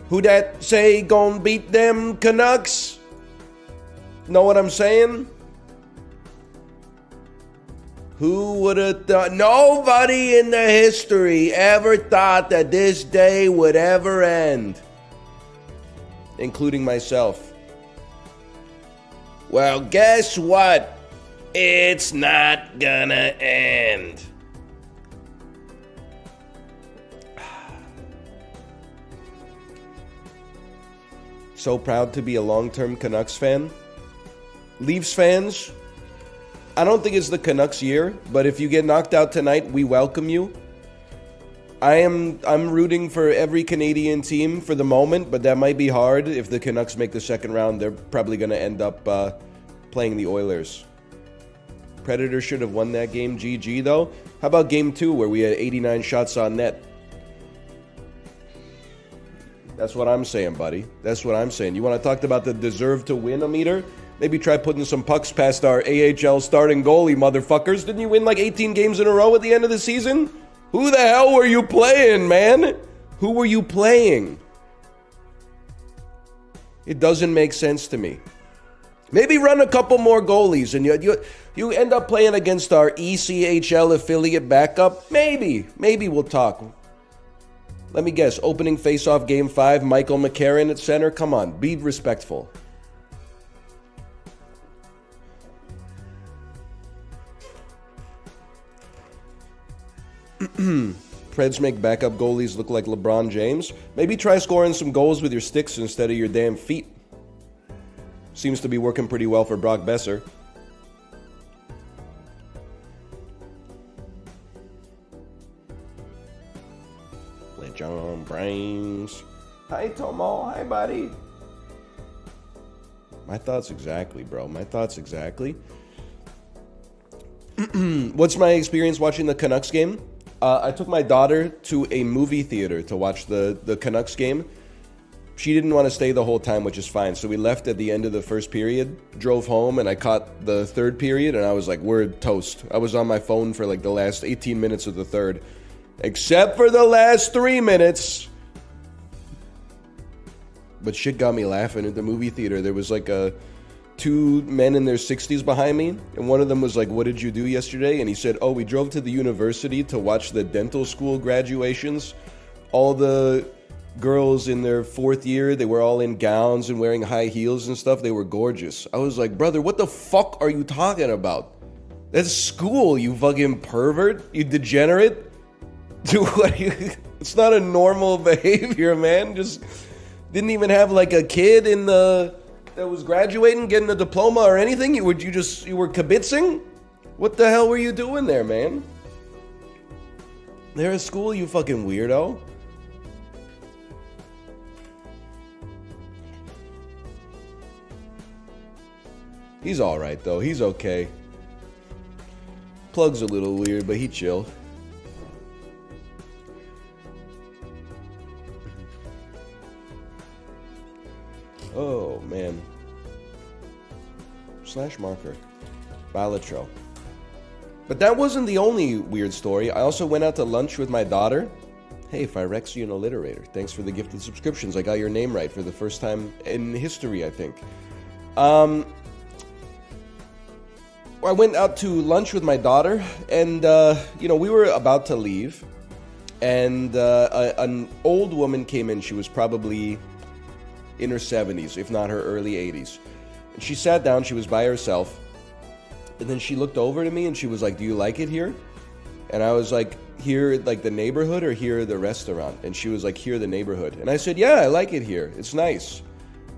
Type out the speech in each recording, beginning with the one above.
Who that say gon' beat them Canucks? Know what I'm saying? Who would have thought? Nobody in the history ever thought that this day would ever end. Including myself. Well, guess what? It's not gonna end. So proud to be a long-term Canucks fan. Leafs fans, I don't think it's the Canucks year, but if you get knocked out tonight, we welcome you. I'm rooting for every Canadian team for the moment, but that might be hard. If the Canucks make the second round, they're probably going to end up playing the Oilers. Predators should have won that game. GG, though. How about game 2, where we had 89 shots on net? That's what I'm saying, buddy. That's what I'm saying. You want to talk about the deserve to win meter? Maybe try putting some pucks past our AHL starting goalie, motherfuckers. Didn't you win like 18 games in a row at the end of the season? Who the hell were you playing, man? Who were you playing? It doesn't make sense to me. Maybe run a couple more goalies and you end up playing against our ECHL affiliate backup. Maybe we'll talk. Let me guess, opening face-off game 5, Michael McCarron at center? Come on, be respectful. Preds make backup goalies look like LeBron James. Maybe try scoring some goals with your sticks instead of your damn feet. Seems to be working pretty well for Brock Besser. John Brains. Hi, Tomo. Hi, buddy. My thoughts exactly, bro. My thoughts exactly. What's my experience watching the Canucks game? I took my daughter to a movie theater to watch the Canucks game. She didn't want to stay the whole time, which is fine. So we left at the end of the first period, drove home, and I caught the third period, and I was like, we're toast. I was on my phone for like the last 18 minutes of the third. Except for the last 3 minutes. But shit got me laughing at the movie theater. There was like two men in their 60s behind me. And one of them was like, what did you do yesterday? And he said, oh, we drove to the university to watch the dental school graduations. All the girls in their 4th year, they were all in gowns and wearing high heels and stuff. They were gorgeous. I was like, brother, what the fuck are you talking about? That's school, you fucking pervert. You degenerate. Dude, it's not a normal behavior, man. Just didn't even have like a kid that was graduating, getting a diploma or anything. You were kibitzing? What the hell were you doing there, man? They're at school, you fucking weirdo. He's alright though, he's okay. Plug's a little weird, but he chill. Oh, man. Slash marker. Balatro. But that wasn't the only weird story. I also went out to lunch with my daughter. Hey, Phyrexian Alliterator. Thanks for the gifted subscriptions. I got your name right for the first time in history, I think. I went out to lunch with my daughter, and, we were about to leave. And an old woman came in. She was probably in her 70s, if not her early 80s. And she sat down, she was by herself, and then she looked over to me and she was like, do you like it here? And I was like, here, like the neighborhood or here, the restaurant? And she was like, here, the neighborhood. And I said, yeah, I like it here. It's nice.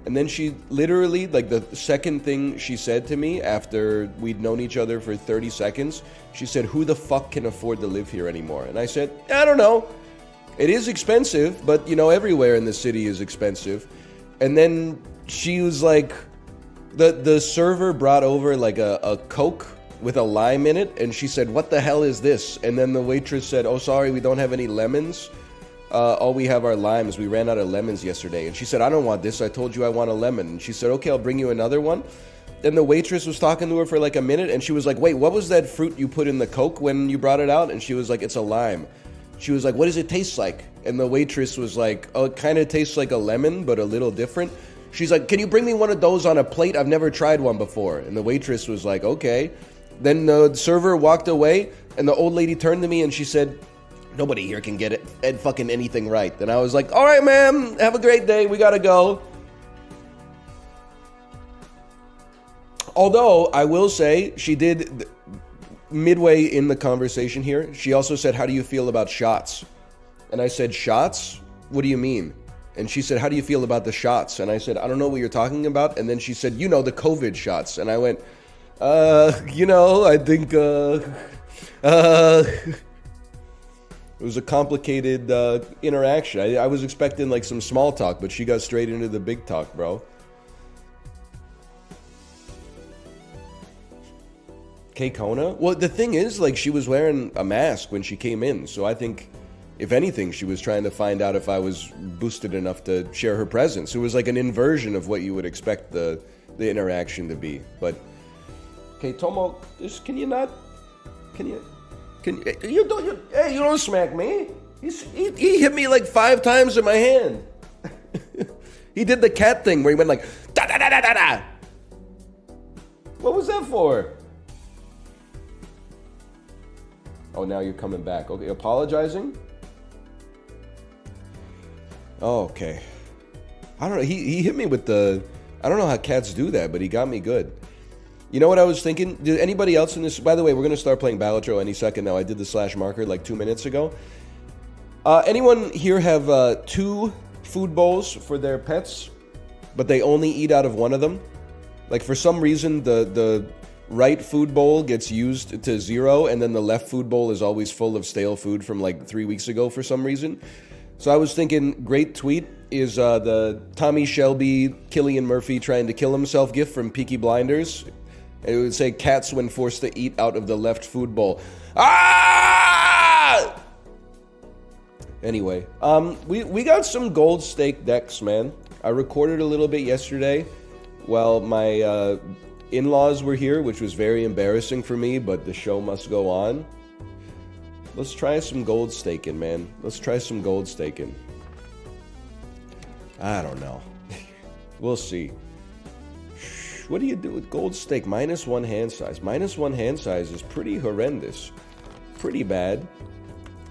And then she literally, like the second thing she said to me after we'd known each other for 30 seconds, she said, who the fuck can afford to live here anymore? And I said, I don't know. It is expensive, but everywhere in the city is expensive. And then she was like, the server brought over like a Coke with a lime in it, and she said, what the hell is this? And then the waitress said, oh, sorry, we don't have any lemons. All we have are limes. We ran out of lemons yesterday. And she said, I don't want this. I told you I want a lemon. And she said, okay, I'll bring you another one. Then the waitress was talking to her for like a minute, and she was like, wait, what was that fruit you put in the Coke when you brought it out? And she was like, it's a lime. She was like, what does it taste like? And the waitress was like, oh, it kind of tastes like a lemon, but a little different. She's like, can you bring me one of those on a plate? I've never tried one before. And the waitress was like, okay. Then the server walked away, and the old lady turned to me and she said, nobody here can get it fucking anything right. And I was like, all right, ma'am, have a great day. We gotta go. Although, I will say, she did, midway in the conversation here, she also said, how do you feel about shots? And I said, shots? What do you mean? And she said, how do you feel about the shots? And I said, I don't know what you're talking about. And then she said, you know, the COVID shots. And I went, you know, I think, it was a complicated interaction. I was expecting like some small talk, but she got straight into the big talk, bro. K Kona? Well, the thing is, like, she was wearing a mask when she came in, so I think, if anything, she was trying to find out if I was boosted enough to share her presence. It was like an inversion of what you would expect the interaction to be. But, okay, Tomo, can you not? You don't smack me. He hit me like 5 times in my hand. He did the cat thing where he went like da da da da da da. What was that for? Oh, now you're coming back. Okay, apologizing? Oh, okay. I don't know. He hit me with the... I don't know how cats do that, but he got me good. You know what I was thinking? Did anybody else in this... By the way, we're going to start playing Balatro any second now. I did the slash marker like 2 minutes ago. Anyone here have 2 food bowls for their pets, but they only eat out of one of them? Like, for some reason, the right food bowl gets used to 0, and then the left food bowl is always full of stale food from like 3 weeks ago for some reason. So I was thinking, great tweet is the Tommy Shelby, Cillian Murphy trying to kill himself gif from Peaky Blinders. And it would say, cats when forced to eat out of the left food bowl. Ah! Anyway, we got some gold stake decks, man. I recorded a little bit yesterday while my in-laws were here, which was very embarrassing for me, but the show must go on. Let's try some gold staking, man. Let's try some gold staking. I don't know. We'll see. What do you do with gold stake? -1 hand size. -1 hand size is pretty horrendous. Pretty bad.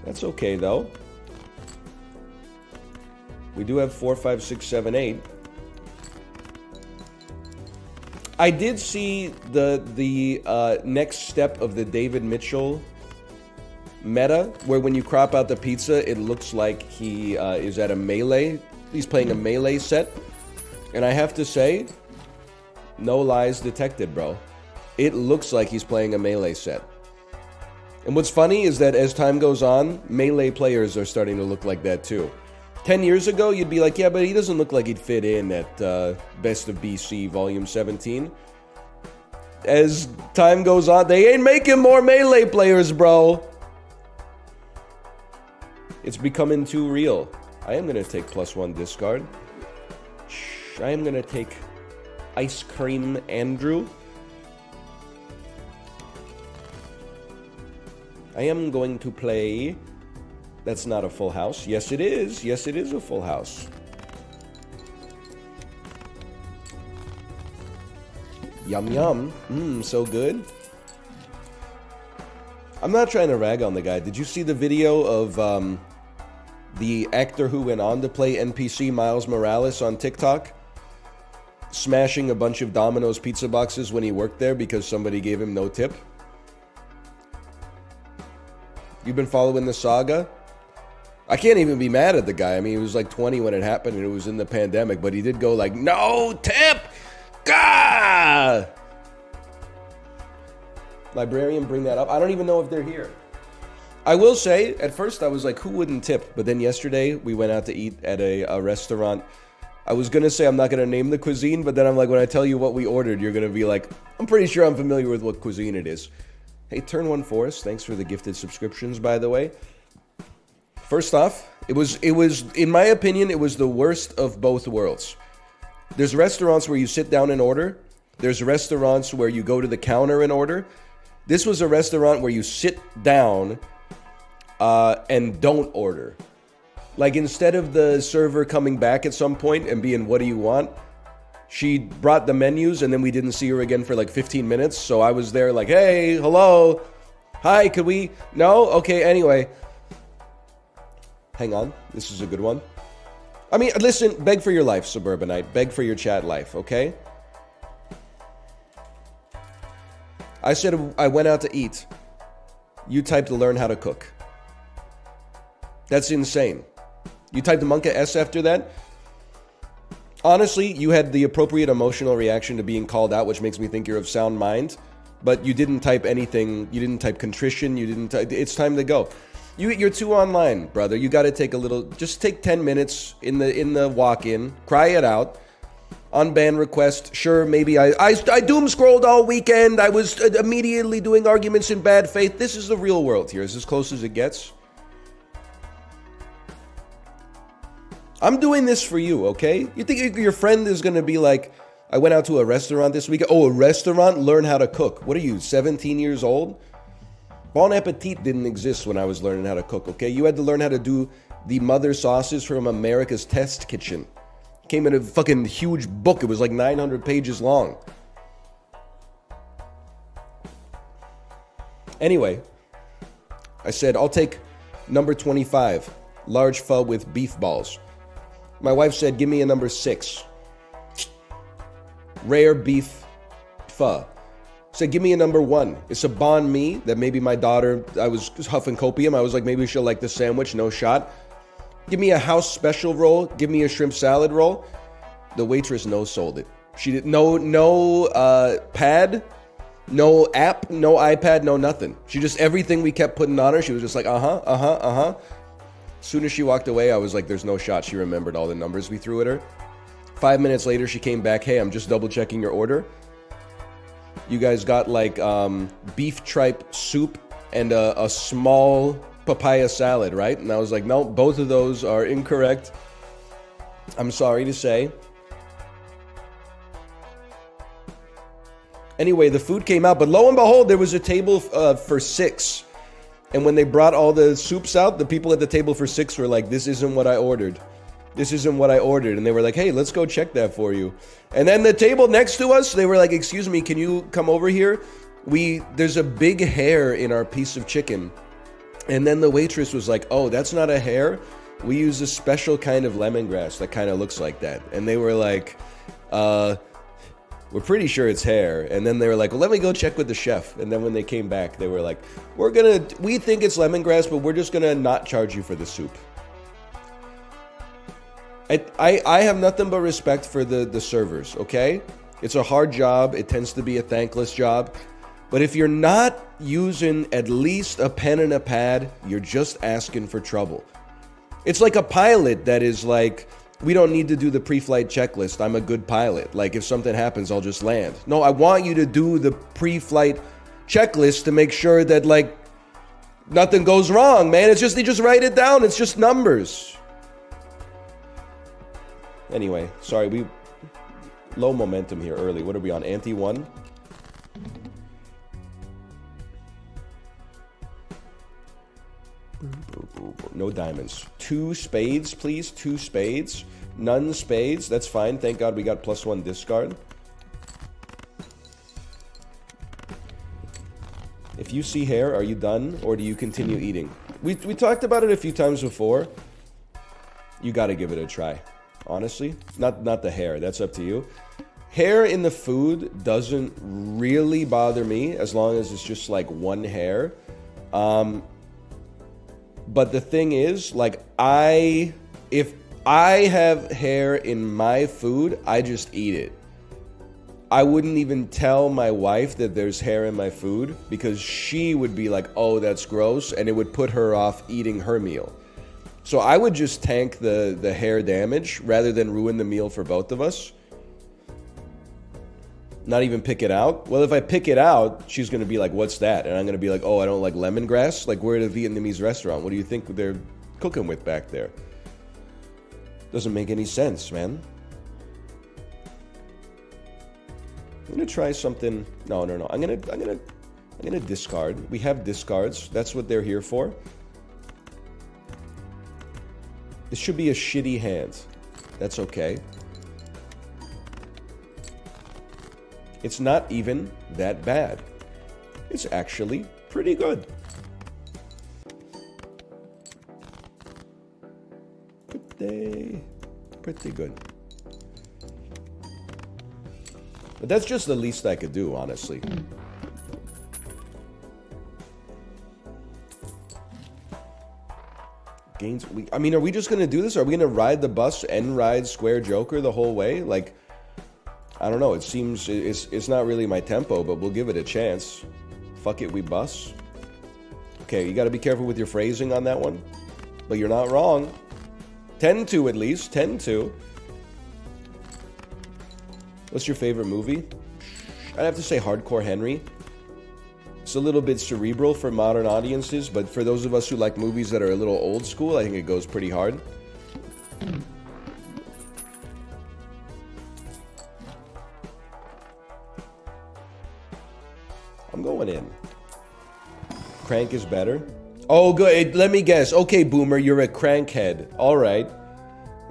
That's okay, though. We do have 4, 5, 6, 7, 8. I did see the next step of the David Mitchell meta, where when you crop out the pizza, it looks like he is at a melee. He's playing a melee set. And I have to say, no lies detected, bro. It looks like he's playing a melee set. And what's funny is that as time goes on, melee players are starting to look like that too. 10 years ago, you'd be like, yeah, but he doesn't look like he'd fit in at Best of BC Volume 17. As time goes on, they ain't making more melee players, bro. It's becoming too real. I am going to take +1 discard. I am going to take Ice Cream Andrew. I am going to play... That's not a full house. Yes, it is. Yes, it is a full house. Yum, yum. Mmm, so good. I'm not trying to rag on the guy. Did you see the video of the actor who went on to play NPC Miles Morales on TikTok? Smashing a bunch of Domino's pizza boxes when he worked there because somebody gave him no tip? You've been following the saga? I can't even be mad at the guy. I mean, he was like 20 when it happened and it was in the pandemic, but he did go like, no tip! Gah! Librarian, bring that up. I don't even know if they're here. I will say, at first I was like, who wouldn't tip? But then yesterday, we went out to eat at a restaurant. I was going to say I'm not going to name the cuisine, but then I'm like, when I tell you what we ordered, you're going to be like, I'm pretty sure I'm familiar with what cuisine it is. Hey, Turn One Forest, thanks for the gifted subscriptions, by the way. First off, it was, in my opinion, it was the worst of both worlds. There's restaurants where you sit down and order. There's restaurants where you go to the counter and order. This was a restaurant where you sit down and don't order. Like, instead of the server coming back at some point and being, what do you want? She brought the menus, and then we didn't see her again for like 15 minutes. So I was there like, hey, hello. Hi, could we? No? Okay, anyway. Hang on. This is a good one. I mean, listen, beg for your life, Suburbanite. Beg for your chat life, okay? I said I went out to eat. You typed to learn how to cook. That's insane. You typed the Monka S after that? Honestly, you had the appropriate emotional reaction to being called out, which makes me think you're of sound mind. But you didn't type anything. You didn't type contrition. You didn't type... It's time to go. You're too online, brother. You got to take a little... Just take 10 minutes in the walk-in. Cry it out. On ban request. Sure, maybe I doom scrolled all weekend. I was immediately doing arguments in bad faith. This is the real world here. It's as close as it gets. I'm doing this for you, okay? You think your friend is going to be like, I went out to a restaurant this weekend. Oh, a restaurant? Learn how to cook. What are you, 17 years old? Bon Appetit didn't exist when I was learning how to cook, okay? You had to learn how to do the mother sauces from America's Test Kitchen. Came in a fucking huge book. It was like 900 pages long. Anyway, I said, I'll take number 25, large pho with beef balls. My wife said, give me a number 6. Rare beef pho. Said, give me a number 1. It's a banh mi that maybe my daughter, I was huffing copium. I was like, maybe she'll like the sandwich, no shot. Give me a house special roll. Give me a shrimp salad roll. The waitress no-sold it. She did no pad, no app, no iPad, no nothing. She just, everything we kept putting on her, she was just like, As soon as she walked away, I was like, there's no shot she remembered all the numbers we threw at her. 5 minutes later, she came back. Hey, I'm just double checking your order. You guys got like beef tripe soup and a small papaya salad, right? And I was like, no, both of those are incorrect. I'm sorry to say. Anyway, the food came out, but lo and behold, there was a table for 6. And when they brought all the soups out, the people at the table for 6 were like, this isn't what I ordered. This isn't what I ordered. And they were like, hey, let's go check that for you. And then the table next to us, they were like, excuse me, can you come over here? There's a big hair in our piece of chicken. And then the waitress was like, oh, that's not a hair. We use a special kind of lemongrass that kind of looks like that. And they were like, we're pretty sure it's hair. And then they were like, well, let me go check with the chef. And then when they came back, they were like, we think it's lemongrass, but we're just gonna not charge you for the soup. I have nothing but respect for the servers, okay? It's a hard job. It tends to be a thankless job. But if you're not using at least a pen and a pad, you're just asking for trouble. It's like a pilot that is like, we don't need to do the pre-flight checklist. I'm a good pilot. Like, if something happens, I'll just land. No, I want you to do the pre-flight checklist to make sure that, like, nothing goes wrong, man. It's just, you just write it down. It's just numbers. Anyway, sorry, low momentum here early. What are we on? Ante 1? No diamonds. 2 spades, please. 2 spades. None spades. That's fine. Thank God we got +1 discard. If you see hair, are you done? Or do you continue eating? We talked about it a few times before. You gotta give it a try. Honestly. Not the hair. That's up to you. Hair in the food doesn't really bother me as long as it's just like one hair. But the thing is, like, if I have hair in my food, I just eat it. I wouldn't even tell my wife that there's hair in my food because she would be like, oh, that's gross, and it would put her off eating her meal. So I would just tank the hair damage rather than ruin the meal for both of us. Not even pick it out. Well, if I pick it out, she's going to be like, what's that? And I'm going to be like, oh, I don't like lemongrass. Like, we're at a Vietnamese restaurant. What do you think they're cooking with back there? Doesn't make any sense, man. I'm going to try something. No. I'm going to discard. We have discards. That's what they're here for. This should be a shitty hand. That's okay. It's not even that bad. It's actually pretty good. Pretty good. But that's just the least I could do, honestly. Gains. I mean, are we just gonna do this? Are we gonna ride the bus and ride Square Joker the whole way? Like, I don't know. It seems it's not really my tempo, but we'll give it a chance. Fuck it, we bus. Okay, you got to be careful with your phrasing on that one, but you're not wrong. 10-2 at least. 10-2. What's your favorite movie? I'd have to say Hardcore Henry. It's a little bit cerebral for modern audiences, but for those of us who like movies that are a little old school, I think it goes pretty hard. I'm going in. Crank is better. Oh, good. Let me guess. Okay, Boomer, you're a crankhead. All right.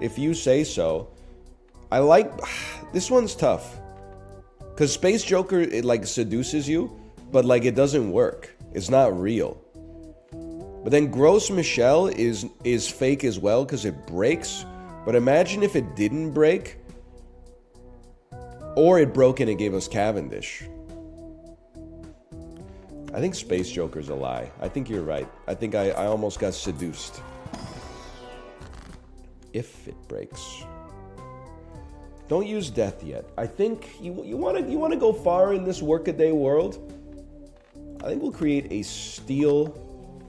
If you say so. I like... This one's tough. Because Space Joker, it, like, seduces you, but, like, it doesn't work. It's not real. But then Gross Michelle is fake as well, because it breaks. But imagine if it didn't break. Or it broke and it gave us Cavendish. I think Space Joker's a lie. I think you're right. I think I almost got seduced. If it breaks. Don't use death yet. I think you want to go far in this workaday world. I think we'll create a steel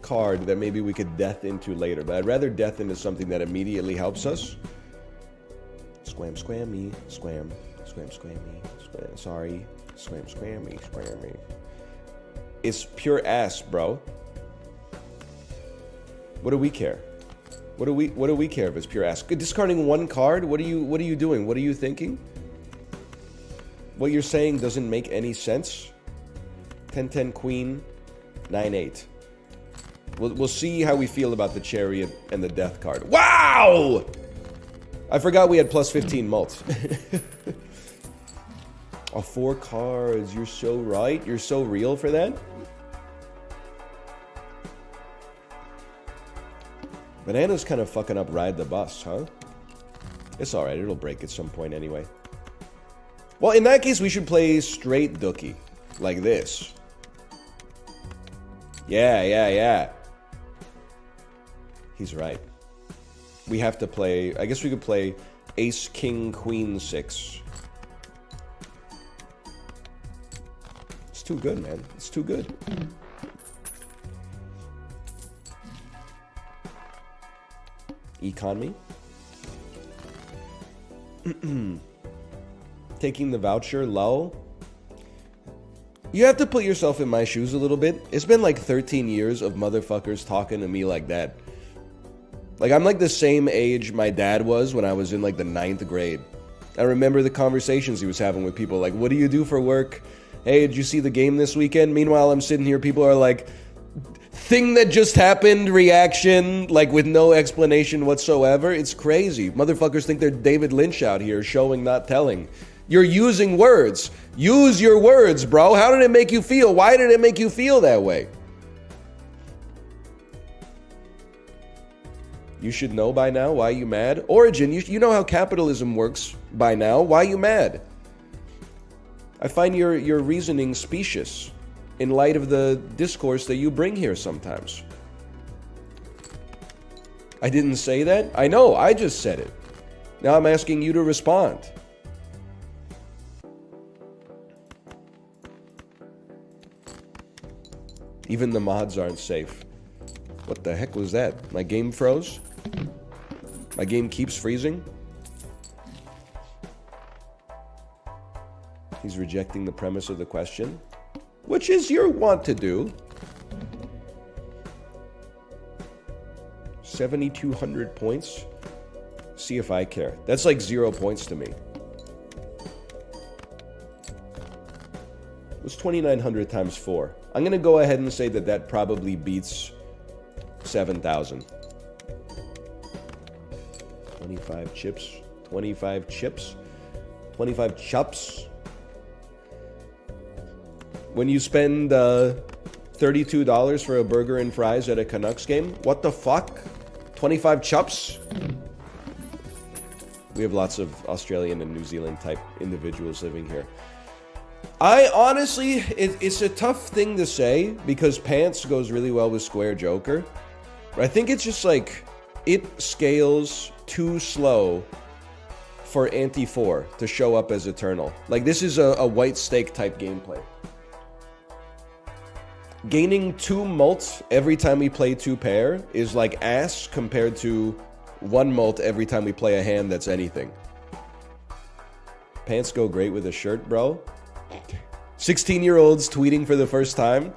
card that maybe we could death into later. But I'd rather death into something that immediately helps us. Squam, squammy, squam, squam, squammy, squam. Sorry, squam, squammy, squammy. It's pure ass, bro. What do we care? What do we care if it's pure ass? Discarding one card? What are you doing? What are you thinking? What you're saying doesn't make any sense. 10-10 queen, 9-8. We'll see how we feel about the chariot and the death card. Wow! I forgot we had plus 15 mult. Oh, 4 cards. You're so right. You're so real for that. Banana's kind of fucking up Ride the Bus, huh? It's alright. It'll break at some point anyway. Well, in that case, we should play straight Dookie. Like this. Yeah. He's right. We have to play... I guess we could play Ace, King, Queen, 6. It's too good, man. It's too good. Economy. Taking the voucher, lull. You have to put yourself in my shoes a little bit. It's been like 13 years of motherfuckers talking to me like that. Like, I'm like the same age my dad was when I was in like the 9th grade. I remember the conversations he was having with people like, what do you do for work? Hey, did you see the game this weekend? Meanwhile, I'm sitting here, people are like, thing that just happened, reaction, like with no explanation whatsoever. It's crazy. Motherfuckers think they're David Lynch out here, showing, not telling. You're using words. Use your words, bro. How did it make you feel? Why did it make you feel that way? You should know by now. Why you mad? Origin, you know how capitalism works by now. Why you mad? I find your reasoning specious in light of the discourse that you bring here sometimes. I didn't say that? I know, I just said it. Now I'm asking you to respond. Even the mods aren't safe. What the heck was that? My game froze? My game keeps freezing? He's rejecting the premise of the question, which is your want to do. 7,200 points. See if I care. That's like 0 points to me. What's 2,900 times 4? I'm gonna go ahead and say that that probably beats 7,000. 25 chips. 25 chips. 25 chops. When you spend $32 for a burger and fries at a Canucks game, what the fuck? 25 chops? We have lots of Australian and New Zealand type individuals living here. I honestly, it's a tough thing to say because pants goes really well with square joker. But I think it's just like, it scales too slow for anti-4 to show up as eternal. Like, this is a white steak type gameplay. Gaining 2 mult every time we play 2 pair is like ass compared to 1 mult every time we play a hand that's anything. Pants go great with a shirt, bro. 16-year-olds tweeting for the first time.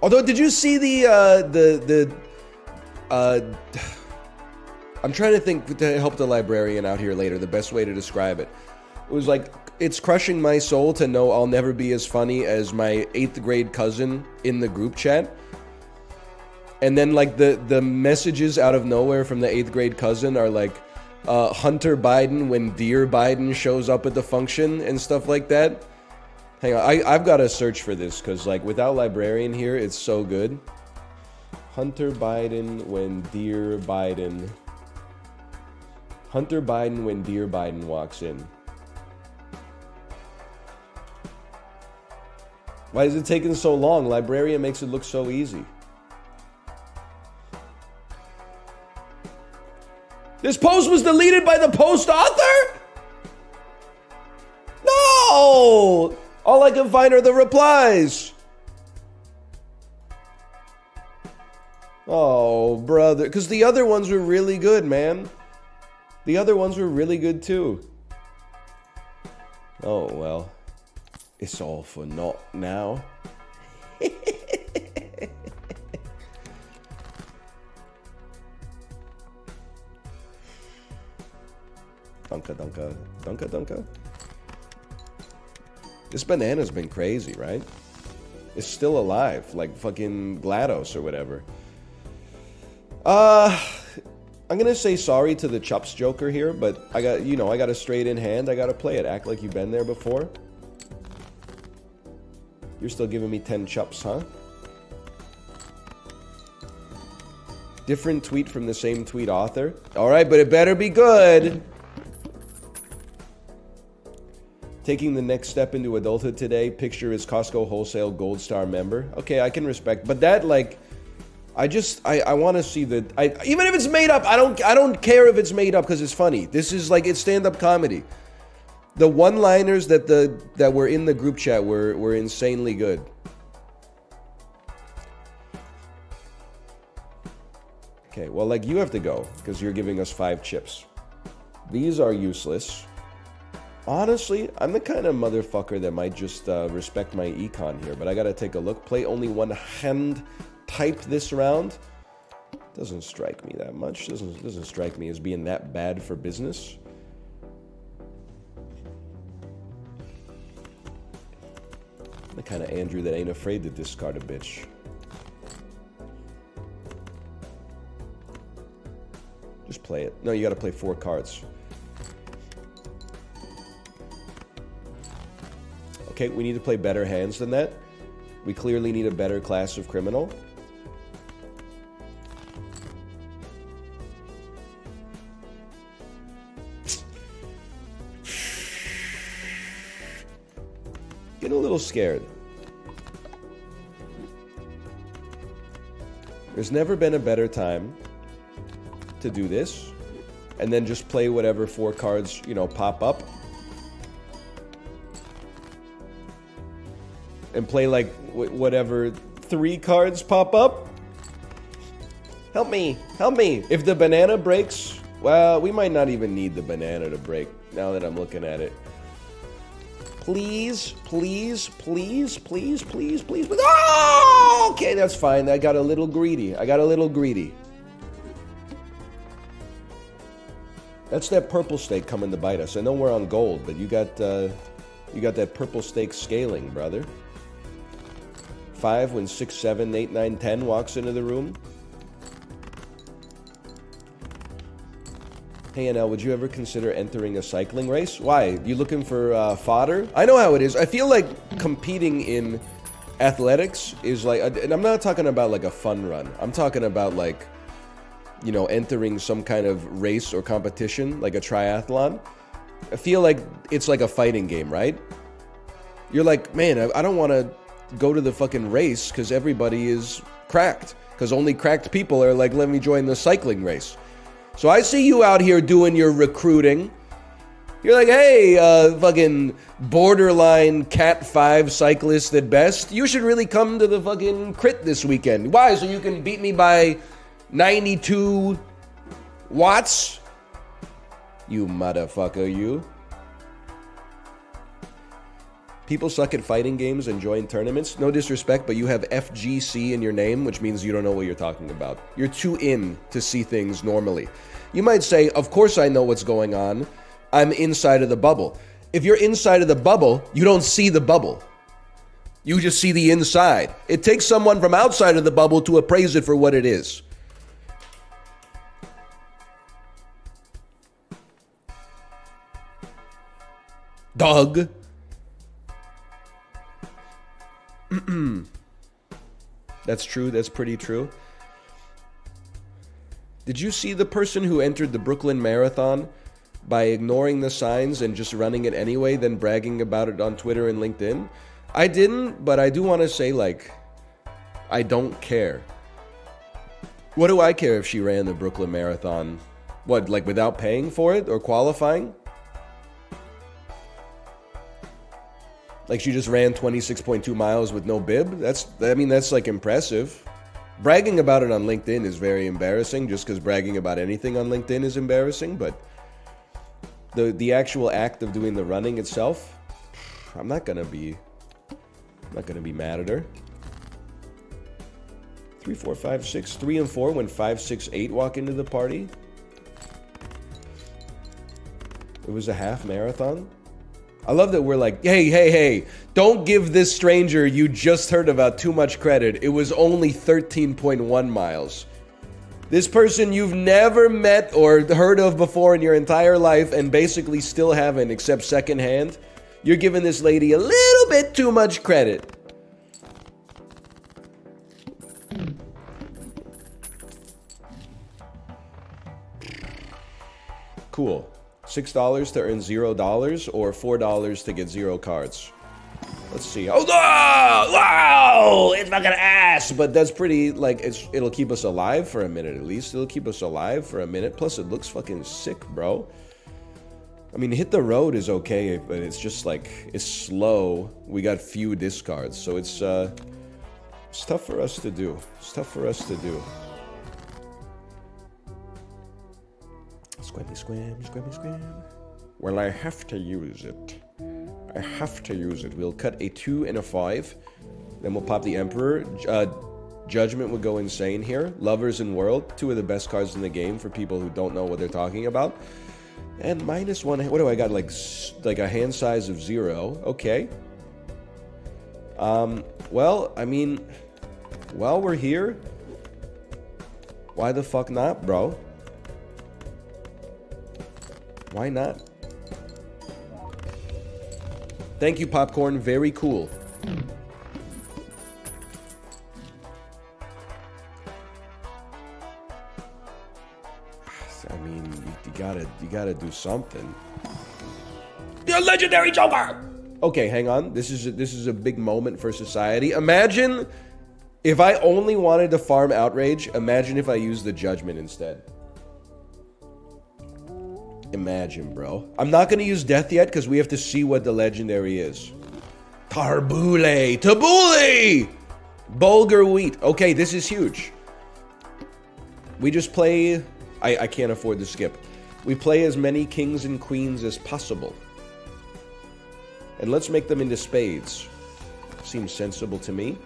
Although, did you see I'm trying to think to help the librarian out here later, the best way to describe it. It was like, it's crushing my soul to know I'll never be as funny as my 8th grade cousin in the group chat. And then like the messages out of nowhere from the 8th grade cousin are like, Hunter Biden when Dear Biden shows up at the function and stuff like that. Hang on, I've got to search for this because like without librarian here, it's so good. Hunter Biden when Dear Biden. Hunter Biden when Dear Biden walks in. Why is it taking so long? Librarian makes it look so easy. This post was deleted by the post author? No! All I can find are the replies. Oh, brother. Because the other ones were really good, man. The other ones were really good, too. Oh, well. It's all for naught now. Dunka, dunka. Dunka, dunka. This banana's been crazy, right? It's still alive, like fucking GLaDOS or whatever. I'm gonna say sorry to the Chups Joker here, but I got, I got a straight in hand. I gotta play it. Act like you've been there before. You're still giving me 10 chups, huh? Different tweet from the same tweet author. Alright, but it better be good. Taking the next step into adulthood today. Picture is Costco Wholesale Gold Star member. Okay, I can respect. But that, like, I want to see the... even if it's made up, I don't care if it's made up because it's funny. This is like, it's stand-up comedy. The one-liners that were in the group chat were insanely good. Okay, well, like, you have to go because you're giving us 5 chips. These are useless. Honestly, I'm the kind of motherfucker that might just respect my econ here, but I gotta take a look. Play only one hand type this round. Doesn't strike me that much. Doesn't strike me as being that bad for business. The kind of Andrew that ain't afraid to discard a bitch. Just play it. No, you gotta play 4 cards. Okay, we need to play better hands than that. We clearly need a better class of criminal. Getting a little scared. There's never been a better time to do this. And then just play whatever 4 cards, pop up. And play like whatever 3 cards pop up. Help me, help me. If the banana breaks, well, we might not even need the banana to break now that I'm looking at it. Please, please, please, please, please, please. Oh, okay, that's fine. I got a little greedy. That's that purple steak coming to bite us. I know we're on gold, but you got that purple steak scaling, brother. 5 when 6, 7, 8, 9, 10 walks into the room. Hey, NL, would you ever consider entering a cycling race? Why? You looking for fodder? I know how it is. I feel like competing in athletics is like, and I'm not talking about like a fun run. I'm talking about like, you know, entering some kind of race or competition, like a triathlon. I feel like it's like a fighting game, right? You're like, man, I don't want to go to the fucking race because everybody is cracked. Because only cracked people are like, let me join the cycling race. So I see you out here doing your recruiting. You're like, hey, fucking borderline Cat 5 cyclist at best. You should really come to the fucking crit this weekend. Why? So you can beat me by 92 watts? You motherfucker, you. People suck at fighting games and join tournaments. No disrespect, but you have FGC in your name, which means you don't know what you're talking about. You're too in to see things normally. You might say, of course I know what's going on. I'm inside of the bubble. If you're inside of the bubble, you don't see the bubble. You just see the inside. It takes someone from outside of the bubble to appraise it for what it is. Dog. That's true. That's pretty true. Did you see the person who entered the Brooklyn Marathon by ignoring the signs and just running it anyway, then bragging about it on Twitter and LinkedIn? I didn't, but I do want to say, like, I don't care. What do I care if she ran the Brooklyn Marathon? What, like without paying for it or qualifying? Like she just ran 26.2 miles with no bib? That's like impressive. Bragging about it on LinkedIn is very embarrassing, just because bragging about anything on LinkedIn is embarrassing, but the actual act of doing the running itself, I'm not gonna be mad at her. 3, 4, 5, 6, 3 and 4 when 5, 6, 8 walk into the party. It was a half marathon. I love that we're like, hey, don't give this stranger you just heard about too much credit. It was only 13.1 miles. This person you've never met or heard of before in your entire life and basically still haven't except secondhand. You're giving this lady a little bit too much credit. Cool. $6 to earn $0 or $4 to get 0 cards. Let's see. Oh, wow! It's fucking ass! But that's pretty, like, it'll keep us alive for a minute at least. It'll keep us alive for a minute. Plus, it looks fucking sick, bro. I mean, hit the road is okay, but it's just, like, it's slow. We got few discards, so it's tough for us to do. It's tough for us to do. Squammy squam, squammy squam. Well, I have to use it. I have to use it. We'll cut a 2 and a 5. Then we'll pop the Emperor. Judgment would go insane here. Lovers and World. 2 of the best cards in the game for people who don't know what they're talking about. And -1. What do I got? Like a hand size of 0. Okay. Well, I mean, while we're here, why the fuck not, bro? Why not? Thank you, Popcorn. Very cool. I mean, you gotta do something. The legendary Joker. Okay, hang on. This is a big moment for society. Imagine if I only wanted to farm Outrage. Imagine if I used the Judgment instead. Imagine, bro. I'm not going to use Death yet because we have to see what the legendary is. Tarbule! Tabule! Bulgur Wheat. Okay, this is huge. We just play... I can't afford to skip. We play as many kings and queens as possible. And let's make them into spades. Seems sensible to me.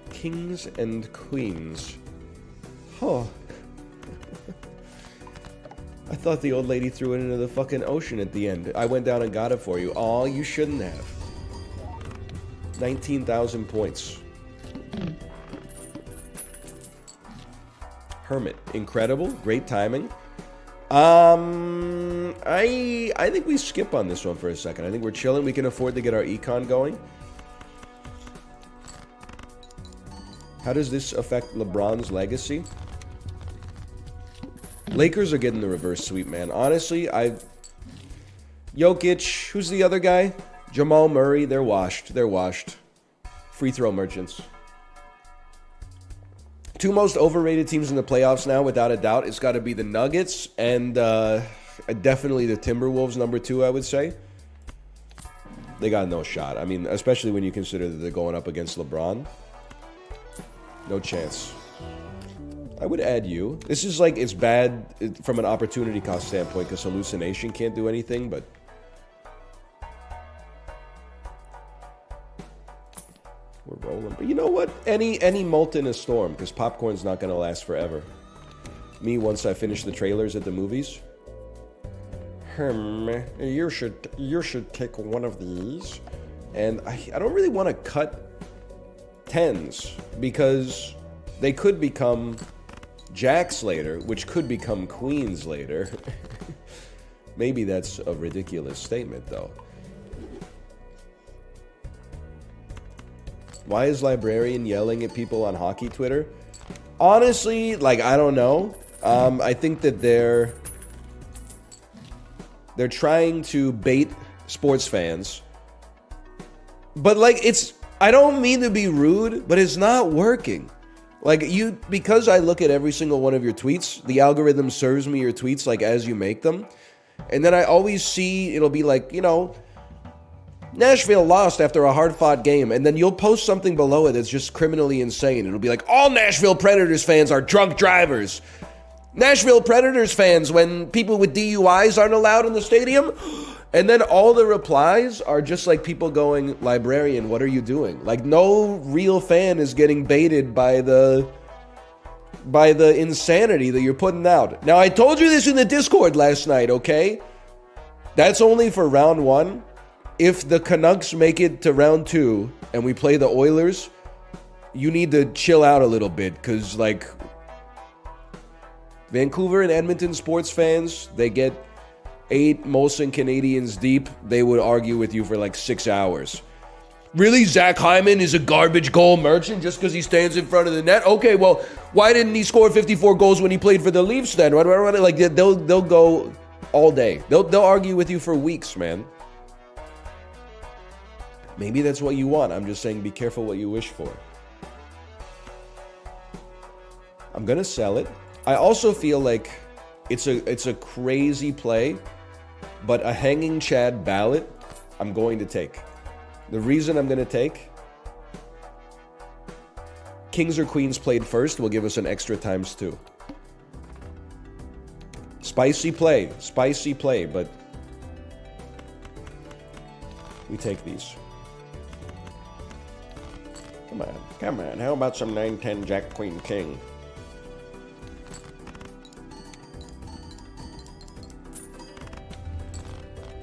Kings and queens. Huh. I thought the old lady threw it into the fucking ocean at the end. I went down and got it for you. Aw, you shouldn't have. 19,000 points. Hermit. Incredible. Great timing. I think we skip on this one for a second. I think we're chilling. We can afford to get our econ going. How does this affect LeBron's legacy? Lakers are getting the reverse sweep, man. Honestly, Jokic, who's the other guy? Jamal Murray, they're washed. They're washed. Free throw merchants. Two most overrated teams in the playoffs now, without a doubt. It's got to be the Nuggets and definitely the Timberwolves, number 2, I would say. They got no shot. I mean, especially when you consider that they're going up against LeBron. No chance. I would add you. This is like, it's bad from an opportunity cost standpoint because hallucination can't do anything, but... We're rolling. But you know what? Any malt in a storm, because popcorn's not going to last forever. Me, once I finish the trailers at the movies. You should take one of these. And I don't really want to cut 10s, because they could become jacks later, which could become queens later. Maybe that's a ridiculous statement, though. Why is Librarian yelling at people on hockey Twitter? Honestly, like, I don't know. I think that they're trying to bait sports fans. But, like, I don't mean to be rude, but it's not working. Like, because I look at every single one of your tweets, the algorithm serves me your tweets, like, as you make them. And then I always see, it'll be like, you know, Nashville lost after a hard-fought game, and then you'll post something below it that's just criminally insane. It'll be like, all Nashville Predators fans are drunk drivers. Nashville Predators fans, when people with DUIs aren't allowed in the stadium. And then all the replies are just like people going, Librarian, what are you doing? Like, no real fan is getting baited by the insanity that you're putting out. Now, I told you this in the Discord last night, okay? That's only for round 1. If the Canucks make it to round 2 and we play the Oilers, you need to chill out a little bit, because, like, Vancouver and Edmonton sports fans, they get 8 Molson Canadians deep. They would argue with you for like 6 hours. Really? Zach Hyman is a garbage goal merchant just because he stands in front of the net? Okay, well, why didn't he score 54 goals when he played for the Leafs then? Like, they'll go all day. They'll argue with you for weeks, man. Maybe that's what you want. I'm just saying, be careful what you wish for. I'm gonna sell it. I also feel like it's a crazy play, but a hanging Chad ballot, I'm going to take. The reason I'm going to take, Kings or Queens played first will give us an extra ×2. Spicy play, but we take these. Come on. How about some 9-10 Jack, Queen, King?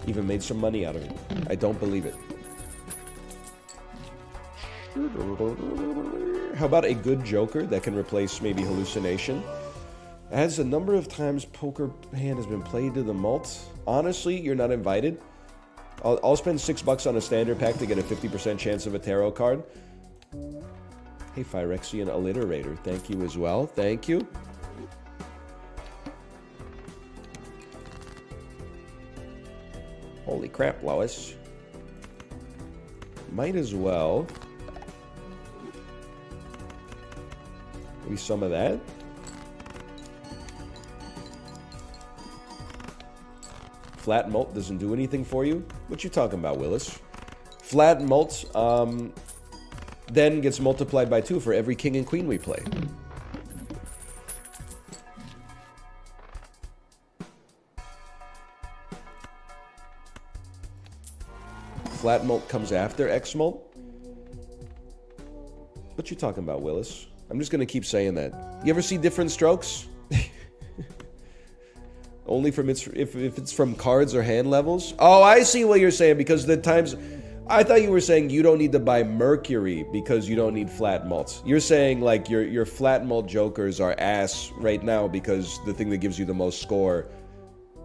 Even made some money out of it. I don't believe it. How about a good joker that can replace maybe hallucination? As the number of times poker hand has been played to the mult, honestly, you're not invited. I'll spend $6 on a standard pack to get a 50% chance of a tarot card. Hey, Phyrexian Alliterator, thank you as well. Thank you. Holy crap, Lois. Might as well. Maybe some of that. Flat mult doesn't do anything for you? What you talking about, Willis? Flat mult then gets multiplied by 2 for every king and queen we play. Flat mult comes after X mult? What you talking about, Willis? I'm just gonna keep saying that. You ever see Different Strokes? Only from if it's from cards or hand levels? Oh, I see what you're saying, because the times... I thought you were saying you don't need to buy Mercury because you don't need flat malts. You're saying like your flat malt jokers are ass right now because the thing that gives you the most score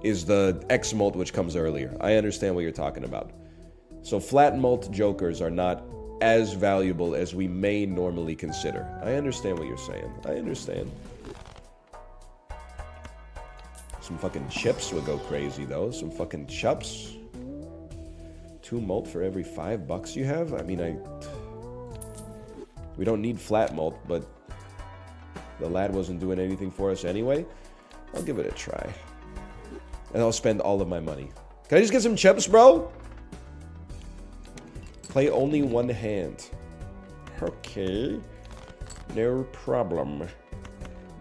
is the X malt, which comes earlier. I understand what you're talking about. So flat malt jokers are not as valuable as we may normally consider. I understand what you're saying. I understand. Some fucking chips would go crazy though. Some fucking chups. 2 malt for every $5 you have? I mean, we don't need flat malt, but the lad wasn't doing anything for us anyway. I'll give it a try. And I'll spend all of my money. Can I just get some chips, bro? Play only one hand. Okay. No problem.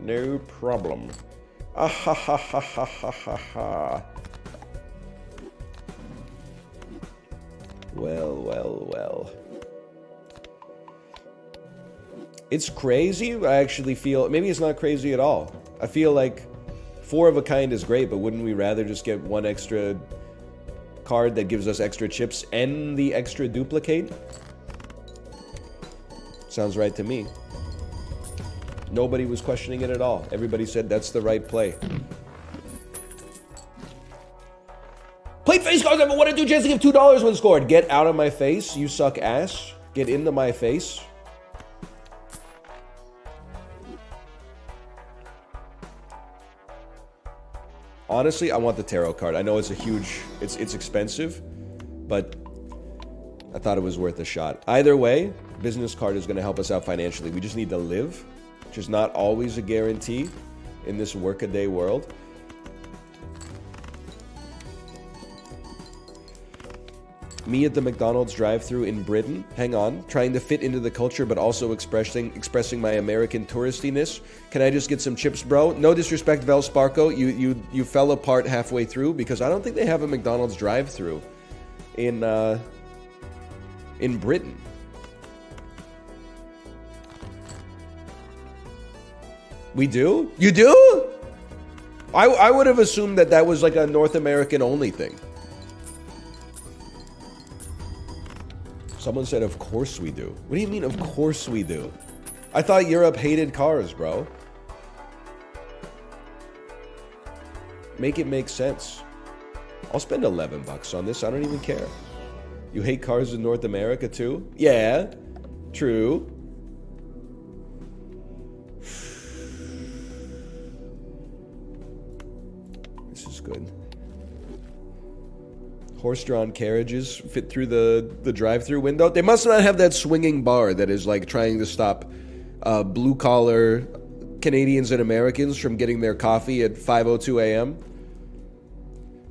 No problem. Ah ha ha ha ha ha ha ha. Well, well, well. It's crazy. I actually feel... Maybe it's not crazy at all. I feel like 4 of a kind is great, but wouldn't we rather just get 1 extra card that gives us extra chips and the extra duplicate? Sounds right to me. Nobody was questioning it at all. Everybody said that's the right play. Played face cards, I have a 1 in 2 chance to give $2 when scored. Get out of my face, you suck ass. Get into my face. Honestly, I want the tarot card. I know it's a huge... It's expensive, but I thought it was worth a shot. Either way, business card is going to help us out financially. We just need to live, which is not always a guarantee in this workaday world. Me at the McDonald's drive-thru in Britain, hang on, trying to fit into the culture but also expressing my American touristiness. Can I just get some chips, bro? No disrespect, Vel Sparko, you fell apart halfway through because I don't think they have a McDonald's drive-thru in Britain. We do? You do? I would have assumed that that was like a North American only thing. Someone said, of course we do. What do you mean, of course we do? I thought Europe hated cars, bro. Make it make sense. I'll spend $11 on this. I don't even care. You hate cars in North America too? Yeah, true. This is good. Horse-drawn carriages fit through the drive-thru window. They must not have that swinging bar that is like trying to stop blue-collar Canadians and Americans from getting their coffee at 5:02 a.m.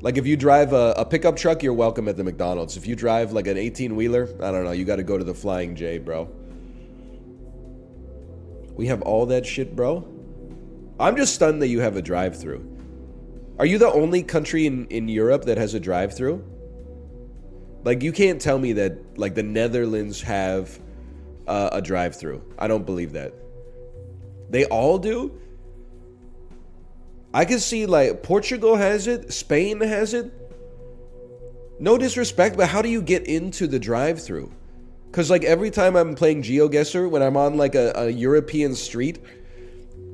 Like if you drive a pickup truck, you're welcome at the McDonald's. If you drive like an 18-wheeler, I don't know, you got to go to the Flying J, bro. We have all that shit, bro. I'm just stunned that you have a drive-thru. Are you the only country in Europe that has a drive-thru? Like, you can't tell me that, like, the Netherlands have a drive-thru. I don't believe that. They all do? I can see, like, Portugal has it. Spain has it. No disrespect, but how do you get into the drive-thru? Because, like, every time I'm playing GeoGuessr, when I'm on, like, a European street,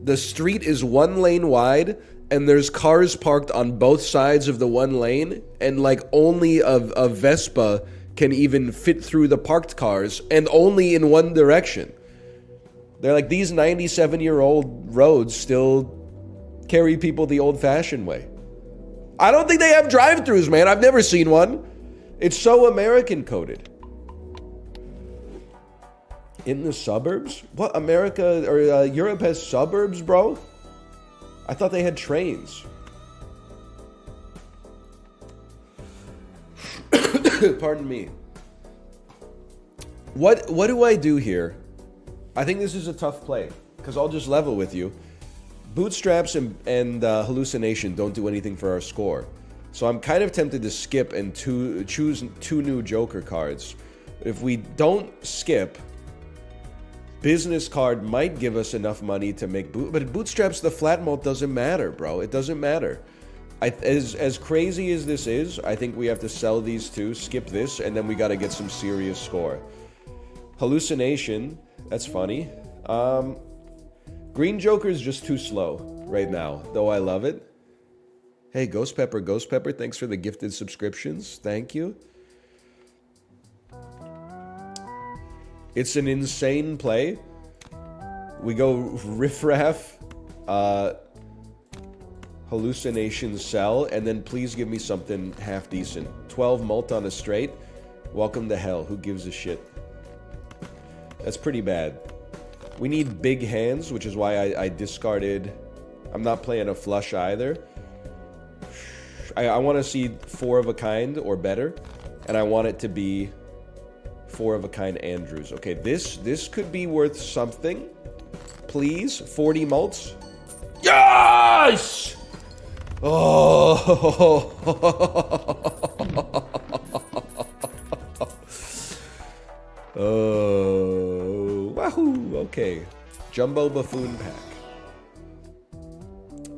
the street is 1 lane wide, and there's cars parked on both sides of the 1 lane, and like only a Vespa can even fit through the parked cars, and only in one direction. They're like, these 97-year-old roads still carry people the old-fashioned way. I don't think they have drive-thrus, man. I've never seen one. It's so American-coded. In the suburbs? What, America or Europe has suburbs, bro? I thought they had trains. Pardon me. What do I do here? I think this is a tough play, because I'll just level with you. Bootstraps and hallucination don't do anything for our score. So I'm kind of tempted to skip and choose 2 new Joker cards. If we don't skip, business card might give us enough money to make but bootstraps, the flat malt doesn't matter, bro. It doesn't matter. As crazy as this is, I think we have to sell these two, skip this, and then we gotta get some serious score. Hallucination, that's funny. Green Joker is just too slow right now, though I love it. Hey, Ghost Pepper, thanks for the gifted subscriptions. Thank you. It's an insane play. We go Riffraff, Hallucination, Cell, and then please give me something half decent. 12 mult on a straight. Welcome to hell. Who gives a shit? That's pretty bad. We need big hands, which is why I discarded... I'm not playing a flush either. I want to see 4 of a kind or better, and I want it to be 4 of a kind Andrews. Okay, this could be worth something. Please, 40 mults. Yes! Oh. Oh. Wahoo. Okay. Jumbo Buffoon Pack.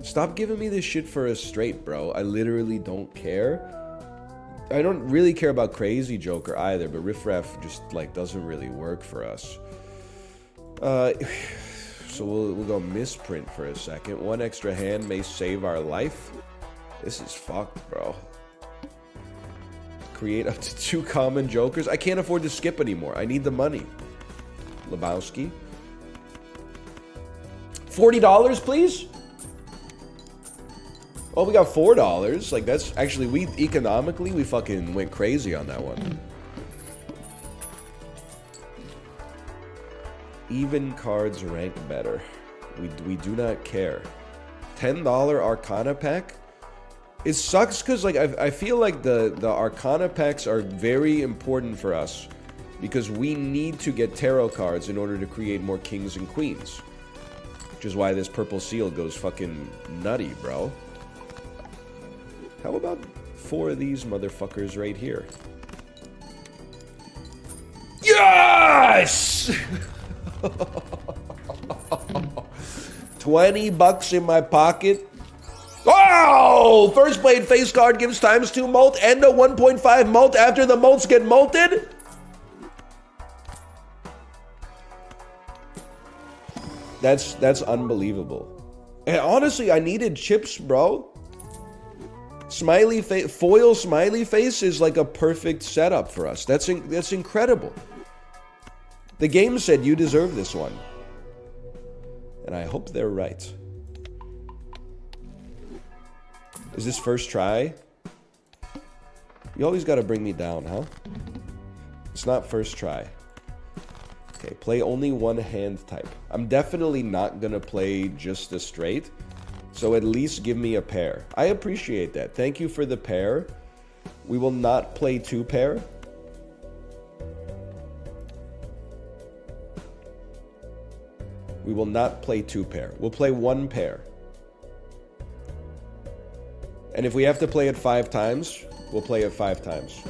Stop giving me this shit for a straight, bro. I literally don't care. I don't really care about Crazy Joker either, but Riffraff just, like, doesn't really work for us. So we'll go misprint for a second. 1 extra hand may save our life. This is fucked, bro. Create up to 2 common jokers. I can't afford to skip anymore. I need the money. Lebowski. $40, please? Oh, we got $4. Like, that's actually, we economically, we fucking went crazy on that one. Even cards rank better. We do not care. $10 Arcana pack? It sucks because, like, I feel like the Arcana packs are very important for us because we need to get tarot cards in order to create more kings and queens. Which is why this purple seal goes fucking nutty, bro. How about 4 of these motherfuckers right here? Yes! $20 in my pocket. Oh! First Blade face card gives ×2 mult and a 1.5 mult after the mults get multed. That's unbelievable. And honestly, I needed chips, bro. Smiley face, foil smiley face is like a perfect setup for us. That's incredible. The game said you deserve this one. And I hope they're right. Is this first try? You always gotta bring me down, huh? It's not first try. Okay, play only 1 hand type. I'm definitely not gonna play just a straight. So at least give me a pair. I appreciate that. Thank you for the pair. We will not play 2 pair. We will not play 2 pair. We'll play 1 pair. And if we have to play it 5 times, we'll play it 5 times.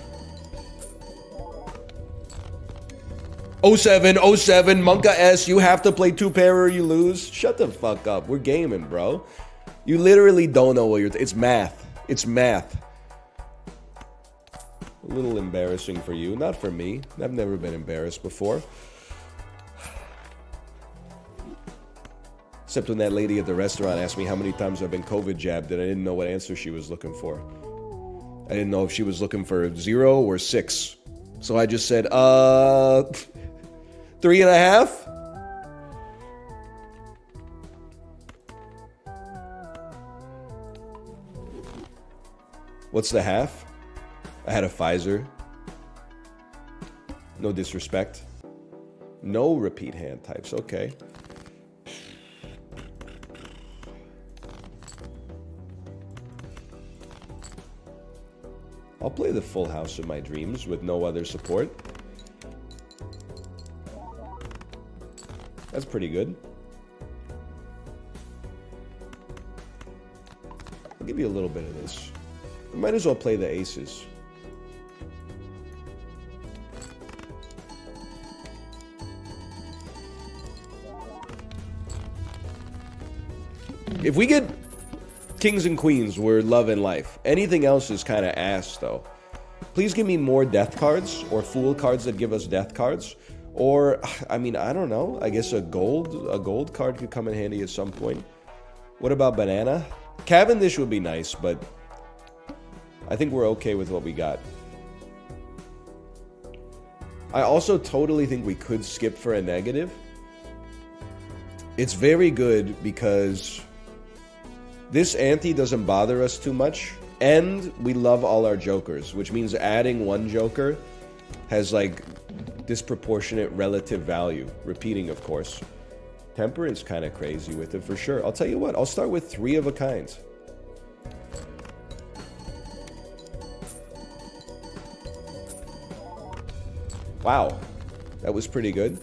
07, Monka S, you have to play 2 pair or you lose. Shut the fuck up. We're gaming, bro. You literally don't know what you're... It's math. It's math. A little embarrassing for you. Not for me. I've never been embarrassed before. Except when that lady at the restaurant asked me how many times I've been COVID jabbed and I didn't know what answer she was looking for. I didn't know if she was looking for 0 or 6. So I just said, 3.5? What's the half? I had a Pfizer. No disrespect. No repeat hand types. Okay. I'll play the full house of my dreams with no other support. That's pretty good. I'll give you a little bit of this. We might as well play the aces. If we get Kings and queens were love and life. Anything else is kind of ass, though. Please give me more death cards, or fool cards that give us death cards. Or, I mean, I don't know. I guess a gold card could come in handy at some point. What about banana? Cavendish would be nice, but I think we're okay with what we got. I also totally think we could skip for a negative. It's very good because this ante doesn't bother us too much, and we love all our jokers, which means adding one joker has, like, disproportionate relative value. Repeating, of course. Temperance kind of crazy with it, for sure. I'll tell you what, I'll start with 3 of a kind. Wow, that was pretty good.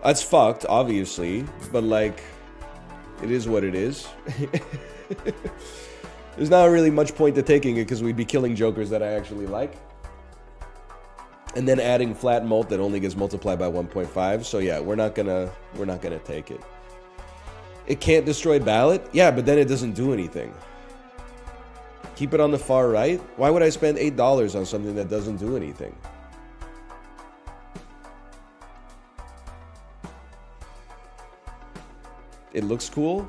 That's fucked, obviously, but, like, it is what it is. There's not really much point to taking it because we'd be killing jokers that I actually like. And then adding flat mult that only gets multiplied by 1.5. So yeah, we're not gonna take it. It can't destroy ballot? Yeah, but then it doesn't do anything. Keep it on the far right? Why would I spend $8 on something that doesn't do anything? It looks cool?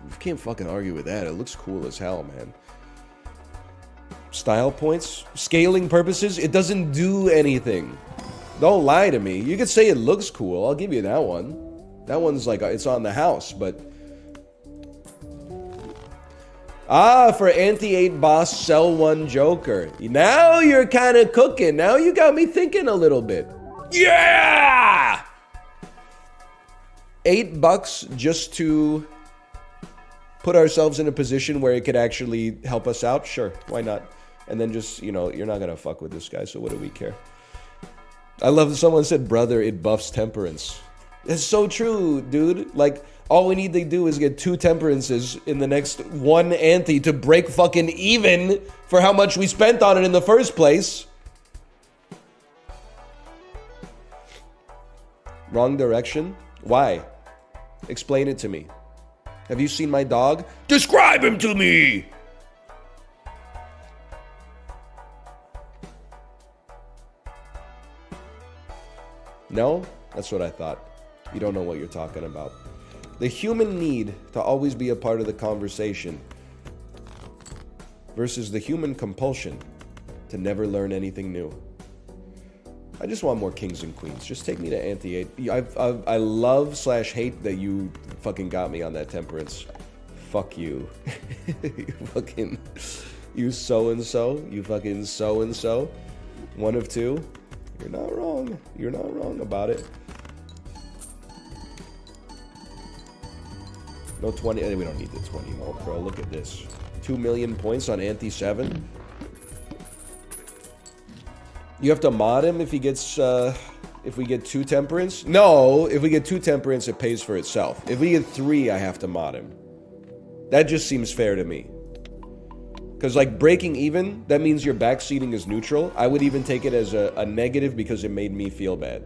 You can't fucking argue with that. It looks cool as hell, man. Style points? Scaling purposes? It doesn't do anything. Don't lie to me. You could say it looks cool. I'll give you that one. That one's like, it's on the house, but... Ah, for anti-8 boss, sell 1 joker. Now you're kind of cooking. Now you got me thinking a little bit. Yeah! $8 just to put ourselves in a position where it could actually help us out? Sure, why not? And then just, you know, you're not gonna fuck with this guy, so what do we care? I love that someone said, brother, it buffs temperance. It's so true, dude. Like, all we need to do is get 2 temperances in the next 1 ante to break fucking even for how much we spent on it in the first place. Wrong direction? Why? Explain it to me. Have you seen my dog? Describe him to me! No? That's what I thought. You don't know what you're talking about. The human need to always be a part of the conversation versus the human compulsion to never learn anything new. I just want more kings and queens. Just take me to anti-8. I love/hate that you fucking got me on that temperance. Fuck you. You fucking... You so-and-so. You fucking so-and-so. 1 of 2. You're not wrong. You're not wrong about it. No 20. We don't need the 20 mult, bro. Look at this. 2 million points on anti-7. You have to mod him if he gets, if we get 2 temperance? No, if we get 2 temperance, it pays for itself. If we get 3, I have to mod him. That just seems fair to me. Because, like, breaking even, that means your backseating is neutral. I would even take it as a negative because it made me feel bad.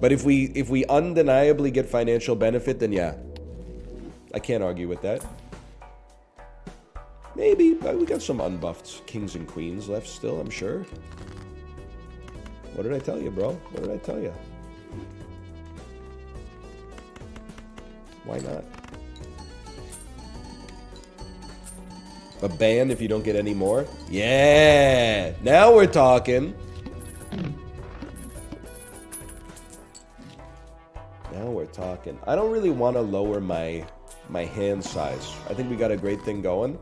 But if we undeniably get financial benefit, then yeah. I can't argue with that. Maybe, but we got some unbuffed kings and queens left still, I'm sure. What did I tell you, bro? What did I tell you? Why not? A ban if you don't get any more? Yeah! Now we're talking! Now we're talking. I don't really want to lower my hand size. I think we got a great thing going.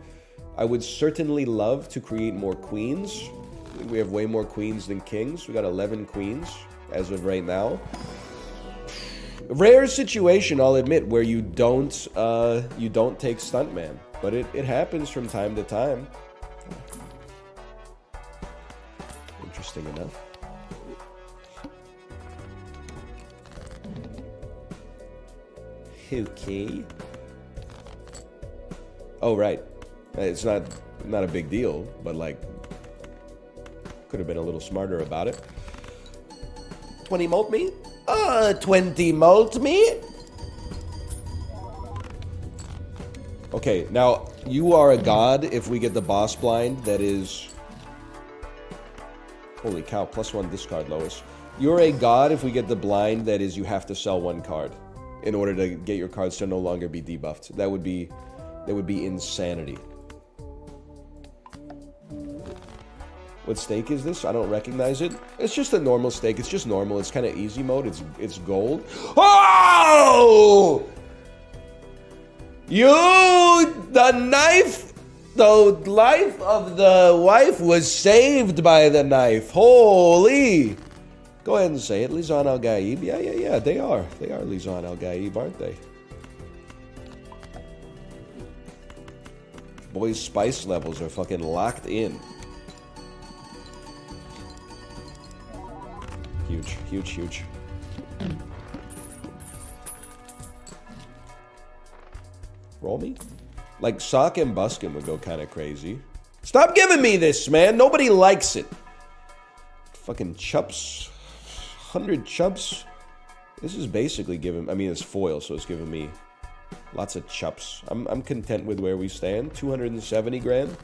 I would certainly love to create more queens. We have way more queens than kings. We got 11 queens as of right now. Rare situation, I'll admit, where you don't take stuntman, but it happens from time to time. Interesting enough. Okay. Oh, right. It's not a big deal, but, like, could have been a little smarter about it. 20 mult me? 20 mult me? Okay, now, you are a god if we get the boss blind that is... Holy cow, +1 discard, Lois. You're a god if we get the blind that is you have to sell 1 card in order to get your cards to no longer be debuffed. That would be insanity. What stake is this? I don't recognize it. It's just a normal stake. It's just normal. It's kind of easy mode. It's gold. Oh! The knife, the life of the wife was saved by the knife. Holy! Go ahead and say it. Lizan Al Gaib. Yeah. They are. They are Lizan Al Gaib, aren't they? Boys' spice levels are fucking locked in. Huge. Roll me? Like, Sock and Buskin would go kind of crazy. Stop giving me this, man! Nobody likes it! Fucking chups. 100 chups? This is basically giving... I mean, it's foil, so it's giving me lots of chups. I'm content with where we stand. 270 grand.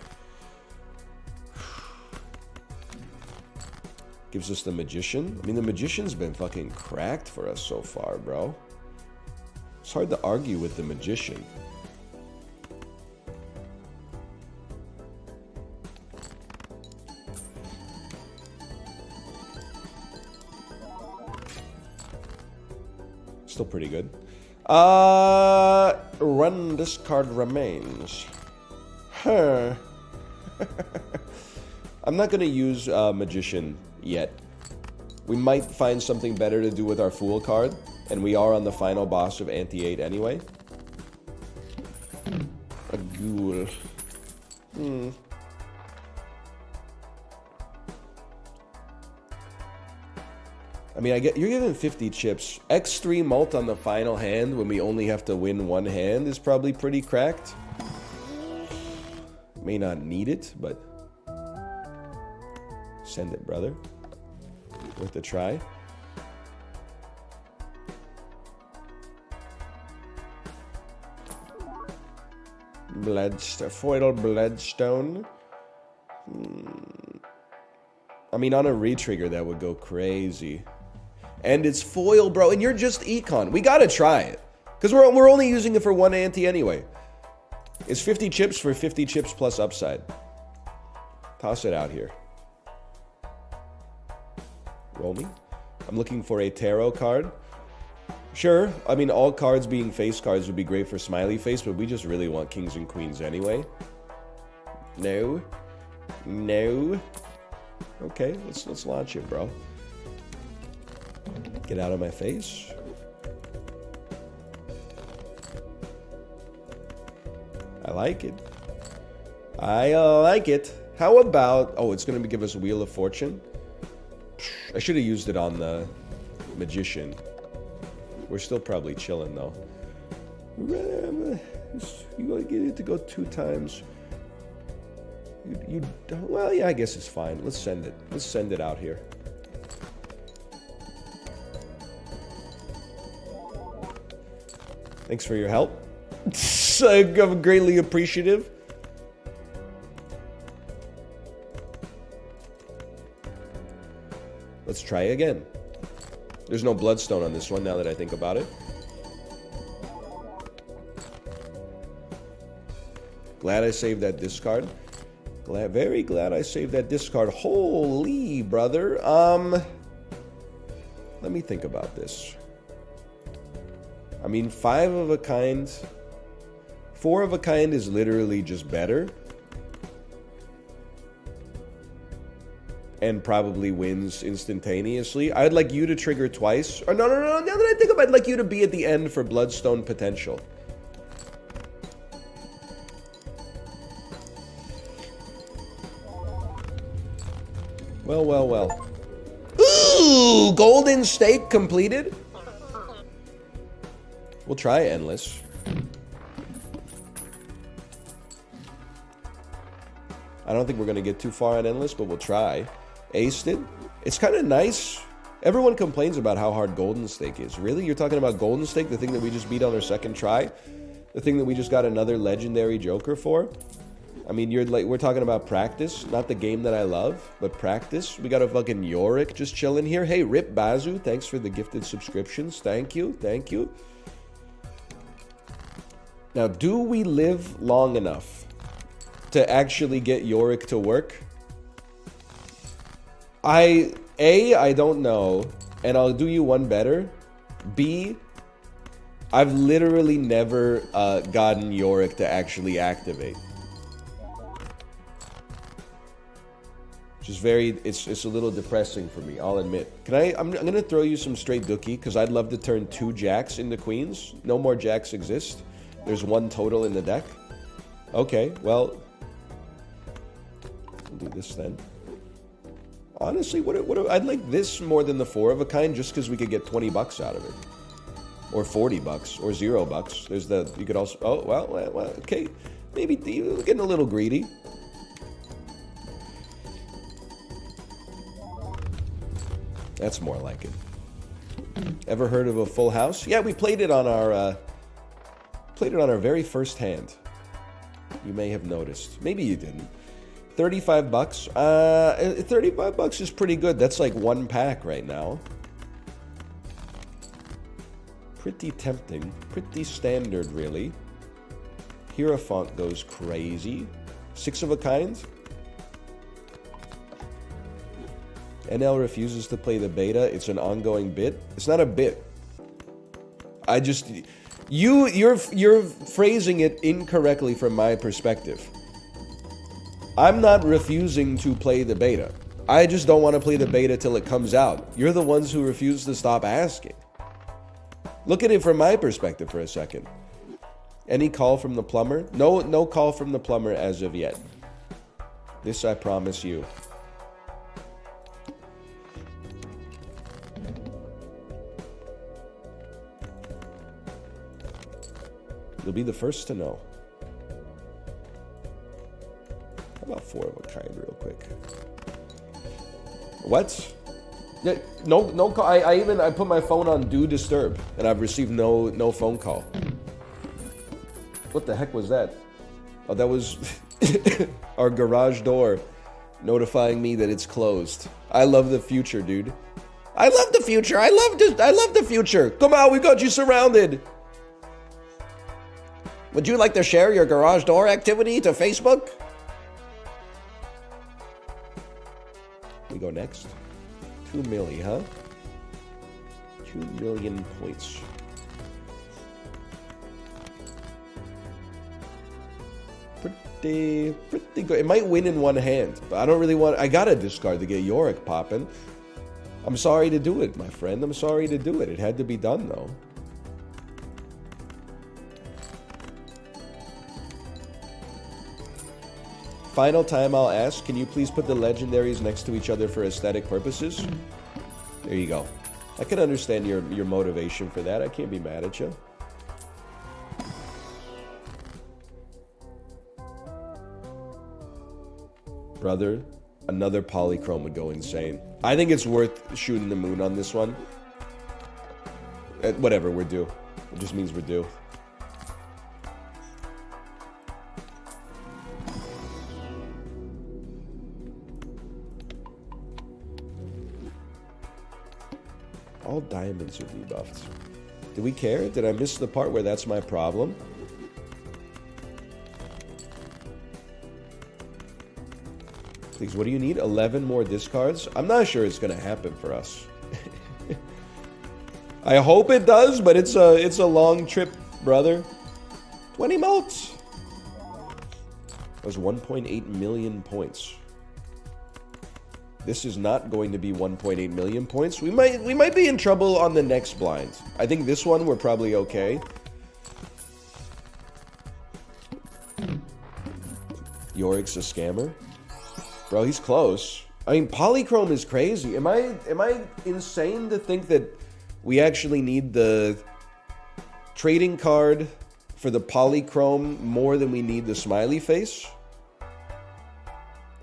Gives us the Magician. I mean, the Magician's been fucking cracked for us so far, bro. It's hard to argue with the Magician. Still pretty good. Run this card remains. Huh. I'm not gonna use Magician yet. We might find something better to do with our Fool card, and we are on the final boss of Anti-8 anyway. A ghoul. I mean, you're giving 50 chips. X3 mult on the final hand when we only have to win 1 hand is probably pretty cracked. May not need it, but send it, brother. Worth a try. Foil Bloodstone. I mean, on a retrigger, that would go crazy. And it's foil, bro. And you're just econ. We gotta try it. Because we're only using it for 1 anti anyway. It's 50 chips for 50 chips plus upside. Toss it out here. Roll me. I'm looking for a tarot card. Sure, I mean, all cards being face cards would be great for smiley face, but we just really want kings and queens anyway. No. Okay, let's launch it, bro. Get out of my face. I like it. How about... Oh, it's going to give us a Wheel of Fortune. I should have used it on the Magician. We're still probably chilling, though. You get it to go 2 times. You don't... Well, yeah, I guess it's fine. Let's send it. Let's send it out here. Thanks for your help. I'm greatly appreciative. Let's try again. There's no Bloodstone on this one, now that I think about it. Glad I saved that discard. Very glad I saved that discard. Holy, brother. Let me think about this. I mean, 5 of a kind. 4 of a kind is literally just better. And probably wins instantaneously. I'd like you to trigger twice. Or no. Now that I think about it, I'd like you to be at the end for Bloodstone potential. Well. Ooh! Golden stake completed? We'll try Endless. I don't think we're going to get too far on Endless, but we'll try. Aced it. It's kind of nice. Everyone complains about how hard Golden Stake is. Really? You're talking about Golden Stake, the thing that we just beat on our second try? The thing that we just got another legendary Joker for? I mean, we're talking about practice, not the game that I love, but practice. We got a fucking Yorick just chilling here. Hey, Rip Bazu, thanks for the gifted subscriptions. Thank you, thank you. Now, do we live long enough to actually get Yorick to work? I don't know, and I'll do you one better. B, I've literally never gotten Yorick to actually activate. Which is it's a little depressing for me, I'll admit. I'm gonna throw you some straight dookie, because I'd love to turn 2 jacks into queens. No more jacks exist. There's 1 total in the deck. Okay, well, we'll do this then. Honestly, I'd like this more than the 4 of a kind, just because we could get 20 bucks out of it. Or 40 bucks, or 0 bucks. There's you could also, oh, well, okay. Maybe you're getting a little greedy. That's more like it. Ever heard of a full house? Yeah, we played it on our very first hand. You may have noticed. Maybe you didn't. 35 bucks. 35 bucks is pretty good. That's like 1 pack right now. Pretty tempting. Pretty standard, really. Hierophant goes crazy. 6 of a kind. NL refuses to play the beta. It's an ongoing bit. It's not a bit. You're phrasing it incorrectly from my perspective. I'm not refusing to play the beta. I just don't want to play the beta till it comes out. You're the ones who refuse to stop asking. Look at it from my perspective for a second. Any call from the plumber? No call from the plumber as of yet. This I promise you. You'll be the first to know. How about 4 of a kind real quick? What? Yeah, no call. I put my phone on do disturb, and I've received no phone call. What the heck was that? Oh, that was our garage door notifying me that it's closed. I love the future, dude. I love the future. I love the future. Come on, we got you surrounded. Would you like to share your garage door activity to Facebook? We go next. 2 milli, huh? 2 million points. Pretty good. It might win in one hand, but I don't really want... I gotta discard to get Yorick popping. I'm sorry to do it, my friend. I'm sorry to do it. It had to be done, though. Final time I'll ask, can you please put the legendaries next to each other for aesthetic purposes? There you go. I can understand your motivation for that. I can't be mad at you. Brother, another polychrome would go insane. I think it's worth shooting the moon on this one. Whatever, we're due. It just means we're due. All diamonds are debuffed. Do we care? Did I miss the part where that's my problem? Please, what do you need? 11 more discards? I'm not sure it's gonna happen for us. I hope it does, but it's a long trip, brother. 20 motes. That was 1.8 million points. This is not going to be 1.8 million points. We might be in trouble on the next blind. I think this one we're probably okay. Yorick's a scammer. Bro, he's close. I mean, polychrome is crazy. Am I insane to think that we actually need the trading card for the polychrome more than we need the smiley face?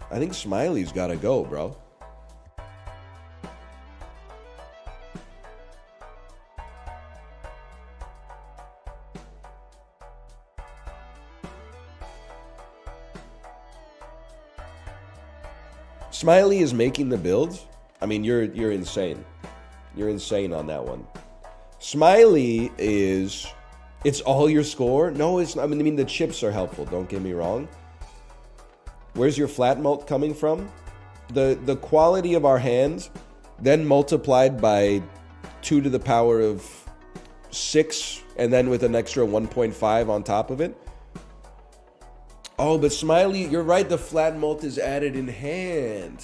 I think smiley's gotta go, bro. Smiley is making the build. I mean, you're insane. You're insane on that one. Smiley is... It's all your score? No, it's not. I mean, the chips are helpful. Don't get me wrong. Where's your flat mult coming from? The quality of our hand, then multiplied by 2 to the power of 6, and then with an extra 1.5 on top of it. Oh, but Smiley, you're right. The flat mult is added in hand.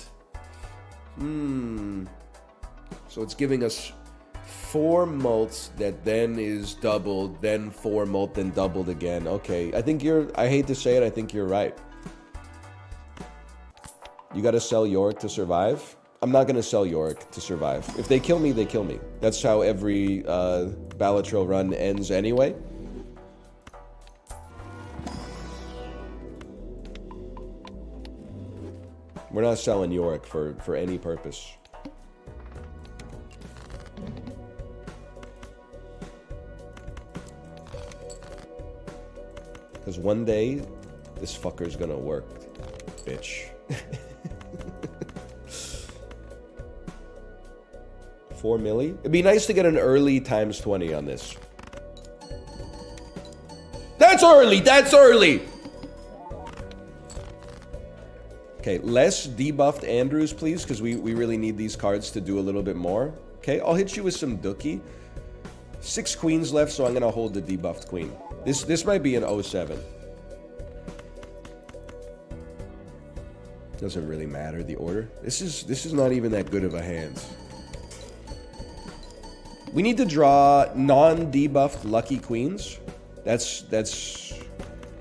So it's giving us 4 mults that then is doubled, then 4 mult, then doubled again. Okay, I think I hate to say it, I think you're right. You gotta sell Yorick to survive? I'm not gonna sell Yorick to survive. If they kill me, they kill me. That's how every Balatro run ends anyway. We're not selling Yorick for any purpose. Because one day, this fucker's gonna work, bitch. 4 milli? It'd be nice to get an early times 20 on this. That's early! That's early! Okay, less debuffed Andrews, please, because we really need these cards to do a little bit more. Okay, I'll hit you with some Dookie. 6 queens left, so I'm gonna hold the debuffed queen. This might be an 07. Doesn't really matter the order. This is not even that good of a hand. We need to draw non-debuffed lucky queens. That's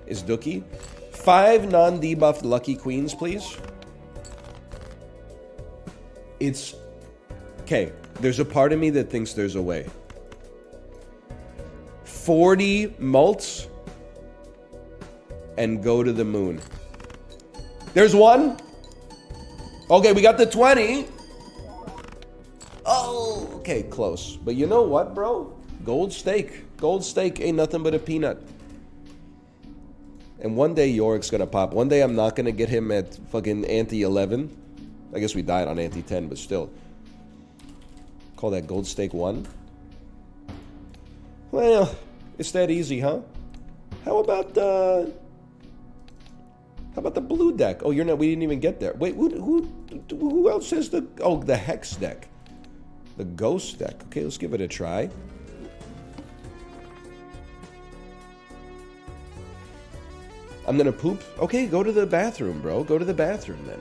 is Dookie. 5 non-debuffed lucky queens, please. It's okay. There's a part of me that thinks there's a way. 40 mults and go to the moon. There's one. Okay, we got the 20. Oh, okay, close. But you know what, bro? Gold steak. Gold steak ain't nothing but a peanut. And one day Yorick's gonna pop. One day I'm not gonna get him at fucking ante 11. I guess we died on ante 10, but still. Call that gold steak 1. Well, it's that easy, huh? How about the blue deck? Oh, we didn't even get there. Wait, who else has the hex deck? The ghost deck. Okay, let's give it a try. I'm gonna poop. Okay, go to the bathroom, bro. Go to the bathroom then.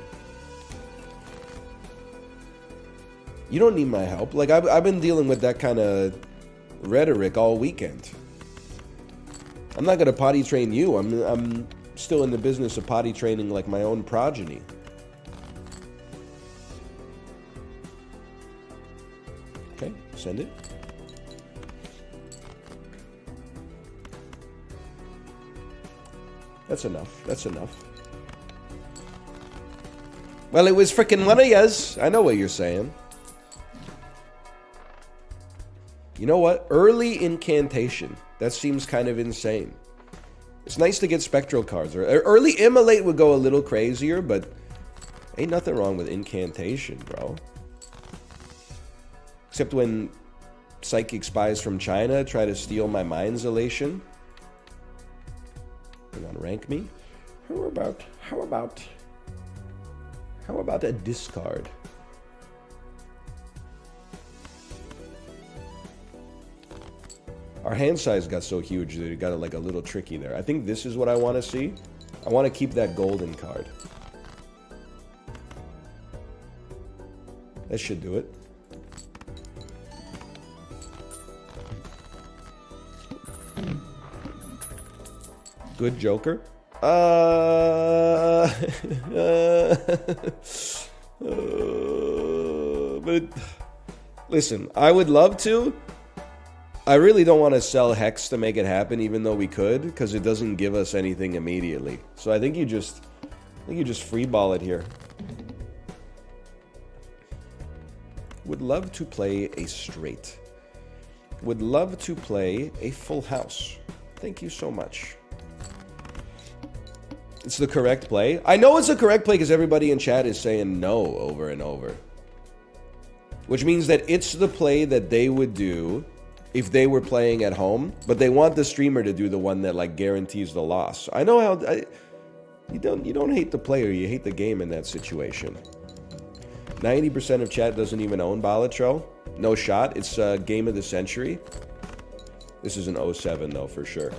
You don't need my help. Like, I've been dealing with that kind of rhetoric all weekend. I'm not gonna potty train you. I'm still in the business of potty training like my own progeny. Okay, send it. That's enough. That's enough. Well, it was freaking one of yas. I know what you're saying. You know what? Early incantation. That seems kind of insane. It's nice to get spectral cards. Early immolate would go a little crazier, but ain't nothing wrong with incantation, bro. Except when psychic spies from China try to steal my mind's elation. They're gonna rank me. How about a discard? Our hand size got so huge that it got like a little tricky there. I think this is what I want to see. I want to keep that golden card. That should do it. Good Joker. But listen, I would love to. I really don't want to sell Hex to make it happen, even though we could, because it doesn't give us anything immediately. So I think you just freeball it here. Would love to play a straight. Would love to play a full house. Thank you so much. It's the correct play. I know it's the correct play because everybody in chat is saying no over and over. Which means that it's the play that they would do if they were playing at home, but they want the streamer to do the one that like guarantees the loss. I know how you don't hate the player, you hate the game in that situation. 90% of chat doesn't even own Balatro. No shot. It's game of the century. This is an 07 though for sure.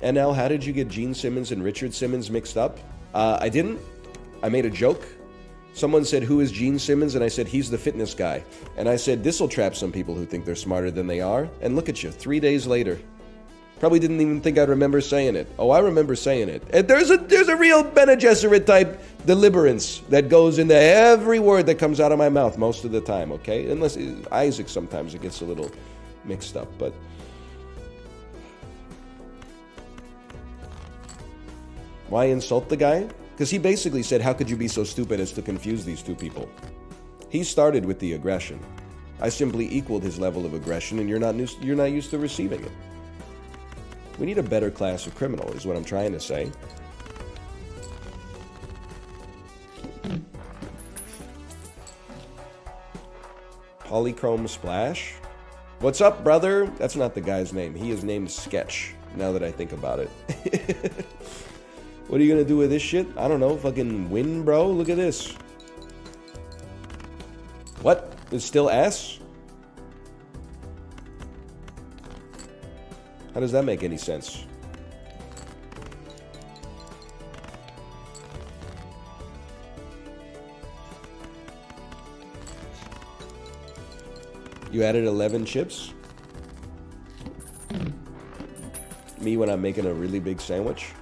NL, how did you get Gene Simmons and Richard Simmons mixed up? I didn't. I made a joke. Someone said, who is Gene Simmons? And I said, he's the fitness guy. And I said, this will trap some people who think they're smarter than they are. And look at you, 3 days later. Probably didn't even think I'd remember saying it. Oh, I remember saying it. And there's a real Bene Gesserit type deliberance that goes into every word that comes out of my mouth most of the time, okay? Unless Isaac sometimes it gets a little mixed up, but... Why insult the guy? Because he basically said, how could you be so stupid as to confuse these two people? He started with the aggression. I simply equaled his level of aggression, and you're not used to receiving it. We need a better class of criminal, is what I'm trying to say. Polychrome Splash? What's up, brother? That's not the guy's name. He is named Sketch, now that I think about it. What are you gonna do with this shit? I don't know. Fucking win, bro? Look at this. What? It's still S? How does that make any sense? You added 11 chips? Me when I'm making a really big sandwich?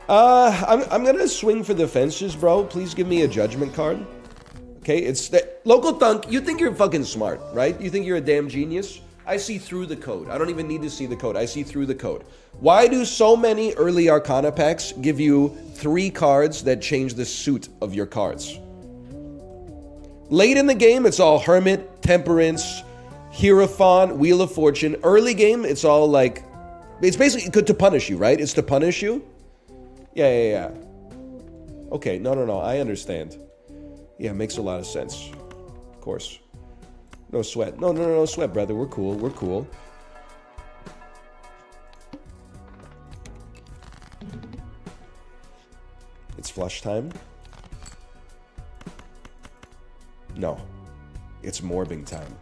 I'm gonna swing for the fences, bro. Please give me a judgment card. Okay, it's local thunk. You think you're fucking smart, right? You think you're a damn genius? I see through the code. I don't even need to see the code. I see through the code. Why do so many early Arcana packs give you 3 cards that change the suit of your cards? Late in the game, it's all Hermit, Temperance, Hierophant, Wheel of Fortune. Early game, it's all like... It's basically to punish you, right? It's to punish you. Yeah. Okay, no, I understand. Yeah, it makes a lot of sense. Of course. No sweat. No sweat, brother. We're cool. It's flush time? No. It's morbing time.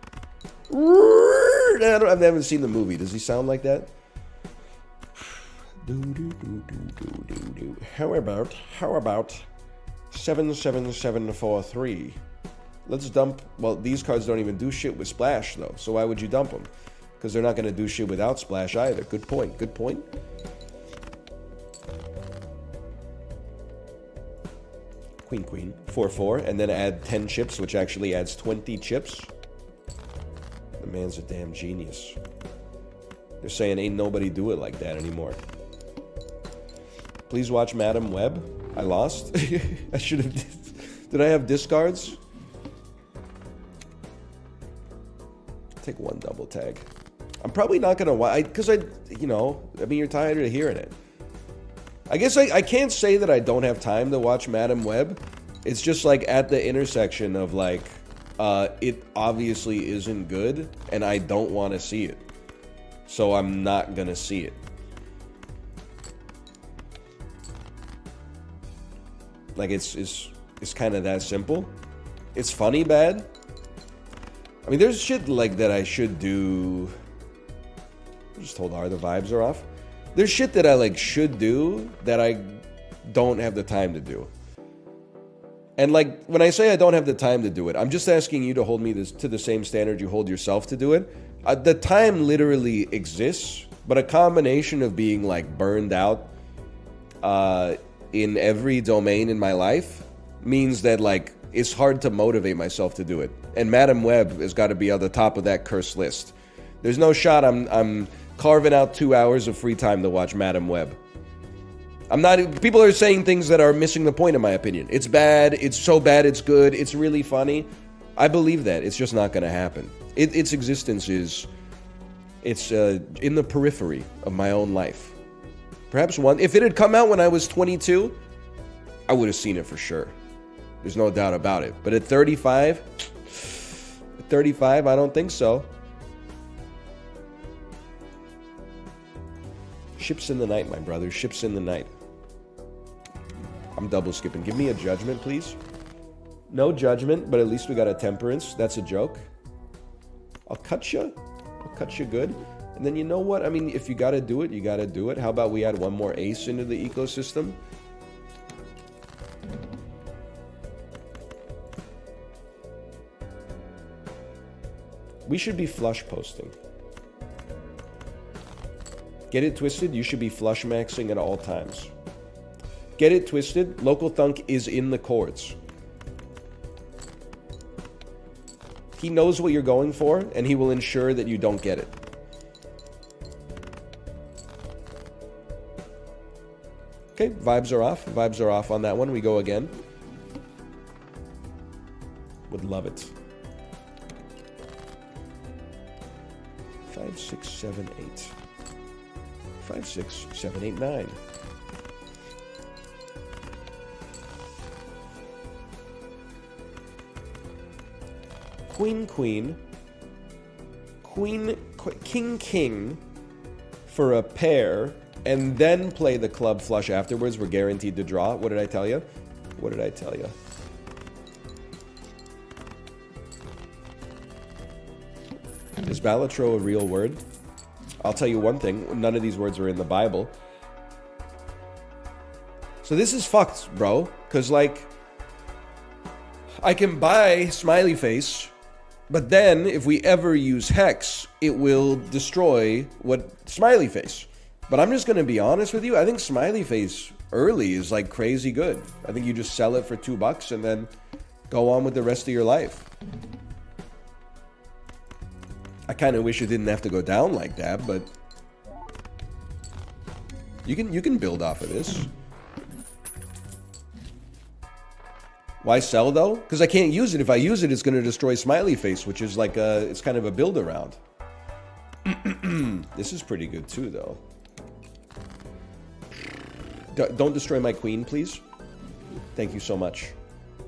I haven't seen the movie. Does he sound like that? How about 77743? Let's dump. Well, these cards don't even do shit with Splash though, so why would you dump them? Because they're not going to do shit without Splash either. Good point. Queen 4/4, and then add 10 chips, which actually adds 20 chips. The man's a damn genius. They're saying ain't nobody do it like that anymore. Please watch Madam Web. I lost. I should have. Did I have discards? Take 1 double tag. I'm probably not gonna watch because I mean, you're tired of hearing it. I guess I can't say that I don't have time to watch Madam Web. It's just like at the intersection of like, it obviously isn't good, and I don't want to see it, so I'm not gonna see it. Like it's kind of that simple. It's funny bad. I mean, there's shit like that I should do. I just told her the vibes are off. There's shit that I like should do that I don't have the time to do. And like when I say I don't have the time to do it, I'm just asking you to hold me to the same standard you hold yourself to do it. The time literally exists, but a combination of being like burned out in every domain in my life means that like it's hard to motivate myself to do it. And Madam Web has got to be on the top of that cursed list. There's no shot I'm carving out 2 hours of free time to watch Madam Web. I'm not. People are saying things that are missing the point, in my opinion. It's bad. It's so bad. It's good. It's really funny. I believe that. It's just not going to happen. Its existence is It's in the periphery of my own life. Perhaps one. If it had come out when I was 22, I would have seen it for sure. There's no doubt about it. But at 35, I don't think so. Ships in the night, my brother. Ships in the night. I'm double skipping. Give me a judgment, please. No judgment, but at least we got a temperance. That's a joke. I'll cut you. I'll cut you good. And then you know what? I mean, if you got to do it, you got to do it. How about we add one more ace into the ecosystem? We should be flush posting. Get it twisted, you should be flush maxing at all times. Get it twisted, Local Thunk is in the chords. He knows what you're going for, and he will ensure that you don't get it. Okay, vibes are off. Vibes are off on that one. We go again. Would love it. 5, 6, 7, 8. 5, 6, 7, 8, 9. Queen, queen. Queen, king, king for a pair, and then play the club flush afterwards. We're guaranteed to draw. What did I tell you? What did I tell you? Is Balatro a real word? I'll tell you one thing. None of these words are in the Bible. So this is fucked, bro. Because, like, I can buy Smiley Face, but then if we ever use Hex, it will destroy what Smiley Face. But I'm just going to be honest with you. I think Smiley Face early is, like, crazy good. I think you just sell it for $2 and then go on with the rest of your life. I kind of wish it didn't have to go down like that, but you can build off of this. Why sell though? Because I can't use it. If I use it, it's going to destroy Smiley Face, which is like it's kind of a build around. This is pretty good too, though. Don't destroy my queen, please. Thank you so much.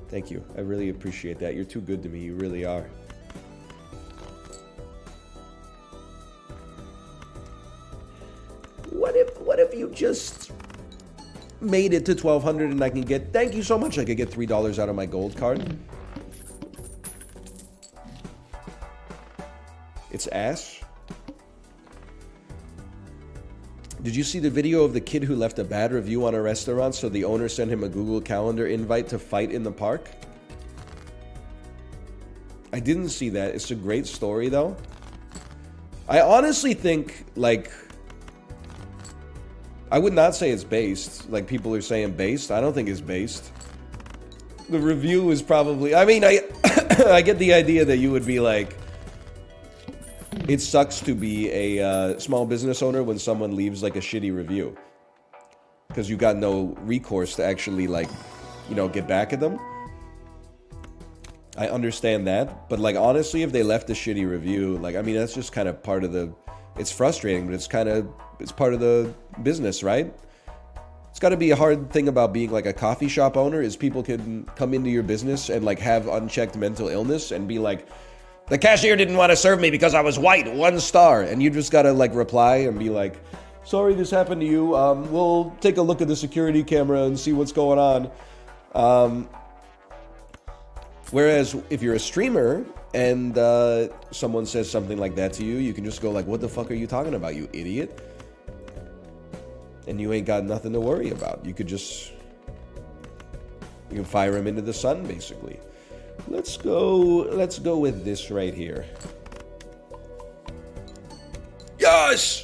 Thank you. I really appreciate that. You're too good to me. You really are. What if you just made it to 1,200 and I can get... Thank you so much. I could get $3 out of my gold card. It's ass. Did you see the video of the kid who left a bad review on a restaurant so the owner sent him a Google Calendar invite to fight in the park? I didn't see that. It's a great story, though. I honestly think, like... I would not say it's based. Like, people are saying based. I don't think it's based. The review is probably... I mean, I get the idea that you would be like... It sucks to be a small business owner when someone leaves, like, a shitty review. Because you got no recourse to actually, like, you know, get back at them. I understand that. But, like, honestly, if they left a shitty review, like, I mean, that's just kind of part of the... It's frustrating, but it's kind of... It's part of the business, right? It's got to be a hard thing about being like a coffee shop owner is people can come into your business and like have unchecked mental illness and be like, the cashier didn't want to serve me because I was white, 1 star. And you just got to like reply and be like, sorry this happened to you. We'll take a look at the security camera and see what's going on. Whereas if you're a streamer and someone says something like that to you, you can just go like, what the fuck are you talking about, you idiot? And you ain't got nothing to worry about. You could just... You can fire him into the sun, basically. Let's go with this right here. Yes!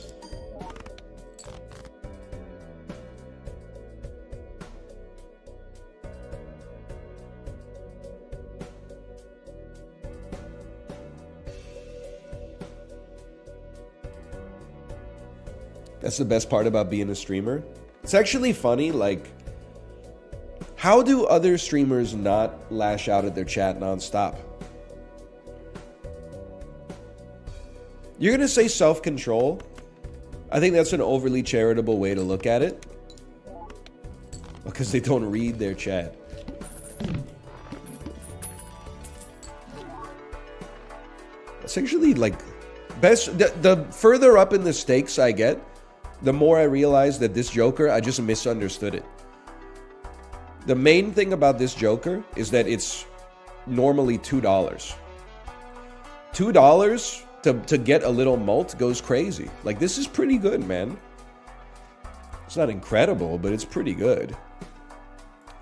That's the best part about being a streamer. It's actually funny, like, how do other streamers not lash out at their chat nonstop? You're gonna say self-control. I think that's an overly charitable way to look at it. Because they don't read their chat. It's actually like best. The further up in the stakes I get, the more I realize that this Joker, I just misunderstood it. The main thing about this Joker is that it's normally $2. $2 to get a little mult goes crazy. Like, this is pretty good, man. It's not incredible, but it's pretty good.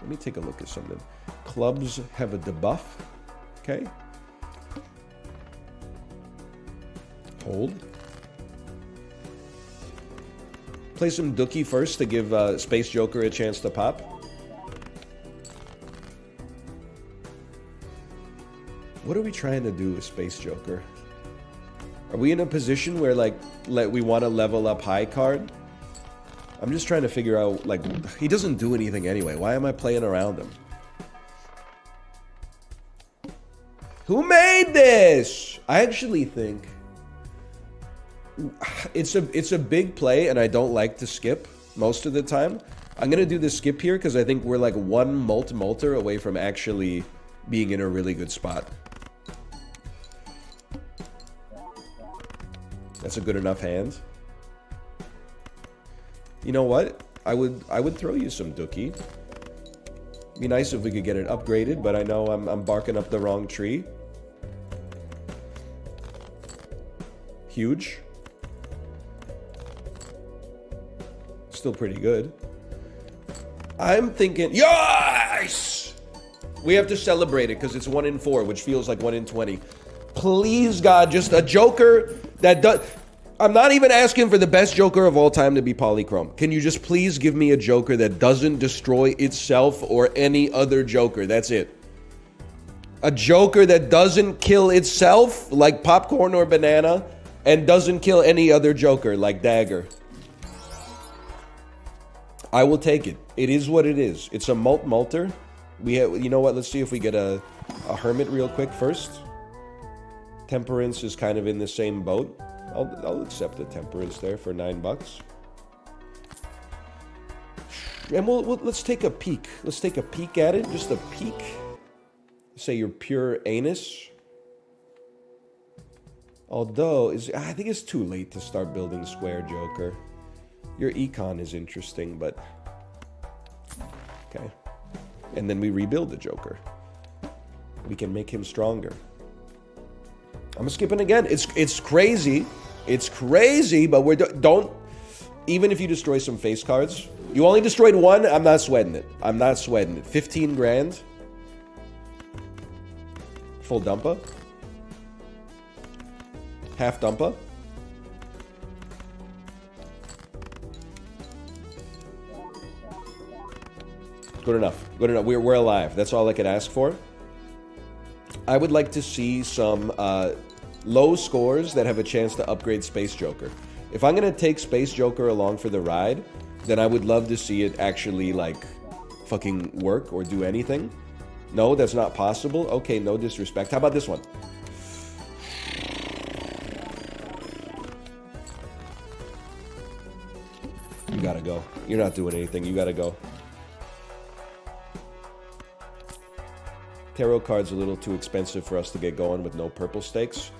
Let me take a look at something. Clubs have a debuff. Okay. Hold. Play some Dookie first to give Space Joker a chance to pop. What are we trying to do with Space Joker? Are we in a position where, like, we want to level up high card? I'm just trying to figure out, like, he doesn't do anything anyway. Why am I playing around him? Who made this? I actually think it's a big play, and I don't like to skip most of the time. I'm gonna do the skip here because I think we're like one multer away from actually being in a really good spot. That's a good enough hand. You know what? I would throw you some Dookie. Be nice if we could get it upgraded, but I know I'm barking up the wrong tree. Huge. Still pretty good. I'm thinking, yes! We have to celebrate it because it's 1 in 4, which feels like 1 in 20. Please, God, just a Joker that does... I'm not even asking for the best Joker of all time to be polychrome. Can you just please give me a Joker that doesn't destroy itself or any other Joker? That's it. A Joker that doesn't kill itself, like Popcorn or Banana, and doesn't kill any other Joker, like Dagger. I will take it. It is what it is. It's a multer. We have, you know what? Let's see if we get a Hermit real quick first. Temperance is kind of in the same boat. I'll accept the Temperance there for $9. And let's take a peek. Let's take a peek at it. Just a peek. Say your pure anus. Although, I think it's too late to start building Square Joker. Your econ is interesting, but... Okay. And then we rebuild the Joker. We can make him stronger. I'm skipping again. It's crazy. It's crazy, but don't... Even if you destroy some face cards... You only destroyed one, I'm not sweating it. I'm not sweating it. 15 grand. Full dumpa. Half dumpa. Good enough. Good enough. We're alive. That's all I could ask for. I would like to see some low scores that have a chance to upgrade Space Joker. If I'm going to take Space Joker along for the ride, then I would love to see it actually, like, fucking work or do anything. No, that's not possible. Okay, no disrespect. How about this one? You gotta go. You're not doing anything. You gotta go. Tarot card's a little too expensive for us to get going with no purple stakes.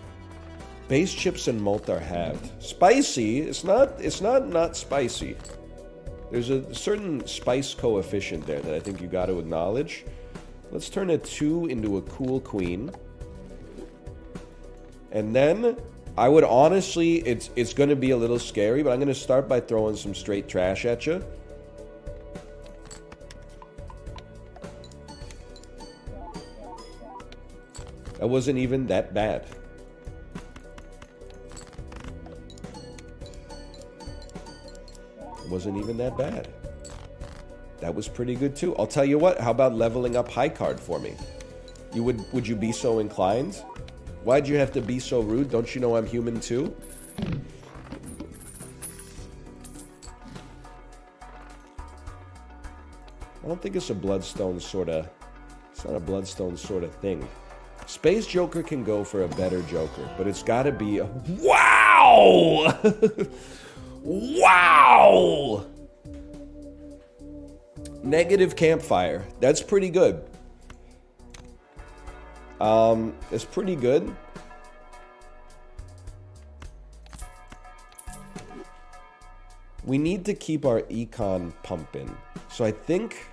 Base chips and malt are halved. Spicy, it's not spicy. There's a certain spice coefficient there that I think you got to acknowledge. Let's turn a 2 into a cool queen. And then, I would honestly, it's going to be a little scary, but I'm going to start by throwing some straight trash at you. That wasn't even that bad. It wasn't even that bad. That was pretty good too. I'll tell you what, how about leveling up high card for me? Would you be so inclined? Why'd you have to be so rude? Don't you know I'm human too? I don't think it's a Bloodstone sort of... It's not a Bloodstone sort of thing. Space Joker can go for a better Joker, but it's got to be a... Wow! Wow! Wow! Negative campfire. That's pretty good. It's pretty good. We need to keep our econ pumping. So I think...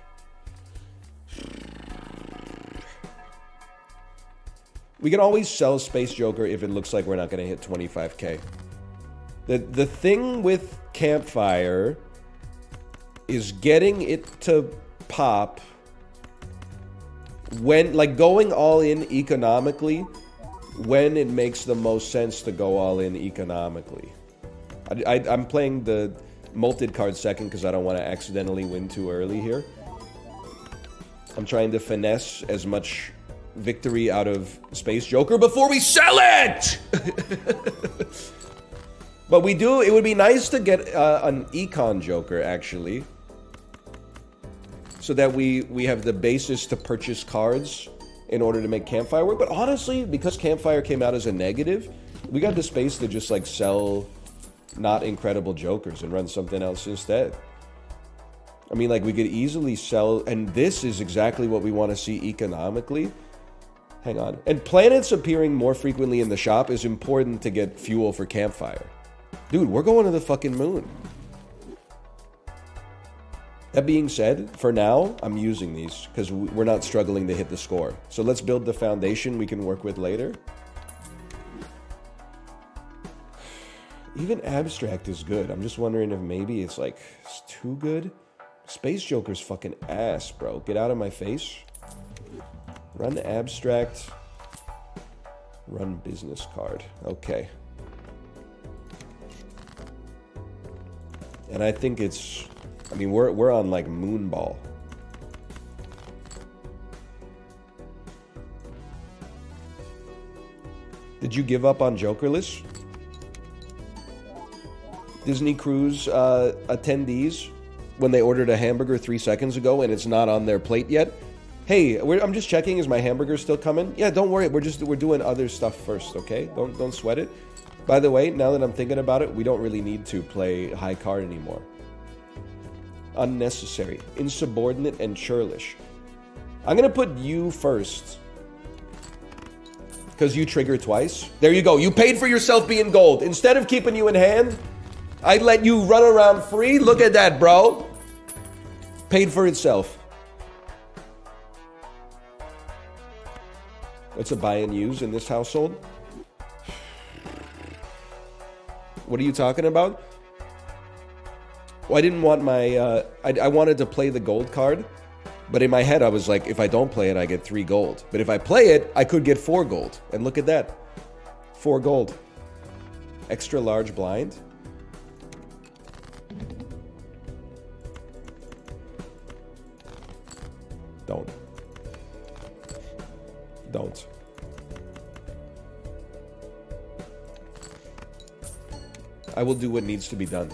we can always sell Space Joker if it looks like we're not going to hit 25k. The thing with Campfire is getting it to pop when, like, going all in economically when it makes the most sense to go all in economically. I'm playing the Molted card second because I don't want to accidentally win too early here. I'm trying to finesse as much victory out of Space Joker before we sell it! But we do, it would be nice to get an Econ Joker, actually. So that we have the basis to purchase cards in order to make Campfire work. But honestly, because Campfire came out as a negative, we got the space to just, like, sell not incredible Jokers and run something else instead. I mean, like, we could easily sell, and this is exactly what we want to see economically. Hang on. And planets appearing more frequently in the shop is important to get fuel for Campfire. Dude, we're going to the fucking moon. That being said, for now, I'm using these because we're not struggling to hit the score. So let's build the foundation we can work with later. Even Abstract is good. I'm just wondering if maybe it's, like, it's too good. Space Joker's fucking ass, bro. Get out of my face. Run Abstract. Run Business Card. Okay. And I think it's... I mean, we're on, like, Moonball. Did you give up on Jokerless? Disney Cruise attendees, when they ordered a hamburger 3 seconds ago and it's not on their plate yet. Hey, I'm just checking, is my hamburger still coming? Yeah, don't worry, we're doing other stuff first, okay? Don't sweat it. By the way, now that I'm thinking about it, we don't really need to play high card anymore. Unnecessary, insubordinate, and churlish. I'm gonna put you first. Because you trigger twice. There you go, you paid for yourself being gold. Instead of keeping you in hand, I let you run around free. Look at that, bro. Paid for itself. That's a buy and use in this household. What are you talking about? Well, I didn't want my... I wanted to play the gold card. But in my head, I was like, if I don't play it, I get 3 gold. But if I play it, I could get 4 gold. And look at that. 4 gold. Extra large blind. Don't. I will do what needs to be done.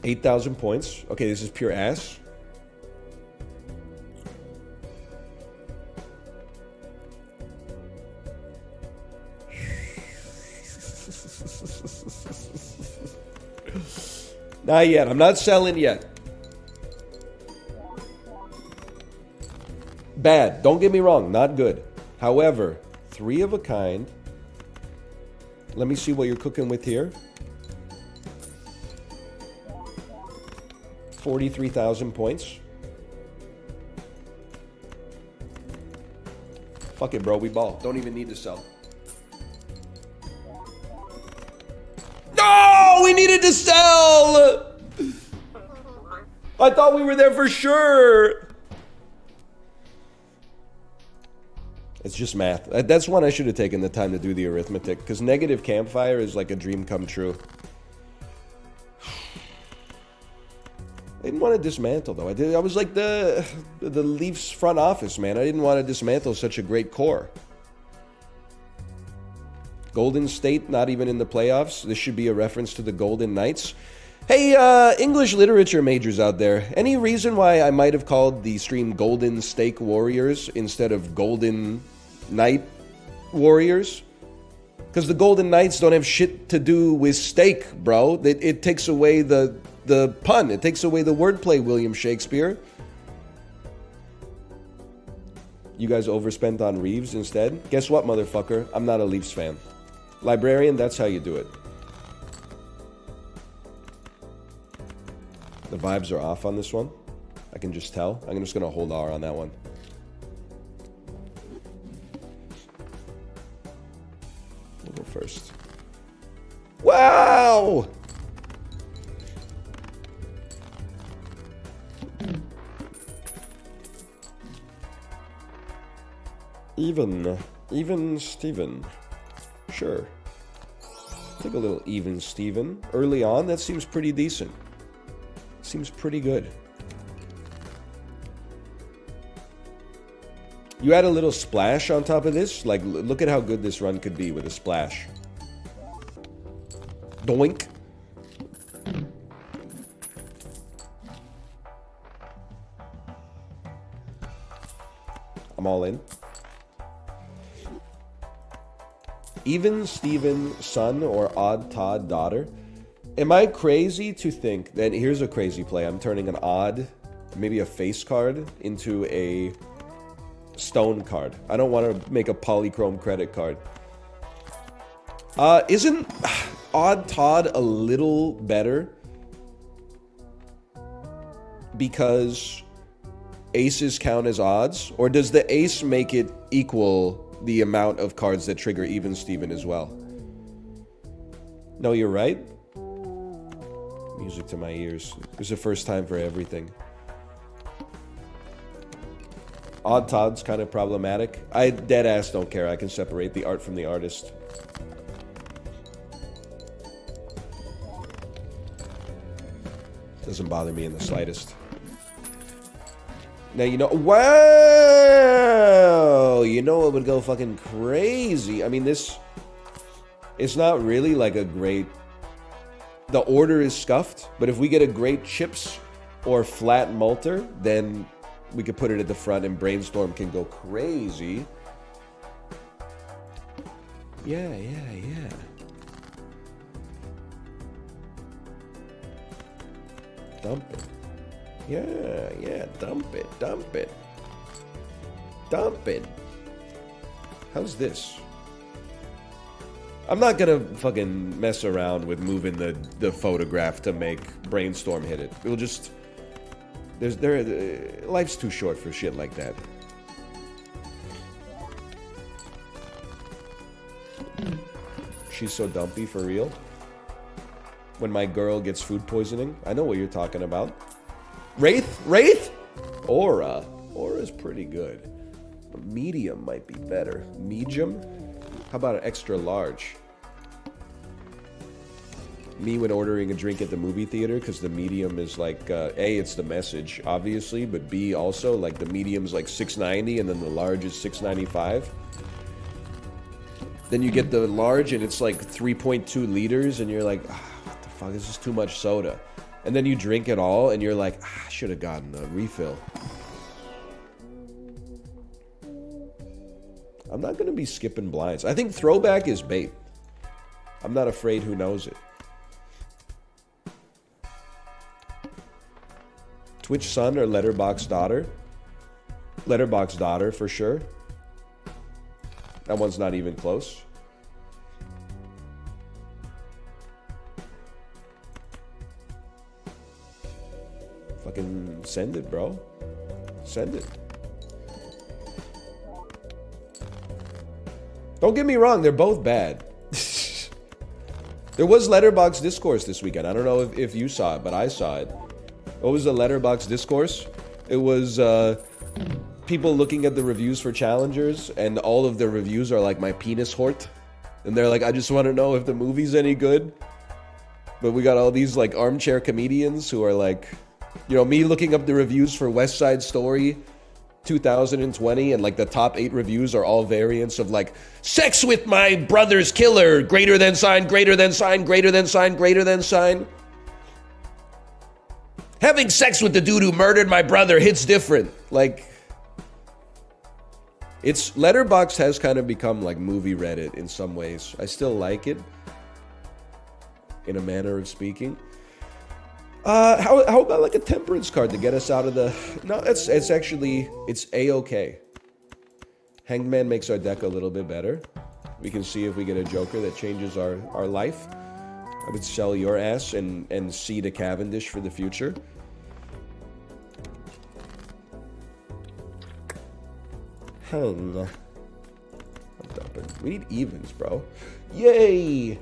8,000 points. Okay, this is pure ass. Not yet. I'm not selling yet. Bad. Don't get me wrong. Not good. However, 3 of a kind. Let me see what you're cooking with here. 43,000 points. Fuck it, bro. We ball. Don't even need to sell. No! We needed to sell! I thought we were there for sure. It's just math. That's one I should have taken the time to do the arithmetic, because negative campfire is like a dream come true. I didn't want to dismantle, though. I was like the Leafs front office, man. I didn't want to dismantle such a great core. Golden State, not even in the playoffs. This should be a reference to the Golden Knights. Hey, English literature majors out there. Any reason why I might have called the stream Golden Steak Warriors instead of Golden Knight Warriors? Because the Golden Knights don't have shit to do with steak, bro. It takes away the pun. It takes away the wordplay, William Shakespeare. You guys overspent on Reeves instead? Guess what, motherfucker? I'm not a Leafs fan. Librarian, that's how you do it. The vibes are off on this one. I can just tell. I'm just going to hold R on that one. We'll go first. Wow! Even Steven. Sure. Take a little even Steven. Early on, that seems pretty decent. Seems pretty good. You add a little splash on top of this. Like, look at how good this run could be with a splash. Doink. I'm all in. Even Steven son or odd Todd daughter. Am I crazy to think that here's a crazy play? I'm turning an odd, maybe a face card into a stone card. I don't want to make a polychrome credit card. Isn't odd Todd a little better? Because aces count as odds? Or does the ace make it equal the amount of cards that trigger even Steven as well? No, you're right. Music to my ears. It was the first time for everything. Odd Todd's kind of problematic. I dead ass don't care. I can separate the art from the artist. Doesn't bother me in the slightest. Now, you know, wow! You know what would go fucking crazy? I mean, this, it's not really like a great, the order is scuffed, but if we get a great chips or flat Malter, then we could put it at the front and Brainstorm can go crazy. Yeah. Dump it. Yeah, dump it. How's this? I'm not gonna fucking mess around with moving the photograph to make Brainstorm hit it. It'll just... life's too short for shit like that. She's so dumpy for real. When my girl gets food poisoning. I know what you're talking about. Wraith? Aura. Aura's pretty good. A medium might be better. Medium? How about an extra large? Me when ordering a drink at the movie theater, because the medium is like, A, it's the message, obviously, but B, also, like, the medium's like $6.90 and then the large is $6.95. Then you get the large and it's like 3.2 liters and you're like, what the fuck, this is too much soda. And then you drink it all and you're like, I should have gotten a refill. I'm not going to be skipping blinds. I think throwback is bait. I'm not afraid who knows it. Twitch son or Letterbox daughter? Letterbox daughter for sure. That one's not even close. Fucking send it, bro. Send it. Don't get me wrong, they're both bad. There was Letterbox Discourse this weekend. I don't know if you saw it, but I saw it. What was the Letterbox Discourse? It was people looking at the reviews for challengers, and all of the reviews are like my penis hort. And they're like, I just want to know if the movie's any good. But we got all these like armchair comedians who are like, you know, me looking up the reviews for West Side Story 2020, and like the top 8 reviews are all variants of like, sex with my brother's killer, greater than sign, greater than sign, greater than sign, greater than sign. Having sex with the dude who murdered my brother hits different. Like, It's Letterboxd has kind of become like movie Reddit in some ways. I still like it, in a manner of speaking. How about like a temperance card to get us out of the... No, it's A-okay. Hanged Man makes our deck a little bit better. We can see if we get a Joker that changes our life. I would sell your ass and seed a Cavendish for the future. I'm dumping. We need evens, bro. Yay!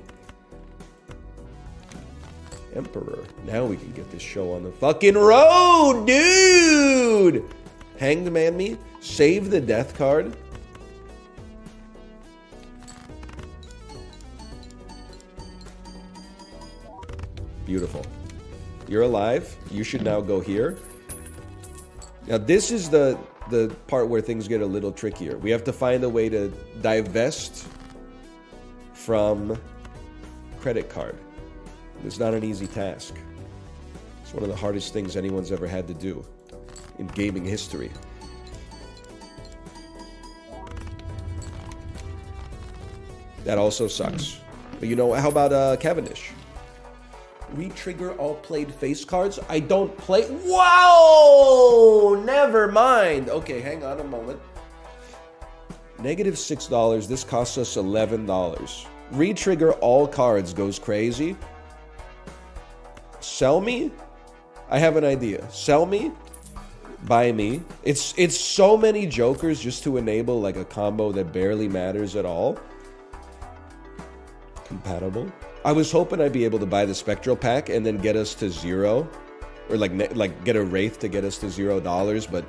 Emperor. Now we can get this show on the fucking road, dude! Hanged Man me. Save the death card. Beautiful. You're alive. You should now go here. Now this is the part where things get a little trickier. We have to find a way to divest from credit card. It's not an easy task. It's one of the hardest things anyone's ever had to do in gaming history. That also sucks. But you know, how about Cavendish? Re-trigger all played face cards? I don't play... Whoa! Never mind. Okay, hang on a moment. -$6. This costs us $11. Re-trigger all cards goes crazy. Sell me? I have an idea. Sell me? Buy me? It's so many Jokers just to enable like a combo that barely matters at all. Compatible? I was hoping I'd be able to buy the Spectral Pack and then get us to 0. Or like get a Wraith to get us to $0, but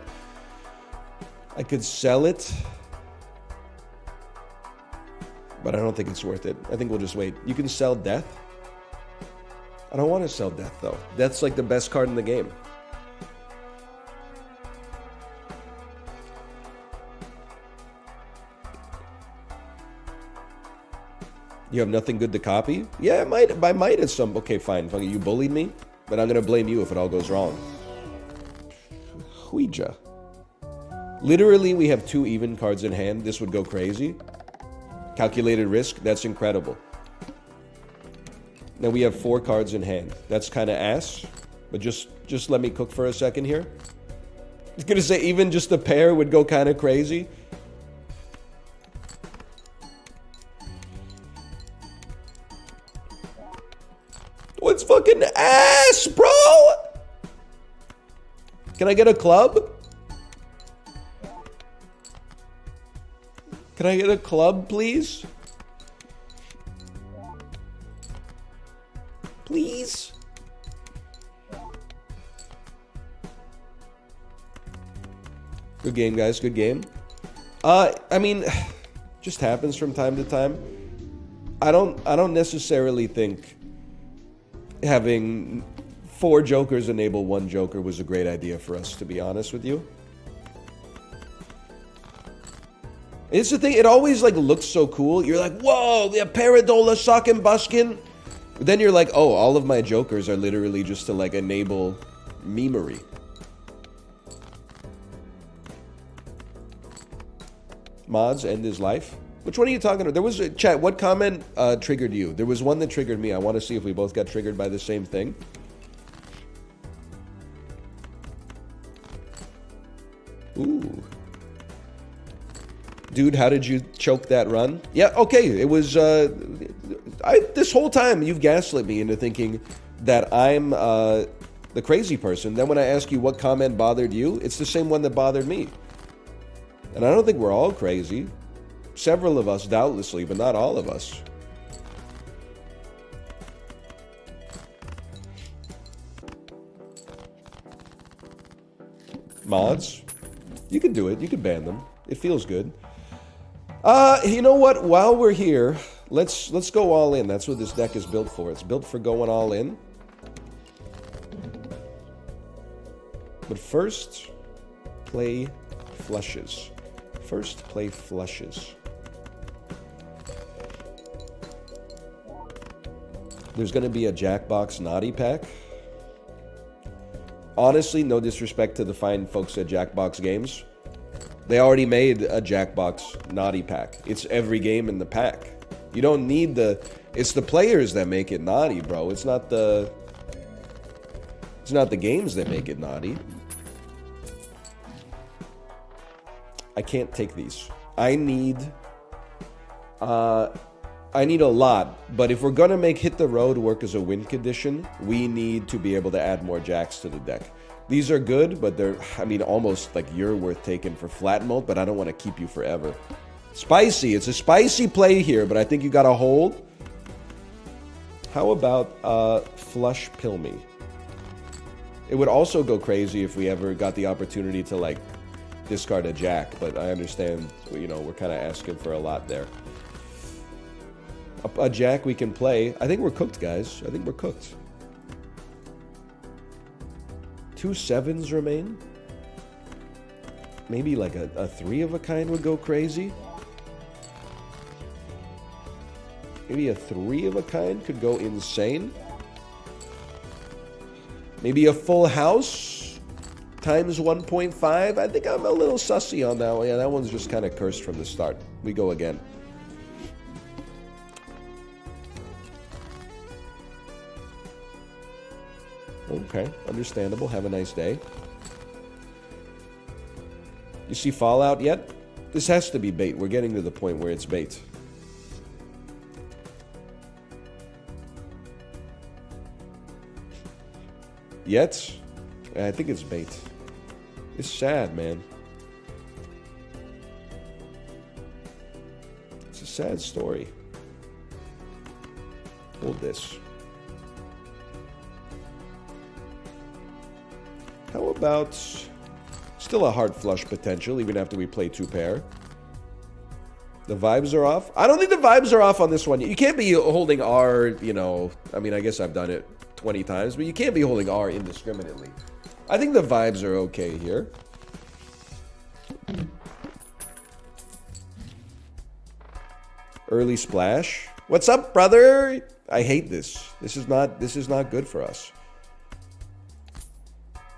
I could sell it. But I don't think it's worth it. I think we'll just wait. You can sell Death. I don't want to sell Death though. Death's like the best card in the game. You have nothing good to copy? Yeah, I might at some... Okay, fine. You bullied me, but I'm going to blame you if it all goes wrong. Ouija. Literally, we have 2 even cards in hand. This would go crazy. Calculated risk. That's incredible. Now we have 4 cards in hand. That's kind of ass. But just let me cook for a second here. I was going to say, even just a pair would go kind of crazy. What's fucking ass, bro? Can I get a club? Can I get a club, please? Please? Good game, guys. Good game. I mean, just happens from time to time. I don't necessarily think having 4 Jokers enable 1 Joker was a great idea for us, to be honest with you. It's the thing, it always like looks so cool. You're like, whoa, the Paradola Sock and Buskin. But then you're like, oh, all of my Jokers are literally just to like enable memery. Mods end his life. Which one are you talking about? There was a chat. What comment triggered you? There was one that triggered me. I want to see if we both got triggered by the same thing. Ooh. Dude, how did you choke that run? Yeah, okay. It was... this whole time, you've gaslit me into thinking that I'm the crazy person. Then when I ask you what comment bothered you, it's the same one that bothered me. And I don't think we're all crazy. Several of us, doubtlessly, but not all of us. Mods? You can do it. You can ban them. It feels good. You know what? While we're here, let's go all in. That's what this deck is built for. It's built for going all in. But first, play flushes. First, play flushes. There's going to be a Jackbox Naughty Pack. Honestly, no disrespect to the fine folks at Jackbox Games. They already made a Jackbox naughty pack. It's every game in the pack. You don't need the... It's the players that make it naughty, bro. It's not the games that make it naughty. I can't take these. I need a lot. But if we're gonna make Hit the Road work as a win condition, we need to be able to add more jacks to the deck. These are good, but they're, I mean, almost like you're worth taking for flat mode, but I don't want to keep you forever. Spicy. It's a spicy play here, but I think you got to hold. How about Flush Pill Me? It would also go crazy if we ever got the opportunity to, like, discard a jack, but I understand, you know, we're kind of asking for a lot there. A jack we can play. I think we're cooked, guys. I think we're cooked. 2 7s remain. Maybe like a 3 of a kind would go crazy. Maybe a 3 of a kind could go insane. Maybe a full house times 1.5. I think I'm a little sussy on that one. Yeah, that one's just kind of cursed from the start. We go again. Okay, understandable. Have a nice day. You see Fallout yet? This has to be bait. We're getting to the point where it's bait. Yet? I think it's bait. It's sad, man. It's a sad story. Hold this. How about still a hard flush potential, even after we play 2 pair? The vibes are off. I don't think the vibes are off on this one. You can't be holding R, you know. I mean, I guess I've done it 20 times, but you can't be holding R indiscriminately. I think the vibes are okay here. Early splash. What's up, brother? I hate this. This is not good for us.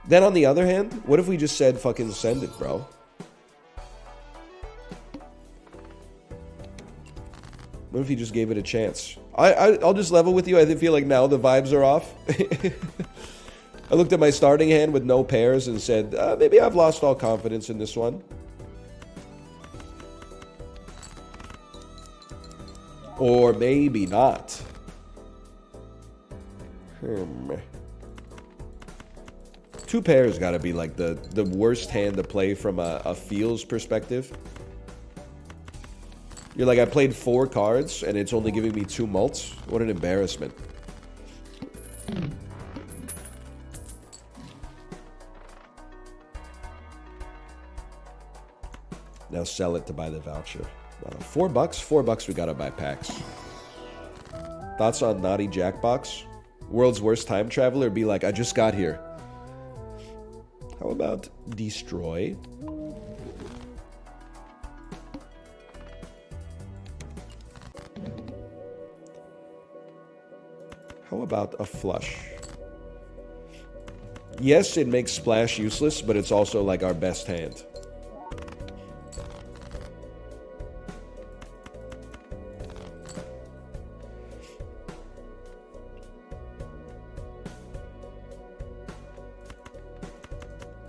Then on the other hand, what if we just said fucking send it, bro? What if he just gave it a chance? I'll just level with you. I feel like now the vibes are off. I looked at my starting hand with no pairs and said, maybe I've lost all confidence in this one. Or maybe not. 2 pairs got to be like the worst hand to play from a feels perspective. You're like, I played 4 cards and it's only giving me 2 mults. What an embarrassment. Now sell it to buy the voucher. $4? $4 we gotta buy packs. Thoughts on Naughty Jackbox? World's worst time traveler? Be like, I just got here. How about Destroy? How about a Flush? Yes, it makes Splash useless, but it's also like our best hand.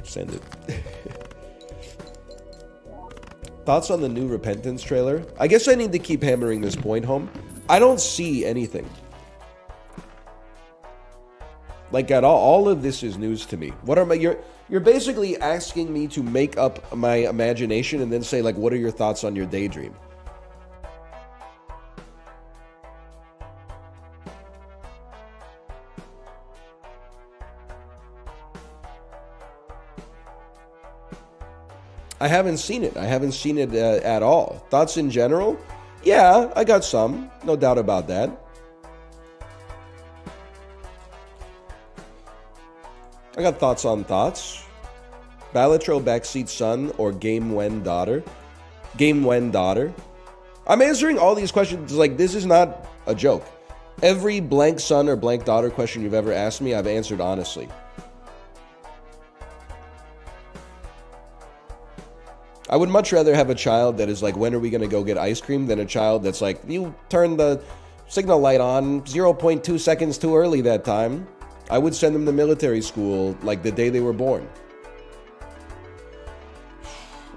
Send it. Thoughts on the new Repentance trailer? I guess I need to keep hammering this point home. I don't see anything. Like at all of this is news to me. What are my... You're basically asking me to make up my imagination and then say, like, what are your thoughts on your daydream? I haven't seen it. I haven't seen it at all. Thoughts in general? Yeah, I got some. No doubt about that. I got thoughts on thoughts. Balatro backseat son or Game When daughter? Game When daughter? I'm answering all these questions like this is not a joke. Every blank son or blank daughter question you've ever asked me, I've answered honestly. I would much rather have a child that is like, when are we going to go get ice cream, than a child that's like, you turned the signal light on 0.2 seconds too early that time. I would send them to military school like the day they were born.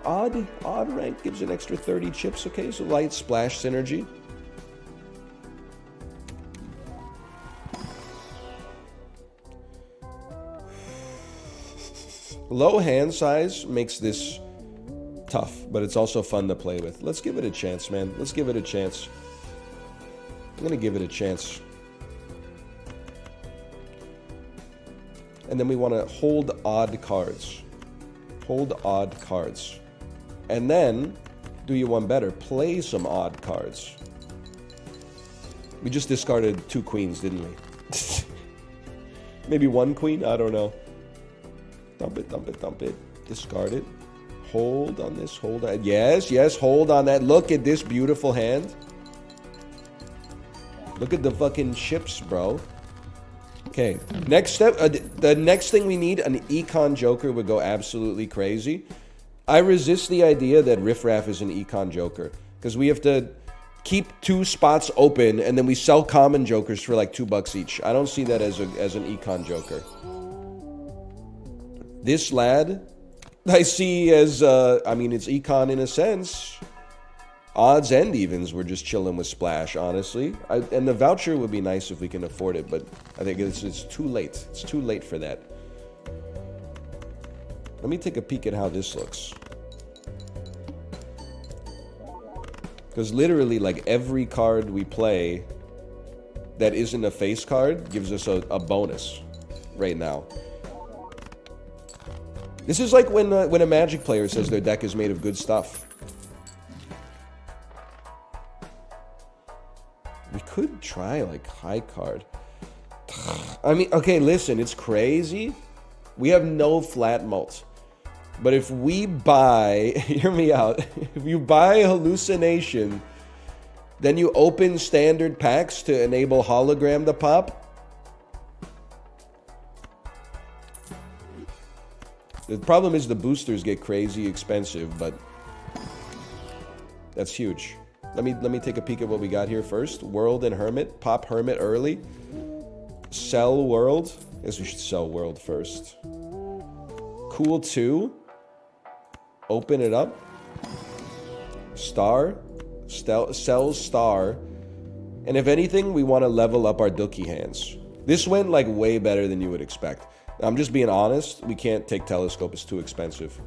Odd rank gives an extra 30 chips. Okay, so light splash synergy. Low hand size makes this tough, but it's also fun to play with. Let's give it a chance, man. Let's give it a chance. I'm gonna give it a chance. And then we want to hold odd cards. Hold odd cards. And then, do you one better, play some odd cards. We just discarded 2 queens, didn't we? Maybe 1 queen? I don't know. Dump it, dump it, dump it. Discard it. Hold on this, hold on. Yes, yes, hold on that. Look at this beautiful hand. Look at the fucking chips, bro. Okay, next step. The next thing we need, an econ joker would go absolutely crazy. I resist the idea that Riff Raff is an econ joker, because we have to keep 2 spots open and then we sell common jokers for like $2 each. I don't see that as an econ joker. This lad, I see as, I mean, it's econ in a sense. Odds and evens, we're just chilling with Splash, honestly. And the voucher would be nice if we can afford it, but I think it's too late. It's too late for that. Let me take a peek at how this looks. Because literally, like, every card we play that isn't a face card gives us a bonus right now. This is like when a Magic player says their deck is made of good stuff. We could try, like, high card. I mean, okay, listen, it's crazy. We have no flat mults. But if we buy, hear me out, if you buy Hallucination, then you open standard packs to enable hologram to pop. The problem is the boosters get crazy expensive, but that's huge. Let me take a peek at what we got here first. World and Hermit. Pop Hermit early. Sell World. I guess we should sell World first. Cool 2. Open it up. Star. Sell Star. And if anything, we want to level up our Dookie hands. This went like way better than you would expect. I'm just being honest. We can't take Telescope. It's too expensive.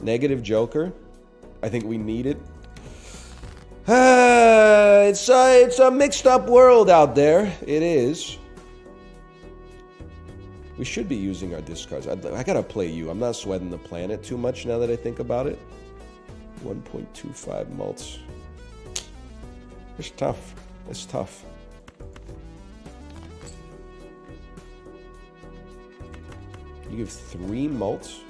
Negative Joker. I think we need it. It's a mixed up world out there. It is. We should be using our discards. I gotta play you. I'm not sweating the planet too much now that I think about it. 1.25 mults. It's tough. It's tough. You give 3 mults.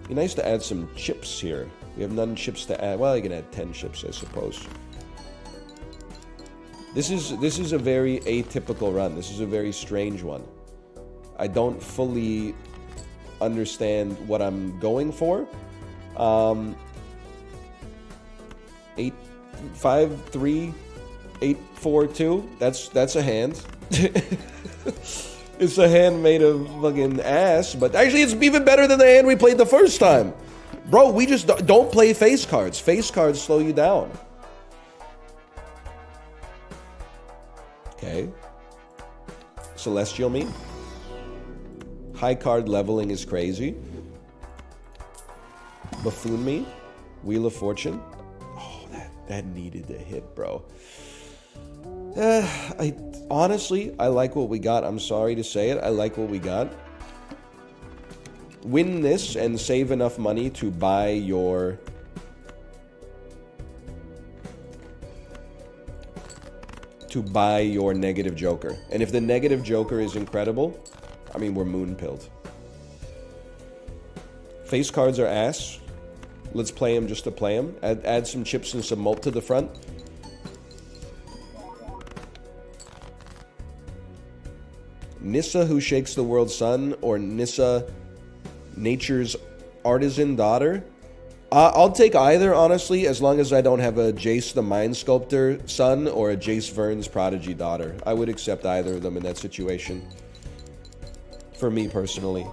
Be nice to add some chips here. We have none chips to add. Well, you can add 10 chips, I suppose. This is a very atypical run. This is a very strange one. I don't fully understand what I'm going for. 8, 5, 3, 8, 4, 2. That's a hand. It's a hand made of fucking ass, but actually it's even better than the hand we played the first time. Bro, we just don't play face cards. Face cards slow you down. Okay. Celestial Me. High card leveling is crazy. Buffoon Me. Wheel of Fortune. Oh, that needed to hit, bro. Honestly, I like what we got. I'm sorry to say it. I like what we got. Win this and save enough money to buy your... negative joker. And if the negative joker is incredible, I mean, we're moon-pilled. Face cards are ass. Let's play them just to play them. Add some chips and some mult to the front. Nissa, Who Shakes the World's Sun, or Nissa, Nature's artisan daughter. I'll take either, honestly, as long as I don't have a Jace the Mind Sculptor son or a Jace Vern's prodigy daughter. I would accept either of them in that situation. For me, personally.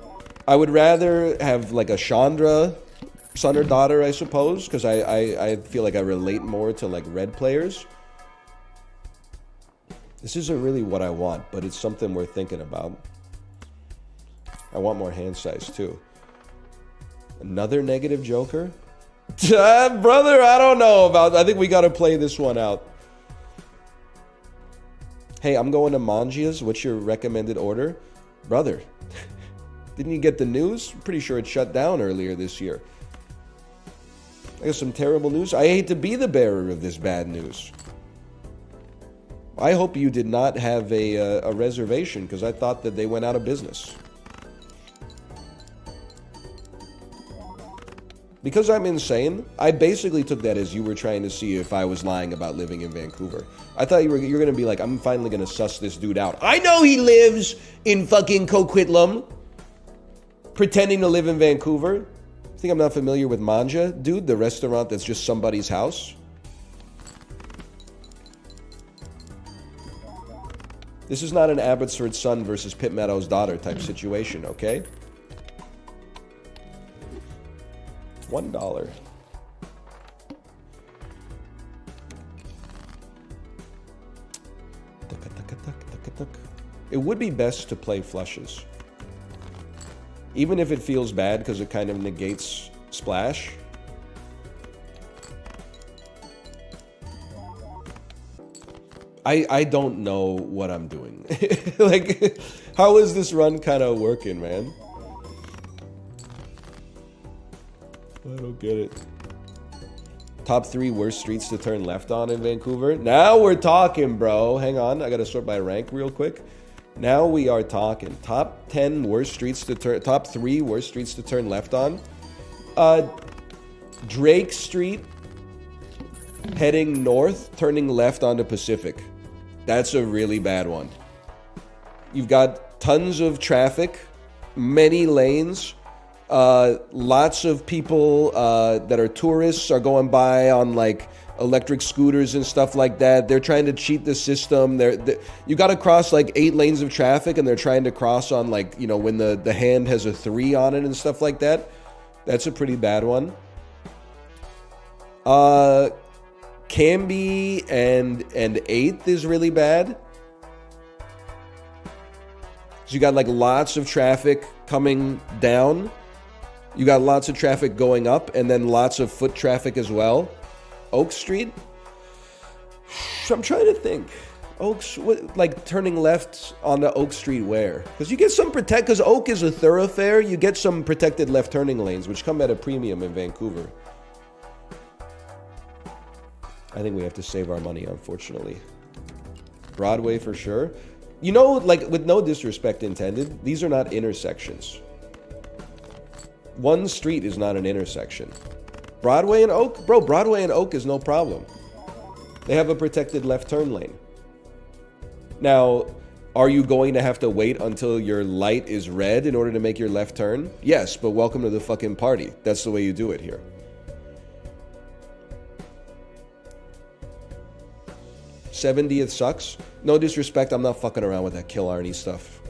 I would rather have, like, a Chandra son or daughter, I suppose, because I feel like I relate more to, like, red players. This isn't really what I want, but it's something we're thinking about. I want more hand size, too. Another negative Joker? Brother, I don't know about... I think we gotta play this one out. Hey, I'm going to Mangia's. What's your recommended order? Brother, didn't you get the news? I'm pretty sure it shut down earlier this year. I got some terrible news. I hate to be the bearer of this bad news. I hope you did not have a reservation, because I thought that they went out of business. Because I'm insane, I basically took that as you were trying to see if I was lying about living in Vancouver. I thought you're going to be like, I'm finally going to suss this dude out. I know he lives in fucking Coquitlam, pretending to live in Vancouver. Think I'm not familiar with Manja, dude? The restaurant that's just somebody's house? This is not an Abbotsford son versus Pitt Meadows' daughter type situation, okay? $1. It would be best to play flushes. Even if it feels bad because it kind of negates splash. I don't know what I'm doing. Like, how is this run kind of working, man? I don't get it. Top 3 worst streets to turn left on in Vancouver. Now we're talking, bro. Hang on, I gotta sort by rank real quick. Now we are talking. Top 10 worst streets to turn... Top 3 worst streets to turn left on. Drake Street, heading north, turning left onto Pacific. That's a really bad one. You've got tons of traffic, many lanes, lots of people that are tourists are going by on like electric scooters and stuff like that. They're trying to cheat the system. You got to cross like 8 lanes of traffic, and they're trying to cross on like, you know, when the hand has a 3 on it and stuff like that. That's a pretty bad one. Canby and 8th is really bad. So you got like lots of traffic coming down. You got lots of traffic going up, and then lots of foot traffic as well. Oak Street? I'm trying to think. Oaks, like turning left onto Oak Street where? Because you get some because Oak is a thoroughfare, you get some protected left turning lanes, which come at a premium in Vancouver. I think we have to save our money, unfortunately. Broadway for sure. You know, like, with no disrespect intended, these are not intersections. One street is not an intersection. Broadway and Oak? Bro, Broadway and Oak is no problem. They have a protected left turn lane. Now, are you going to have to wait until your light is red in order to make your left turn? Yes, but welcome to the fucking party. That's the way you do it here. 70th sucks. No disrespect, I'm not fucking around with that Kill Arnie stuff.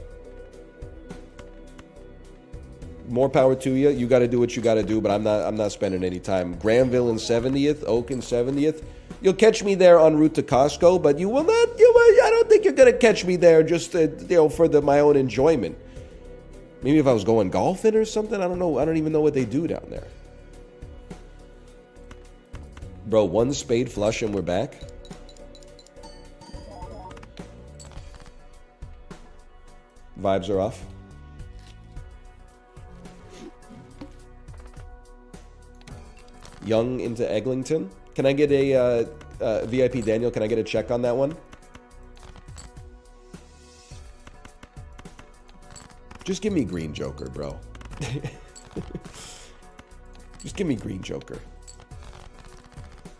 More power to you. You got to do what you got to do, but I'm not spending any time. Granville in 70th, Oak in 70th. You'll catch me there en route to Costco, but you will not. I don't think you're gonna catch me there just for my own enjoyment. Maybe if I was going golfing or something. I don't know. I don't even know what they do down there. Bro, 1 spade flush and we're back. Vibes are off. Young into Eglinton. Can I get a VIP Daniel? Can I get a check on that one? Just give me Green Joker, bro. Just give me Green Joker.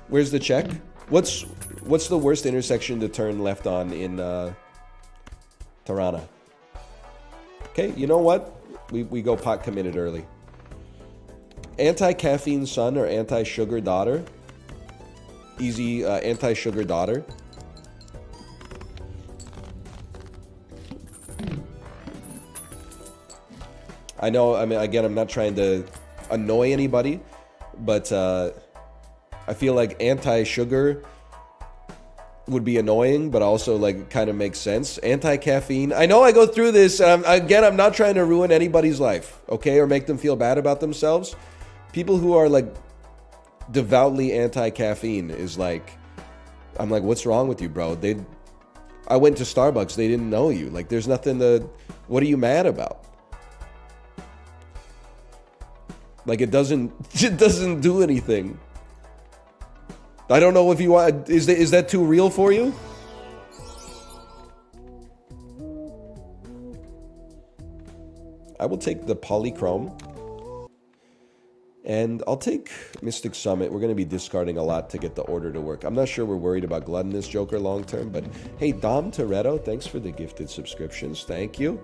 Where's the check? What's the worst intersection to turn left on in Tirana? Okay, you know what? We go pot committed early. Anti-caffeine son or anti-sugar daughter? Easy anti-sugar daughter. I know, I mean, again, I'm not trying to annoy anybody, but I feel like anti-sugar would be annoying, but also like kind of makes sense. Anti-caffeine. I know I go through this, and I'm not trying to ruin anybody's life, okay, or make them feel bad about themselves. People who are like devoutly anti-caffeine is like, I'm like, what's wrong with you, bro? I went to Starbucks, they didn't know you. Like, there's nothing to, what are you mad about? Like, it doesn't do anything. I don't know if you want, is that too real for you? I will take the Polychrome. And I'll take Mystic Summit. We're going to be discarding a lot to get the order to work. I'm not sure we're worried about Gluttonous Joker long term, but hey, Dom Toretto, thanks for the gifted subscriptions. Thank you.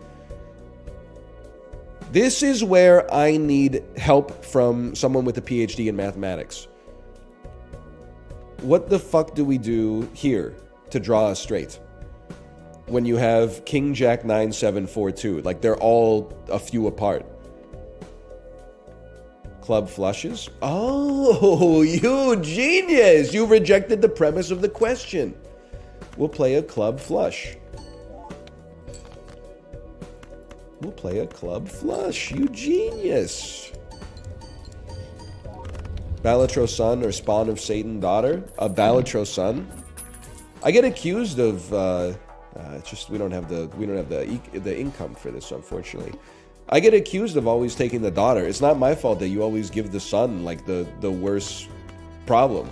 This is where I need help from someone with a PhD in mathematics. What the fuck do we do here to draw a straight? When you have King Jack 9 7 4 2, like they're all a few apart. Club flushes? Oh, you genius! You rejected the premise of the question. We'll play a club flush. We'll play a club flush. You genius. Balatro son or spawn of Satan daughter? A Balatro son? I get accused of it's just we don't have the income for this, unfortunately. I get accused of always taking the daughter. It's not my fault that you always give the son like the worst problem.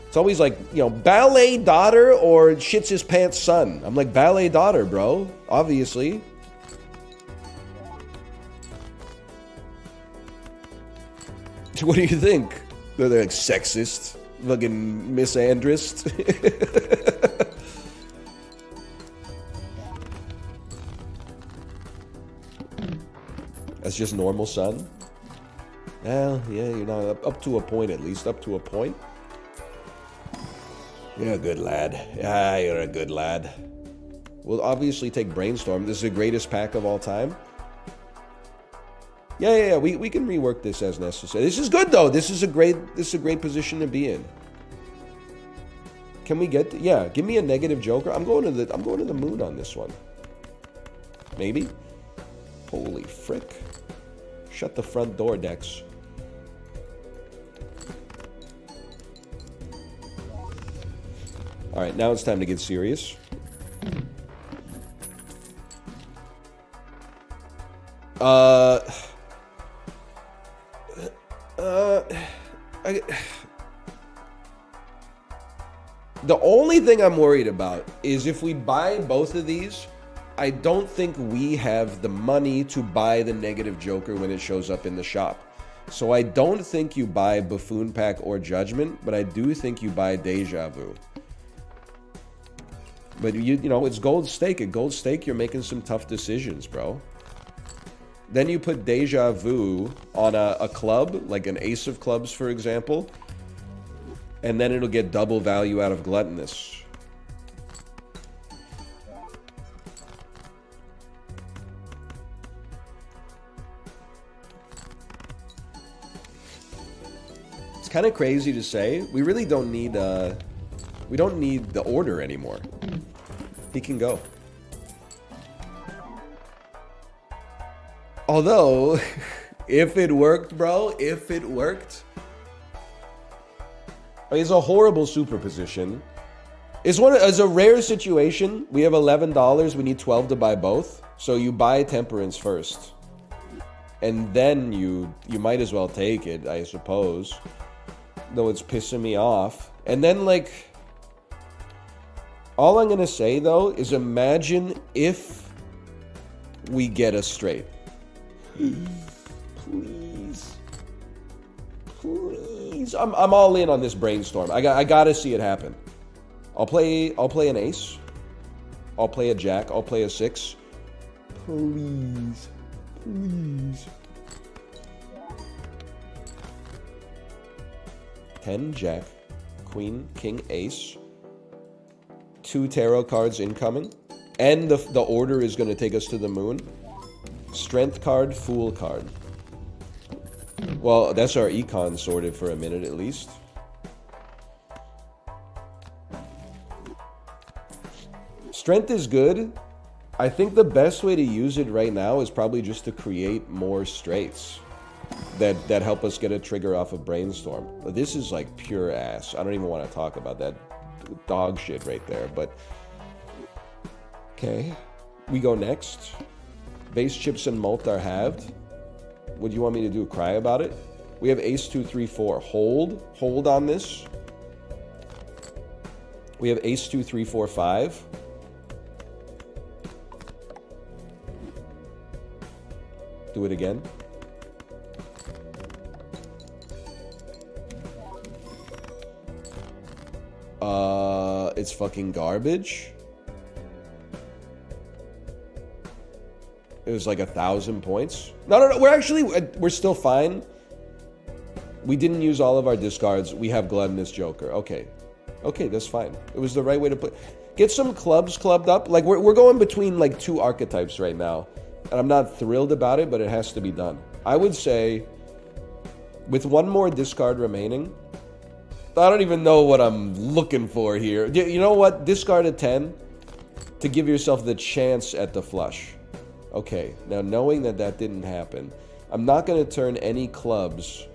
It's always like, you know, ballet daughter or shits his pants son. I'm like, ballet daughter, bro. Obviously. What do you think? They're like sexist, fucking misandrist. That's just normal, son. Well, yeah, you're not up to a point at least. Up to a point. You're a good lad. Ah, you're a good lad. We'll obviously take Brainstorm. This is the greatest pack of all time. Yeah. We can rework this as necessary. This is good though. This is a great position to be in. Can we get? Yeah, give me a negative Joker. I'm going to the moon on this one. Maybe. Holy frick! Shut the front door, Dex. All right, now it's time to get serious. The only thing I'm worried about is if we buy both of these, I don't think we have the money to buy the negative Joker when it shows up in the shop. So I don't think you buy Buffoon Pack or Judgment, but I do think you buy Deja Vu. But you know, it's gold stake. At gold stake, you're making some tough decisions, bro. Then you put Deja Vu on a club, like an Ace of Clubs, for example, and then it'll get double value out of Gluttonous. It's kind of crazy to say. We really don't need we don't need the order anymore. He can go. Although, if it worked, bro, if it worked, I mean, it's a horrible superposition. It's a rare situation. We have $11. We need 12 to buy both. So you buy Temperance first, and then you might as well take it, I suppose. Though it's pissing me off. And then, like, all I'm gonna say though is imagine if we get a straight. Please. I'm all in on this Brainstorm. I gotta see it happen. I'll play an ace. I'll play a jack. I'll play a 6. Please. 10 Jack, Queen, King, Ace. 2 tarot cards incoming. And the order is going to take us to the moon. Strength card, Fool card. Well, that's our econ sorted for a minute at least. Strength is good. I think the best way to use it right now is probably just to create more straights that help us get a trigger off of Brainstorm. This is like pure ass. I don't even want to talk about that dog shit right there, but okay. We go next. Base chips and mult are halved. What do you want me to do? Cry about it? We have ace 2, 3, 4. Hold on this. We have ace 2, 3, 4, 5. Do it again. It's fucking garbage. It was like 1,000 points. No. We're still fine. We didn't use all of our discards. We have Gluttonous Joker. Okay, that's fine. It was the right way to put. Get some clubs clubbed up. Like we're going between like 2 archetypes right now, and I'm not thrilled about it, but it has to be done. I would say, with 1 more discard remaining, I don't even know what I'm looking for here. You know what? Discard a 10 to give yourself the chance at the flush. Okay, now knowing that that didn't happen, I'm not going to turn any clubs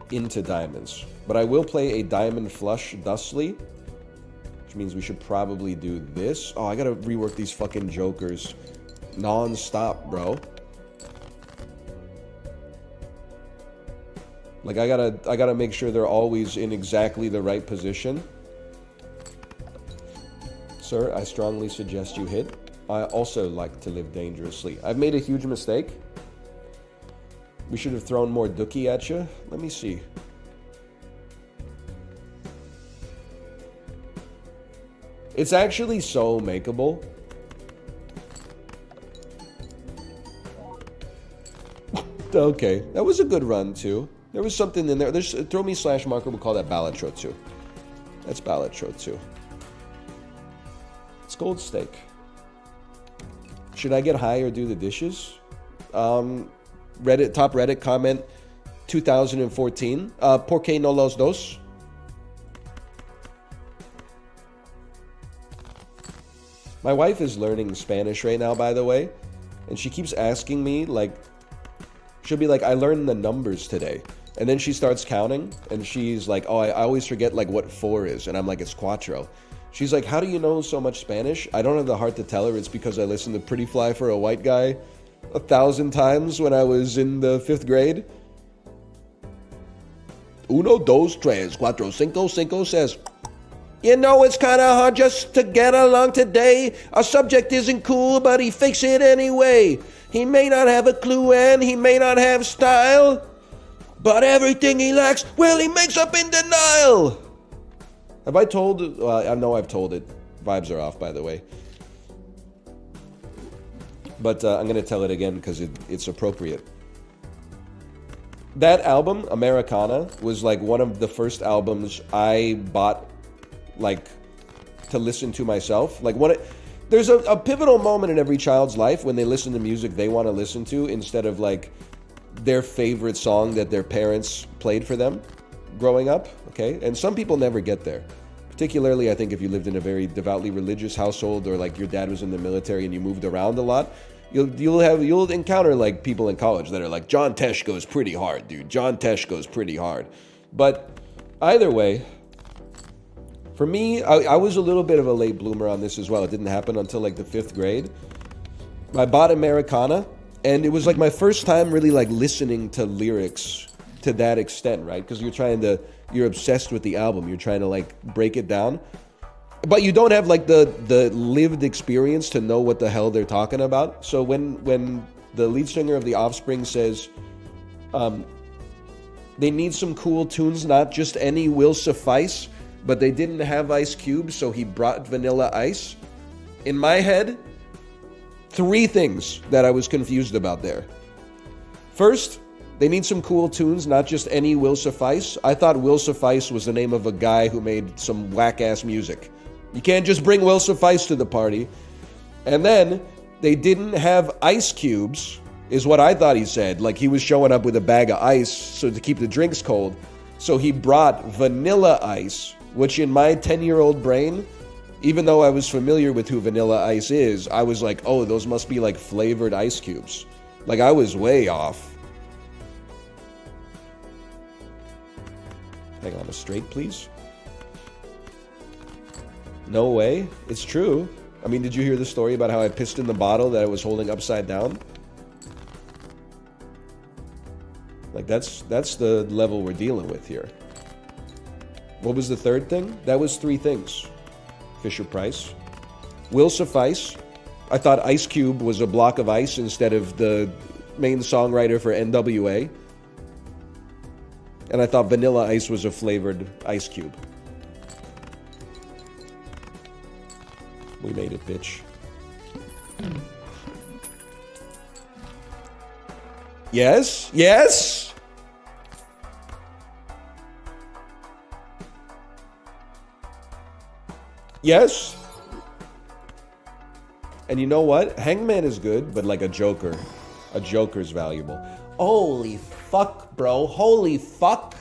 into diamonds. But I will play a diamond flush thusly, which means we should probably do this. Oh, I got to rework these fucking jokers non-stop, bro. Like, I gotta make sure they're always in exactly the right position. Sir, I strongly suggest you hit. I also like to live dangerously. I've made a huge mistake. We should have thrown more dookie at you. Let me see. It's actually so makeable. Okay, that was a good run too. There was something in there. There's throw me slash marker. We'll call that Balatro 2. That's Balatro 2. It's gold steak. Should I get high or do the dishes? Reddit, top Reddit comment, 2014. ¿Por qué no los dos? My wife is learning Spanish right now, by the way. And she keeps asking me, like, she'll be like, I learned the numbers today. And then she starts counting, and she's like, oh, I always forget, like, what 4 is. And I'm like, it's cuatro. She's like, how do you know so much Spanish? I don't have the heart to tell her it's because I listened to Pretty Fly for a White Guy 1,000 times when I was in the 5th grade. 1, 2, 3, 4, 5, 5 says, you know, it's kind of hard just to get along today. Our subject isn't cool, but he fakes it anyway. He may not have a clue and he may not have style, but everything he lacks, well, he makes up in denial. Have I told? I know I've told it. Vibes are off, by the way. But I'm going to tell it again because it's appropriate. That album, Americana, was like one of the first albums I bought, like, to listen to myself. Like, there's a pivotal moment in every child's life when they listen to music they want to listen to instead of, like, their favorite song that their parents played for them growing up, okay? And some people never get there. Particularly, I think, if you lived in a very devoutly religious household, or like your dad was in the military and you moved around a lot, you'll encounter like people in college that are like, John Tesh goes pretty hard, dude. John Tesh goes pretty hard. But either way, for me, I was a little bit of a late bloomer on this as well. It didn't happen until like the 5th grade. I bought Americana, and it was like my first time really like listening to lyrics to that extent, right? Because you're obsessed with the album. You're trying to like break it down, but you don't have like the lived experience to know what the hell they're talking about. So when the lead singer of The Offspring says, they need some cool tunes, not just any will suffice, but they didn't have Ice Cube, so he brought Vanilla Ice. In my head, 3 things that I was confused about there. First, They need some cool tunes, not just any Will Suffice. I thought Will Suffice was the name of a guy who made some whack-ass music. You can't just bring Will Suffice to the party. And then they didn't have ice cubes, is what I thought he said. Like he was showing up with a bag of ice so to keep the drinks cold. So he brought vanilla ice, which in my 10-year-old brain, even though I was familiar with who Vanilla Ice is, I was like, oh, those must be like flavored ice cubes. Like I was way off. Hang on, a straight, please. No way. It's true. I mean, did you hear the story about how I pissed in the bottle that I was holding upside down? Like, that's the level we're dealing with here. What was the third thing? That was 3 things. Fisher Price. Will Suffice. I thought Ice Cube was a block of ice instead of the main songwriter for NWA. And I thought Vanilla Ice was a flavored ice cube. We made it, bitch. Yes? Yes? Yes? And you know what? Hangman is good, but like a Joker. A Joker's valuable. Holy fuck, bro. Holy fuck.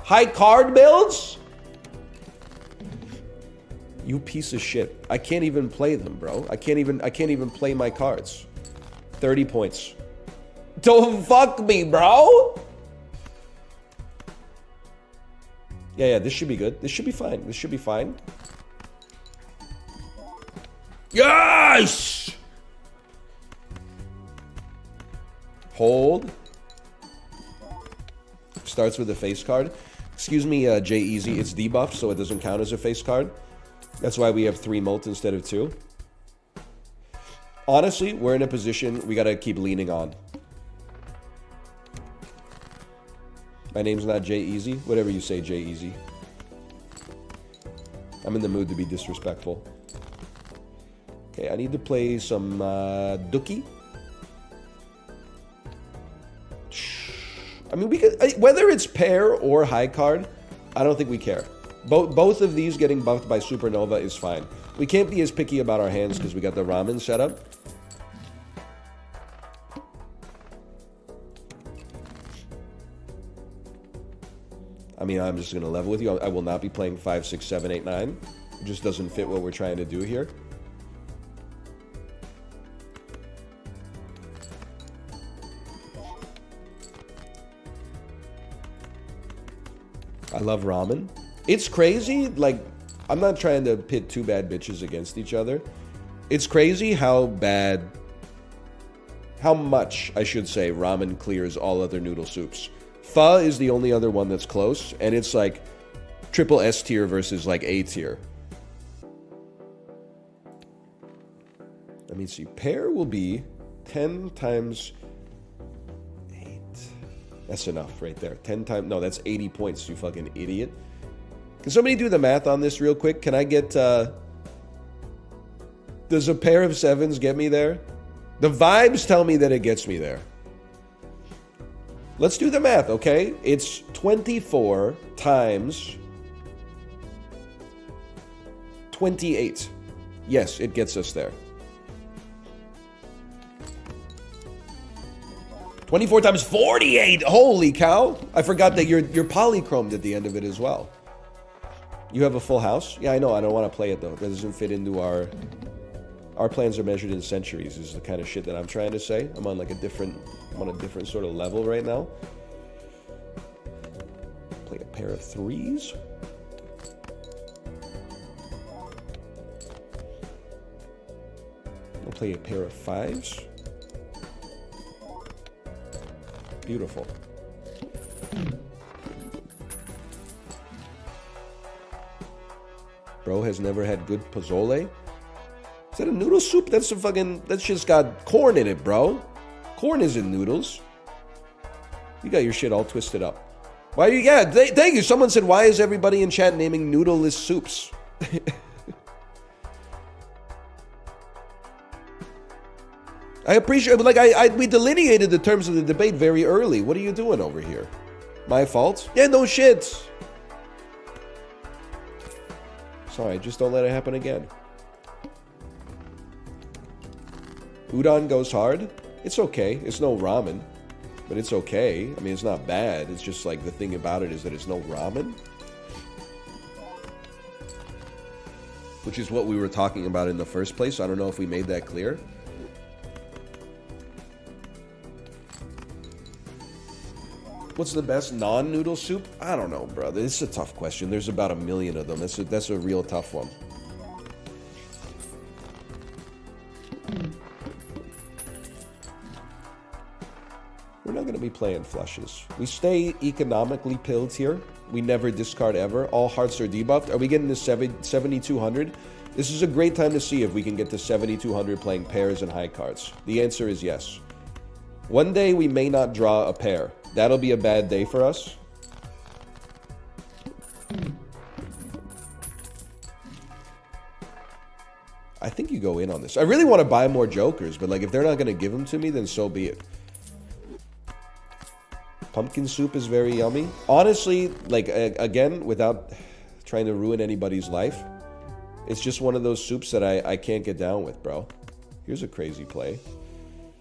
High card builds? You piece of shit. I can't even play them, bro. I can't even play my cards. 30 points. Don't fuck me, bro. Yeah, this should be good. This should be fine. This should be fine. Yes! Hold. Starts with a face card. Excuse me, Jay Easy. It's debuffed, so it doesn't count as a face card. That's why we have 3 molt instead of 2. Honestly, we're in a position we gotta keep leaning on. My name's not Jay Easy. Whatever you say, Jay Easy. I'm in the mood to be disrespectful. Okay, I need to play some Dookie. I mean, we could, whether it's pair or high card, I don't think we care. Both of these getting buffed by Supernova is fine. We can't be as picky about our hands because we got the ramen set up. I mean, I'm just going to level with you. I will not be playing 5, 6, 7, 8, 9. It just doesn't fit what we're trying to do here. I love ramen. It's crazy, like, I'm not trying to pit 2 bad bitches against each other. It's crazy how much, I should say, ramen clears all other noodle soups. Pho is the only other one that's close, and it's like triple S tier versus like A tier. Let me see. Pair will be 10 times 8. That's enough right there. 10 times... No, that's 80 points, you fucking idiot. Can somebody do the math on this real quick? Can I get... Does a pair of 7s get me there? The vibes tell me that it gets me there. Let's do the math, okay? It's 24 times 28. Yes, it gets us there. 24 times 48! Holy cow! I forgot that you're polychromed at the end of it as well. You have a full house? Yeah, I know. I don't want to play it, though. That doesn't fit into our... Our plans are measured in centuries is the kind of shit that I'm trying to say. I'm on like a different sort of level right now. Play a pair of 3s. I'll play a pair of 5s. Beautiful. Bro has never had good pozole. Is that a noodle soup? That's a fucking... That's just got corn in it, bro. Corn isn't noodles. You got your shit all twisted up. Why you... Yeah, thank you. Someone said, why is everybody in chat naming noodleless soups? I appreciate, but like we delineated the terms of the debate very early. What are you doing over here? My fault? Yeah, no shit. Sorry, just don't let it happen again. Udon goes hard. It's okay. It's no ramen, but it's okay. I mean, it's not bad. It's just like the thing about it is that it's no ramen. Which is what we were talking about in the first place. I don't know if we made that clear. What's the best non-noodle soup? I don't know, bro. This is a tough question. There's about 1 million of them. That's a real tough one. We're not going to be playing flushes. We stay economically pilled here. We never discard ever. All hearts are debuffed. Are we getting to 7,200? This is a great time to see if we can get to 7,200 playing pairs and high cards. The answer is yes. One day we may not draw a pair. That'll be a bad day for us. I think you go in on this. I really want to buy more jokers, but like if they're not going to give them to me, then so be it. Pumpkin soup is very yummy. Honestly, like again, without trying to ruin anybody's life, it's just one of those soups that I can't get down with, bro. Here's a crazy play.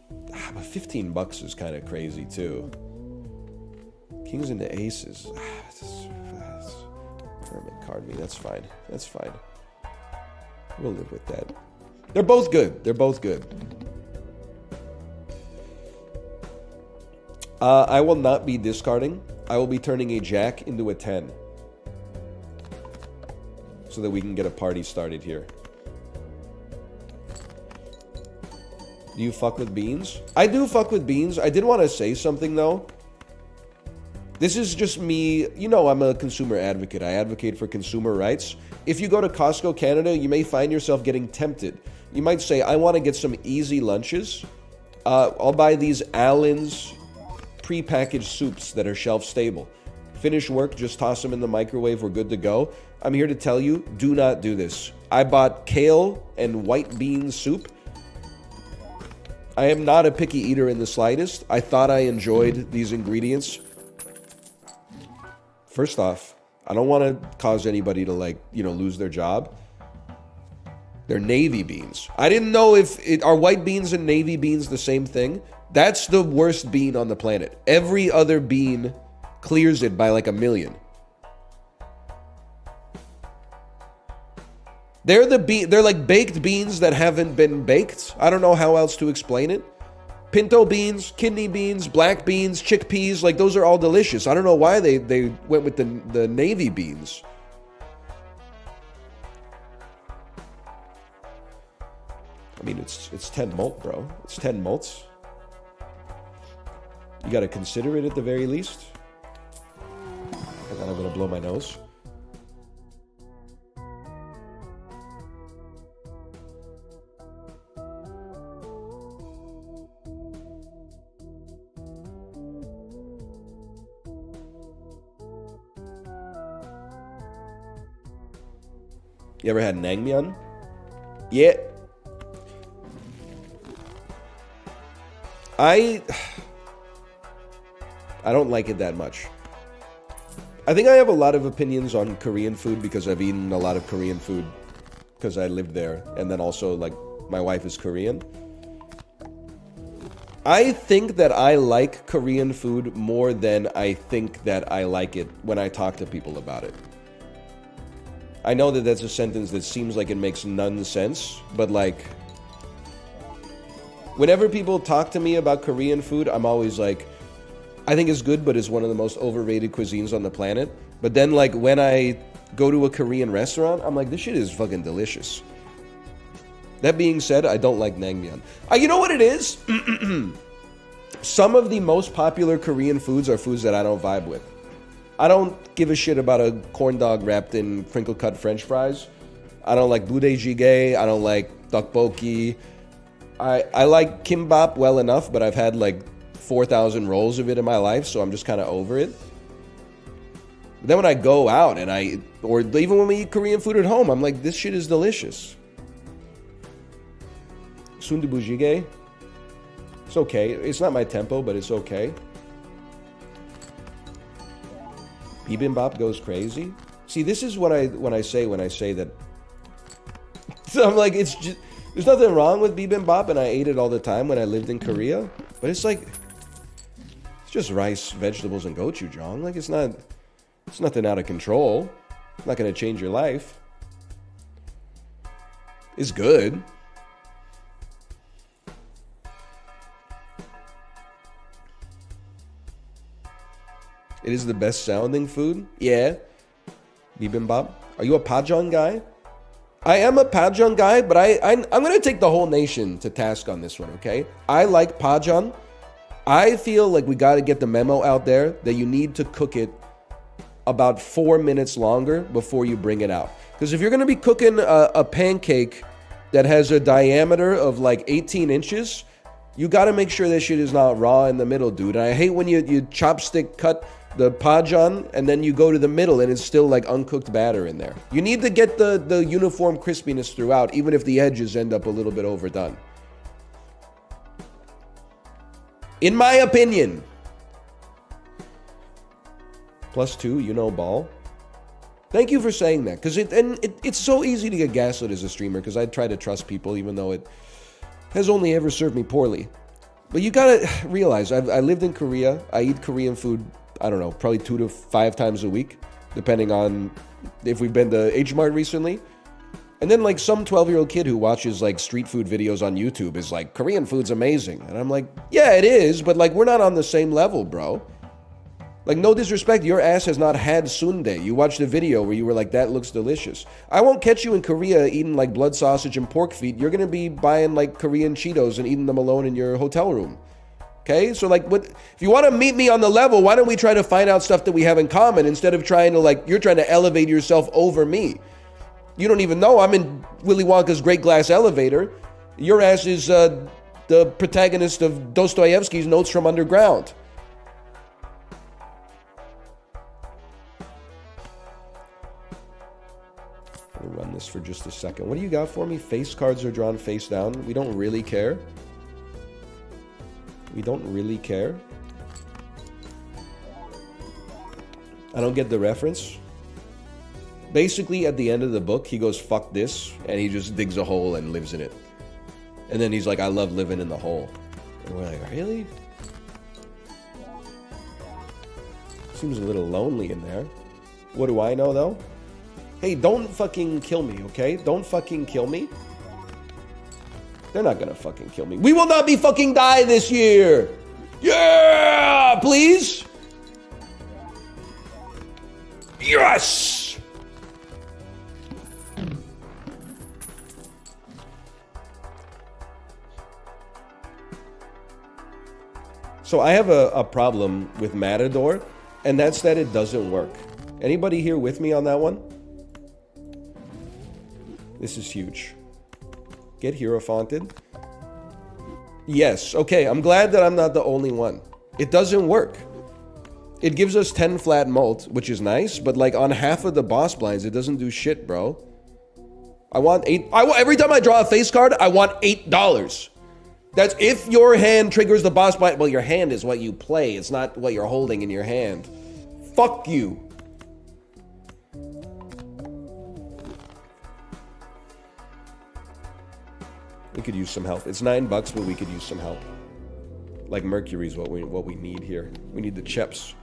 But 15 bucks is kind of crazy too. Kings into aces. Hermit card me. That's fine. That's fine. We'll live with that. They're both good. They're both good. I will not be discarding. I will be turning a jack into a 10. So that we can get a party started here. Do you fuck with beans? I do fuck with beans. I did want to say something though. This is just me. You know, I'm a consumer advocate. I advocate for consumer rights. If you go to Costco Canada, you may find yourself getting tempted. You might say, I want to get some easy lunches. I'll buy these Allen's pre-packaged soups that are shelf stable. Finish work, just toss them in the microwave. We're good to go. I'm here to tell you, do not do this. I bought kale and white bean soup. I am not a picky eater in the slightest. I thought I enjoyed these ingredients. First off, I don't want to cause anybody to lose their job. They're navy beans. I didn't know are white beans and navy beans the same thing? That's the worst bean on the planet. Every other bean clears it by like 1 million. They're like baked beans that haven't been baked. I don't know how else to explain it. Pinto beans, kidney beans, black beans, chickpeas, like those are all delicious. I don't know why they went with the navy beans. I mean, it's 10 molt, bro. It's 10 malts. You gotta consider it at the very least. And then I'm gonna blow my nose. You ever had naengmyeon? Yeah. I don't like it that much. I think I have a lot of opinions on Korean food because I've eaten a lot of Korean food because I lived there. And then also, like, my wife is Korean. I think that I like Korean food more than I think that I like it when I talk to people about it. I know that that's a sentence that seems like it makes none sense, but like, whenever people talk to me about Korean food, I'm always like, I think it's good, but it's one of the most overrated cuisines on the planet. But then like when I go to a Korean restaurant, I'm like, this shit is fucking delicious. That being said, I don't like naengmyeon. You know what it is? Some of the most popular Korean foods are foods that I don't vibe with. I don't give a shit about a corn dog wrapped in crinkle-cut French fries. I don't like budae jjigae. I don't like tteokbokki. I like kimbap well enough, but I've had like 4,000 rolls of it in my life, so I'm just kind of over it. But then when I go out or even when we eat Korean food at home, I'm like, this shit is delicious. Sundubu jjigae. It's okay. It's not my tempo, but it's okay. Bibimbap goes crazy. See, this is what I say that. So I'm like, it's just, there's nothing wrong with bibimbap, and I ate it all the time when I lived in Korea. But it's like, it's just rice, vegetables, and gochujang. Like, it's nothing out of control. It's not gonna change your life. It's good. It is the best sounding food. Yeah. Bibimbap. Are you a Pajang guy? I am a Pajang guy, but I'm going to take the whole nation to task on this one, okay? I like Pajang. I feel like we got to get the memo out there that you need to cook it about 4 minutes longer before you bring it out. Because if you're going to be cooking a pancake that has a diameter of like 18 inches, you got to make sure that shit is not raw in the middle, dude. And I hate when you chopstick cut the Pajang and then you go to the middle and it's still like uncooked batter in there. You need to get the uniform crispiness throughout, even if the edges end up a little bit overdone. In my opinion. +2, you know, ball. Thank you for saying that, because it's so easy to get gaslit as a streamer, because I try to trust people, even though it has only ever served me poorly. But you gotta realize, I lived in Korea. I eat Korean food, I don't know, probably 2 to 5 times a week, depending on if we've been to H Mart recently. And then like some 12-year-old kid who watches like street food videos on YouTube is like, Korean food's amazing. And I'm like, yeah, it is, but like we're not on the same level, bro. Like, no disrespect, your ass has not had sundae. You watched a video where you were like, that looks delicious. I won't catch you in Korea eating like blood sausage and pork feet. You're gonna be buying like Korean Cheetos and eating them alone in your hotel room. Okay, so like, what if you want to meet me on the level? Why don't we try to find out stuff that we have in common instead of trying to like, you're trying to elevate yourself over me. You don't even know I'm in Willy Wonka's Great Glass Elevator. Your ass is the protagonist of Dostoevsky's Notes from Underground. Let me run this for just a second. What do you got for me? Face cards are drawn face down. We don't really care. We don't really care. I don't get the reference. Basically, at the end of the book, he goes, fuck this, and he just digs a hole and lives in it. And then he's like, I love living in the hole. And we're like, really? Seems a little lonely in there. What do I know, though? Hey, don't fucking kill me, okay? Don't fucking kill me. They're not gonna fucking kill me. We will not be fucking die this year! Yeah! Please? Yes! So I have a problem with Matador, and that's that it doesn't work. Anybody here with me on that one? This is huge. Get hierophanted. Yes, okay, I'm glad that I'm not the only one. It doesn't work. It gives us 10 flat mult, which is nice, but like on half of the boss blinds, it doesn't do shit, bro. I want every time I draw a face card, I want $8. That's if your hand triggers the boss blind. Well, your hand is what you play. It's not what you're holding in your hand. Fuck you. We could use some help. It's $9, but we could use some help. Like Mercury's what we need here. We need the chips.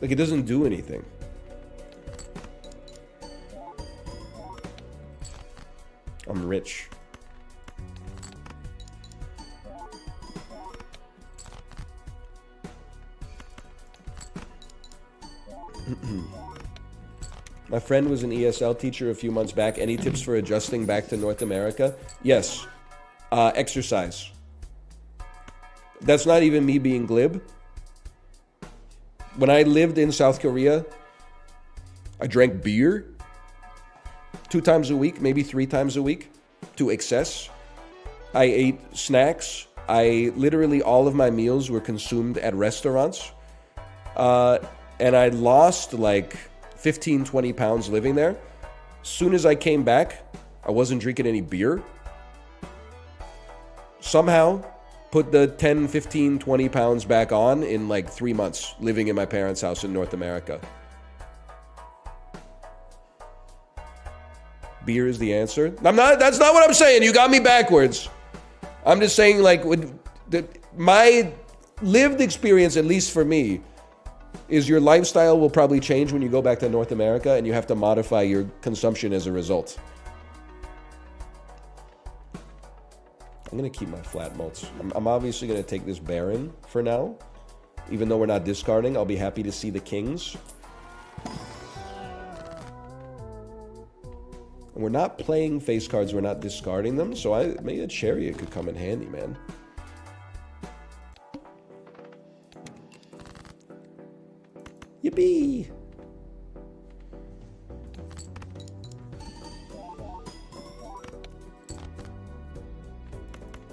Like, it doesn't do anything. I'm rich. My friend was an ESL teacher a few months back. Any tips for adjusting back to North America? Yes. Exercise. That's not even me being glib. When I lived in South Korea, I drank beer 2 times a week, maybe 3 times a week, to excess. I ate snacks. Literally all of my meals were consumed at restaurants. And I lost like 15, 20 pounds living there. As soon as I came back, I wasn't drinking any beer. somehow put the 10, 15, 20 pounds back on in like 3 months living in my parents' house in North America. Beer is the answer. That's not what I'm saying. You got me backwards. I'm just saying, like, my lived experience, at least for me, is your lifestyle will probably change when you go back to North America and you have to modify your consumption as a result. I'm going to keep my flat malts. I'm obviously going to take this Baron for now. Even though we're not discarding, I'll be happy to see the Kings. And we're not playing face cards, we're not discarding them, so maybe a Chariot could come in handy, man. Yippee!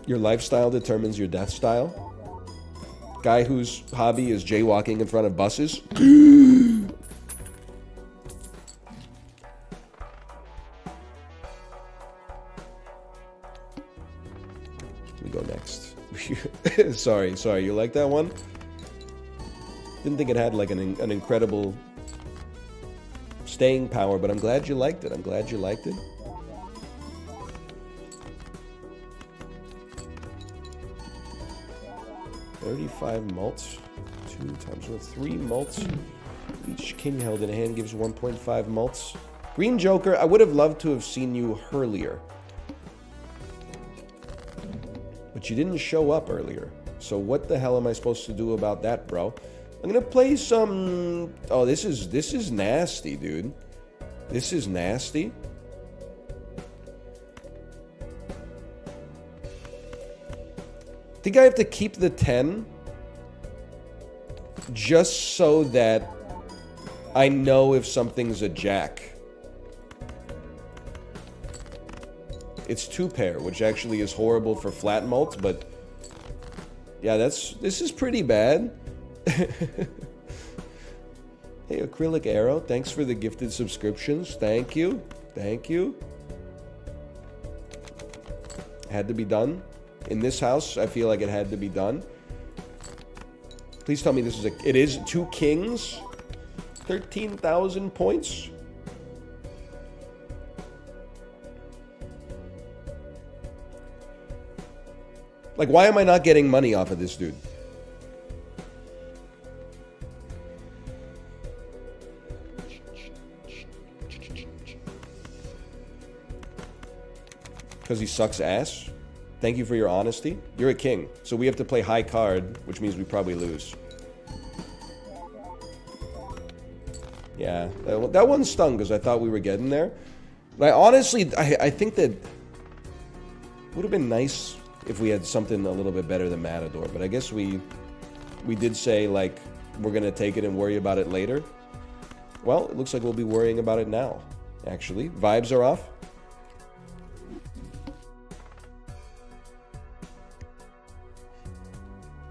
Your lifestyle determines your death style. Guy whose hobby is jaywalking in front of buses. We go next. sorry, you like that one? Didn't think it had like an incredible staying power, but I'm glad you liked it. I'm glad you liked it. $35 malts. 2 times 1. 3 malts. Each king held in a hand gives 1.5 malts. Green Joker, I would have loved to have seen you earlier. But you didn't show up earlier. So what the hell am I supposed to do about that, bro? I'm gonna play some... Oh, this is nasty, dude. This is nasty. I think I have to keep the 10 just so that I know if something's a jack. It's 2 pair, which actually is horrible for flat malt, but yeah, this is pretty bad. Hey, Acrylic Arrow, thanks for the gifted subscriptions. Thank you. Thank you. Had to be done. In this house, I feel like it had to be done. Please tell me this is it is 2 kings. 13,000 points. Like, why am I not getting money off of this dude? Because he sucks ass? Thank you for your honesty. You're a king, so we have to play high card, which means we probably lose. Yeah, that one stung because I thought we were getting there. But I think that would have been nice if we had something a little bit better than Matador. But I guess we did say, like, we're going to take it and worry about it later. Well, it looks like we'll be worrying about it now, actually. Vibes are off.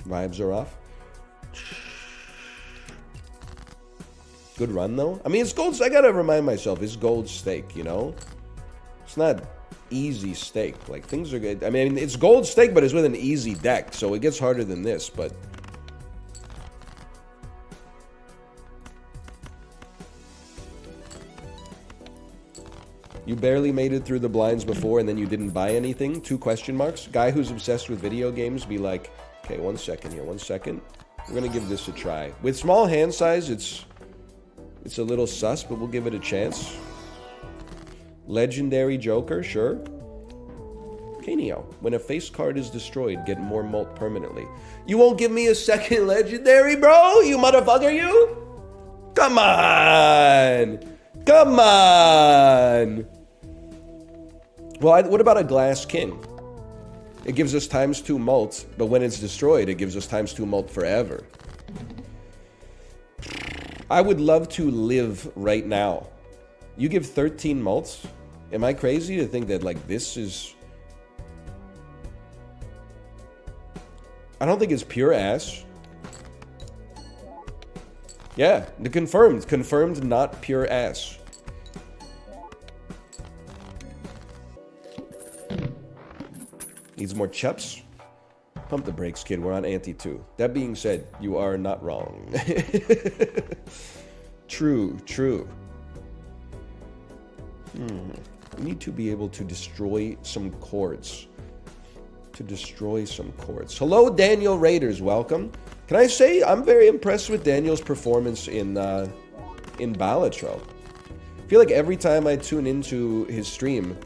Vibes are off. Good run, though. I mean, it's gold. I gotta remind myself, it's gold stake, you know? It's not easy stake. Like, things are good. I mean, it's gold stake, but it's with an easy deck, so it gets harder than this, but... You barely made it through the blinds before, and then you didn't buy anything? 2 question marks? Guy who's obsessed with video games be like... Okay, 1 second here, 1 second. We're gonna give this a try. With small hand size, it's a little sus, but we'll give it a chance. Legendary Joker, sure. Kaneo, when a face card is destroyed, get more mult permanently. You won't give me a second legendary, bro? You motherfucker, you? Come on! Come on! Well, what about a Glass King? It gives us ×2 mult, but when it's destroyed, it gives us ×2 mult forever. I would love to live right now. You give 13 mults? Am I crazy to think that, like, this is... I don't think it's pure ass. Yeah, the confirmed. Confirmed, not pure ass. Needs more chups. Pump the brakes, kid. We're on ante 2. That being said, you are not wrong. True, true. We need to be able to destroy some cords. Hello, Daniel Raiders. Welcome. Can I say I'm very impressed with Daniel's performance in Balatro. I feel like every time I tune into his stream,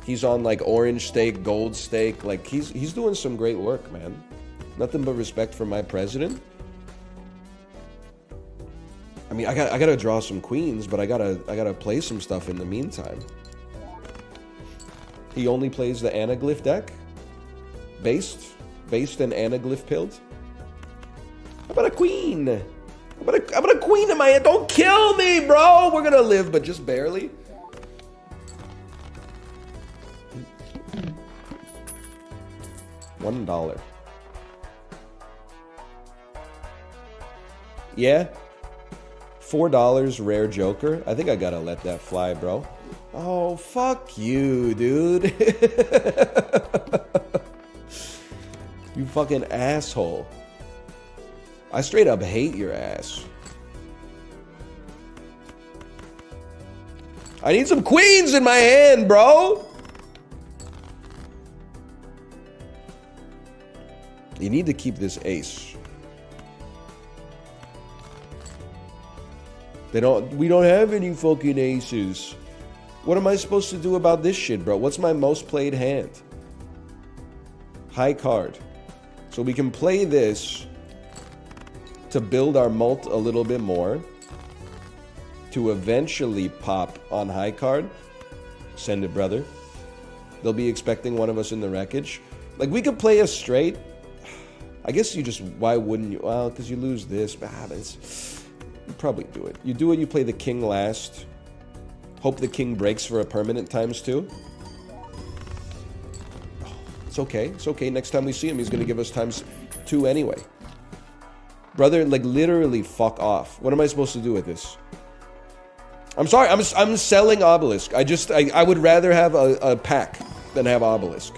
he's on like orange steak, gold steak. Like he's doing some great work, man. Nothing but respect for my president. I mean, I gotta draw some queens, but I gotta play some stuff in the meantime. He only plays the anaglyph deck, based and anaglyph pilled. How about a queen? How about a queen in my hand? Don't kill me, bro. We're gonna live, but just barely. $1. Yeah. $4 rare joker. I think I gotta let that fly, bro. Oh, fuck you, dude. You fucking asshole. I straight up hate your ass. I need some queens in my hand, bro. You need to keep this ace. We don't have any fucking aces. What am I supposed to do about this shit, bro? What's my most played hand? High card. So we can play this to build our mult a little bit more. To eventually pop on high card. Send it, brother. They'll be expecting one of us in the wreckage. Like, we could play a straight. I guess you just... Why wouldn't you? Well, because you lose this. You probably do it. You do it, you play the king last. Hope the king breaks for a permanent ×2. It's okay. It's okay. Next time we see him, he's going to give us ×2 anyway. Brother, like, literally fuck off. What am I supposed to do with this? I'm sorry. I'm selling Obelisk. I would rather have a pack than have Obelisk.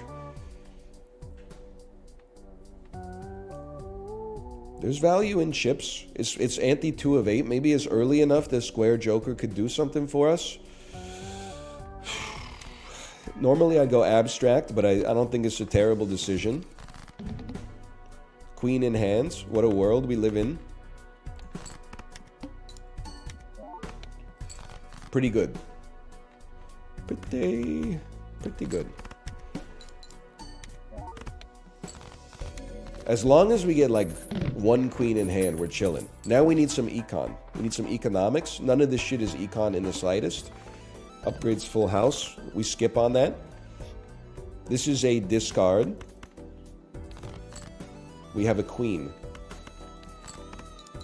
There's value in chips. It's ante 2 of 8. Maybe it's early enough that Square Joker could do something for us. Normally I'd go abstract, but I don't think it's a terrible decision. Queen in hands. What a world we live in. Pretty good. Pretty good. As long as we get like one queen in hand, we're chilling. Now we need some econ. We need some economics. None of this shit is econ in the slightest. Upgrades full house. We skip on that. This is a discard. We have a queen.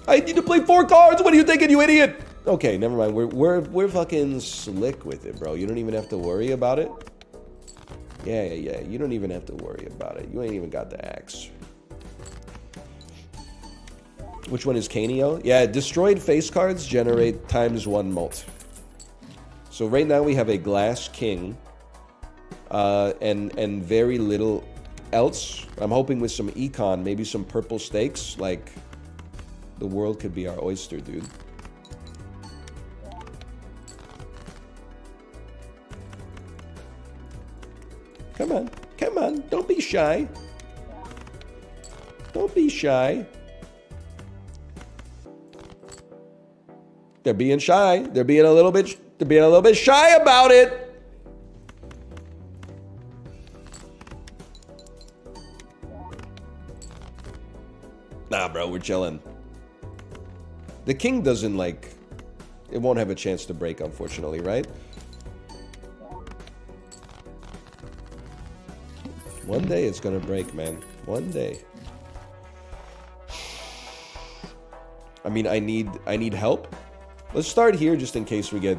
I need to play 4 cards. What are you thinking, you idiot? Okay, never mind. We're fucking slick with it, bro. You don't even have to worry about it. Yeah. You don't even have to worry about it. You ain't even got the axe. Which one is Canio? Yeah, destroyed face cards generate ×1 mult. So right now we have a glass king. And very little else. I'm hoping with some econ, maybe some purple stakes. Like, the world could be our oyster, dude. Come on. Come on. Don't be shy. Don't be shy. They're being shy. They're being a little bit shy about it. Nah, bro, we're chilling. The king doesn't, like... It won't have a chance to break, unfortunately, right? One day it's gonna break, man. One day. I mean, I need help. Let's start here just in case we get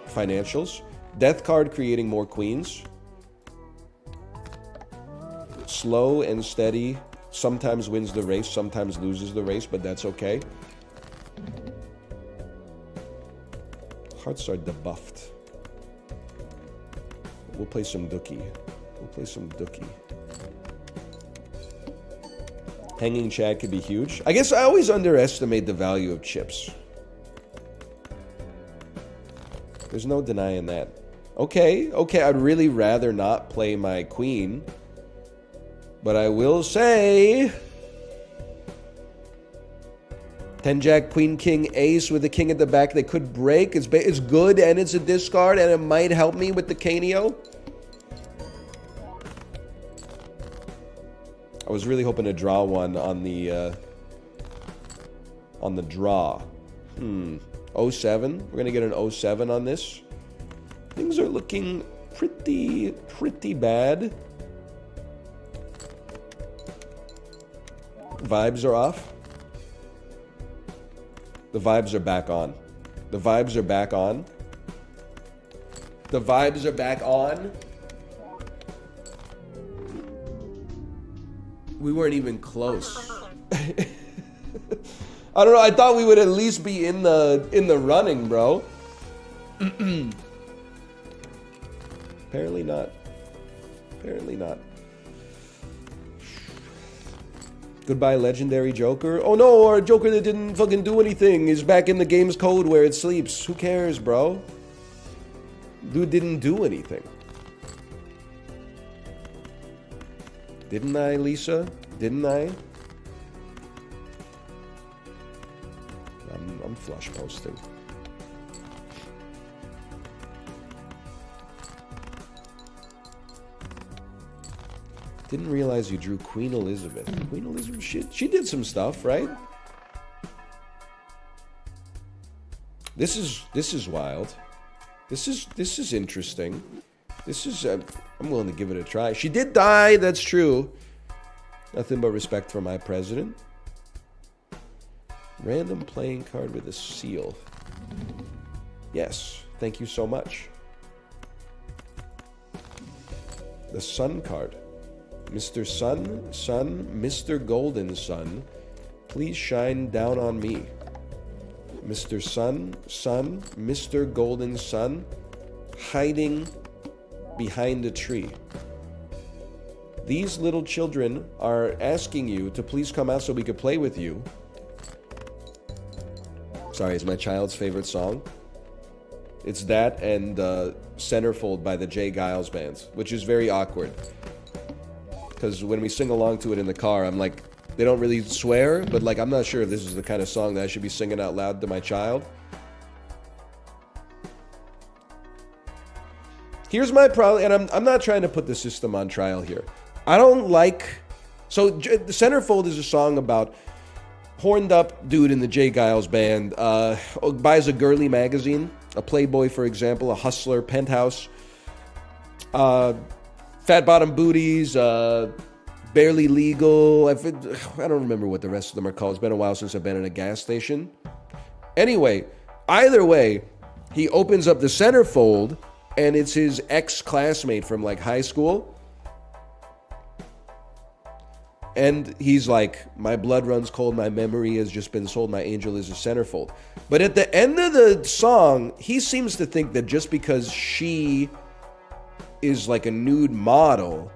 financials. Death card creating more queens. Slow and steady. Sometimes wins the race, sometimes loses the race, but that's okay. Hearts are debuffed. We'll play some Dookie. Hanging chat could be huge. I guess I always underestimate the value of chips. There's no denying that. Okay, I'd really rather not play my queen. But I will say... 10 jack, queen, king, ace with the king at the back. They could break. It's good and it's a discard and it might help me with the Canio. I was really hoping to draw one on the draw. 07. We're gonna get an 07 on this. Things are looking pretty bad. Vibes are off. The vibes are back on. The vibes are back on. The vibes are back on. We weren't even close. I don't know. I thought we would at least be in the running, bro. Apparently not. Apparently not. Goodbye, legendary Joker. Oh no, our Joker that didn't fucking do anything is back in the game's code where it sleeps. Who cares, bro? Dude didn't do anything. Didn't I, Lisa? Didn't I? I'm flush posting. Didn't realize you drew Queen Elizabeth. Queen Elizabeth, she did some stuff, right? This is wild. This is interesting. This is I'm willing to give it a try. She did die, that's true. Nothing but respect for my president. Random playing card with a seal. Yes, thank you so much. The Sun card. Mr. Sun, Mr. Golden Sun, please shine down on me. Mr. Sun, Mr. Golden Sun, hiding behind a tree. These little children are asking you to please come out so we could play with you. Sorry, it's my child's favorite song. It's that and Centerfold by the Jay Giles Band, which is very awkward. Because when we sing along to it in the car, I'm like, they don't really swear, but like, I'm not sure if this is the kind of song that I should be singing out loud to my child. Here's my problem, and I'm not trying to put the system on trial here. I don't like... So, the Centerfold is a song about horned up dude in the Jay Giles Band, buys a girly magazine, a Playboy, for example, a Hustler, Penthouse, Fat Bottom Booties, Barely Legal. I don't remember what the rest of them are called. It's been a while since I've been in a gas station. Anyway, either way, he opens up the Centerfold, and it's his ex-classmate from, like, high school. And he's like, my blood runs cold, my memory has just been sold, my angel is a centerfold. But at the end of the song, he seems to think that just because she is like a nude model,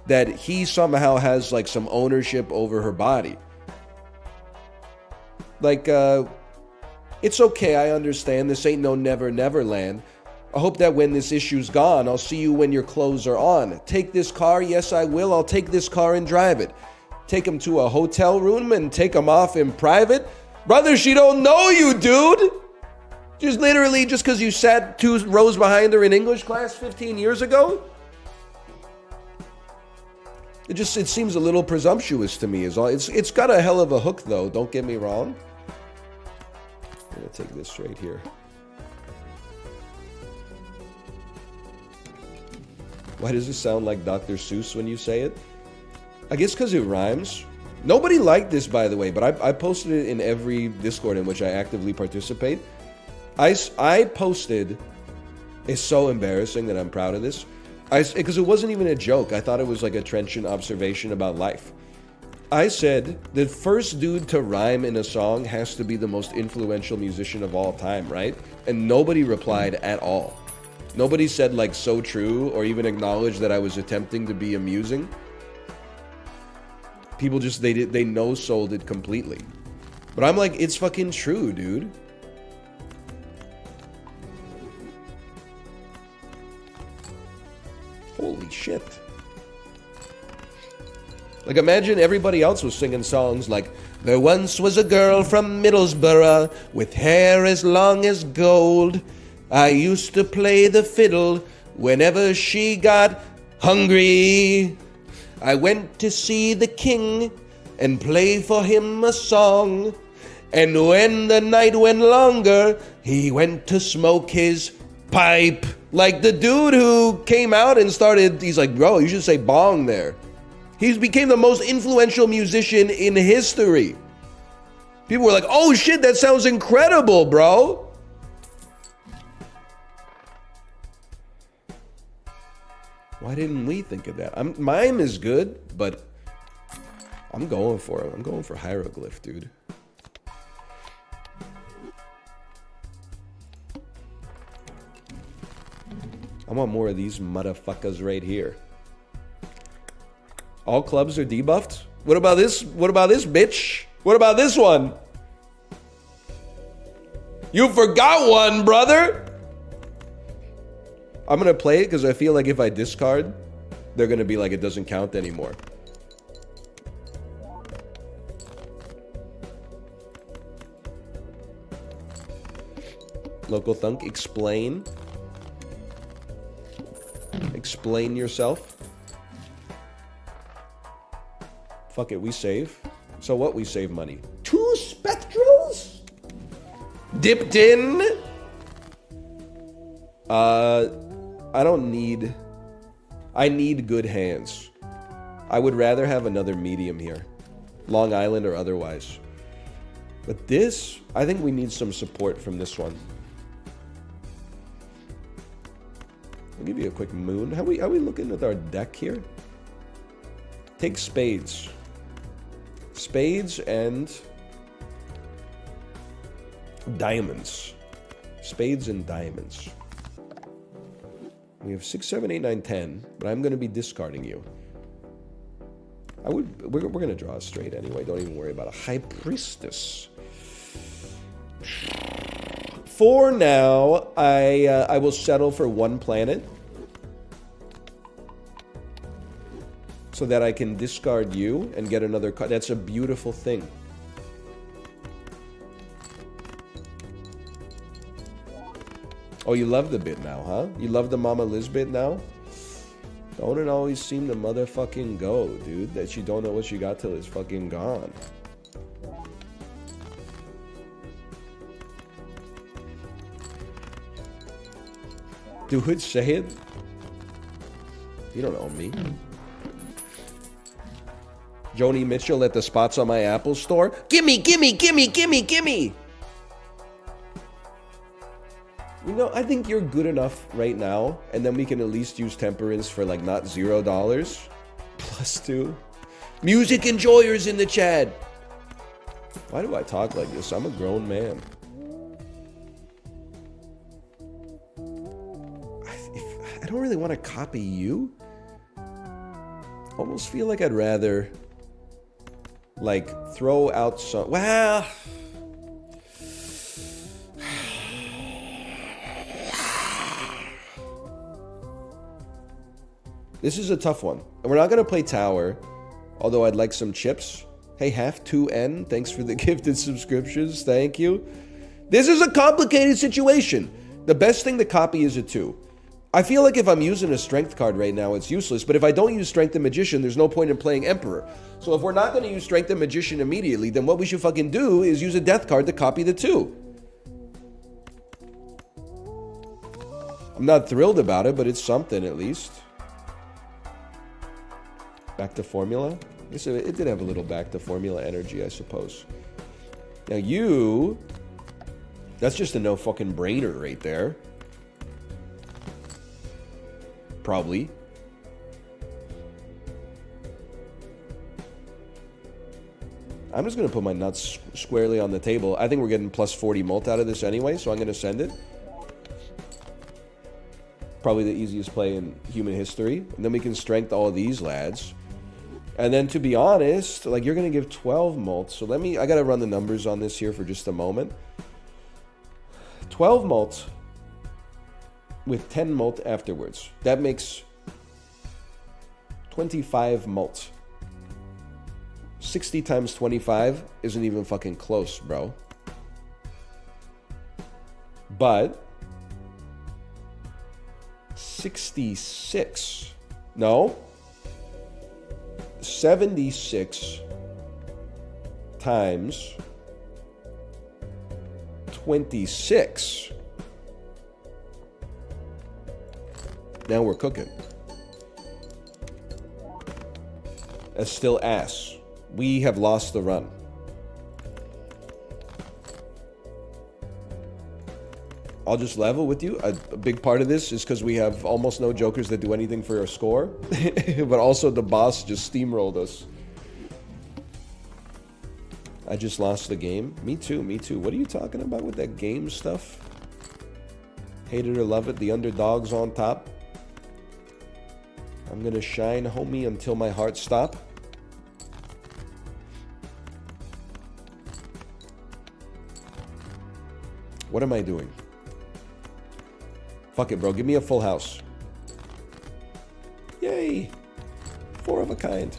that he somehow has like some ownership over her body. Like, it's okay, I understand, this ain't no Never Never Land. I hope that when this issue's gone, I'll see you when your clothes are on. Take this car, yes I will, I'll take this car and drive it. Take him to a hotel room and take him off in private. Brother, she don't know you, dude. Just literally just because you sat 2 rows behind her in English class 15 years ago. It seems a little presumptuous to me. It's got a hell of a hook though, don't get me wrong. I'm gonna take this right here. Why does it sound like Dr. Seuss when you say it? I guess because it rhymes. Nobody liked this, by the way, but I posted it in every Discord in which I actively participate. I posted, it's so embarrassing that I'm proud of this, because it wasn't even a joke. I thought it was like a trenchant observation about life. I said, the first dude to rhyme in a song has to be the most influential musician of all time, right? And nobody replied at all. Nobody said like so true or even acknowledged that I was attempting to be amusing. People just, they no-sold it completely. But I'm like, it's fucking true, dude. Holy shit. Like, imagine everybody else was singing songs like, there once was a girl from Middlesbrough with hair as long as gold. I used to play the fiddle whenever she got hungry. I went to see the king and play for him a song. And when the night went longer, he went to smoke his pipe. Like the dude who came out and started, he's like, bro, you should say bong there. He became the most influential musician in history. People were like, oh shit, that sounds incredible, bro. Why didn't we think of that? Mime is good, but I'm going for it. I'm going for hieroglyph, dude. I want more of these motherfuckers right here. All clubs are debuffed? What about this? What about this, bitch? What about this one? You forgot one, brother! I'm gonna play it because I feel like if I discard, they're gonna be like, it doesn't count anymore. Local Thunk, explain. Explain yourself. Fuck it, we save. So what? We save money. 2 spectrals? Dipped in? I don't need... I need good hands. I would rather have another medium here. Long Island or otherwise. But this, I think we need some support from this one. I'll give you a quick moon. How we looking at our deck here? Take spades. Spades and diamonds. Spades and diamonds. We have 6, 7, 8, 9, 10, but I'm going to be discarding you. We're going to draw a straight anyway. Don't even worry about a high priestess. For now, I will settle for 1 planet. So that I can discard you and get another card. That's a beautiful thing. Oh, you love the bit now, huh? You love the Mama Liz bit now? Don't it always seem to motherfucking go, dude? That you don't know what you got till it's fucking gone. Dude, say it. You don't know me. Joni Mitchell at the spots on my Apple store. Gimme, gimme, gimme, gimme, gimme. You know, I think you're good enough right now, and then we can at least use temperance for like not $0. +2. Music enjoyers in the chat. Why do I talk like this? I'm a grown man. I don't really want to copy you. Almost feel like I'd rather like throw out some. Well, this is a tough one. And we're not going to play tower, although I'd like some chips. Hey, half2n, thanks for the gifted subscriptions. Thank you. This is a complicated situation. The best thing to copy is a 2. I feel like if I'm using a strength card right now, it's useless. But if I don't use Strength and Magician, there's no point in playing Emperor. So if we're not going to use Strength and Magician immediately, then what we should fucking do is use a Death card to copy the 2. I'm not thrilled about it, but it's something at least. Back to formula. It did have a little back to formula energy, I suppose. Now you... That's just a no fucking brainer right there. Probably. I'm just going to put my nuts squarely on the table. I think we're getting plus 40 mult out of this anyway, so I'm going to send it. Probably the easiest play in human history. And then we can strength all of these lads. And then to be honest, like you're going to give 12 malts. So I got to run the numbers on this here for just a moment. 12 malts with 10 malt afterwards. That makes 25 malts. 60 times 25 isn't even fucking close, bro. But 76. No. 76 times 26. Now we're cooking. That's still ass. We have lost the run. I'll just level with you. A big part of this is because we have almost no jokers that do anything for our score. But also the boss just steamrolled us. I just lost the game. Me too, me too. What are you talking about with that game stuff? Hate it or love it, the underdog's on top. I'm gonna shine, homie, until my heart stop. What am I doing? Fuck it, bro. Give me a full house. Yay. 4 of a kind.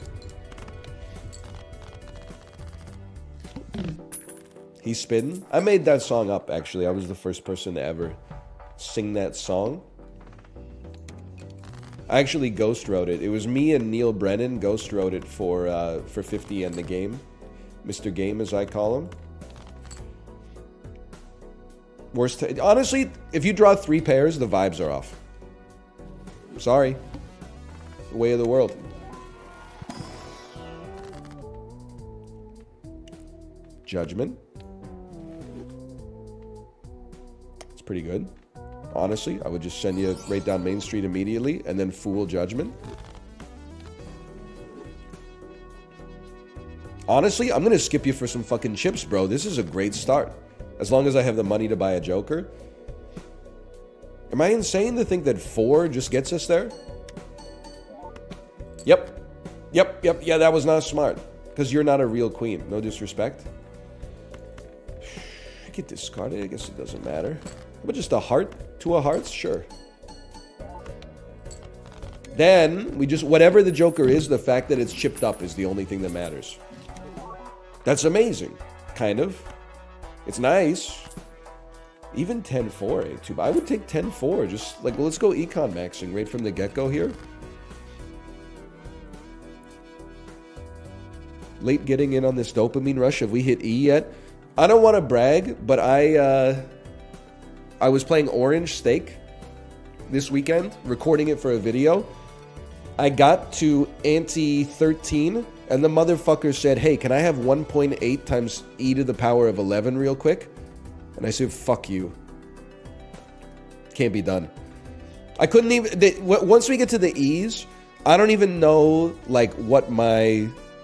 He's spitting. I made that song up, actually. I was the first person to ever sing that song. I actually ghost wrote it. It was me and Neil Brennan ghost wrote it for 50 and the game. Mr. Game, as I call him. Honestly, if you draw 3 pairs, the vibes are off. Sorry. The way of the world. Judgment. It's pretty good. Honestly, I would just send you right down Main Street immediately and then Fool Judgment. Honestly, I'm going to skip you for some fucking chips, bro. This is a great start. As long as I have the money to buy a Joker. Am I insane to think that 4 just gets us there? Yep. Yeah, that was not smart. Because you're not a real queen. No disrespect. I get discarded. I guess it doesn't matter. But just a heart? 2 of hearts? Sure. Then, we just... Whatever the Joker is, the fact that it's chipped up is the only thing that matters. That's amazing. Kind of. It's nice. Even 10-4 ain't too bad. I would take 10-4. Just, like, let's go econ maxing right from the get-go here. Late getting in on this dopamine rush. Have we hit E yet? I don't want to brag, but I was playing Orange Steak this weekend, recording it for a video. I got to ante 13, and the motherfucker said, hey, can I have 1.8 times e to the power of 11 real quick? And I said, fuck you. Can't be done. I couldn't even... once we get to the e's, I don't even know, like,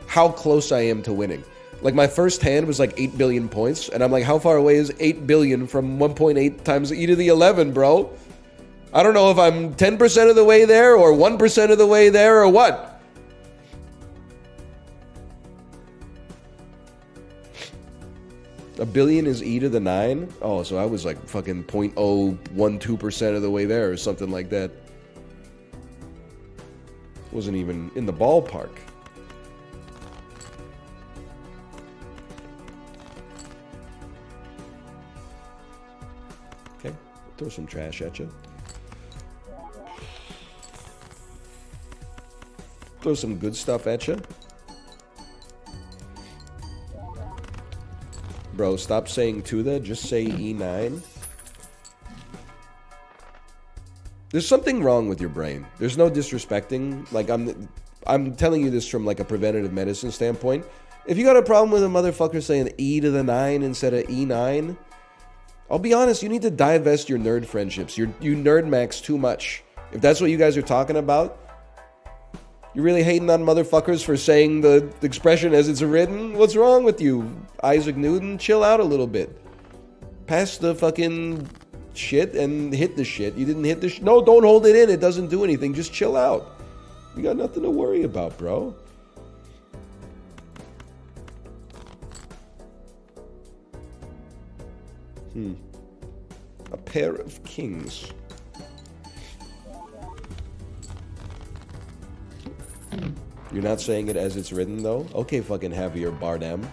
how close I am to winning. Like, my first hand was like 8 billion points, and I'm like, how far away is 8 billion from 1.8 times e to the 11, bro? I don't know if I'm 10% of the way there, or 1% of the way there, or what? A billion is e to the 9? Oh, so I was like fucking 0.012% of the way there, or something like that. Wasn't even in the ballpark. Okay, throw some trash at you. Throw some good stuff at you. Bro, stop saying to the, just say E9. There's something wrong with your brain. There's no disrespecting. Like, I'm telling you this from like a preventative medicine standpoint. If you got a problem with a motherfucker saying E to the 9 instead of E9, I'll be honest, you need to divest your nerd friendships. You nerd max too much. If that's what you guys are talking about, you're really hating on motherfuckers for saying the expression as it's written? What's wrong with you, Isaac Newton? Chill out a little bit. Pass the fucking shit and hit the shit. You didn't hit the shit. No, don't hold it in. It doesn't do anything. Just chill out. You got nothing to worry about, bro. A pair of kings. You're not saying it as it's written, though? Okay, fucking Javier Bardem.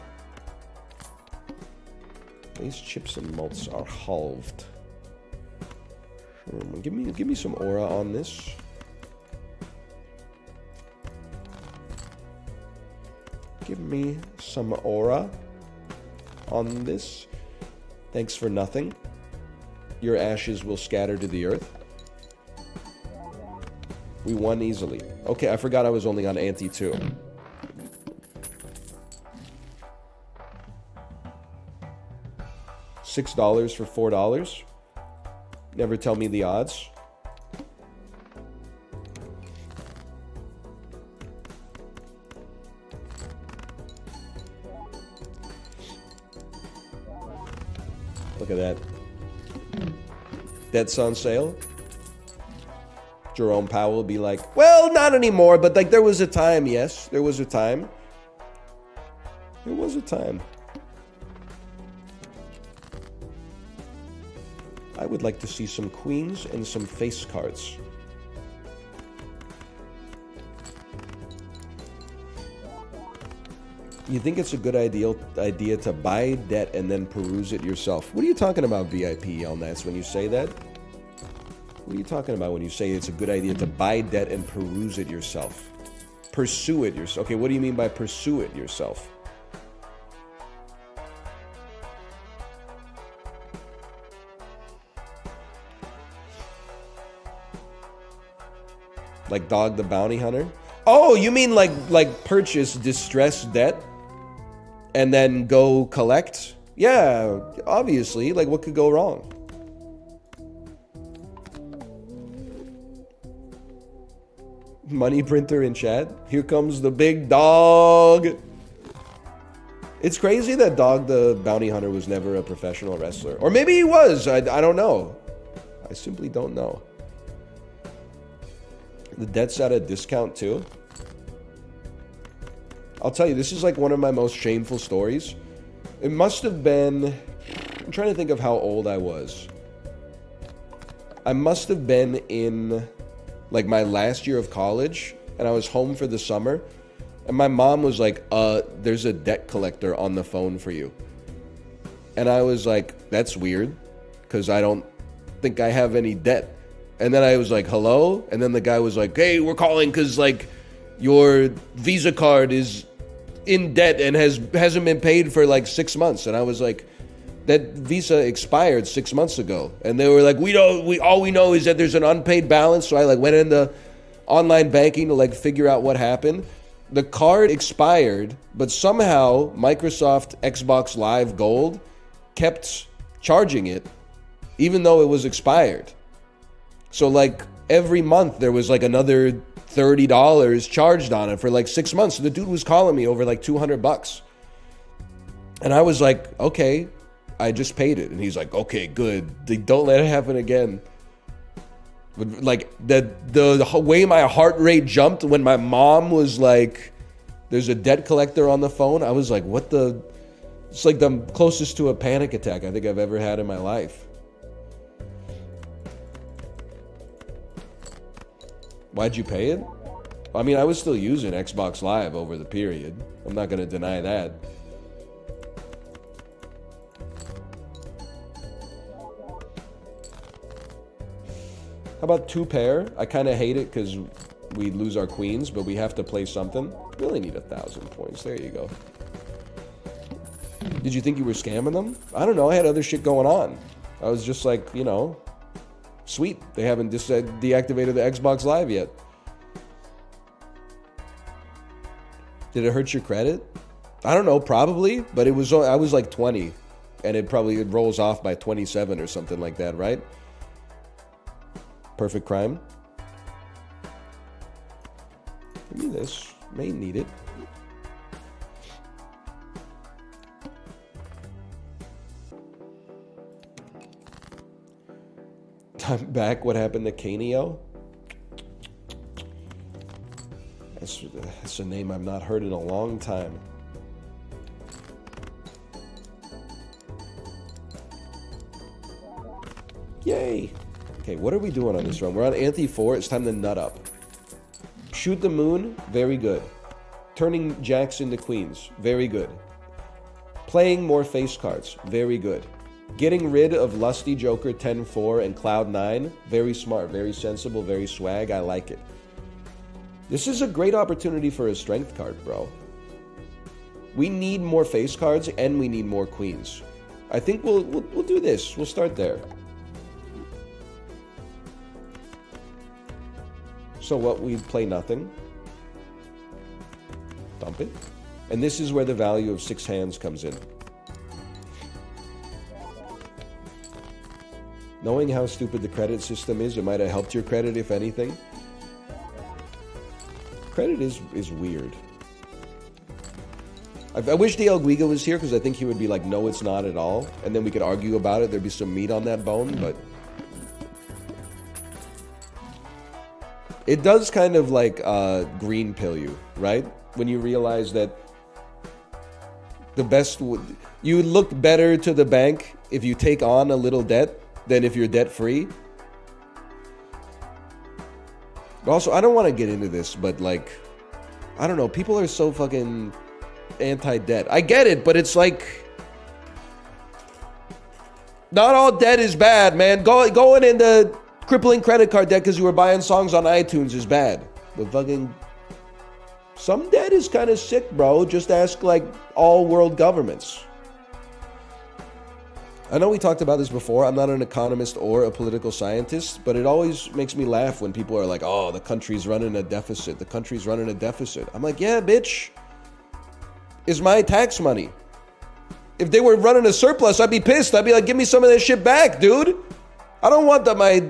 These chips and malts are halved. Give me some aura on this. Give me some aura on this. Thanks for nothing. Your ashes will scatter to the earth. We won easily. Okay, I forgot I was only on ante 2. $6 for $4. Never tell me the odds. Look at that. That's on sale. Jerome Powell will be like, well, not anymore, but like there was a time, yes. There was a time. There was a time. I would like to see some queens and some face cards. You think it's a good idea to buy debt and then peruse it yourself? What are you talking about, VIP Elnats, when you say that? What are you talking about when you say it's a good idea to buy debt and peruse it yourself? Pursue it yourself. Okay, what do you mean by pursue it yourself? Like Dog the Bounty Hunter? Oh, you mean like purchase distressed debt and then go collect? Yeah, obviously. Like, what could go wrong? Money printer in chat. Here comes the big dog. It's crazy that Dog the Bounty Hunter was never a professional wrestler. Or maybe he was. I don't know. I simply don't know. The debt's at a discount too. I'll tell you, this is like one of my most shameful stories. It must have been... I'm trying to think of how old I was. I must have been in like my last year of college, and I was home for the summer, and my mom was like, there's a debt collector on the phone for you. And I was like, that's weird, because I don't think I have any debt. And then I was like, hello? And then the guy was like, hey, we're calling because, like, your Visa card is in debt and hasn't been paid for, like, 6 months. And I was like, that Visa expired 6 months ago. And they were like, all we know is that there's an unpaid balance. So I, like, went into online banking to, like, figure out what happened. The card expired, but somehow Microsoft Xbox Live Gold kept charging it, even though it was expired. So, like, every month there was, like, another $30 charged on it for, like, 6 months. So the dude was calling me over, like, $200. And I was like, okay, I just paid it. And he's like, okay, good. Don't let it happen again. But, like, the way my heart rate jumped when my mom was like, there's a debt collector on the phone. I was like, what the... It's like the closest to a panic attack I think I've ever had in my life. Why'd you pay it? I mean, I was still using Xbox Live over the period. I'm not going to deny that. How about 2 pair? I kind of hate it because we lose our queens, but we have to play something. We only need 1,000 points. There you go. Did you think you were scamming them? I don't know. I had other shit going on. I was just like, you know... Sweet, they haven't just deactivated the Xbox Live yet. Did it hurt your credit? I don't know, probably, but it was. I was like 20, and it rolls off by 27 or something like that, right? Perfect crime. Give me this. May need it. Time back, what happened to Canio? That's a name I've not heard in a long time. Yay. Okay, what are we doing on this run? We're on Ante 4. It's time to nut up. Shoot the moon. Very good. Turning jacks into queens. Very good. Playing more face cards. Very good. Getting rid of Lusty Joker 10-4 and Cloud 9. Very smart. Very sensible. Very swag. I like it. This is a great opportunity for a strength card, bro. We need more face cards and we need more queens. I think we'll do this. We'll start there. So what, we play nothing. Dump it. And this is where the value of 6 hands comes in. Knowing how stupid the credit system is, it might have helped your credit, if anything. Credit is weird. I wish the El Guiga was here, because I think he would be like, no, it's not at all. And then we could argue about it. There'd be some meat on that bone, but... It does kind of like green pill you, right? When you realize that the best... You would look better to the bank if you take on a little debt than if you're debt-free. But also, I don't want to get into this, but like... I don't know, people are so fucking... anti-debt. I get it, but it's like... Not all debt is bad, man. Going into crippling credit card debt because you were buying songs on iTunes is bad. But fucking... Some debt is kind of sick, bro. Just ask, like, all world governments. I know we talked about this before. I'm not an economist or a political scientist, but it always makes me laugh when people are like, oh, the country's running a deficit. The country's running a deficit. I'm like, yeah, bitch. Is my tax money. If they were running a surplus, I'd be pissed. I'd be like, give me some of that shit back, dude. I don't want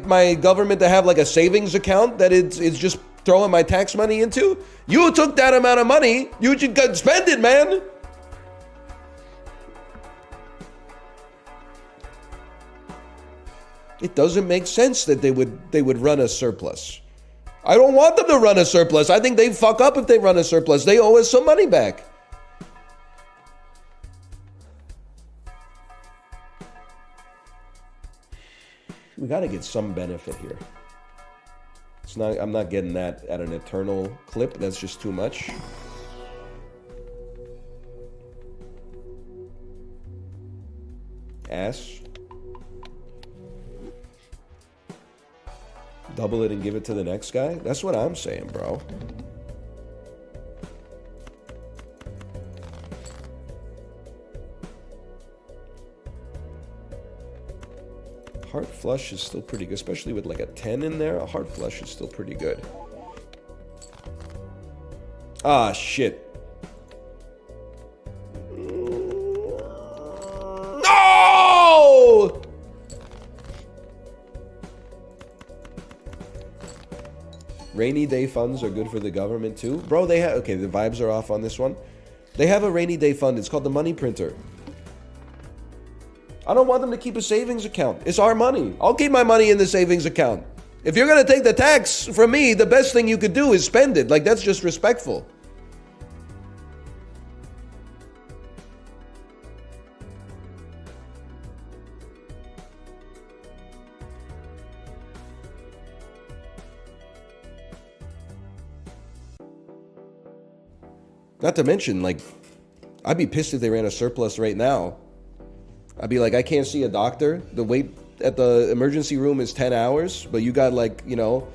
my government to have like a savings account that it's just throwing my tax money into. You took that amount of money. You should spend it, man. It doesn't make sense that they would run a surplus. I don't want them to run a surplus. I think they fuck up if they run a surplus. They owe us some money back. We got to get some benefit here. It's not. I'm not getting that at an eternal clip. That's just too much. Ass. Double it and give it to the next guy? That's what I'm saying, bro. Heart flush is still pretty good, especially with like a 10 in there. A heart flush is still pretty good. Ah, shit. No! Rainy day funds are good for the government too. Bro, they have... Okay, the vibes are off on this one. They have a rainy day fund. It's called the money printer. I don't want them to keep a savings account. It's our money. I'll keep my money in the savings account. If you're going to take the tax from me, the best thing you could do is spend it. Like, that's just respectful. Not to mention, like, I'd be pissed if they ran a surplus right now. I'd be like, I can't see a doctor. The wait at the emergency room is 10 hours, but you got like, you know,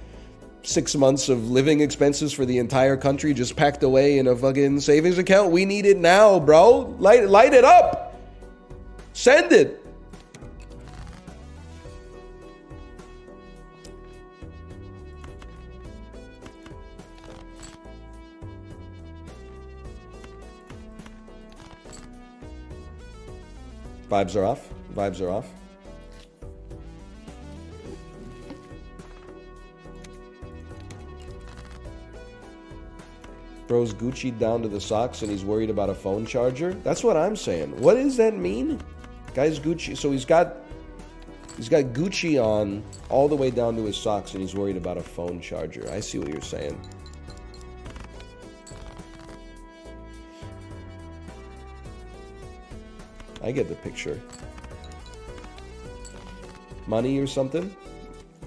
6 months of living expenses for the entire country just packed away in a fucking savings account. We need it now, bro. Light it up. Send it. Vibes are off. Vibes are off. Bro's Gucci down to the socks and he's worried about a phone charger. That's what I'm saying. What does that mean? Guy's Gucci. So he's got Gucci on all the way down to his socks and he's worried about a phone charger. I see what you're saying. I get the picture. money or something?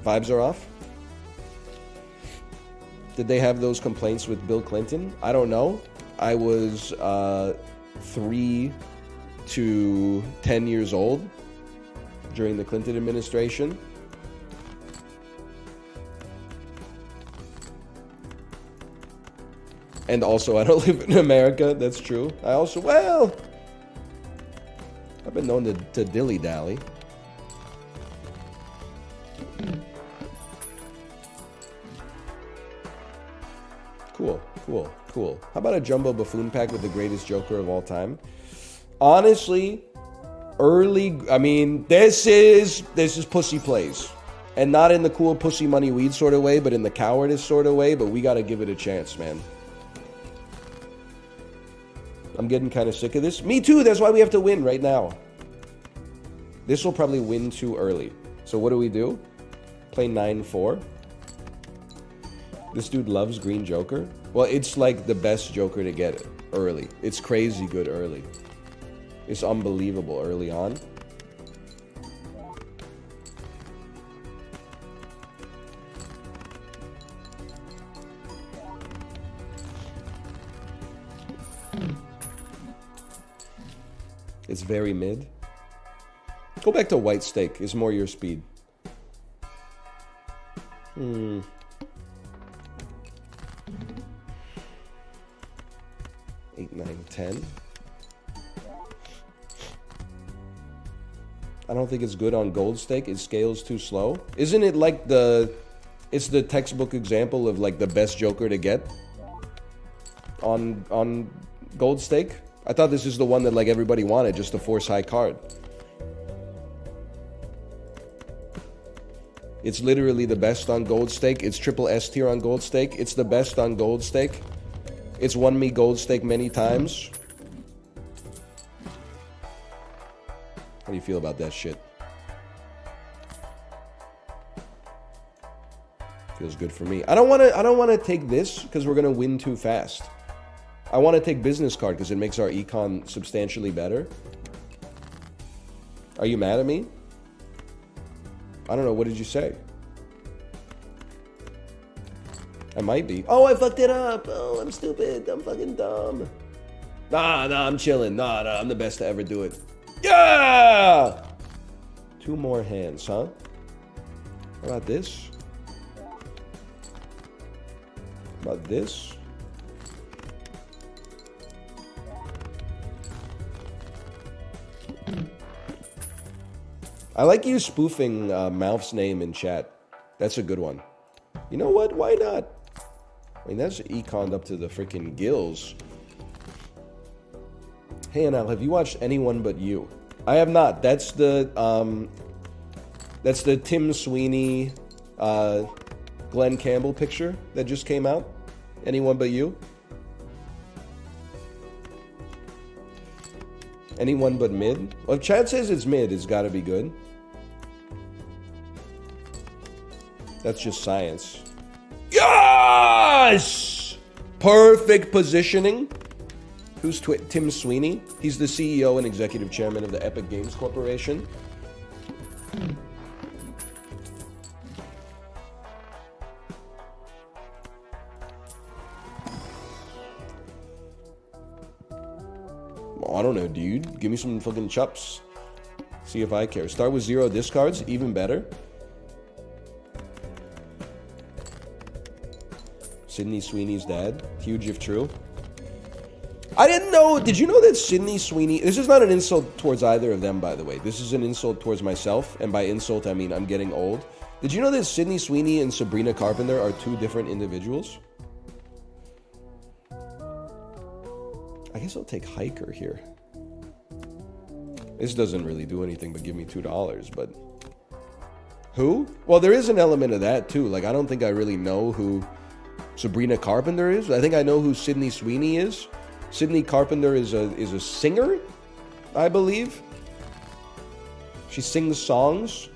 Vibes are off? Did they have those complaints with Bill Clinton? I don't know. I was 3 to 10 years old during the Clinton administration. And also, I don't live in America. That's true. I also, well, I've been known to dilly-dally. Cool, cool, cool. How about a jumbo buffoon pack with the greatest Joker of all time? Honestly, early, I mean, this is pussy plays. And not in the cool pussy money weed sort of way, but in the cowardice sort of way, but we gotta give it a chance, man. I'm getting kind of sick of this. Me too, that's why we have to win right now. This will probably win too early. So what do? Play 9-4. This dude loves green Joker. Well, it's like the best Joker to get early. It's crazy good early. It's unbelievable early on. It's very mid. Go back to white steak. It's more your speed. 8, 9, 10. I don't think it's good on gold steak. It scales too slow. Isn't it like it's the textbook example of like the best Joker to get on gold steak? I thought this is the one that like everybody wanted, just to force high card. It's literally the best on gold steak. It's triple S tier on gold steak. It's the best on gold steak. It's won me gold steak many times. How do you feel about that shit? Feels good for me. I don't want to take this because we're gonna win too fast. I want to take business card because it makes our econ substantially better. Are you mad at me? I don't know. What did you say? I might be. Oh, I fucked it up. Oh, I'm stupid. I'm fucking dumb. Nah, I'm chilling. Nah, I'm the best to ever do it. Yeah! 2 more hands, huh? How about this? How about this? I like you spoofing Mouth's name in chat. That's a good one. You know what? Why not? I mean, that's econned up to the freaking gills. Hey, Anal, have you watched Anyone But You? I have not. That's the Tim Sweeney, Glenn Campbell picture that just came out. Anyone But You? Anyone But Mid? Well, if Chad says it's mid, it's got to be good. That's just science. Yes! Perfect positioning. Who's Tim Sweeney? He's the CEO and executive chairman of the Epic Games Corporation. I don't know, dude. Give me some fucking chups. See if I care. Start with 0 discards, even better. Sydney Sweeney's dad. Huge if true. I didn't know. Did you know that Sydney Sweeney... This is not an insult towards either of them, by the way. This is an insult towards myself. And by insult, I mean I'm getting old. Did you know that Sydney Sweeney and Sabrina Carpenter are 2 different individuals? I guess I'll take Hiker here. This doesn't really do anything but give me $2, but... Who? Well, there is an element of that, too. Like, I don't think I really know who Sabrina Carpenter is. I think I know who Sydney Sweeney is. Sydney Carpenter is a singer, I believe. She sings songs.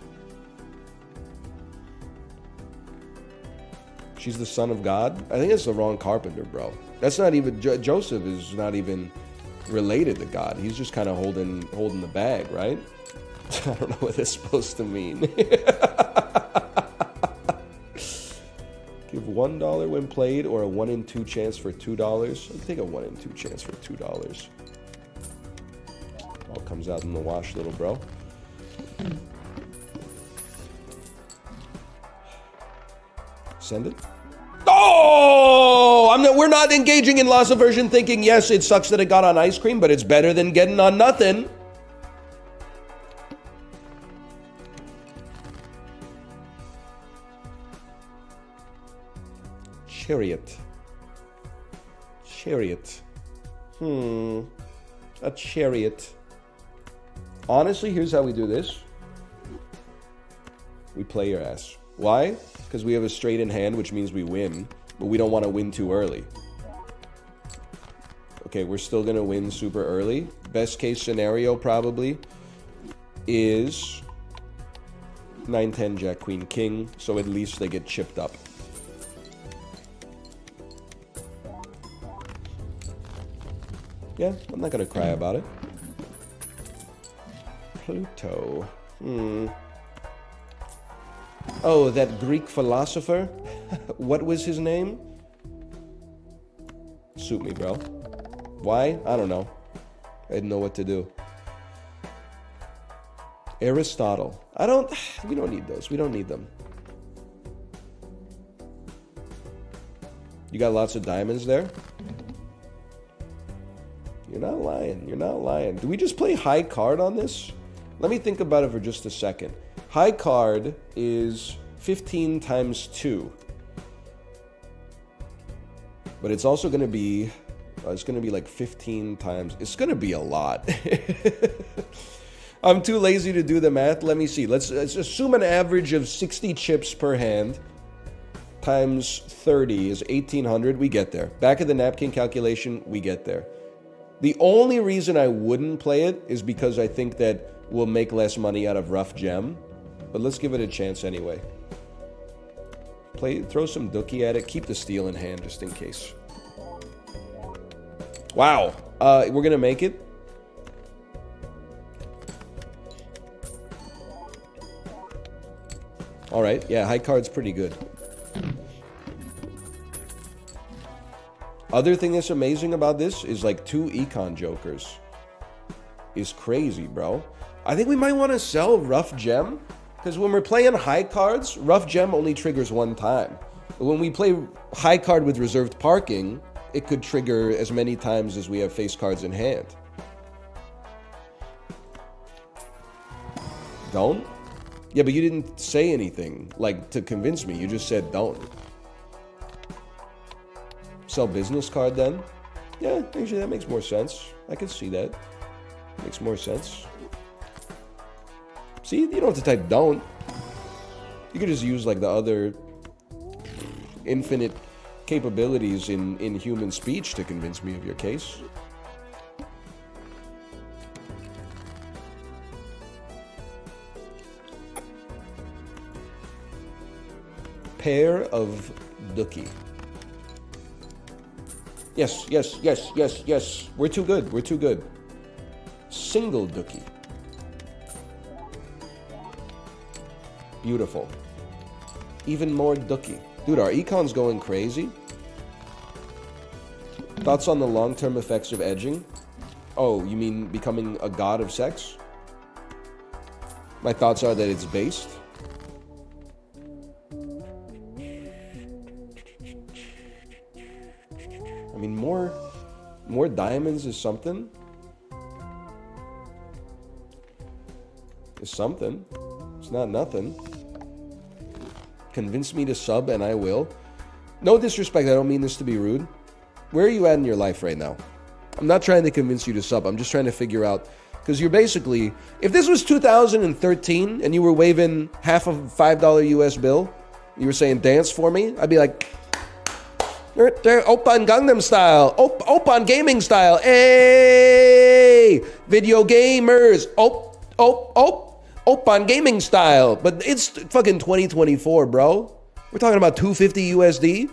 She's the son of God. I think it's the wrong Carpenter, bro. That's not even... Joseph is not even related to God. He's just kind of holding the bag, right? I don't know what that's supposed to mean. Give $1 when played or a 1 in 2 chance for $2. I'll take a 1 in 2 chance for $2. All comes out in the wash, little bro. Send it. Oh! We're not engaging in loss aversion thinking, yes, it sucks that it got on ice cream, but it's better than getting on nothing. Chariot. Chariot. A chariot. Honestly, here's how we do this. We play your ass. Why? Because we have a straight in hand, which means we win. But we don't want to win too early. Okay, we're still going to win super early. Best case scenario probably is 9, 10, Jack, Queen, King. So at least they get chipped up. Yeah, I'm not going to cry about it. Pluto. Oh, that Greek philosopher? What was his name? Suit me, bro. Why? I don't know. I didn't know what to do. Aristotle. We don't need those. We don't need them. You got lots of diamonds there? You're not lying. You're not lying. Do we just play high card on this? Let me think about it for just a second. High card is 15 times 2. But it's also going to be... it's going to be like 15 times... It's going to be a lot. I'm too lazy to do the math. Let me see. Let's assume an average of 60 chips per hand. Times 30 is 1,800. We get there. Back of the napkin calculation, we get there. The only reason I wouldn't play it is because I think that we'll make less money out of rough gem. But let's give it a chance anyway. Throw some dookie at it. Keep the steel in hand just in case. Wow. We're going to make it. All right. Yeah, high card's pretty good. Other thing that's amazing about this is like 2 econ jokers. Is crazy, bro. I think we might want to sell rough gem. Because when we're playing high cards, rough gem only triggers 1 time. But when we play high card with reserved parking, it could trigger as many times as we have face cards in hand. Don't? Yeah, but you didn't say anything, like, to convince me. You just said don't. Sell business card then? Yeah, actually that makes more sense. I can see that. Makes more sense. See, you don't have to type don't. You could just use like the other infinite capabilities in human speech to convince me of your case. Pair of dookie. Yes, yes, yes, yes, yes. We're too good. We're too good. Single dookie. Beautiful. Even more dookie. Dude, our econ's going crazy. Thoughts on the long-term effects of edging? Oh, you mean becoming a god of sex? My thoughts are that it's based. I mean, more diamonds is something. It's something. It's not nothing. Convince me to sub and I will. No disrespect, I don't mean this to be rude. Where are you at in your life right now? I'm not trying to convince you to sub. I'm just trying to figure out, because you're basically, if this was 2013 and you were waving half a $5 US bill, you were saying dance for me, I'd be like, Oppan Gangnam Style, Oppan Gaming Style, hey, video gamers, Oppan Gaming Style. But it's fucking 2024, bro. We're talking about 250 USD.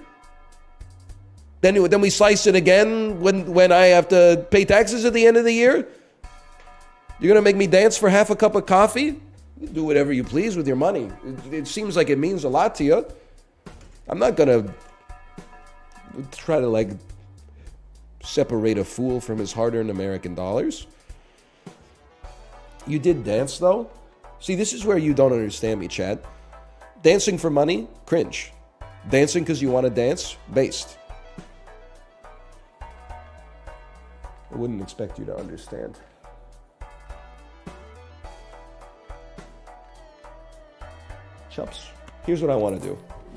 Then we slice it again when I have to pay taxes at the end of the year. You're gonna make me dance for half a cup of coffee? You do whatever you please with your money. It seems like it means a lot to you. I'm not gonna try to like separate a fool from his hard-earned American dollars. You did dance though? See, this is where you don't understand me, Chad. Dancing for money? Cringe. Dancing because you want to dance? Based. I wouldn't expect you to understand. Chups. Here's what I want to do.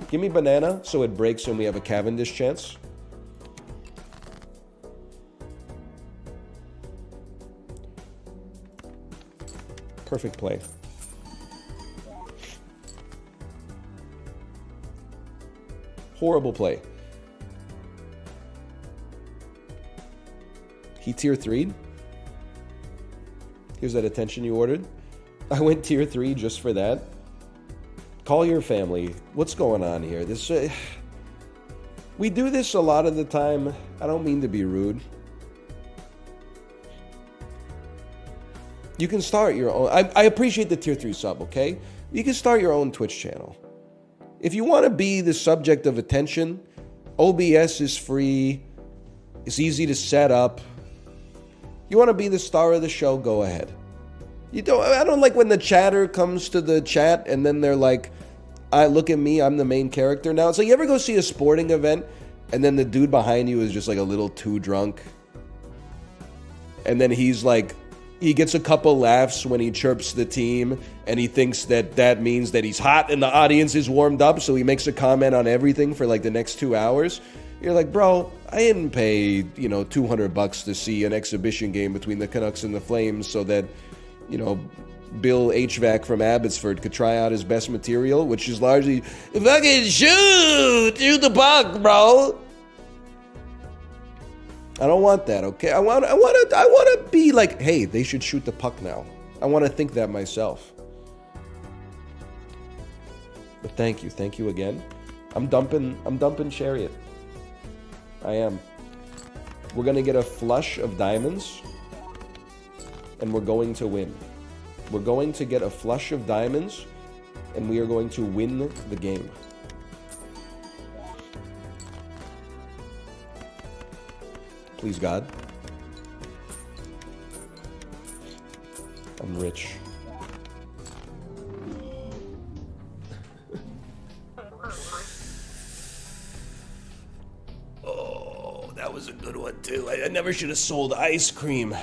Give me banana so it breaks and we have a Cavendish chance. Perfect play. Horrible play. He tier 3'd. Here's that attention you ordered. I went tier 3 just for that. Call your family. What's going on here? This we do this a lot of the time. I don't mean to be rude. You can start your own. I appreciate the tier 3 sub, okay? You can start your own Twitch channel. If you want to be the subject of attention, OBS is free. It's easy to set up. You want to be the star of the show, go ahead. I don't like when the chatter comes to the chat and then they're like, look at me, I'm the main character now. It's like, you ever go see a sporting event and then the dude behind you is just like a little too drunk? And then he's like, he gets a couple laughs when he chirps the team and he thinks that that means that he's hot and the audience is warmed up, so he makes a comment on everything for like the next 2 hours. You're like, bro, I didn't pay, $200 to see an exhibition game between the Canucks and the Flames so that, Bill HVAC from Abbotsford could try out his best material, which is largely fucking shoot the puck, bro. I don't want that, okay? I want to be like, hey, they should shoot the puck now. I want to think that myself. But thank you again. I'm dumping Chariot. I am. We're gonna get a flush of diamonds, and we're going to win. We're going to get a flush of diamonds, and we are going to win the game. Please, God. I'm rich. Oh, that was a good one, too. I never should have sold ice cream.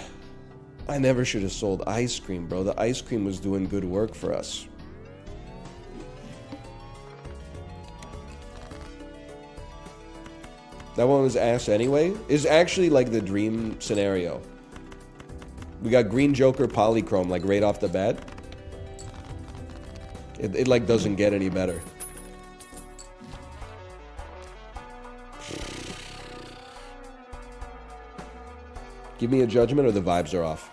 I never should have sold ice cream, bro. The ice cream was doing good work for us. That one was ass anyway. Is actually like the dream scenario. We got Green Joker Polychrome like right off the bat. It like doesn't get any better. Give me a judgment or the vibes are off.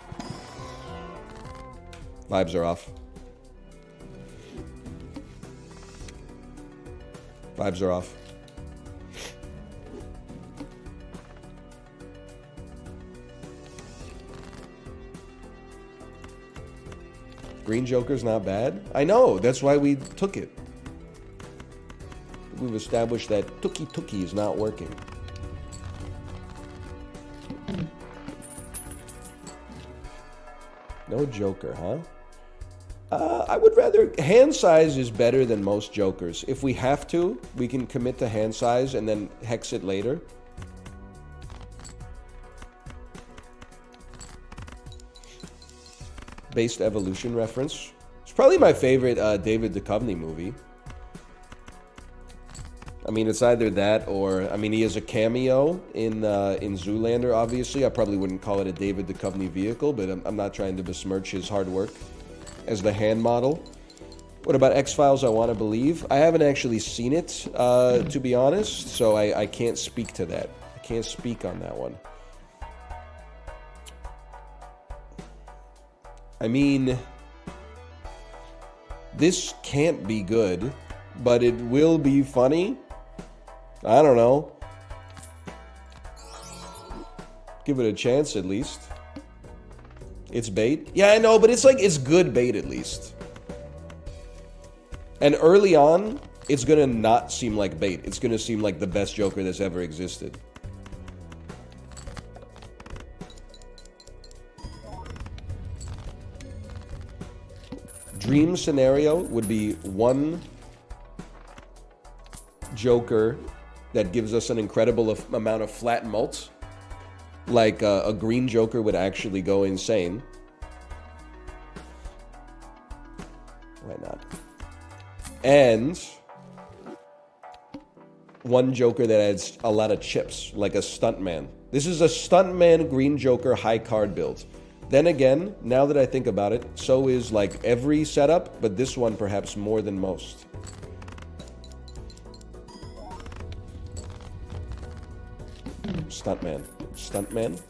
Vibes are off. Vibes are off. Green Joker's not bad. I know, that's why we took it. We've established that Tookie is not working. No Joker, huh? I would rather... Hand size is better than most Jokers. If we have to, we can commit to hand size and then hex it later. Based evolution reference. It's probably my favorite David Duchovny movie. I mean, it's either that or... I mean, he has a cameo in Zoolander, obviously. I probably wouldn't call it a David Duchovny vehicle, but I'm not trying to besmirch his hard work as the hand model. What about X-Files? I Want to Believe? I haven't actually seen it, to be honest, so I can't speak to that. I can't speak on that one. I mean, this can't be good, but it will be funny. I don't know. Give it a chance, at least. It's bait? Yeah, I know, but it's like, it's good bait at least. And early on, it's gonna not seem like bait. It's gonna seem like the best Joker that's ever existed. Dream scenario would be one Joker that gives us an incredible amount of flat mults. Like a green Joker would actually go insane. Why not? And one Joker that adds a lot of chips, like a stuntman. This is a stuntman green Joker high card build. Then again, now that I think about it, so is like every setup, but this one perhaps more than most. Stuntman. Stuntman.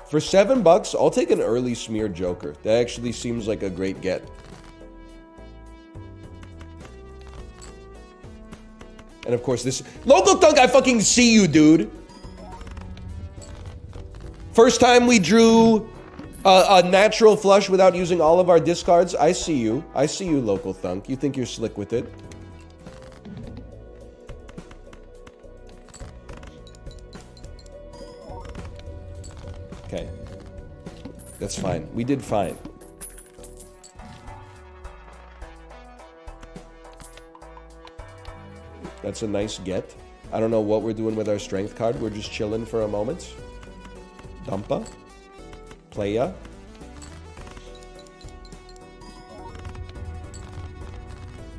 For $7, I'll take an early smeared Joker. That actually seems like a great get. And of course this... Local Thunk, I fucking see you, dude! First time we drew a natural flush without using all of our discards. I see you. I see you, Local Thunk. You think you're slick with it. Okay. That's fine. We did fine. That's a nice get. I don't know what we're doing with our strength card. We're just chilling for a moment. Dumpa. Playa.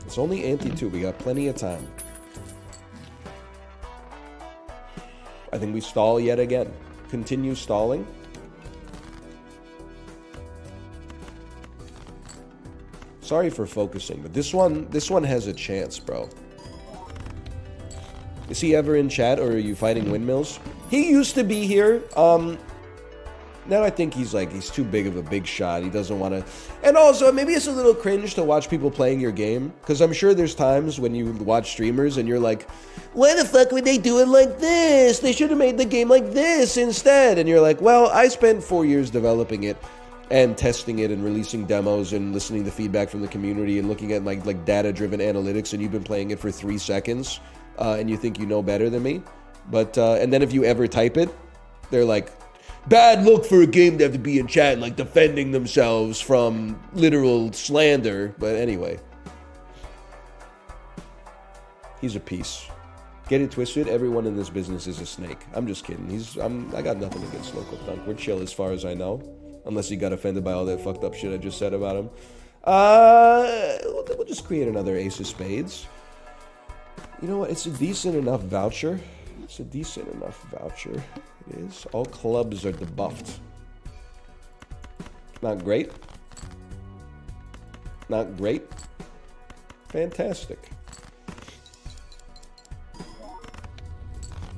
It's only ante-2. We got plenty of time. I think we stall yet again. Continue stalling. Sorry for focusing, but this one has a chance, bro. Is he ever in chat, or are you fighting windmills? He used to be here. Now I think he's too big of a big shot. He doesn't want to. And also, maybe it's a little cringe to watch people playing your game, because I'm sure there's times when you watch streamers and you're like, why the fuck would they do it like this? They should have made the game like this instead. And you're like, well, I spent 4 years developing it and testing it and releasing demos and listening to feedback from the community and looking at like data-driven analytics, and you've been playing it for 3 seconds. And you think you know better than me. But, and then if you ever type it, they're like, bad look for a game to have to be in chat, like defending themselves from literal slander. But anyway. He's a piece. Get it twisted, everyone in this business is a snake. I'm just kidding. I got nothing against Local Thunk. We're chill as far as I know. Unless he got offended by all that fucked up shit I just said about him. We'll just create another Ace of Spades. You know what? It's a decent enough voucher. It's a decent enough voucher. It is. All clubs are debuffed. Not great. Not great. Fantastic.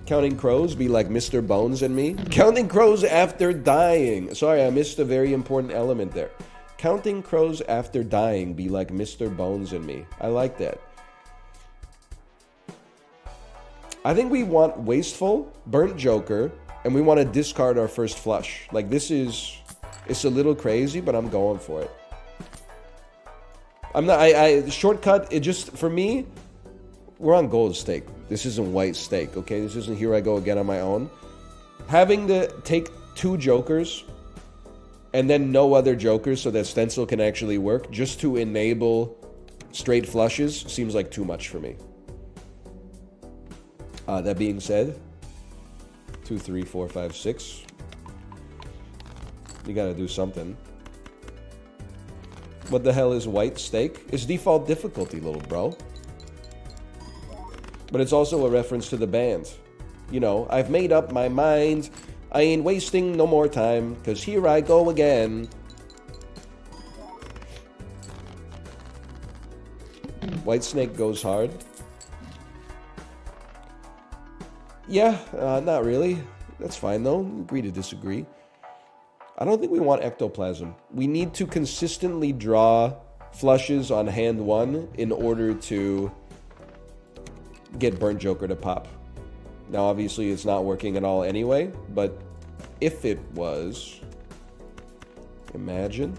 Counting crows be like Mr. Bones and me. Counting crows after dying. Sorry, I missed a very important element there. Counting crows after dying be like Mr. Bones and me. I like that. I think we want Wasteful, Burnt Joker, and we want to discard our first flush. Like, this is... It's a little crazy, but I'm going for it. I'm not... Shortcut, it just... For me, we're on gold stake. This isn't white stake, okay? This isn't here I go again on my own. Having to take 2 jokers and then no other jokers so that stencil can actually work just to enable straight flushes seems like too much for me. That being said, 2, 3, 4, 5, 6. You gotta do something. What the hell is white stake? It's default difficulty, little bro. But it's also a reference to the band. You know, I've made up my mind. I ain't wasting no more time, 'cause here I go again. White snake goes hard. Yeah, not really. That's fine, though. Agree to disagree. I don't think we want ectoplasm. We need to consistently draw flushes on hand 1 in order to get Burnt Joker to pop. Now, obviously, it's not working at all anyway, but if it was, imagine.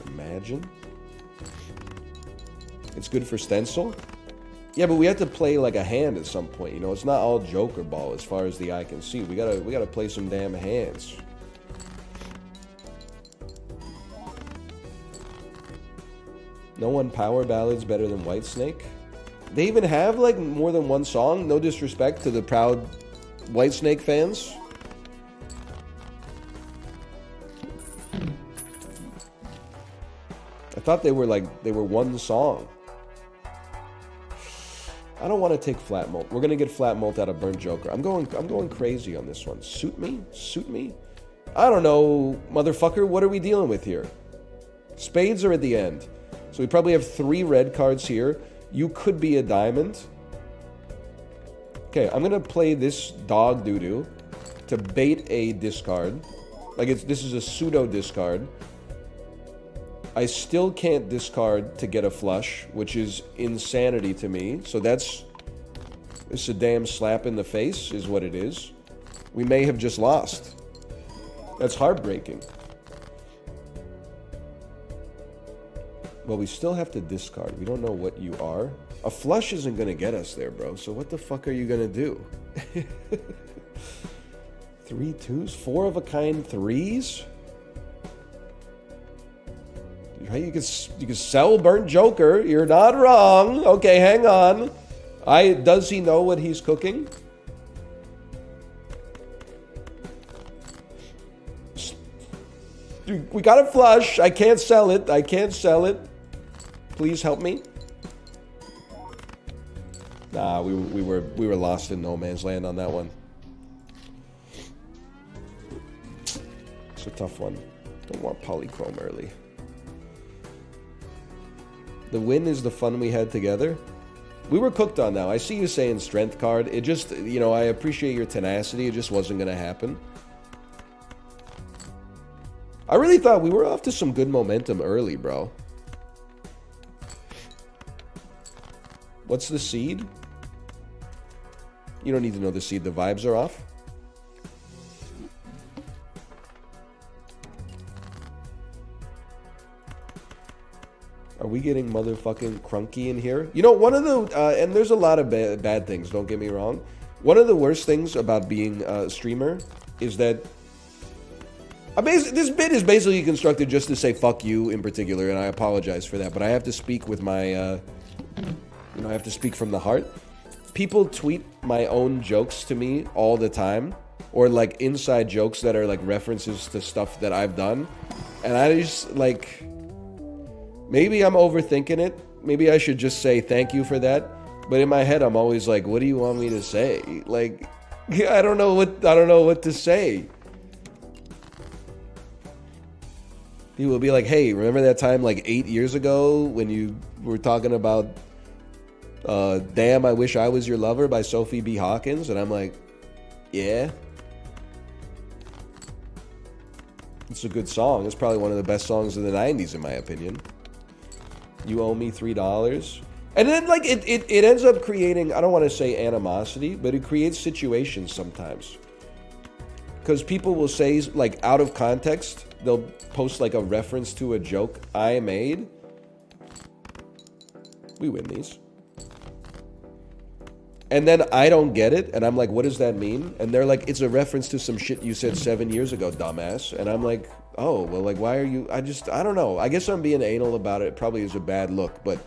Imagine. It's good for stencil. Yeah, but we have to play like a hand at some point. You know, it's not all Joker ball as far as the eye can see. We gotta play some damn hands. No one power ballads better than Whitesnake. They even have like more than one song. No disrespect to the proud Whitesnake fans. I thought they were one song. I don't want to take flat molt. We're gonna get flat molt out of Burnt Joker. I'm going crazy on this one. Suit me? Suit me? I don't know, motherfucker. What are we dealing with here? Spades are at the end. So we probably have 3 red cards here. You could be a diamond. Okay, I'm gonna play this dog doo-doo to bait a discard. Like this is a pseudo discard. I still can't discard to get a flush, which is insanity to me. So it's a damn slap in the face, is what it is. We may have just lost. That's heartbreaking. Well, we still have to discard. We don't know what you are. A flush isn't gonna get us there, bro. So what the fuck are you gonna do? 3 2s? 4 of a kind 3s? You can sell Burnt Joker. You're not wrong. Okay, hang on. Does he know what he's cooking? Dude, we got a flush. I can't sell it. I can't sell it. Please help me. Nah, we were lost in no man's land on that one. It's a tough one. Don't want polychrome early. The win is the fun we had together. We were cooked on now. I see you saying strength card. It just, you know, I appreciate your tenacity. It just wasn't going to happen. I really thought we were off to some good momentum early, bro. What's the seed? You don't need to know the seed. The vibes are off. Are we getting motherfucking crunky in here? You know, one of the... and there's a lot of bad things, don't get me wrong. One of the worst things about being a streamer is that... this bit is basically constructed just to say fuck you in particular, and I apologize for that, but I have to speak with my... you know, I have to speak from the heart. People tweet my own jokes to me all the time, or like inside jokes that are like references to stuff that I've done, and I just like... Maybe I'm overthinking it. Maybe I should just say thank you for that. But in my head, I'm always like, what do you want me to say? Like, I don't know what to say. People will be like, hey, remember that time like 8 years ago when you were talking about Damn, I Wish I Was Your Lover by Sophie B. Hawkins? And I'm like, yeah. It's a good song. It's probably one of the best songs of the 90s, in my opinion. You owe me $3. And then, like, it ends up creating, I don't want to say animosity, but it creates situations sometimes. Because people will say, like, out of context, they'll post, like, a reference to a joke I made. We win these. And then I don't get it, and I'm like, what does that mean? And they're like, it's a reference to some shit you said 7 years ago, dumbass. And I'm like, oh, well, like, why are you... I don't know. I guess I'm being anal about it. It probably is a bad look, but...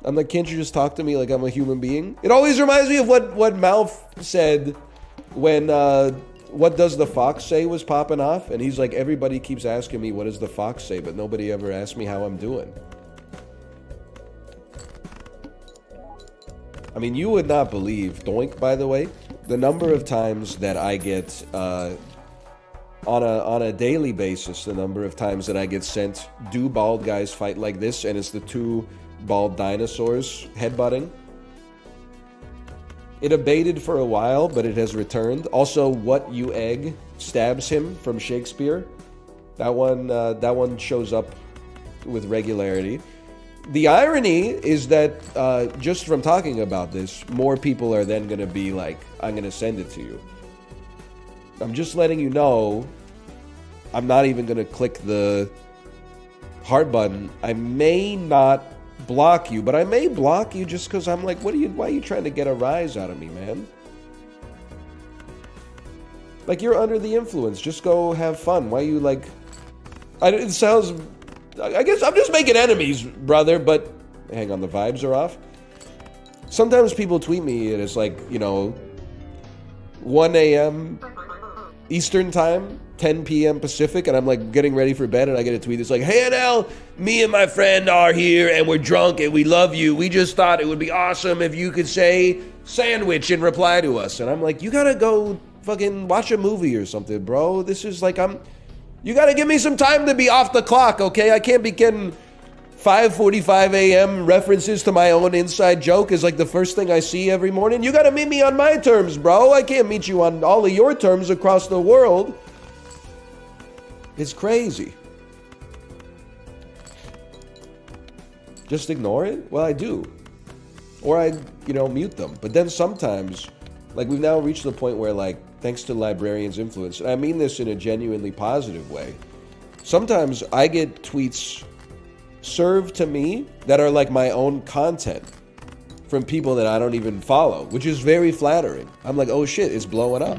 I'm like, can't you just talk to me like I'm a human being? It always reminds me of what Malf said when What Does the Fox Say was popping off. And he's like, everybody keeps asking me, what does the fox say? But nobody ever asked me how I'm doing. I mean, you would not believe, doink, by the way, the number of times that I get, on a daily basis, the number of times that I get sent, do bald guys fight like this? And it's the 2 bald dinosaurs headbutting. It abated for a while, but it has returned. Also, What You Egg stabs him from Shakespeare. That one shows up with regularity. The irony is that just from talking about this, more people are then going to be like, I'm going to send it to you. I'm just letting you know I'm not even going to click the heart button. I may not block you, but I may block you just because I'm like, why are you trying to get a rise out of me, man? Like, you're under the influence. Just go have fun. Why are you like... it sounds... I guess I'm just making enemies, brother, but... Hang on, the vibes are off. Sometimes people tweet me and it's like, 1 a.m. Eastern time, 10 p.m. Pacific, and I'm like getting ready for bed and I get a tweet that's like, hey NL, me and my friend are here and we're drunk and we love you. We just thought it would be awesome if you could say sandwich and reply to us. And I'm like, you gotta go fucking watch a movie or something, bro. This is like, you gotta give me some time to be off the clock, okay? I can't be getting 5:45 a.m. references to my own inside joke is like the first thing I see every morning. You gotta meet me on my terms, bro. I can't meet you on all of your terms across the world. It's crazy. Just ignore it? Well, I do. Or I, mute them. But then sometimes, like, we've now reached the point where, like, thanks to librarian's influence, and I mean this in a genuinely positive way, sometimes I get tweets served to me that are like my own content from people that I don't even follow, which is very flattering. I'm like, oh shit, it's blowing up.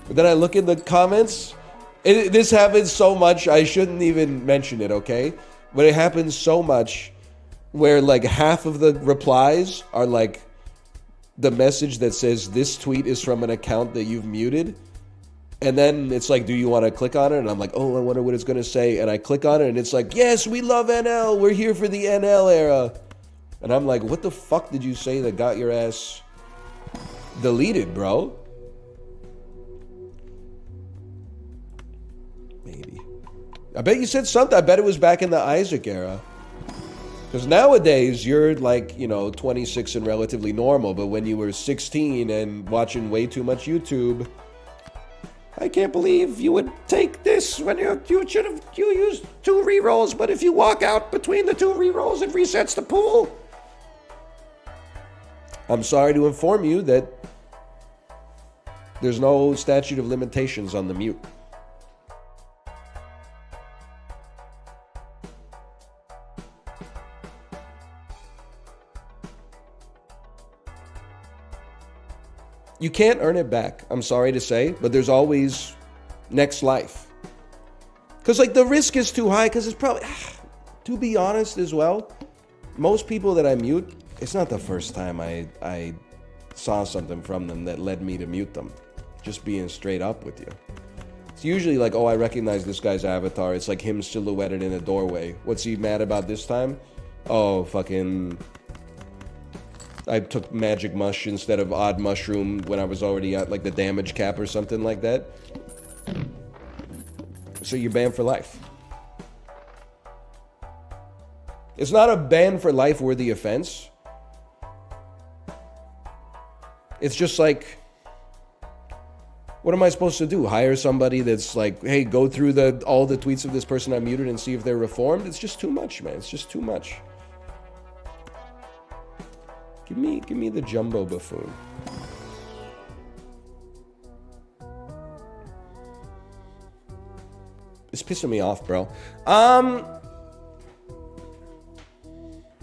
But then I look in the comments, this happens so much, I shouldn't even mention it, okay? But it happens so much where like half of the replies are like the message that says this tweet is from an account that you've muted. And then it's like, do you want to click on it? And I'm like, oh, I wonder what it's going to say. And I click on it and it's like, yes, we love NL. We're here for the NL era. And I'm like, what the fuck did you say that got your ass deleted, bro? Maybe. I bet you said something. I bet it was back in the Isaac era. Because nowadays, you're like, 26 and relatively normal. But when you were 16 and watching way too much YouTube, I can't believe you would take this when you used 2 rerolls, but if you walk out between the 2 rerolls, it resets the pool. I'm sorry to inform you that there's no statute of limitations on the mute. You can't earn it back, I'm sorry to say, but there's always next life. Because, like, the risk is too high, because it's probably, to be honest as well, most people that I mute, it's not the first time I saw something from them that led me to mute them. Just being straight up with you. It's usually like, oh, I recognize this guy's avatar. It's like him silhouetted in a doorway. What's he mad about this time? Oh, fucking... I took magic mush instead of odd mushroom when I was already at like the damage cap or something like that. So you're banned for life. It's not a ban for life worthy offense. It's just like, what am I supposed to do? Hire somebody that's like, hey, go through all the tweets of this person I muted and see if they're reformed? It's just too much, man. It's just too much. Give me the jumbo buffoon. It's pissing me off, bro.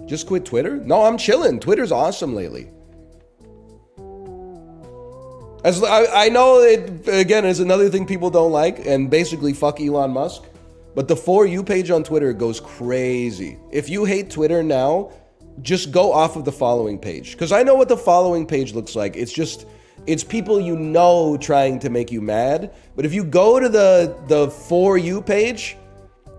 Just quit Twitter? No, I'm chilling. Twitter's awesome lately. As I know it, again, is another thing people don't like, and basically fuck Elon Musk. But the For You page on Twitter goes crazy. If you hate Twitter now, just go off of the following page. Because I know what the following page looks like. It's people you know trying to make you mad. But if you go to the For You page,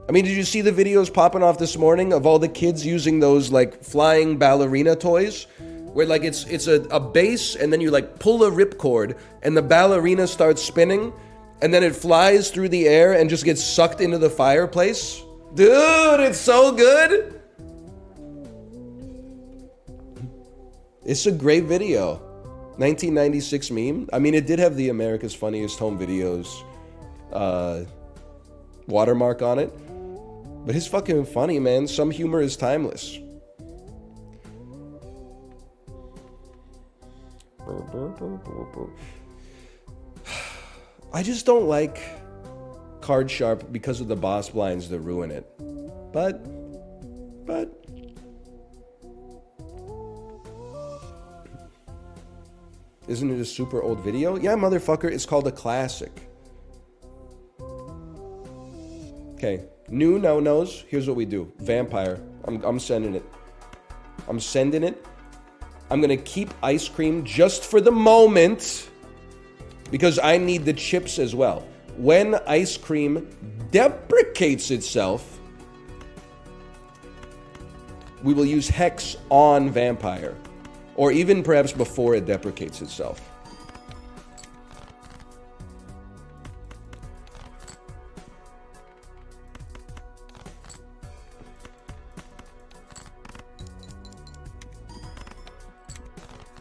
I mean, did you see the videos popping off this morning of all the kids using those like flying ballerina toys? Where like it's a base and then you like pull a ripcord and the ballerina starts spinning and then it flies through the air and just gets sucked into the fireplace. Dude, it's so good. It's a great video. 1996 meme. I mean, it did have the America's Funniest Home Videos watermark on it. But it's fucking funny, man. Some humor is timeless. I just don't like Card Sharp because of the boss blinds that ruin it. But... Isn't it a super old video? Yeah, motherfucker, it's called a classic. Okay, new no-nos. Here's what we do. Vampire. I'm sending it. I'm sending it. I'm gonna keep ice cream just for the moment because I need the chips as well. When ice cream deprecates itself, we will use Hex on Vampire. Or even perhaps before it deprecates itself.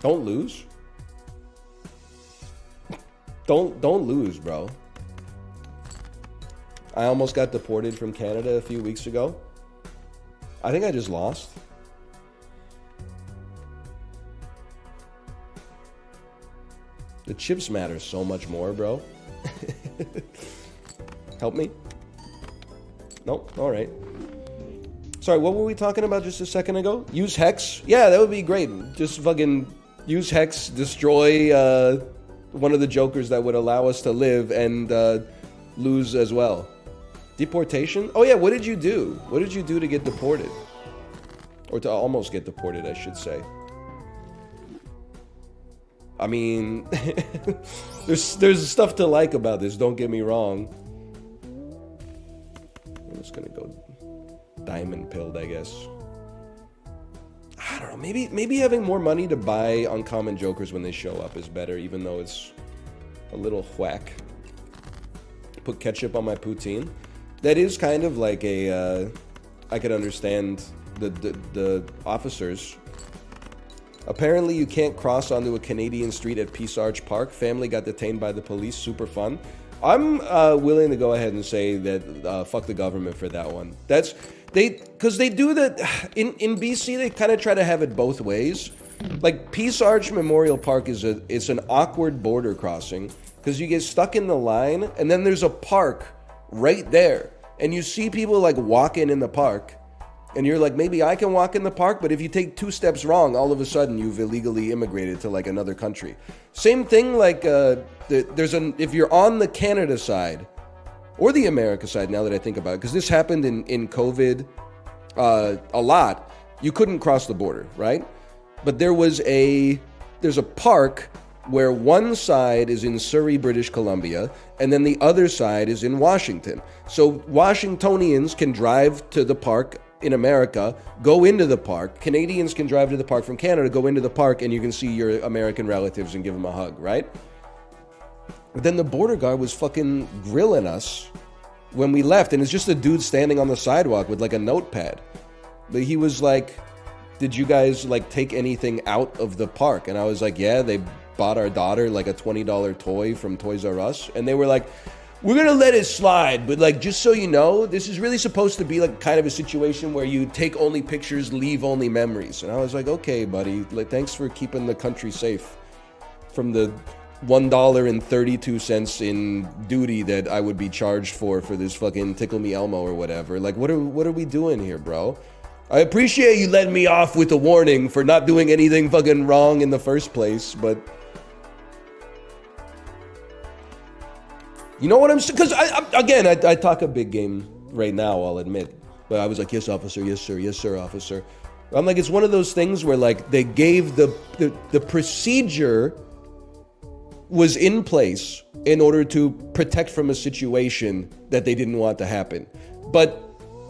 Don't lose. Don't lose, bro. I almost got deported from Canada a few weeks ago. I think I just lost. The chips matter so much more, bro. Help me? Nope, alright. Sorry, what were we talking about just a second ago? Use Hex? Yeah, that would be great. Just fucking use Hex, destroy one of the jokers that would allow us to live and lose as well. Deportation? Oh yeah, what did you do? What did you do to get deported? Or to almost get deported, I should say. I mean, there's stuff to like about this, don't get me wrong. I'm just gonna go diamond pilled, I guess. I don't know, maybe having more money to buy uncommon jokers when they show up is better, even though it's a little whack. Put ketchup on my poutine. That is kind of like a, I could understand the officers. Apparently you can't cross onto a Canadian street at Peace Arch Park. Family got detained by the police. Super fun. I'm willing to go ahead and say that fuck the government for that one. That's because they do that in BC. They kind of try to have it both ways. Like Peace Arch Memorial Park is an awkward border crossing because you get stuck in the line and then there's a park right there and you see people like walking in the park. And you're like, maybe I can walk in the park, but if you take 2 steps wrong, all of a sudden you've illegally immigrated to like another country. Same thing, like if you're on the Canada side or the America side, now that I think about it, because this happened in COVID a lot, you couldn't cross the border, right? But there's a park where one side is in Surrey, British Columbia, and then the other side is in Washington. So Washingtonians can drive to the park in America, go into the park. Canadians can drive to the park from Canada, go into the park, and you can see your American relatives and give them a hug, right? But then the border guard was fucking grilling us when we left, and it's just a dude standing on the sidewalk with like a notepad. But he was like, did you guys like take anything out of the park? And I was like, yeah, they bought our daughter like a $20 toy from Toys R Us. And they were like, we're gonna let it slide, but like, just so you know, this is really supposed to be like kind of a situation where you take only pictures, leave only memories. And I was like, okay, buddy, like, thanks for keeping the country safe from the $1.32 in duty that I would be charged for this fucking Tickle Me Elmo or whatever. Like, what are we doing here, bro? I appreciate you letting me off with a warning for not doing anything fucking wrong in the first place, but you know what I'm saying? Because I talk a big game right now, I'll admit. But I was like, yes, officer, yes, sir, officer. I'm like, it's one of those things where like they gave the procedure was in place in order to protect from a situation that they didn't want to happen. But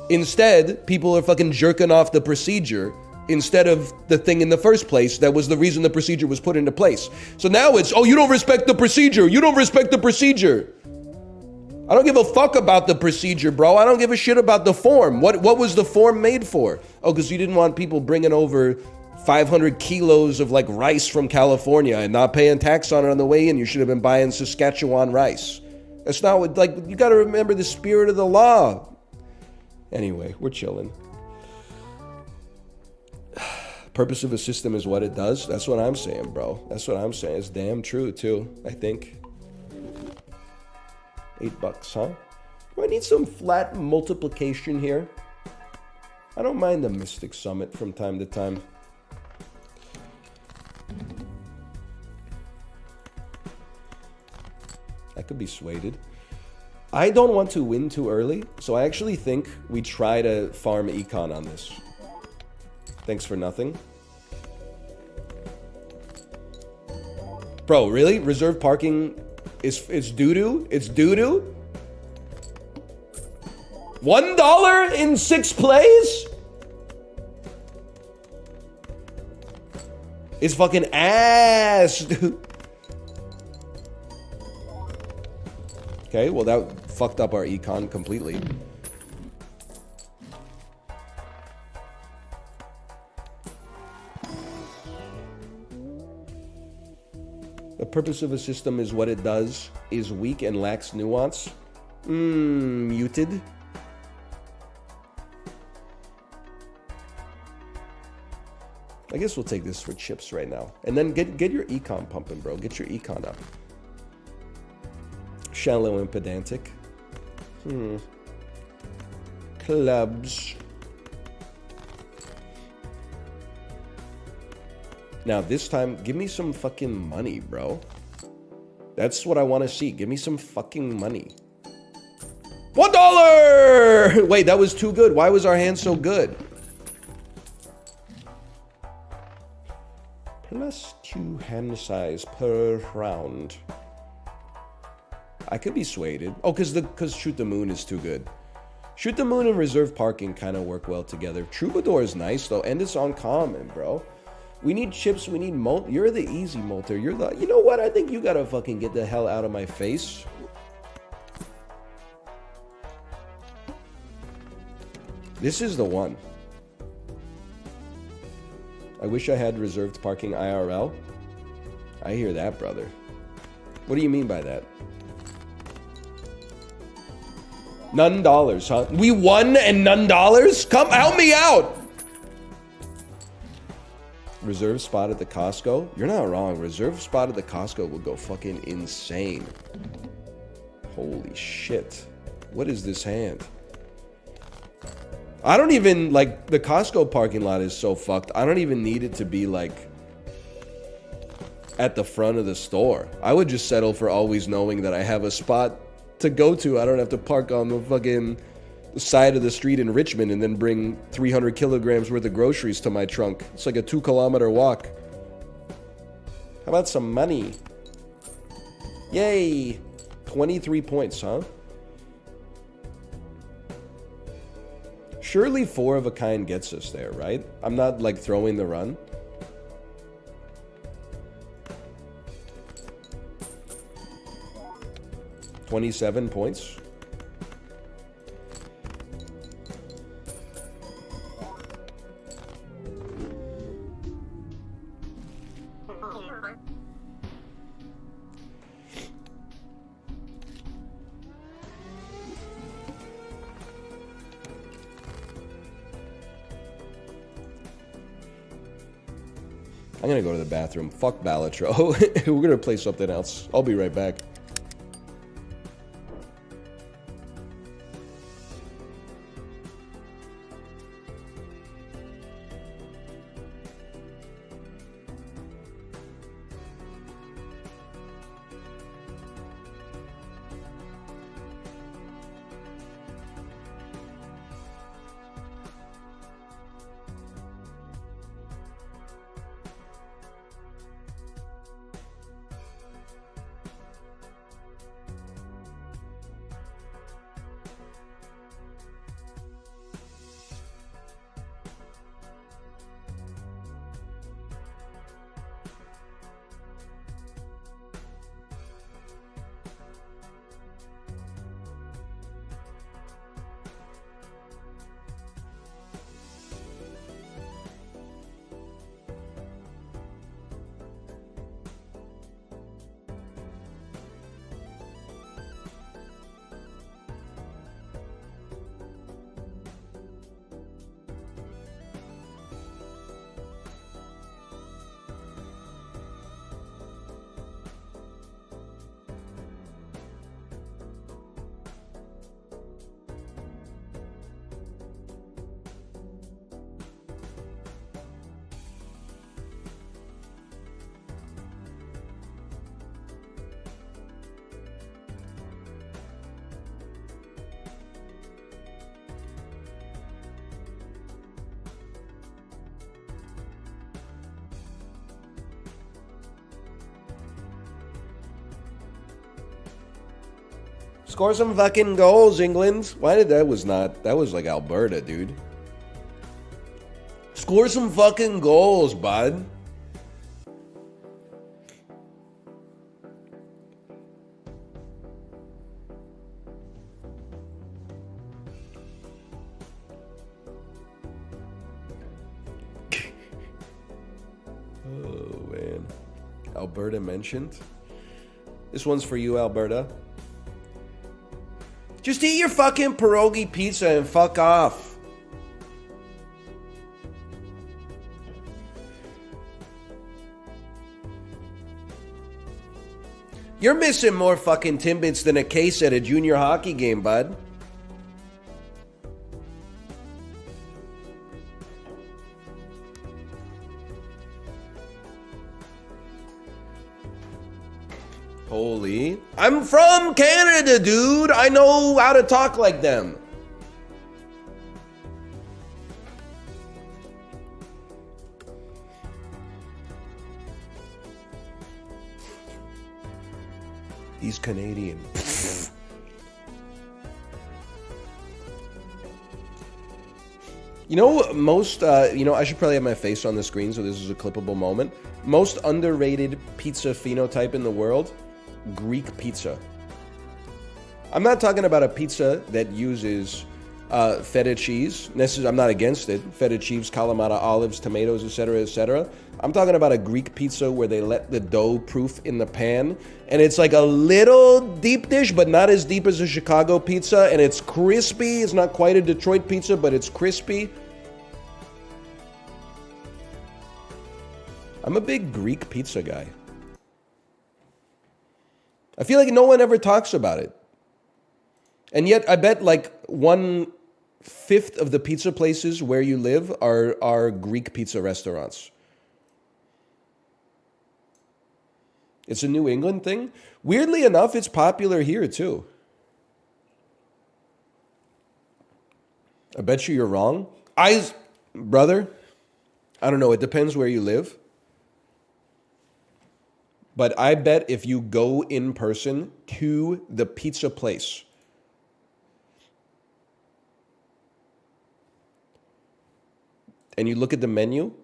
instead, people are fucking jerking off the procedure instead of the thing in the first place that was the reason the procedure was put into place. So now it's, oh, you don't respect the procedure. You don't respect the procedure. I don't give a fuck about the procedure, bro. I don't give a shit about the form. What was the form made for? Oh, because you didn't want people bringing over 500 kilos of like rice from California and not paying tax on it on the way in. You should have been buying Saskatchewan rice. That's not what, like, you got to remember the spirit of the law. Anyway, we're chilling. Purpose of a system is what it does. That's what I'm saying, bro. That's what I'm saying. It's damn true, too, I think. $8, huh? Do I need some flat multiplication here? I don't mind the Mystic Summit from time to time. I could be swayed. I don't want to win too early, so I actually think we try to farm econ on this. Thanks for nothing. Bro, really? Reserve parking it's doo-doo? It's doo-doo? $1 in 6 plays? It's fucking ass, dude. Okay, well that fucked up our econ completely. The purpose of a system is what it does, is weak and lacks nuance. Muted. I guess we'll take this for chips right now. And then get your econ pumping, bro. Get your econ up. Shallow and pedantic. Clubs. Now, this time, give me some fucking money, bro. That's what I want to see. Give me some fucking money. $1! Wait, that was too good. Why was our hand so good? +2 hand size per round. I could be swayed. Oh, because Shoot the Moon is too good. Shoot the Moon and Reserve Parking kind of work well together. Troubadour is nice, though, and it's uncommon, bro. We need chips, we need molt. You're the easy molter. You're the... You know what? I think you gotta fucking get the hell out of my face. This is the one. I wish I had reserved parking IRL. I hear that, brother. What do you mean by that? None dollars, huh? We won and none dollars? Come, help me out! Reserve spot at the Costco? You're not wrong. Reserve spot at the Costco will go fucking insane. Holy shit. What is this hand? I don't even, like, the Costco parking lot is so fucked. I don't even need it to be, like, at the front of the store. I would just settle for always knowing that I have a spot to go to. I don't have to park on the fucking side of the street in Richmond and then bring 300 kilograms worth of groceries to my trunk. It's like a 2-kilometer walk. How about some money? Yay! 23 points, huh? Surely 4 of a kind gets us there, right? I'm not, like, throwing the run. $27 points. I'm gonna go to the bathroom. Fuck Balatro. We're gonna play something else. I'll be right back. Score some fucking goals, England. Why did that was not... That was like Alberta, dude. Score some fucking goals, bud. Oh, man. Alberta mentioned. This one's for you, Alberta. Just eat your fucking pierogi pizza and fuck off. You're missing more fucking Timbits than a case at a junior hockey game, bud. Holy. I'm from Canada, dude. I know how to talk like them. He's Canadian. You know, most, I should probably have my face on the screen so this is a clippable moment. Most underrated pizza phenotype in the world, Greek pizza. I'm not talking about a pizza that uses feta cheese. I'm not against it. Feta cheese, Kalamata olives, tomatoes, etc., etc. I'm talking about a Greek pizza where they let the dough proof in the pan, and it's like a little deep dish, but not as deep as a Chicago pizza, and it's crispy. It's not quite a Detroit pizza, but it's crispy. I'm a big Greek pizza guy. I feel like no one ever talks about it. And yet, I bet like 1/5 of the pizza places where you live are Greek pizza restaurants. It's a New England thing. Weirdly enough, it's popular here too. I bet you're wrong. Brother, I don't know. It depends where you live. But I bet if you go in person to the pizza place, and you look at the menu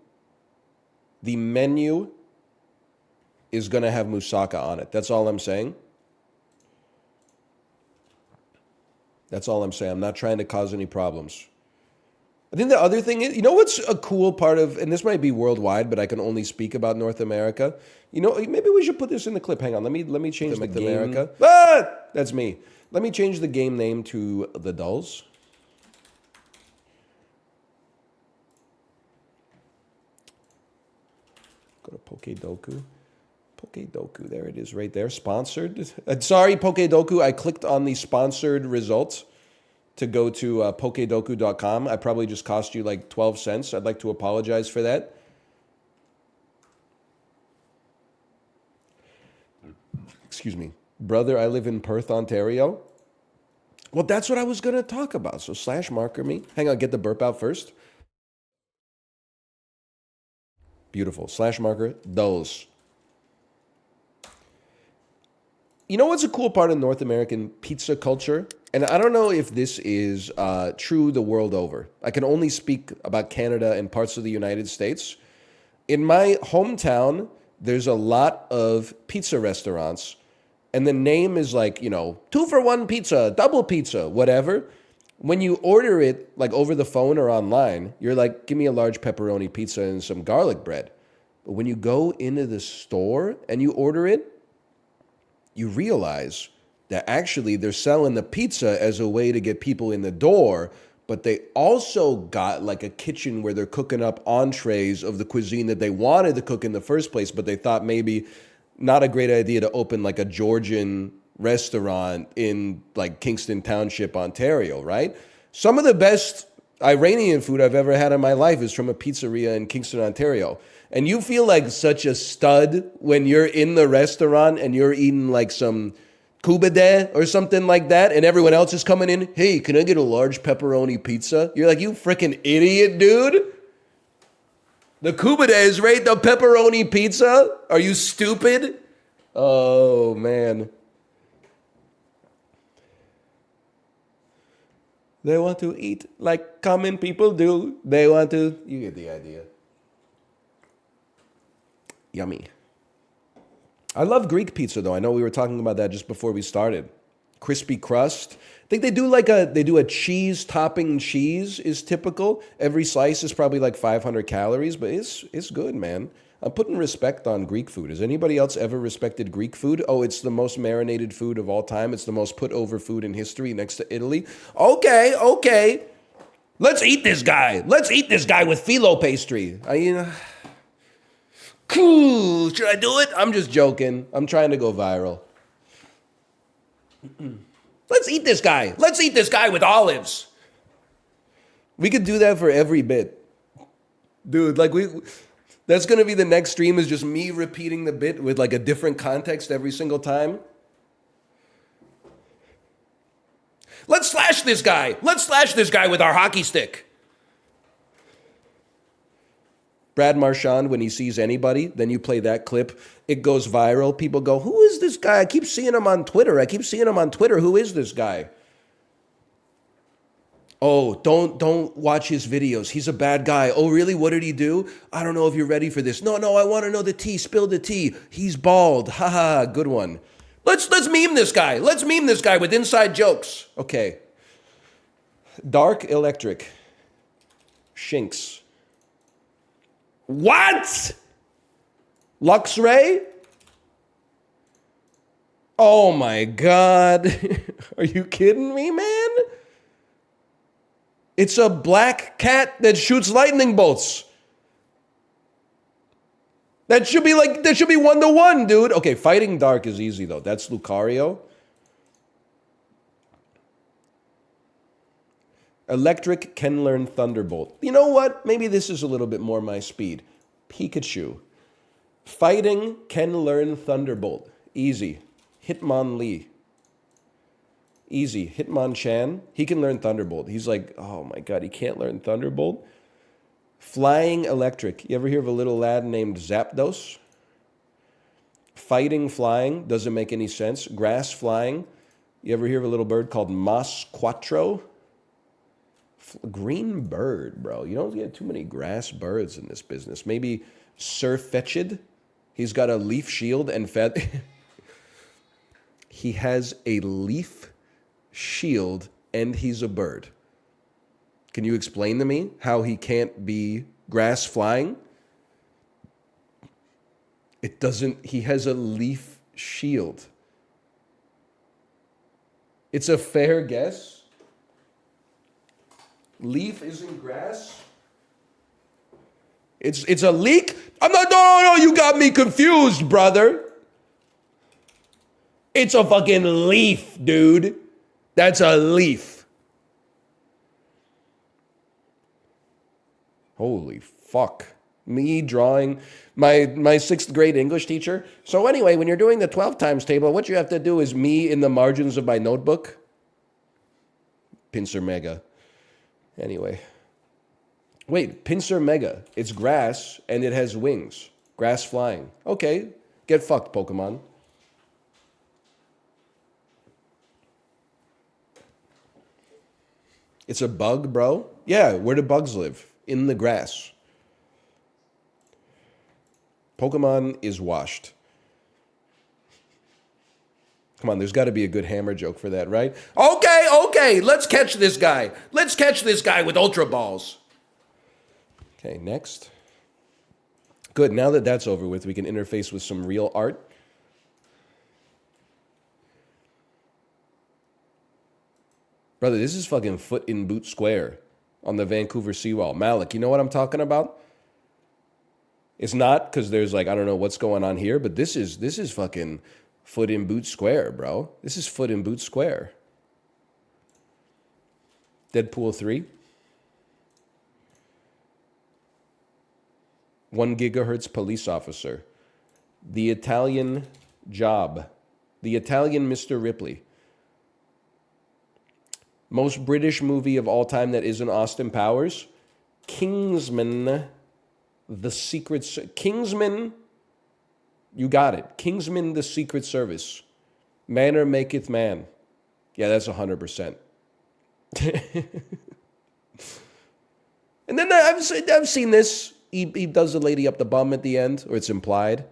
is going to have moussaka on it. That's all I'm saying. That's all I'm saying. I'm not trying to cause any problems. I think the other thing is, you know what's a cool part of, and this might be worldwide, but I can only speak about North America. You know, maybe we should put this in the clip. Hang on, let me change the game. America. Ah, that's me. Let me change the game name to The Dulls. Go to Pokedoku. Pokedoku, there it is right there. Sponsored. Sorry, Pokedoku, I clicked on the sponsored results to go to Pokedoku.com. I probably just cost you like 12 cents. I'd like to apologize for that. Excuse me. Brother, I live in Perth, Ontario. Well, that's what I was going to talk about. So slash marker me. Hang on, get the burp out first. Beautiful. Slash marker, those. You know what's a cool part of North American pizza culture? And I don't know if this is true the world over. I can only speak about Canada and parts of the United States. In my hometown, there's a lot of pizza restaurants. And the name is like, 2-for-1 pizza, double pizza, whatever. When you order it, like over the phone or online, you're like, give me a large pepperoni pizza and some garlic bread. But when you go into the store and you order it, you realize that actually they're selling the pizza as a way to get people in the door, but they also got like a kitchen where they're cooking up entrees of the cuisine that they wanted to cook in the first place, but they thought maybe not a great idea to open like a Georgian restaurant in like Kingston Township, Ontario, right? Some of the best Iranian food I've ever had in my life is from a pizzeria in Kingston, Ontario. And you feel like such a stud when you're in the restaurant and you're eating like some kubede or something like that, and everyone else is coming in, hey, can I get a large pepperoni pizza? You're like, you freaking idiot, dude. The kubede is right, the pepperoni pizza? Are you stupid? Oh, man. They want to eat like common people do. They want to... You get the idea. Yummy. I love Greek pizza, though. I know we were talking about that just before we started. Crispy crust. I think they do a cheese topping cheese is typical. Every slice is probably like 500 calories, but it's good, man. I'm putting respect on Greek food. Has anybody else ever respected Greek food? Oh, it's the most marinated food of all time. It's the most put over food in history next to Italy. Okay. Let's eat this guy. Let's eat this guy with phyllo pastry. Cool. Should I do it? I'm just joking. I'm trying to go viral. Let's eat this guy. Let's eat this guy with olives. We could do that for every bit. Dude, that's going to be the next stream, is just me repeating the bit with like a different context every single time. Let's slash this guy. Let's slash this guy with our hockey stick. Brad Marchand, when he sees anybody, then you play that clip. It goes viral. People go, who is this guy? I keep seeing him on Twitter. Who is this guy? Oh, don't watch his videos. He's a bad guy. Oh, really? What did he do? I don't know if you're ready for this. No, I want to know the tea. Spill the tea. He's bald. Haha, good one. Let's meme this guy. Let's meme this guy with inside jokes. Okay. Dark electric. Shinks. What? Luxray? Oh my God. Are you kidding me, man? It's a black cat that shoots lightning bolts. That should be 1-to-1, dude. Okay, fighting dark is easy though. That's Lucario. Electric can learn Thunderbolt. You know what? Maybe this is a little bit more my speed. Pikachu. Fighting can learn Thunderbolt. Easy. Hitmonlee. Easy. Hitmonchan. He can learn Thunderbolt. He's like, oh my God, he can't learn Thunderbolt? Flying electric. You ever hear of a little lad named Zapdos? Fighting flying. Doesn't make any sense. Grass flying. You ever hear of a little bird called Mas Quattro? Green bird, bro. You don't get too many grass birds in this business. Maybe Surfetch'd. He's got a leaf shield and He has a leaf shield and he's a bird. Can you explain to me how he can't be grass flying? He has a leaf shield. It's a fair guess. Leaf isn't grass. It's a leek? No, you got me confused, brother. It's a fucking leaf, dude. That's a leaf. Holy fuck. Me drawing my sixth grade English teacher. So anyway, when you're doing the 12 times table, what you have to do is me in the margins of my notebook. Pincer Mega. Anyway. Wait, Pincer Mega. It's grass and it has wings. Grass flying. Okay. Get fucked, Pokemon. It's a bug, bro? Yeah, where do bugs live? In the grass. Pokemon is washed. Come on, there's got to be a good hammer joke for that, right? Okay, let's catch this guy. Let's catch this guy with Ultra Balls. Okay, next. Good, now that that's over with, we can interface with some real art. Brother, this is fucking foot in boot square on the Vancouver seawall. Malik, you know what I'm talking about? It's not because there's I don't know what's going on here, but this is fucking foot in boot square, bro. This is foot in boot square. Deadpool 3. 1 gigahertz police officer. The Italian Job. The Italian Mr. Ripley. Most British movie of all time that isn't Austin Powers. Kingsman. The Secret... Kingsman... You got it. Kingsman, the Secret Service. Manner maketh man. Yeah, that's 100%. And then I've seen this. He does the lady up the bum at the end, or it's implied.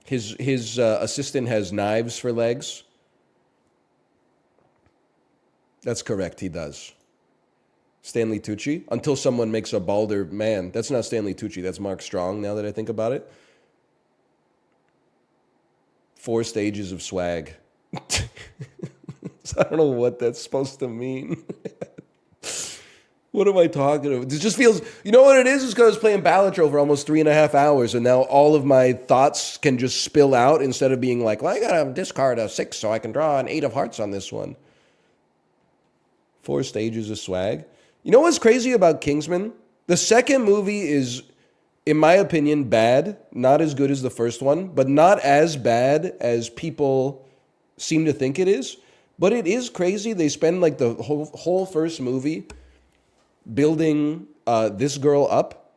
His assistant has knives for legs. That's correct, he does. Stanley Tucci, until someone makes a balder man. That's not Stanley Tucci, that's Mark Strong, now that I think about it. 4 stages of swag. I don't know what that's supposed to mean. What am I talking about? It just feels, you know what it is? It's because I was playing Balatro for almost 3.5 hours, and now all of my thoughts can just spill out instead of being like, well, I gotta discard a 6 so I can draw an 8 of hearts on this one. 4 stages of swag. You know what's crazy about Kingsman? The second movie is, in my opinion, bad. Not as good as the first one, but not as bad as people seem to think it is. But it is crazy. They spend like the whole first movie building this girl up.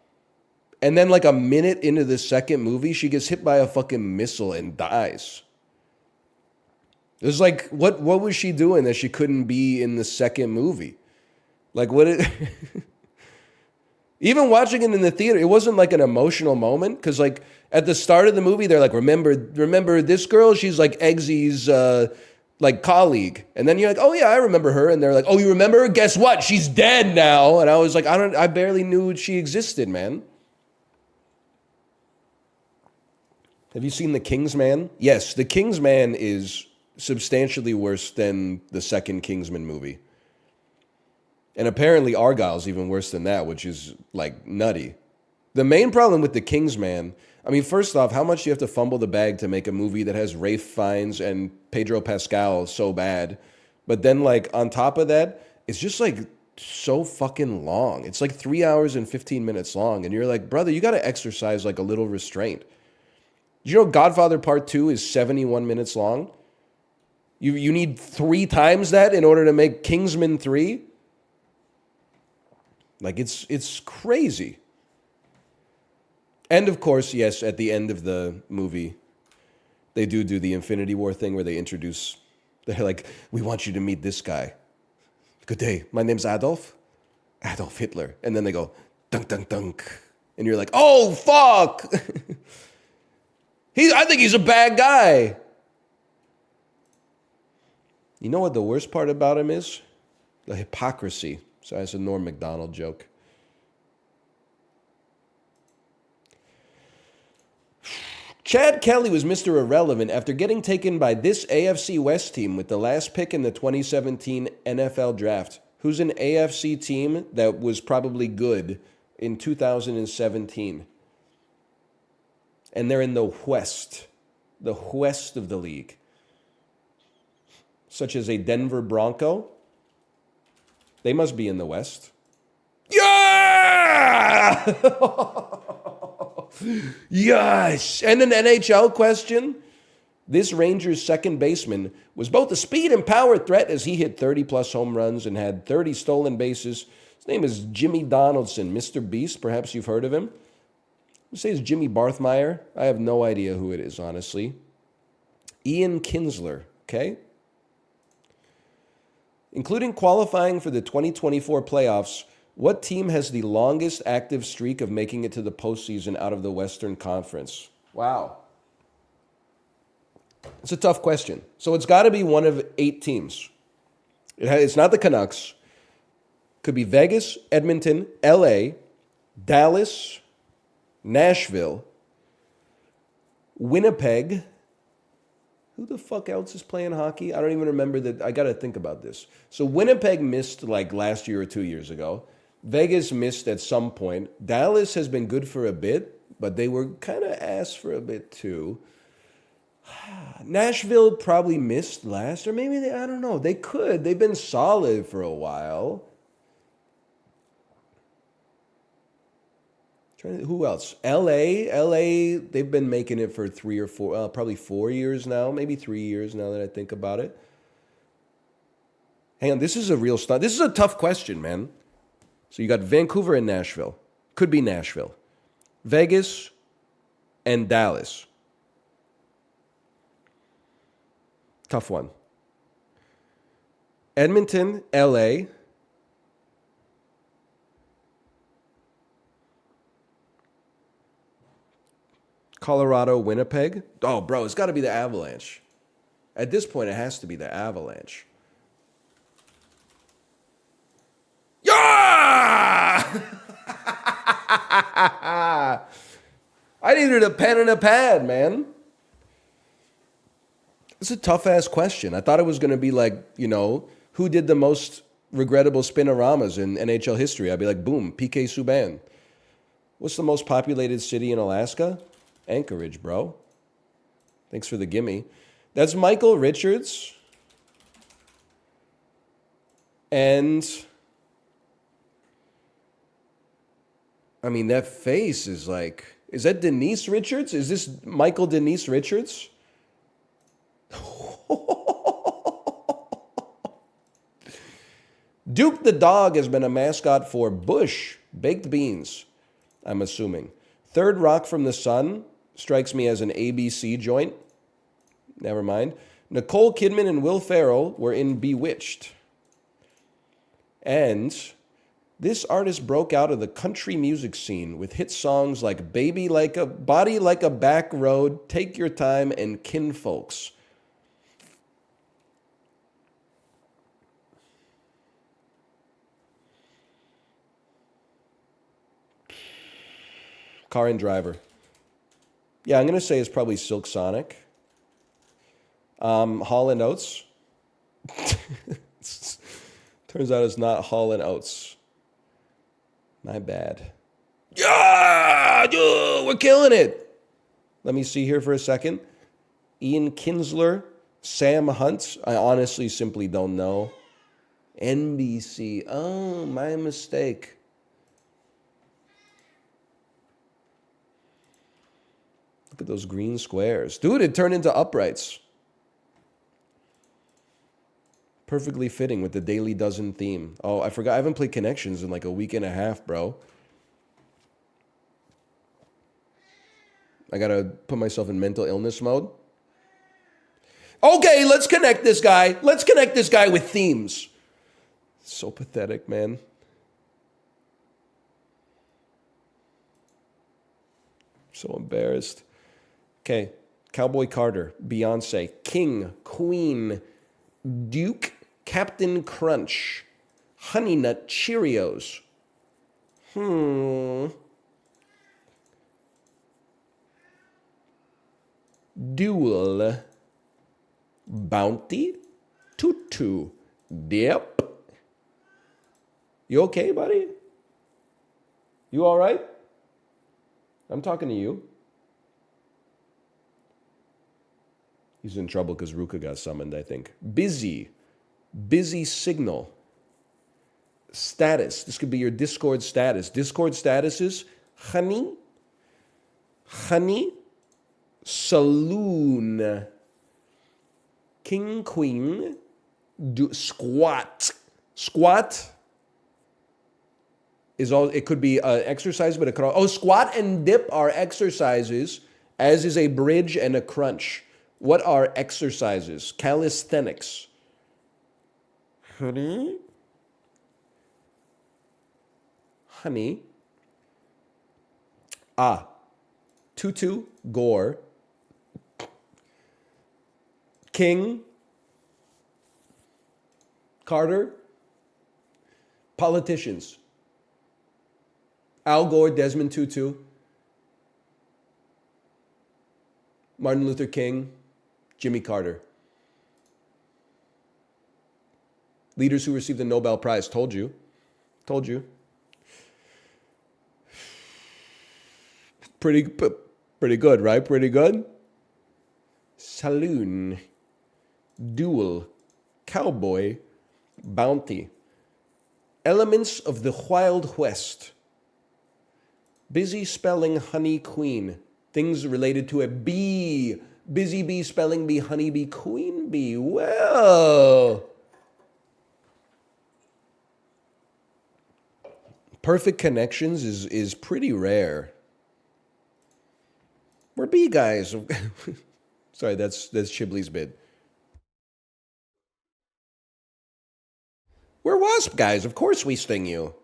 And then like a minute into the second movie, she gets hit by a fucking missile and dies. It was like, what was she doing that she couldn't be in the second movie? Like, what it... Even watching it in the theater, it wasn't like an emotional moment. Because like at the start of the movie, they're like, remember this girl? She's like Eggsy's like colleague. And then you're like, oh yeah, I remember her. And they're like, oh, you remember her? Guess what? She's dead now. And I was like, I barely knew she existed, man. Have you seen The Kingsman? Yes, The Kingsman is substantially worse than the second Kingsman movie. And apparently Argyle's even worse than that, which is like nutty. The main problem with The Kingsman, I mean, first off, how much do you have to fumble the bag to make a movie that has Ralph Fiennes and Pedro Pascal so bad? But then like on top of that, it's just like so fucking long. It's like 3 hours and 15 minutes long. And you're like, brother, you got to exercise like a little restraint. You know Godfather Part 2 is 71 minutes long? You need 3 times that in order to make Kingsman 3? Like, it's crazy. And, of course, yes, at the end of the movie, they do the Infinity War thing where they introduce... They're like, we want you to meet this guy. Good day. My name's Adolf. Adolf Hitler. And then they go, dunk, dunk, dunk. And you're like, oh, fuck! I think he's a bad guy. You know what the worst part about him is? The hypocrisy. So that's a Norm Macdonald joke. Chad Kelly was Mr. Irrelevant after getting taken by this AFC West team with the last pick in the 2017 NFL Draft. Who's an AFC team that was probably good in 2017. And they're in the West of the league. Such as a Denver Bronco. They must be in the West. Yeah! Yes! And an NHL question. This Rangers second baseman was both a speed and power threat as he hit 30-plus home runs and had 30 stolen bases. His name is Jimmy Donaldson, Mr. Beast. Perhaps you've heard of him. I say it's Jimmy Barthmeyer. I have no idea who it is, honestly. Ian Kinsler, okay? Including qualifying for the 2024 playoffs, what team has the longest active streak of making it to the postseason out of the Western Conference? Wow. It's a tough question. So it's got to be one of 8 teams. It's not the Canucks. Could be Vegas, Edmonton, LA, Dallas, Nashville, Winnipeg. Who the fuck else is playing hockey? I don't even remember that. I got to think about this. So Winnipeg missed like last year or 2 years ago. Vegas missed at some point. Dallas has been good for a bit, but they were kind of ass for a bit too. Nashville probably missed last, or maybe I don't know. They could. They've been solid for a while. Who else? LA, they've been making it for 3 or 4, probably 4 years now, maybe 3 years now that I think about it. Hang on, this is a real stuff. This is a tough question, man. So you got Vancouver and Nashville. Could be Nashville. Vegas and Dallas. Tough one. Edmonton, LA. Colorado, Winnipeg. Oh, bro, it's got to be the Avalanche. At this point, it has to be the Avalanche. Yeah! I needed a pen and a pad, man. It's a tough ass question. I thought it was going to be like, who did the most regrettable spinoramas in NHL history? I'd be like, boom, PK Subban. What's the most populated city in Alaska? Anchorage, bro. Thanks for the gimme. That's Michael Richards. And I mean, that face is like, is that Denise Richards? Is this Michael Denise Richards? Duke the dog has been a mascot for Bush baked beans, I'm assuming. Third Rock from the Sun strikes me as an ABC joint. Never mind. Nicole Kidman and Will Ferrell were in Bewitched. And this artist broke out of the country music scene with hit songs like Baby Like a Body Like a Back Road, Take Your Time, and Kinfolks. Car and Driver. Yeah, I'm going to say it's probably Silk Sonic. Hall and Oates. Turns out it's not Hall and Oates. My bad. Yeah, we're killing it. Let me see here for a second. Ian Kinsler, Sam Hunt. I honestly simply don't know. NBC. Oh, my mistake. Look at those green squares. Dude, it turned into uprights. Perfectly fitting with the Daily Dozen theme. Oh, I forgot. I haven't played Connections in like a week and a half, bro. I gotta put myself in mental illness mode. Okay, let's connect this guy. Let's connect this guy with themes. So pathetic, man. So embarrassed. Okay, Cowboy Carter, Beyonce, King, Queen, Duke, Captain Crunch, Honey Nut Cheerios. Duel, Bounty, Tutu, Dip. You okay, buddy? You all right? I'm talking to you. He's in trouble because Ruka got summoned, I think. Busy signal. Status. This could be your Discord status. Discord status is honey, saloon, king, queen, squat. Squat is all. It could be exercise, but it could. Squat and dip are exercises, as is a bridge and a crunch. What are exercises? Calisthenics. Honey. Tutu, gore. King. Carter. Politicians. Al Gore, Desmond Tutu. Martin Luther King. Jimmy Carter. Leaders who received the Nobel Prize. Told you. Pretty good, right? Pretty good. Saloon. Duel. Cowboy. Bounty. Elements of the Wild West. Busy spelling honey queen. Things related to a bee. Busy bee spelling bee, honey bee, queen bee. Well. Perfect connections is pretty rare. We're bee guys. Sorry, that's Chibley's bid. wasp, guys. Of course we sting you.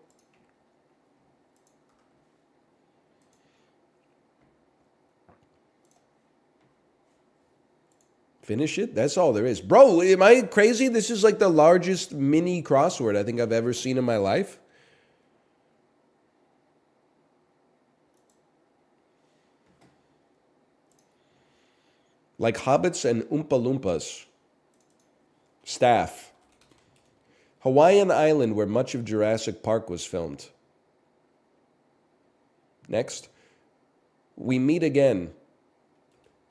Finish it? That's all there is. Bro, am I crazy? This is like the largest mini crossword I think I've ever seen in my life. Like hobbits and Oompa Loompas. Staff. Hawaiian Island, where much of Jurassic Park was filmed. Next. We meet again.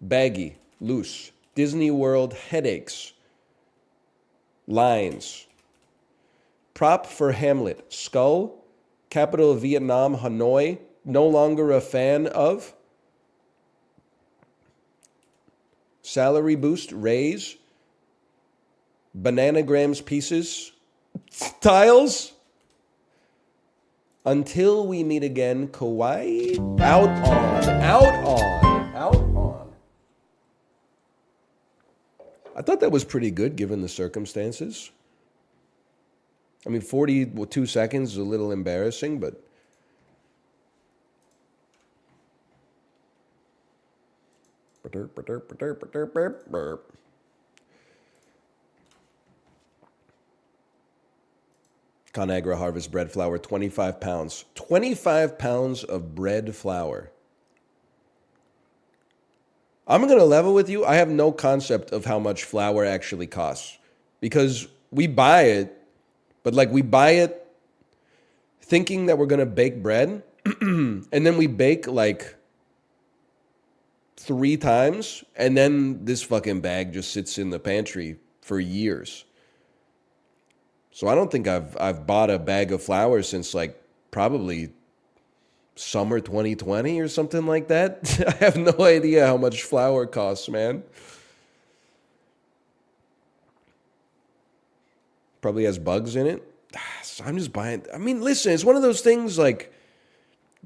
Baggy. Loose. Disney World headaches. Lines. Prop for Hamlet. Skull. Capital of Vietnam, Hanoi. No longer a fan of. Salary boost, raise. Bananagrams pieces. Tiles. Until we meet again, Kauai. Out on. Out on. Out on. I thought that was pretty good given the circumstances. I mean, 42 seconds is a little embarrassing, but... ConAgra Harvest bread flour, 25 pounds. 25 pounds of bread flour. I'm going to level with you. I have no concept of how much flour actually costs because we buy it, but like we buy it thinking that we're going to bake bread and then we bake like 3 times and then this fucking bag just sits in the pantry for years. So I don't think I've bought a bag of flour since like probably summer 2020 or something like that. I have no idea how much flour costs, man. Probably has bugs in it. So I'm just buying. I mean, listen, it's one of those things like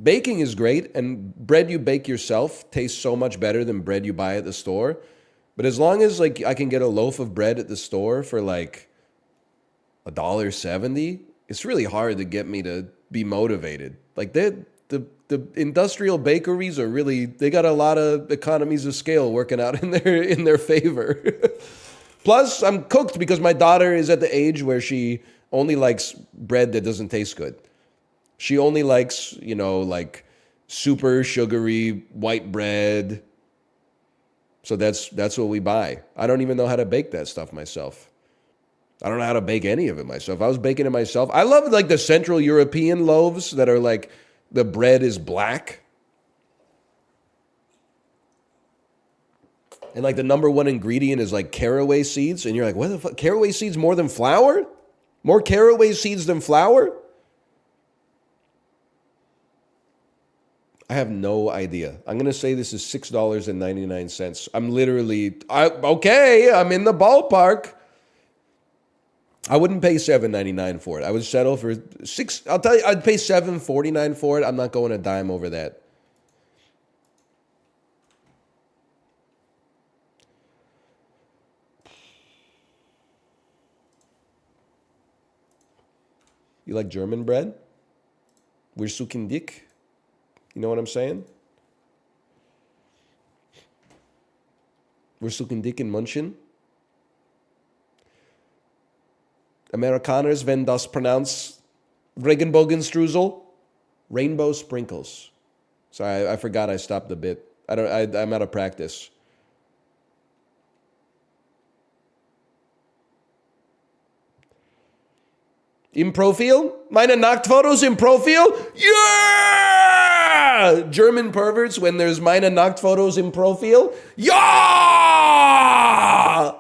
baking is great and bread you bake yourself tastes so much better than bread you buy at the store. But as long as like I can get a loaf of bread at the store for like $1.70, it's really hard to get me to be motivated. Like the industrial bakeries are really, they got a lot of economies of scale working out in their favor. Plus, I'm cooked because my daughter is at the age where she only likes bread that doesn't taste good. She only likes, you know, like super sugary white bread. So that's what we buy. I don't even know how to bake that stuff myself. I don't know how to bake any of it myself. If I was baking it myself, I love like the Central European loaves that are like the bread is black. And like the number one ingredient is like caraway seeds. And you're like, what the fuck? Caraway seeds more than flour? More caraway seeds than flour? I have no idea. I'm going to say this is $6.99. I'm literally, okay, I'm in the ballpark. I wouldn't pay $7.99 for it. I would settle for $6. I'll tell you, I'd pay $7.49 for it. I'm not going a dime over that. You like German bread? Wir suchen dich. You know what I'm saying? Wir suchen dich in München. Amerikaners, wenn das pronounced Regenbogenstrudel, rainbow sprinkles. Sorry, I forgot I stopped the bit. I'm out of practice. Im Profil? Meine Nacktfotos im Profil? Yeah! German perverts when there's meine Nacktfotos im Profil? Yeah!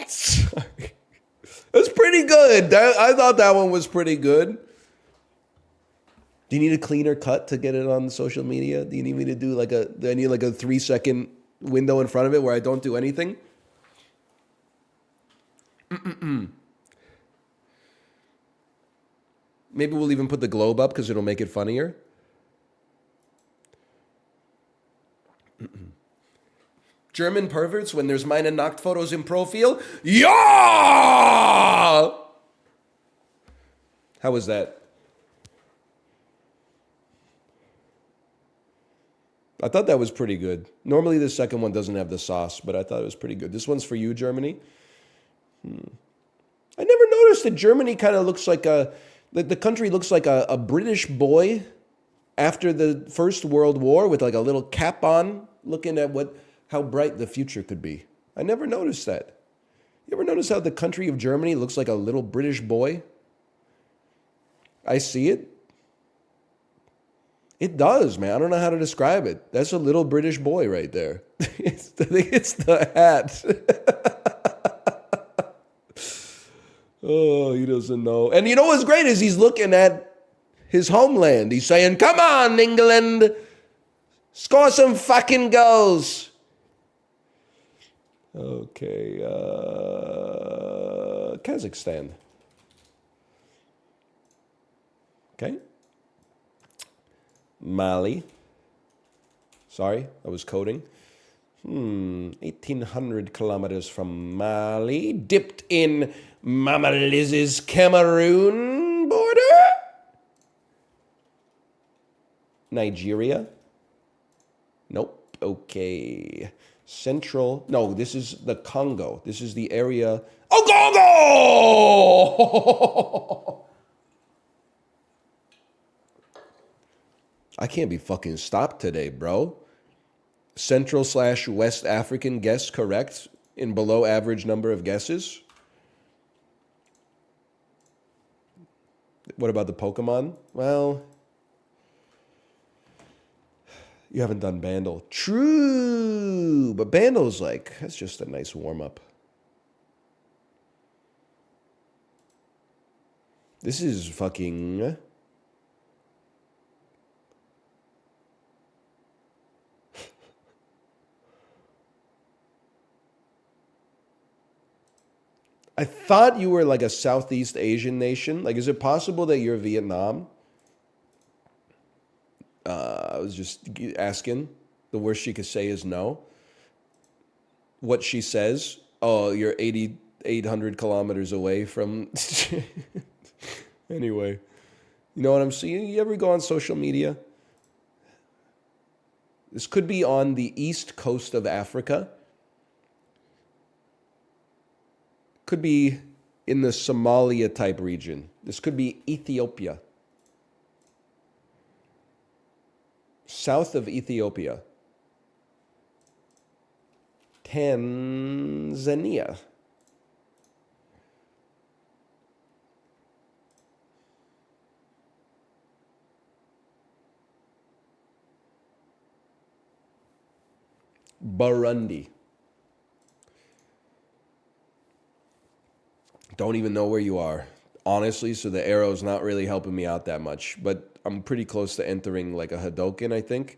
Sorry. That's pretty good. I thought that one was pretty good. Do you need a cleaner cut to get it on social media? Do you need me to do do I need like a 3-second window in front of it where I don't do anything? Maybe we'll even put the globe up because it'll make it funnier. German perverts when there's meine Nackt photos in profile? Yeah! How was that? I thought that was pretty good. Normally the second one doesn't have the sauce, but I thought it was pretty good. This one's for you, Germany. I never noticed that Germany kind of looks like the country looks like a British boy after the First World War with like a little cap on, looking at how bright the future could be. I never noticed that. You ever notice how the country of Germany looks like a little British boy? I see it. It does, man. I don't know how to describe it. That's a little British boy right there. I think it's the hat. Oh, he doesn't know. And you know what's great is he's looking at his homeland. He's saying, come on, England. Score some fucking goals. Okay. Kazakhstan. Okay. Mali. Sorry, I was coding. 1,800 kilometers from Mali. Dipped in Mama Liz's Cameroon border. Nigeria. Nope. Okay. Central. No, this is the Congo. This is the area. Oh, Congo! I can't be fucking stopped today, bro. Central/West African guess correct in below average number of guesses. What about the Pokemon? Well, you haven't done Bandle. True, but Bandle's like, that's just a nice warm-up. This is fucking... I thought you were like a Southeast Asian nation. Like, is it possible that you're Vietnam? I was just asking. The worst she could say is no. What she says, oh, you're 800 kilometers away from... Anyway, you know what I'm seeing? You ever go on social media? This could be on the east coast of Africa. Could be in the Somalia type region. This could be Ethiopia. South of Ethiopia. Tanzania. Burundi. Don't even know where you are, honestly, so the arrow's not really helping me out that much. But I'm pretty close to entering like a Hadoken, I think.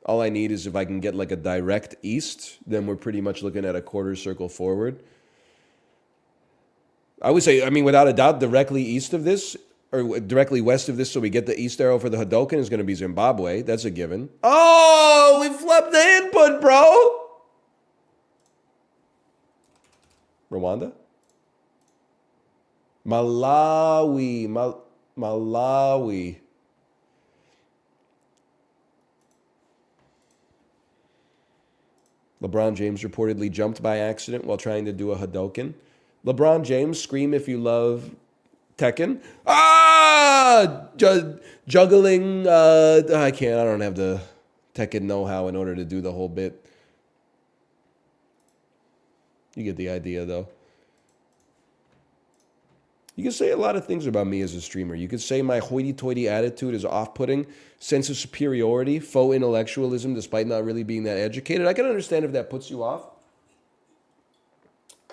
All I need is if I can get like a direct east, then we're pretty much looking at a quarter circle forward. I would say, I mean, without a doubt, directly east of this, or directly west of this, so we get the east arrow for the Hadoken, is going to be Zimbabwe. That's a given. Oh, we flipped the input, bro! Rwanda? Malawi. Malawi. LeBron James reportedly jumped by accident while trying to do a Hadoken. LeBron James, scream if you love Tekken. Ah! Juggling. I can't. I don't have the Tekken know-how in order to do the whole bit. You get the idea, though. You can say a lot of things about me as a streamer. You could say my hoity-toity attitude is off-putting, sense of superiority, faux intellectualism despite not really being that educated. I can understand if that puts you off.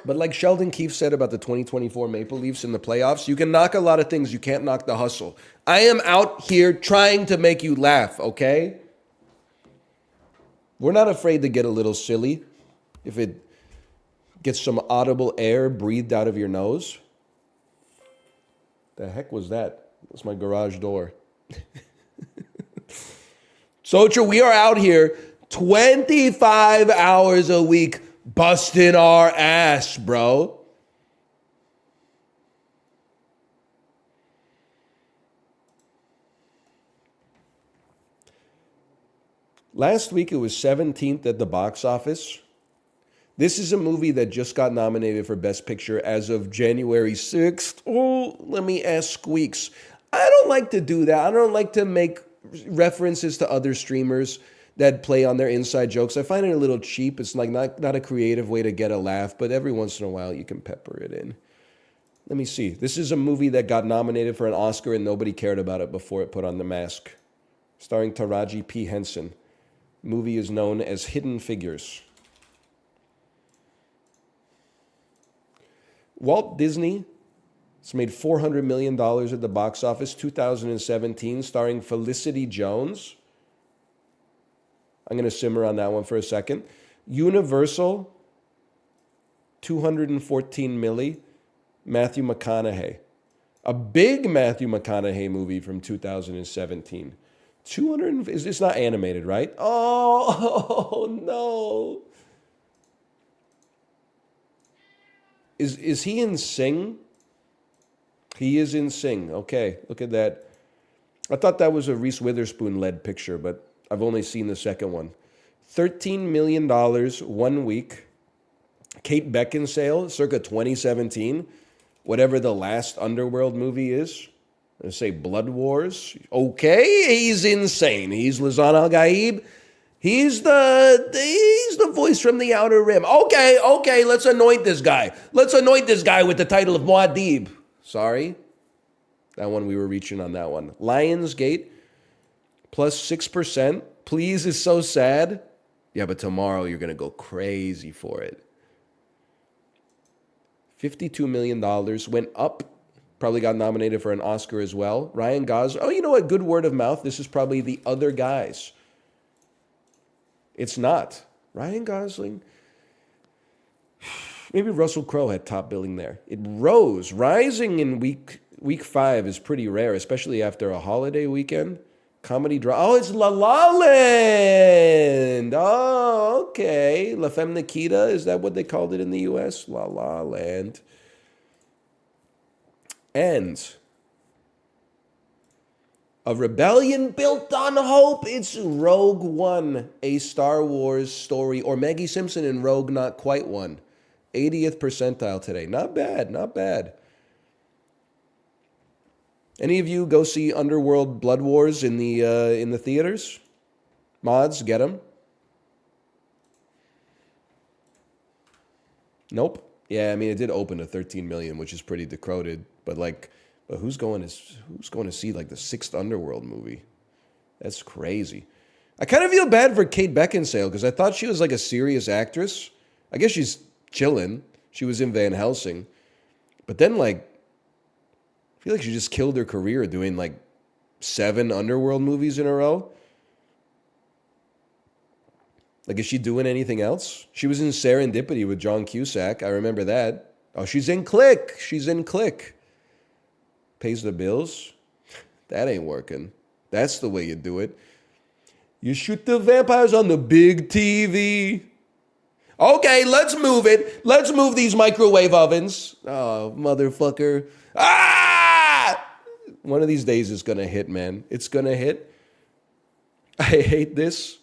But like Sheldon Keefe said about the 2024 Maple Leafs in the playoffs, you can knock a lot of things, you can't knock the hustle. I am out here trying to make you laugh, okay? We're not afraid to get a little silly if it gets some audible air breathed out of your nose. The heck was that? That's my garage door. Socha, we are out here 25 hours a week busting our ass, bro. Last week it was 17th at the box office. This is a movie that just got nominated for Best Picture as of January 6th. Oh, let me ask Squeaks. I don't like to do that. I don't like to make references to other streamers that play on their inside jokes. I find it a little cheap. It's like not a creative way to get a laugh, but every once in a while you can pepper it in. Let me see. This is a movie that got nominated for an Oscar and nobody cared about it before it put on The Mask. Starring Taraji P. Henson. The movie is known as Hidden Figures. Walt Disney, it's made $400 million at the box office, 2017, starring Felicity Jones. I'm going to simmer on that one for a second. Universal, 214 milli, Matthew McConaughey. A big Matthew McConaughey movie from 2017. 200, it's not animated, right? Oh, no. Is he in Sing? He is in Sing. Okay, look at that. I thought that was a Reese Witherspoon-led picture, but I've only seen the second one. $13 million 1 week. Kate Beckinsale, circa 2017. Whatever the last Underworld movie is. Let's say Blood Wars. Okay, he's insane. He's Lazan Al-Gaib. He's the voice from the Outer Rim. Okay, let's anoint this guy. Let's anoint this guy with the title of Muad'Dib. Sorry. That one, we were reaching on that one. Lionsgate, plus 6%. Please is so sad. Yeah, but tomorrow you're going to go crazy for it. $52 million. Went up. Probably got nominated for an Oscar as well. Ryan Gosling. Oh, you know what? Good word of mouth. This is probably The Other Guys. It's not. Ryan Gosling. Maybe Russell Crowe had top billing there. It rose. Rising in week 5 is pretty rare, especially after a holiday weekend. Comedy drama. Oh, it's La La Land. Oh, okay. La Femme Nikita. Is that what they called it in the U.S.? La La Land. And a rebellion built on hope. It's Rogue One, a Star Wars story. Or Maggie Simpson in Rogue Not Quite One. 80th percentile today. Not bad, not bad. Any of you go see Underworld Blood Wars in the theaters? Mods, get them? Nope. Yeah, I mean it did open to 13 million, which is pretty decroded. But who's going to see like the 6th Underworld movie? That's crazy. I kind of feel bad for Kate Beckinsale because I thought she was like a serious actress. I guess she's chilling. She was in Van Helsing. But then I feel like she just killed her career doing 7 Underworld movies in a row. Is she doing anything else? She was in Serendipity with John Cusack. I remember that. Oh, she's in Click. She's in Click. Pays the bills. That ain't working. That's the way you do it. You shoot the vampires on the big TV. Okay, let's move it. Let's move these microwave ovens. Oh, motherfucker. Ah! One of these days it's going to hit, man. It's going to hit. I hate this.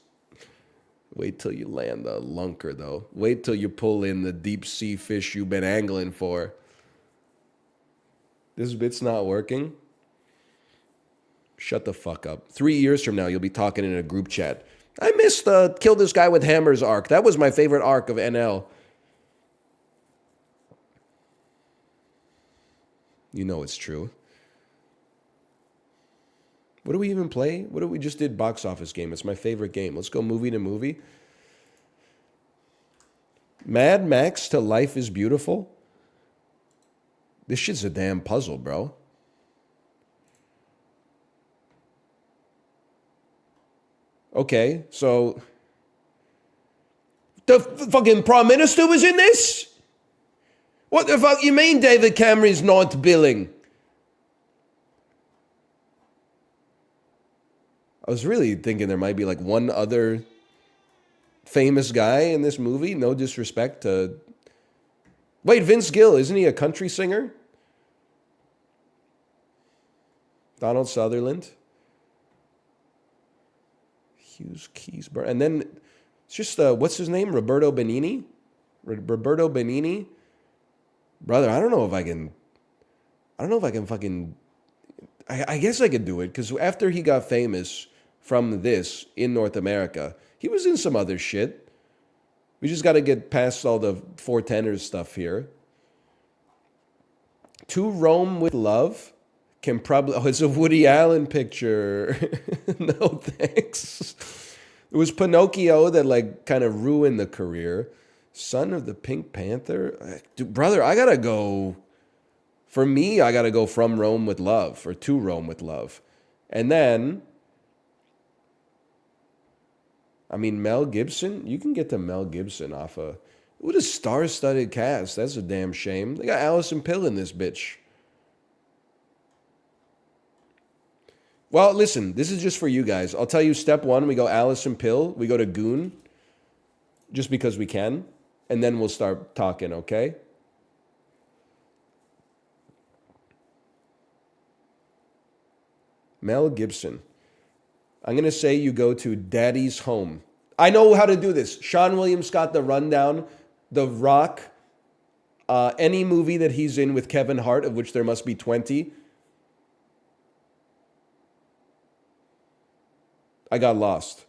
Wait till you land a lunker, though. Wait till you pull in the deep sea fish you've been angling for. This bit's not working. Shut the fuck up. 3 years from now, you'll be talking in a group chat. I missed Kill This Guy with Hammers arc. That was my favorite arc of NL. You know it's true. What do we even play? What do we just did? Box office game. It's my favorite game. Let's go movie to movie. Mad Max to Life is Beautiful. This shit's a damn puzzle, bro. Okay, so the fucking Prime Minister was in this? What the fuck you mean David Cameron's not billing? I was really thinking there might be one other famous guy in this movie. No disrespect to... Wait, Vince Gill, isn't he a country singer? Donald Sutherland. Hughes Keysburn. And then it's just, what's his name? Roberto Benigni? Roberto Benigni? Brother, I don't know if I can fucking... I guess I could do it, because after he got famous from this in North America, he was in some other shit. We just got to get past all the four tenors stuff here. To Rome with Love can probably... Oh, it's a Woody Allen picture. No, thanks. It was Pinocchio that, like, kind of ruined the career. Son of the Pink Panther? Dude, brother, I got to go... For me, I got to go From Rome with Love, or To Rome with Love. And then... I mean, Mel Gibson? You can get to Mel Gibson off a... What a star-studded cast. That's a damn shame. They got Alison Pill in this bitch. Well, listen, this is just for you guys. I'll tell you step one, we go Alison Pill. We go to Goon. Just because we can. And then we'll start talking, okay? Mel Gibson. I'm going to say you go to Daddy's Home. I know how to do this. Sean William Scott, The Rundown, The Rock, any movie that he's in with Kevin Hart, of which there must be 20. I got lost.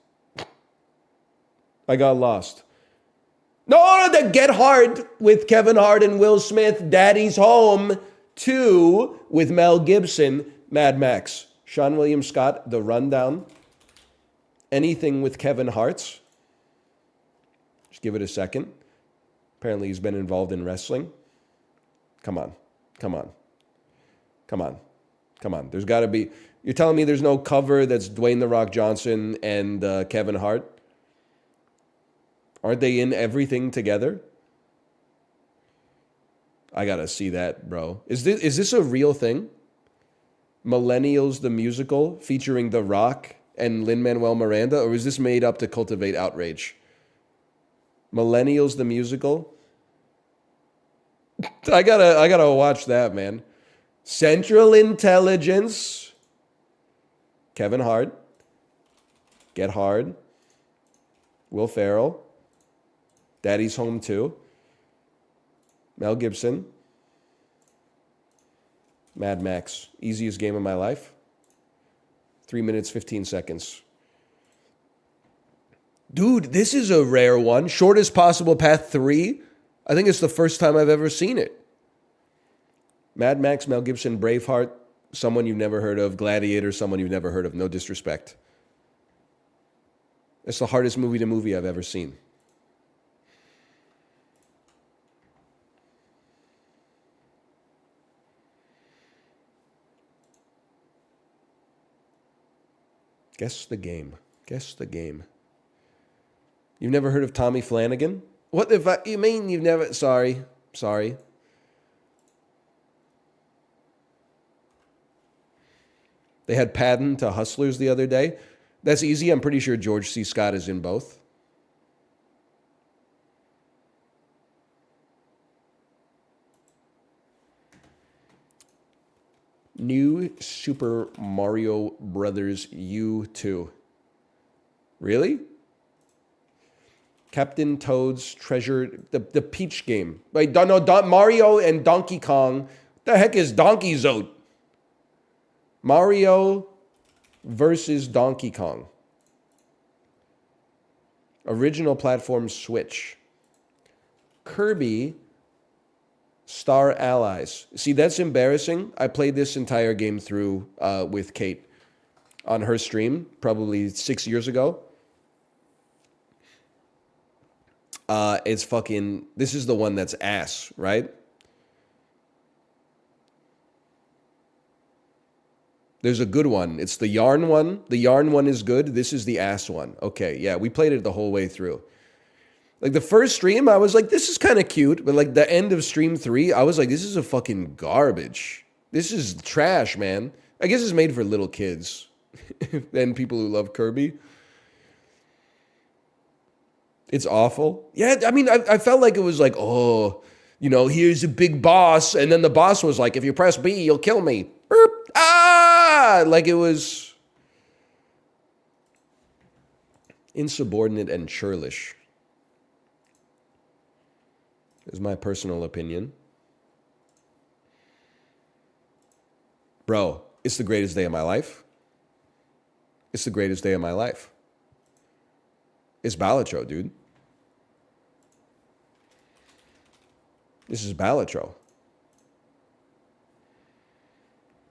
No, the Get Hard with Kevin Hart and Will Smith, Daddy's Home 2 with Mel Gibson, Mad Max. Sean William Scott, The Rundown. Anything with Kevin Hart. Just give it a second. Apparently he's been involved in wrestling. Come on. There's got to be... You're telling me there's no cover that's Dwayne The Rock Johnson and Kevin Hart? Aren't they in everything together? I got to see that, bro. Is this a real thing? Millennials the Musical featuring The Rock and Lin-Manuel Miranda, or is this made up to cultivate outrage? Millennials the Musical? I gotta watch that, man. Central Intelligence. Kevin Hart. Get Hard. Will Ferrell. Daddy's Home 2. Mel Gibson. Mad Max. Easiest game of my life. 3 minutes, 15 seconds. Dude, this is a rare one. Shortest Possible Path 3. I think it's the first time I've ever seen it. Mad Max, Mel Gibson, Braveheart, someone you've never heard of. Gladiator, someone you've never heard of. No disrespect. It's the hardest movie I've ever seen. Guess the game. You've never heard of Tommy Flanagan? What if you mean you've never... Sorry. They had Patton to Hustlers the other day. That's easy. I'm pretty sure George C. Scott is in both. New Super Mario Brothers U2. Really? Captain Toad's Treasure, the Peach game. Wait, Mario and Donkey Kong. The heck is Donkey Zote? Mario versus Donkey Kong. Original platform Switch. Kirby Star Allies. See, that's embarrassing. I played this entire game through with Kate on her stream probably 6 years ago. It's fucking... This is the one that's ass, right? There's a good one. It's the yarn one. The yarn one is good. This is the ass one. Okay, yeah, we played it the whole way through. Like, the first stream, I was like, this is kind of cute. But, like, the end of stream 3, I was like, this is a fucking garbage. This is trash, man. I guess it's made for little kids and people who love Kirby. It's awful. Yeah, I mean, I felt like it was like, oh, you know, here's a big boss. And then the boss was like, if you press B, you'll kill me. Erp, ah! Like it was insubordinate and churlish, is my personal opinion. Bro, it's the greatest day of my life. It's the greatest day of my life. It's Balatro, dude. This is Balatro.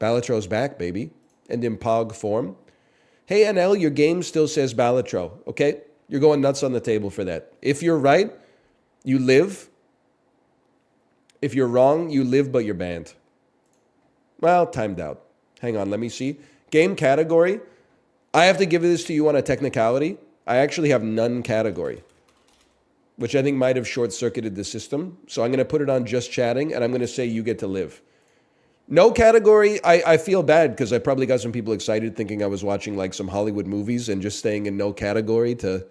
Balatro's back, baby. And in POG form. Hey, NL, your game still says Balatro, okay? You're going nuts on the table for that. If you're right, you live. If you're wrong, you live, but you're banned. Well, timed out. Hang on, let me see. Game category. I have to give this to you on a technicality. I actually have none category, which I think might have short-circuited the system. So I'm going to put it on just chatting, and I'm going to say you get to live. No category. I feel bad because I probably got some people excited thinking I was watching like some Hollywood movies and just staying in no category to,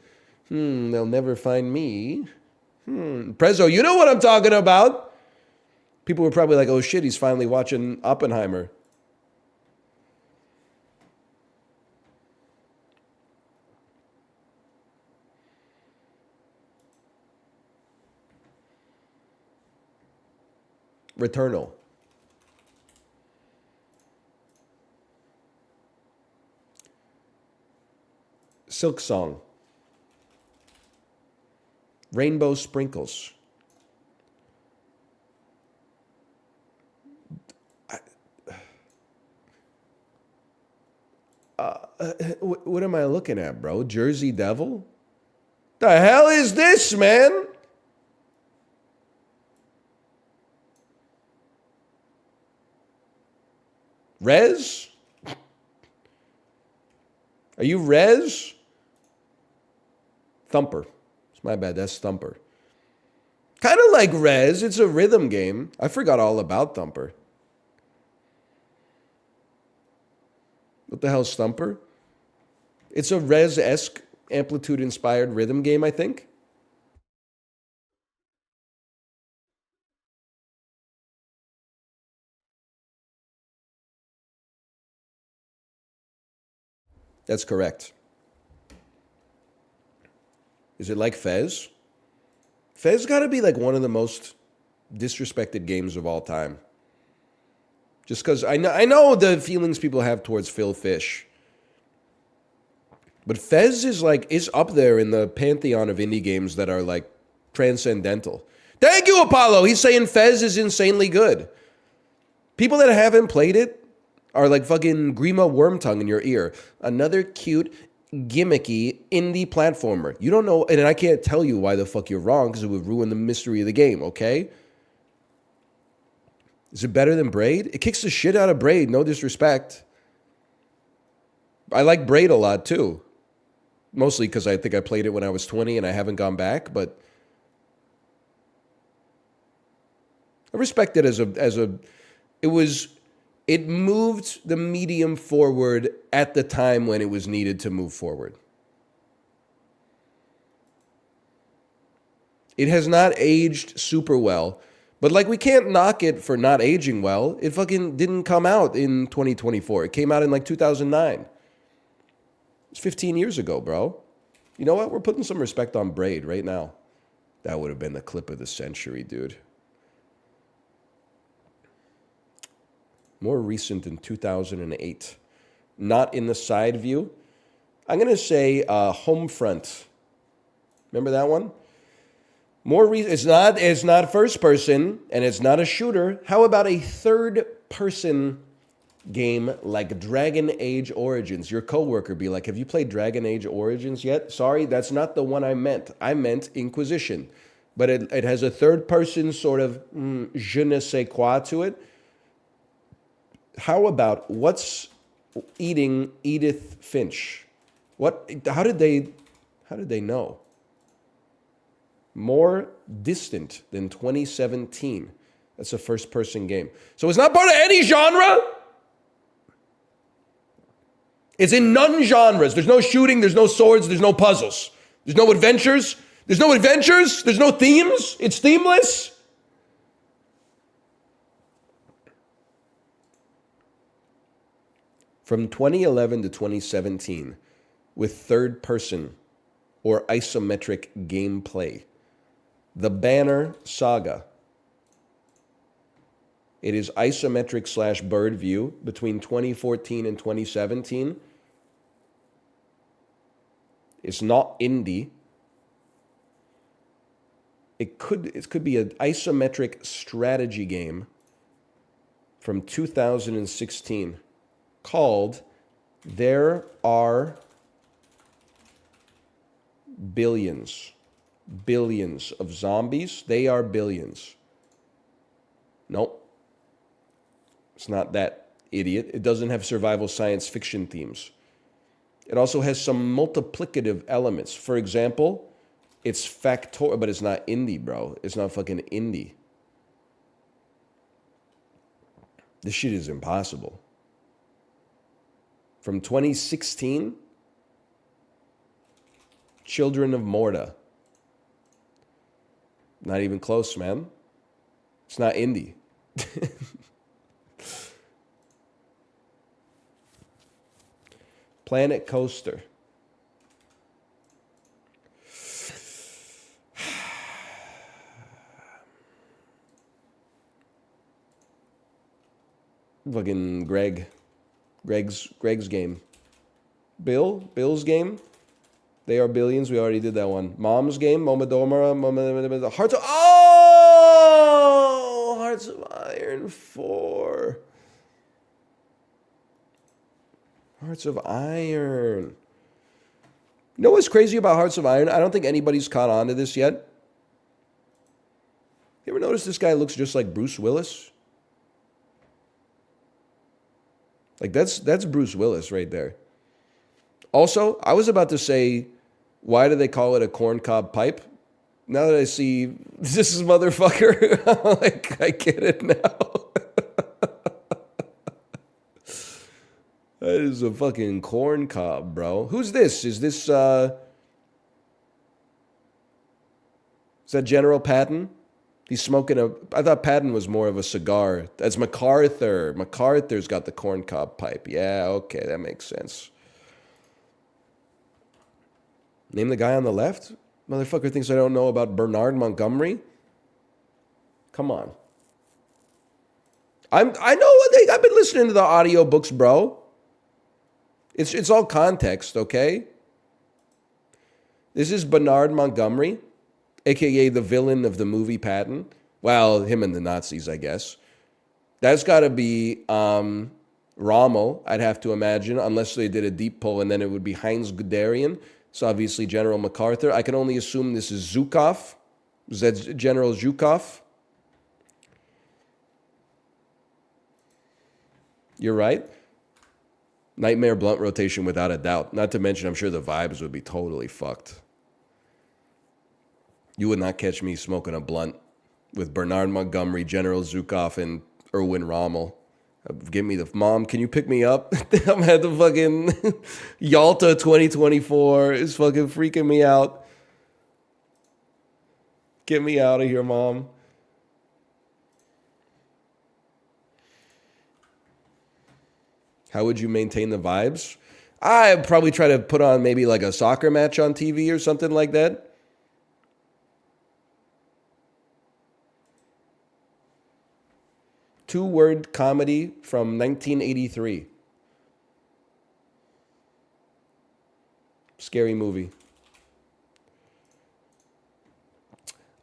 they'll never find me. Prezzo, you know what I'm talking about. People were probably like, oh shit, he's finally watching Oppenheimer. Returnal. Silk Song. Rainbow Sprinkles. What am I looking at, bro? Jersey Devil? The hell is this, man? Rez? Are you Rez? Thumper. It's my bad, that's Thumper. Kind of like Rez, it's a rhythm game. I forgot all about Thumper. What the hell's Thumper? It's a Rez-esque amplitude-inspired rhythm game, I think. That's correct. Is it like Fez? Fez got to be like one of the most disrespected games of all time. Just because I know the feelings people have towards Phil Fish. But Fez is up there in the pantheon of indie games that are like transcendental. Thank you, Apollo. He's saying Fez is insanely good. People that haven't played it are like fucking Grima Wormtongue in your ear. Another cute, gimmicky indie platformer. You don't know, and I can't tell you why the fuck you're wrong because it would ruin the mystery of the game, okay? Is it better than Braid? It kicks the shit out of Braid, no disrespect. I like Braid a lot too. Mostly because I think I played it when I was 20 and I haven't gone back, but I respect it it moved the medium forward at the time when it was needed to move forward. It has not aged super well, but like we can't knock it for not aging well. It fucking didn't come out in 2024. It came out in like 2009. It's 15 years ago, bro. You know what? We're putting some respect on Braid right now. That would have been the clip of the century, dude. More recent than 2008. Not in the side view. I'm going to say Homefront. Remember that one? More recent. It's not first person, and it's not a shooter. How about a third person game like Dragon Age Origins? Your coworker be like, have you played Dragon Age Origins yet? Sorry, that's not the one I meant. I meant Inquisition. But it has a third person sort of je ne sais quoi to it. How about What's Eating Edith Finch? How did they know? More distant than 2017. That's a first person game. So it's not part of any genre. It's in none genres. There's no shooting, there's no swords, there's no puzzles. There's no adventures. There's no adventures? There's no themes? It's themeless? From 2011 to 2017, with third-person or isometric gameplay, the Banner Saga. It is isometric / bird view between 2014 and 2017. It's not indie. It could be an isometric strategy game from 2016 called There Are Billions. Billions of zombies. They are billions. Nope. It's not that idiot. It doesn't have survival science fiction themes. It also has some multiplicative elements. For example, it's factorial, but it's not indie, bro. It's not fucking indie. This shit is impossible. From 2016, Children of Morta. Not even close, man. It's not indie. Planet Coaster. Fucking Greg's game. Bill's game. They Are Billions. We already did that one. Mom's game. Momodora. Hearts of Iron 4. Hearts of Iron. You know what's crazy about Hearts of Iron? I don't think anybody's caught on to this yet. You ever notice this guy looks just like Bruce Willis? Like, that's Bruce Willis right there. Also, I was about to say, why do they call it a corncob pipe? Now that I see this is motherfucker, I'm like, I get it now. That is a fucking corn cob, bro. Who's this? Is this, is that General Patton? He's smoking I thought Patton was more of a cigar. That's MacArthur. MacArthur's got the corn cob pipe. Yeah, okay, that makes sense. Name the guy on the left? Motherfucker thinks I don't know about Bernard Montgomery? Come on. I know I've been listening to the audiobooks, bro. It's all context, okay? This is Bernard Montgomery, a.k.a. the villain of the movie Patton. Well, him and the Nazis, I guess. That's got to be Rommel, I'd have to imagine, unless they did a deep pull, and then it would be Heinz Guderian. It's obviously General MacArthur. I can only assume this is Zhukov. Is that General Zhukov? You're right. Nightmare blunt rotation without a doubt. Not to mention, I'm sure the vibes would be totally fucked. You would not catch me smoking a blunt with Bernard Montgomery, General Zhukov, and Erwin Rommel. Give me the mom. Can you pick me up? I'm at the fucking Yalta 2024. It's fucking freaking me out. Get me out of here, mom. How would you maintain the vibes? I'd probably try to put on maybe like a soccer match on TV or something like that. Two-word comedy from 1983. Scary movie.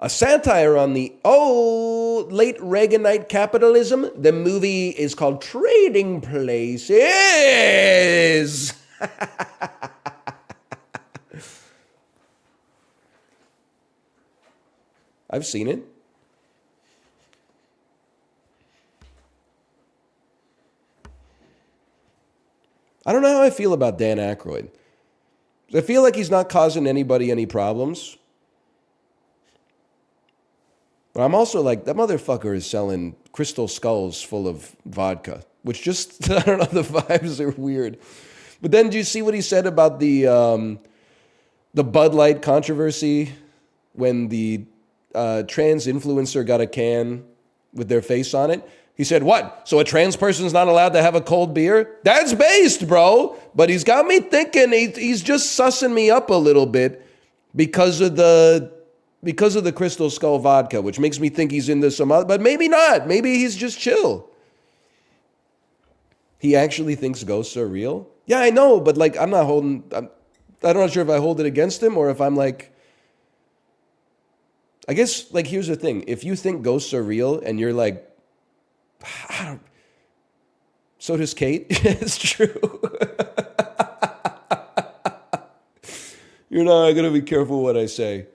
A satire on the late Reaganite capitalism. The movie is called Trading Places. I've seen it. I don't know how I feel about Dan Aykroyd. I feel like he's not causing anybody any problems. But I'm also like, that motherfucker is selling crystal skulls full of vodka, which just, I don't know, the vibes are weird. But then do you see what he said about the Bud Light controversy when the trans influencer got a can with their face on it. He said, what? So a trans person's not allowed to have a cold beer? That's based, bro. But he's got me thinking, he's just sussing me up a little bit because of the Crystal Skull vodka, which makes me think he's into some other, but maybe not. Maybe he's just chill. He actually thinks ghosts are real? Yeah, I know, but like I'm not sure if I hold it against him or if I'm like, I guess, like, here's the thing. If you think ghosts are real and you're like, so does Kate. It's true. You know, I gotta be careful what I say.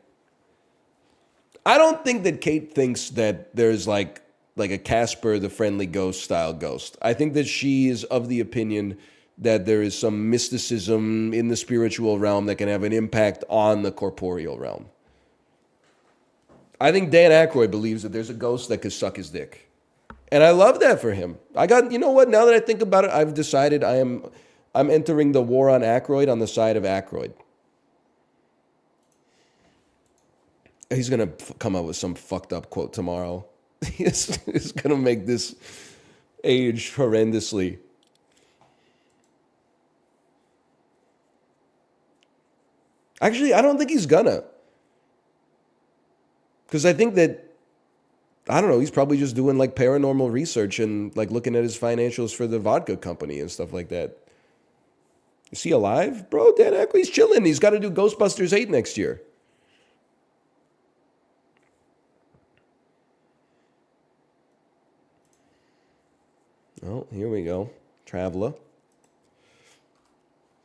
I don't think that Kate thinks that there's like a Casper the Friendly Ghost style ghost. I think that she is of the opinion that there is some mysticism in the spiritual realm that can have an impact on the corporeal realm. I think Dan Aykroyd believes that there's a ghost that could suck his dick. And I love that for him. You know what? Now that I think about it, I've decided I'm entering the war on Aykroyd on the side of Aykroyd. He's going to come up with some fucked up quote tomorrow. He's going to make this age horrendously. Actually, I don't think he's gonna. Because I think that, I don't know, he's probably just doing like paranormal research and like looking at his financials for the vodka company and stuff like that. Is he alive? Bro, Dan Aykroyd's chilling. He's got to do Ghostbusters 8 next year. Oh, here we go. Traveler.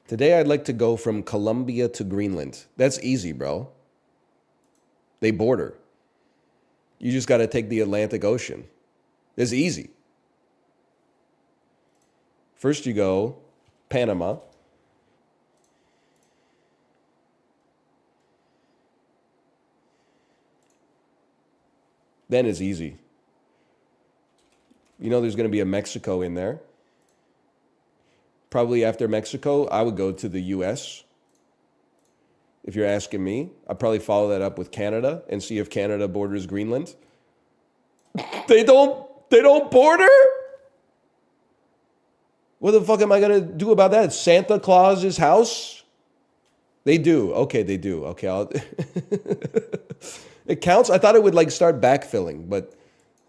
Today I'd like to go from Colombia to Greenland. That's easy, bro. They border. You just got to take the Atlantic Ocean. It's easy. First you go Panama. Then it's easy. You know there's going to be a Mexico in there. Probably after Mexico, I would go to the U.S. If you're asking me, I'd probably follow that up with Canada and see if Canada borders Greenland. They don't border? What the fuck am I going to do about that? Santa Claus's house? They do. Okay, they do. Okay, it counts? I thought it would like start backfilling, but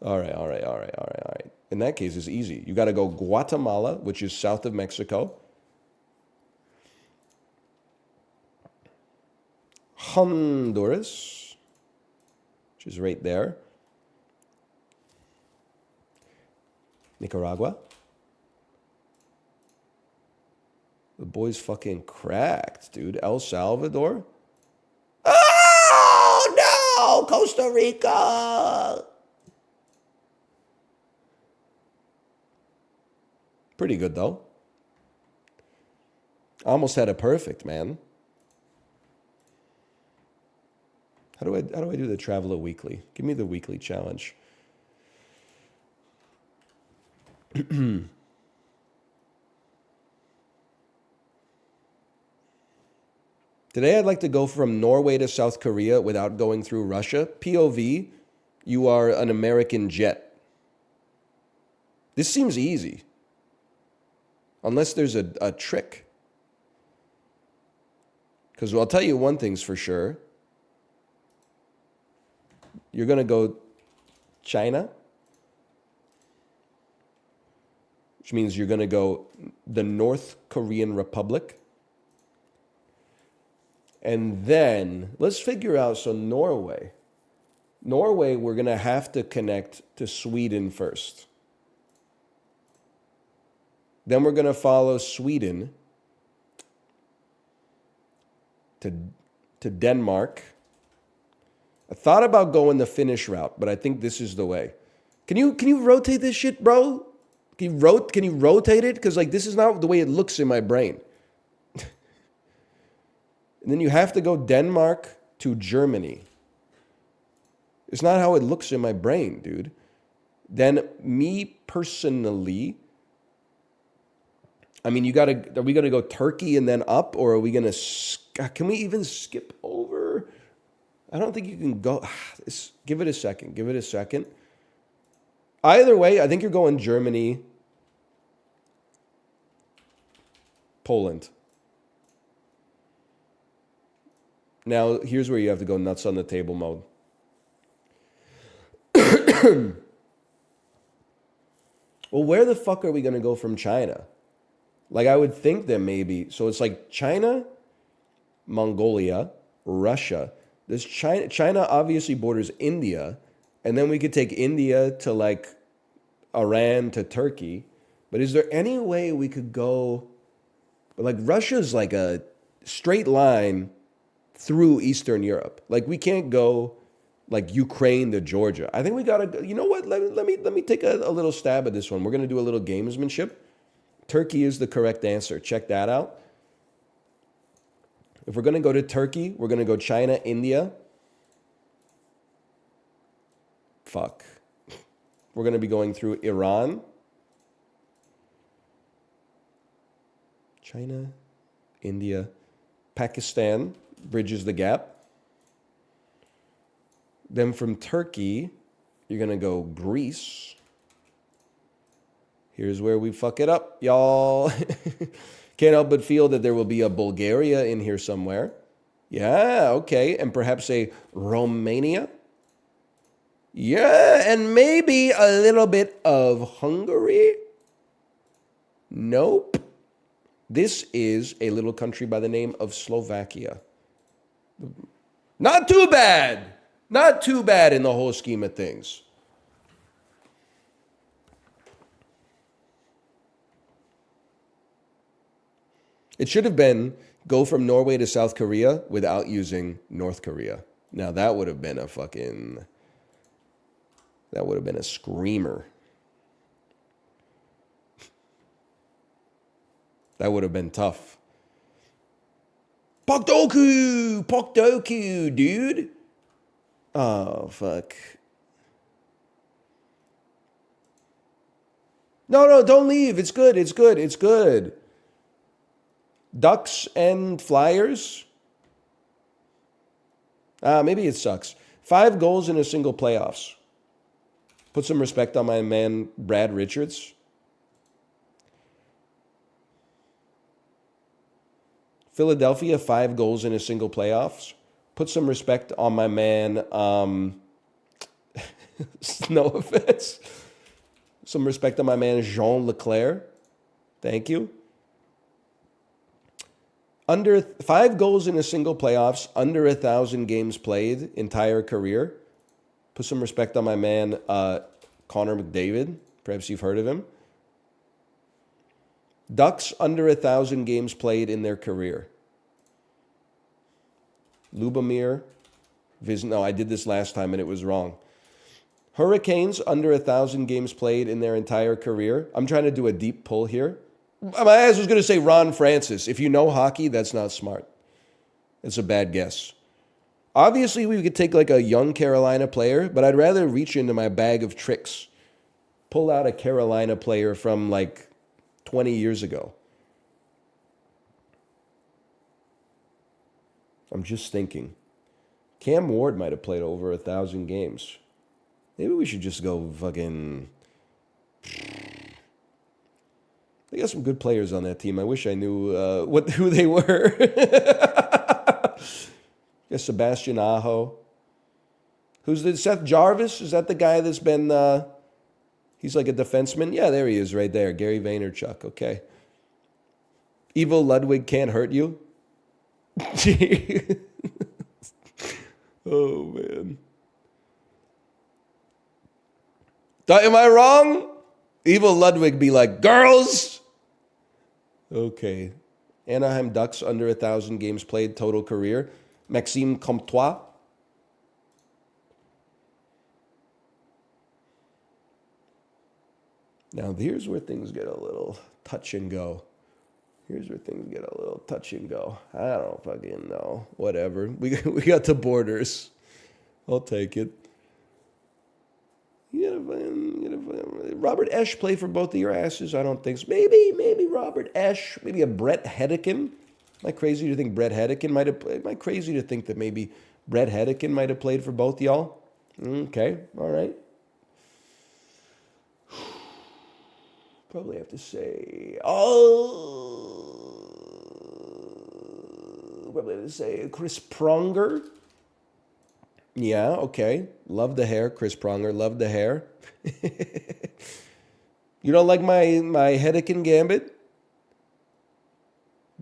all right. In that case, it's easy. You got to go Guatemala, which is south of Mexico. Honduras, which is right there. Nicaragua. The boy's fucking cracked, dude. El Salvador. Oh, no! Costa Rica! Pretty good, though. I almost had a perfect, man. How do I do the Traveler Weekly? Give me the weekly challenge. Today I'd like to go from Norway to South Korea without going through Russia. POV, you are an American jet. This seems easy. Unless there's a trick. Because I'll tell you one thing's for sure. You're going to go China, which means you're going to go the North Korean Republic. And then, let's figure out, so Norway. Norway, we're going to have to connect to Sweden first. Then we're going to follow Sweden to Denmark. I thought about going the Finnish route, but I think this is the way. Can you rotate this shit, bro? Can you rotate it? Because like this is not the way it looks in my brain. And then you have to go Denmark to Germany. It's not how it looks in my brain, dude. Then me personally, I mean, are we gonna go Turkey and then up, or are we gonna? Can we even skip over? I don't think you can go. Give it a second. Give it a second. Either way, I think you're going Germany, Poland. Now, here's where you have to go nuts on the table mode. Well, where the fuck are we going to go from China? Like, I would think that maybe. So it's like China, Mongolia, Russia. This China obviously borders India. And then we could take India to like Iran to Turkey. But is there any way we could go? Like, Russia's like a straight line through Eastern Europe. Like, we can't go like Ukraine to Georgia. I think we gotta. You know what? Let me take a little stab at this one. We're gonna do a little gamesmanship. Turkey is the correct answer. Check that out. If we're gonna go to Turkey, we're gonna go China, India. Fuck. We're gonna be going through Iran, China, India, Pakistan bridges the gap. Then from Turkey, you're going to go Greece. Here's where we fuck it up, y'all. Can't help but feel that there will be a Bulgaria in here somewhere. Yeah, okay. And perhaps a Romania. Yeah, and maybe a little bit of Hungary. Nope. This is a little country by the name of Slovakia. Not too bad. Not too bad in the whole scheme of things. It should have been go from Norway to South Korea without using North Korea. Now that would have been a screamer. That would have been tough. Pokdoku, dude. Oh, fuck. No, don't leave. It's good. Ducks and Flyers. Maybe it sucks. 5 goals in a single playoffs. Put some respect on my man, Brad Richards. Philadelphia, 5 goals in a single playoffs. Put some respect on my man, no offense. Some respect on my man, Jean Leclerc. Thank you. Under 5 goals in a single playoffs, under 1,000 games played, entire career. Put some respect on my man, Connor McDavid. Perhaps you've heard of him. Ducks under 1,000 games played in their career. Lubomir. No, I did this last time and it was wrong. Hurricanes under 1,000 games played in their entire career. I'm trying to do a deep pull here. My ass was going to say Ron Francis. If you know hockey, that's not smart. It's a bad guess. Obviously, we could take like a young Carolina player, but I'd rather reach into my bag of tricks. Pull out a Carolina player from like 20 years ago. I'm just thinking. Cam Ward might have played over 1,000 games. Maybe we should just go fucking... They got some good players on that team. I wish I knew who they were. Yes, Sebastian Aho. Who's the Seth Jarvis? Is that the guy that's been... he's like a defenseman? Yeah, there he is right there. Gary Vaynerchuk. Okay. Ivo Ludwig can't hurt you? Oh, man. Am I wrong? Ivo Ludwig be like, girls! Okay. Anaheim Ducks under 1,000 games played total career. Maxime Comtois. Now, here's where things get a little touch and go. I don't fucking know. Whatever. We got the borders. I'll take it. Robert Esch play for both of your asses? I don't think so. Maybe Robert Esch. Maybe a Brett Hedican. Am I crazy to think Brett Hedican might have? Am I crazy to think that maybe Brett Hedican might have played for both y'all? Okay, all right. Probably have to say, probably have to say Chris Pronger. Yeah, okay. Love the hair, Chris Pronger. Love the hair. You don't like my Hedican Gambit?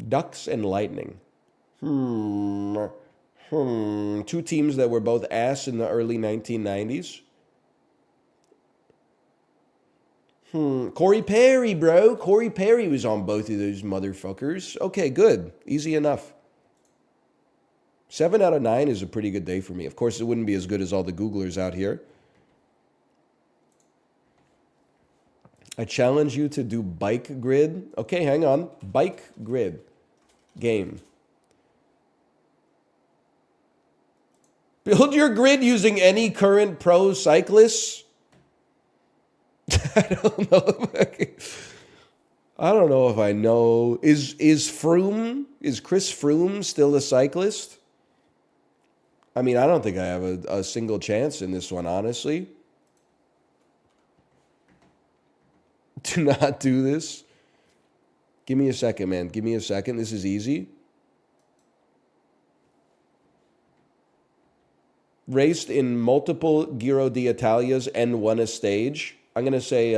Ducks and Lightning. Two teams that were both ass in the early 1990s. Corey Perry, bro. Corey Perry was on both of those motherfuckers. Okay, good. Easy enough. 7 out of 9 is a pretty good day for me. Of course, it wouldn't be as good as all the Googlers out here. I challenge you to do bike grid. Okay, hang on. Bike grid game. Build your grid using any current pro cyclists. I don't know. I don't know if I know. Is Chris Froome still a cyclist? I mean, I don't think I have a single chance in this one, honestly. Do not do this. Give me a second, man. Give me a second. This is easy. Raced in multiple Giro d'Italias and won a stage. I'm going to say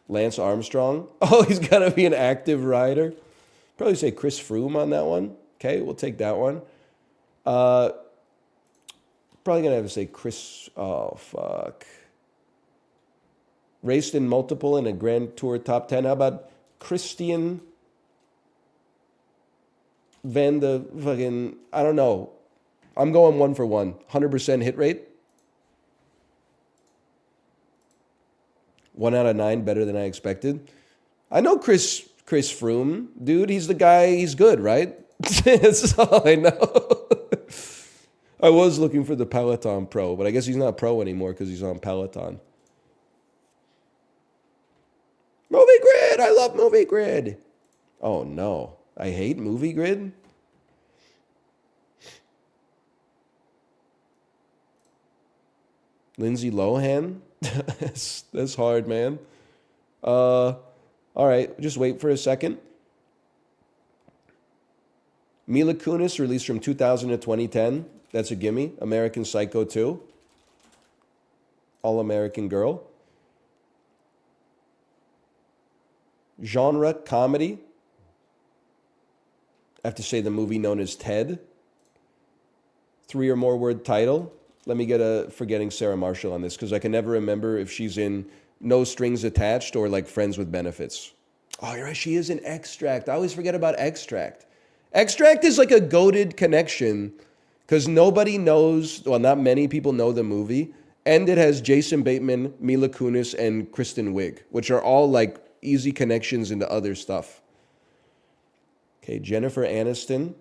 Lance Armstrong. Oh, he's got to be an active rider. Probably say Chris Froome on that one. Okay, we'll take that one. Probably going to have to say Chris... Oh, fuck. Raced in multiple in a Grand Tour top 10. How about Christian Van de fucking... I don't know. I'm going 1 for 1. 100% hit rate. 1 out of 9, better than I expected. I know Chris Froome, dude. He's the guy. He's good, right? That's all I know. I was looking for the Peloton Pro, but I guess he's not pro anymore because he's on Peloton. Movie Grid. I love Movie Grid. Oh no, I hate Movie Grid. Lindsay Lohan. That's hard, man. All right, just wait for a second. Mila Kunis, released from 2000 to 2010. That's a gimme. American Psycho 2. All-American Girl. Genre, comedy. I have to say the movie known as Ted. 3 or more word title. Let me get a Forgetting Sarah Marshall on this because I can never remember if she's in No Strings Attached or like Friends with Benefits. Oh, you're right. She is in Extract. I always forget about Extract. Extract is like a goated connection because nobody knows, well, not many people know the movie. And it has Jason Bateman, Mila Kunis, and Kristen Wiig, which are all like easy connections into other stuff. Okay, Jennifer Aniston.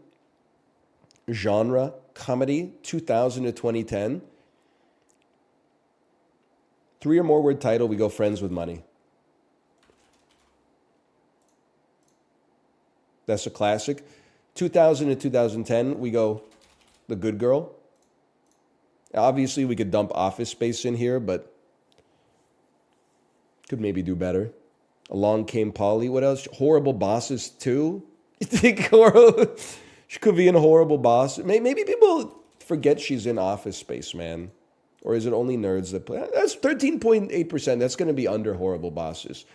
Genre, comedy, 2000 to 2010. 3 or more word title, we go Friends with Money. That's a classic. 2000 to 2010, we go The Good Girl. Obviously, we could dump Office Space in here, but could maybe do better. Along Came Polly. What else? Horrible Bosses 2. You think horrible? She could be in Horrible Boss. Maybe people forget she's in Office Space, man. Or is it only nerds that play? That's 13.8%. That's going to be under Horrible Bosses.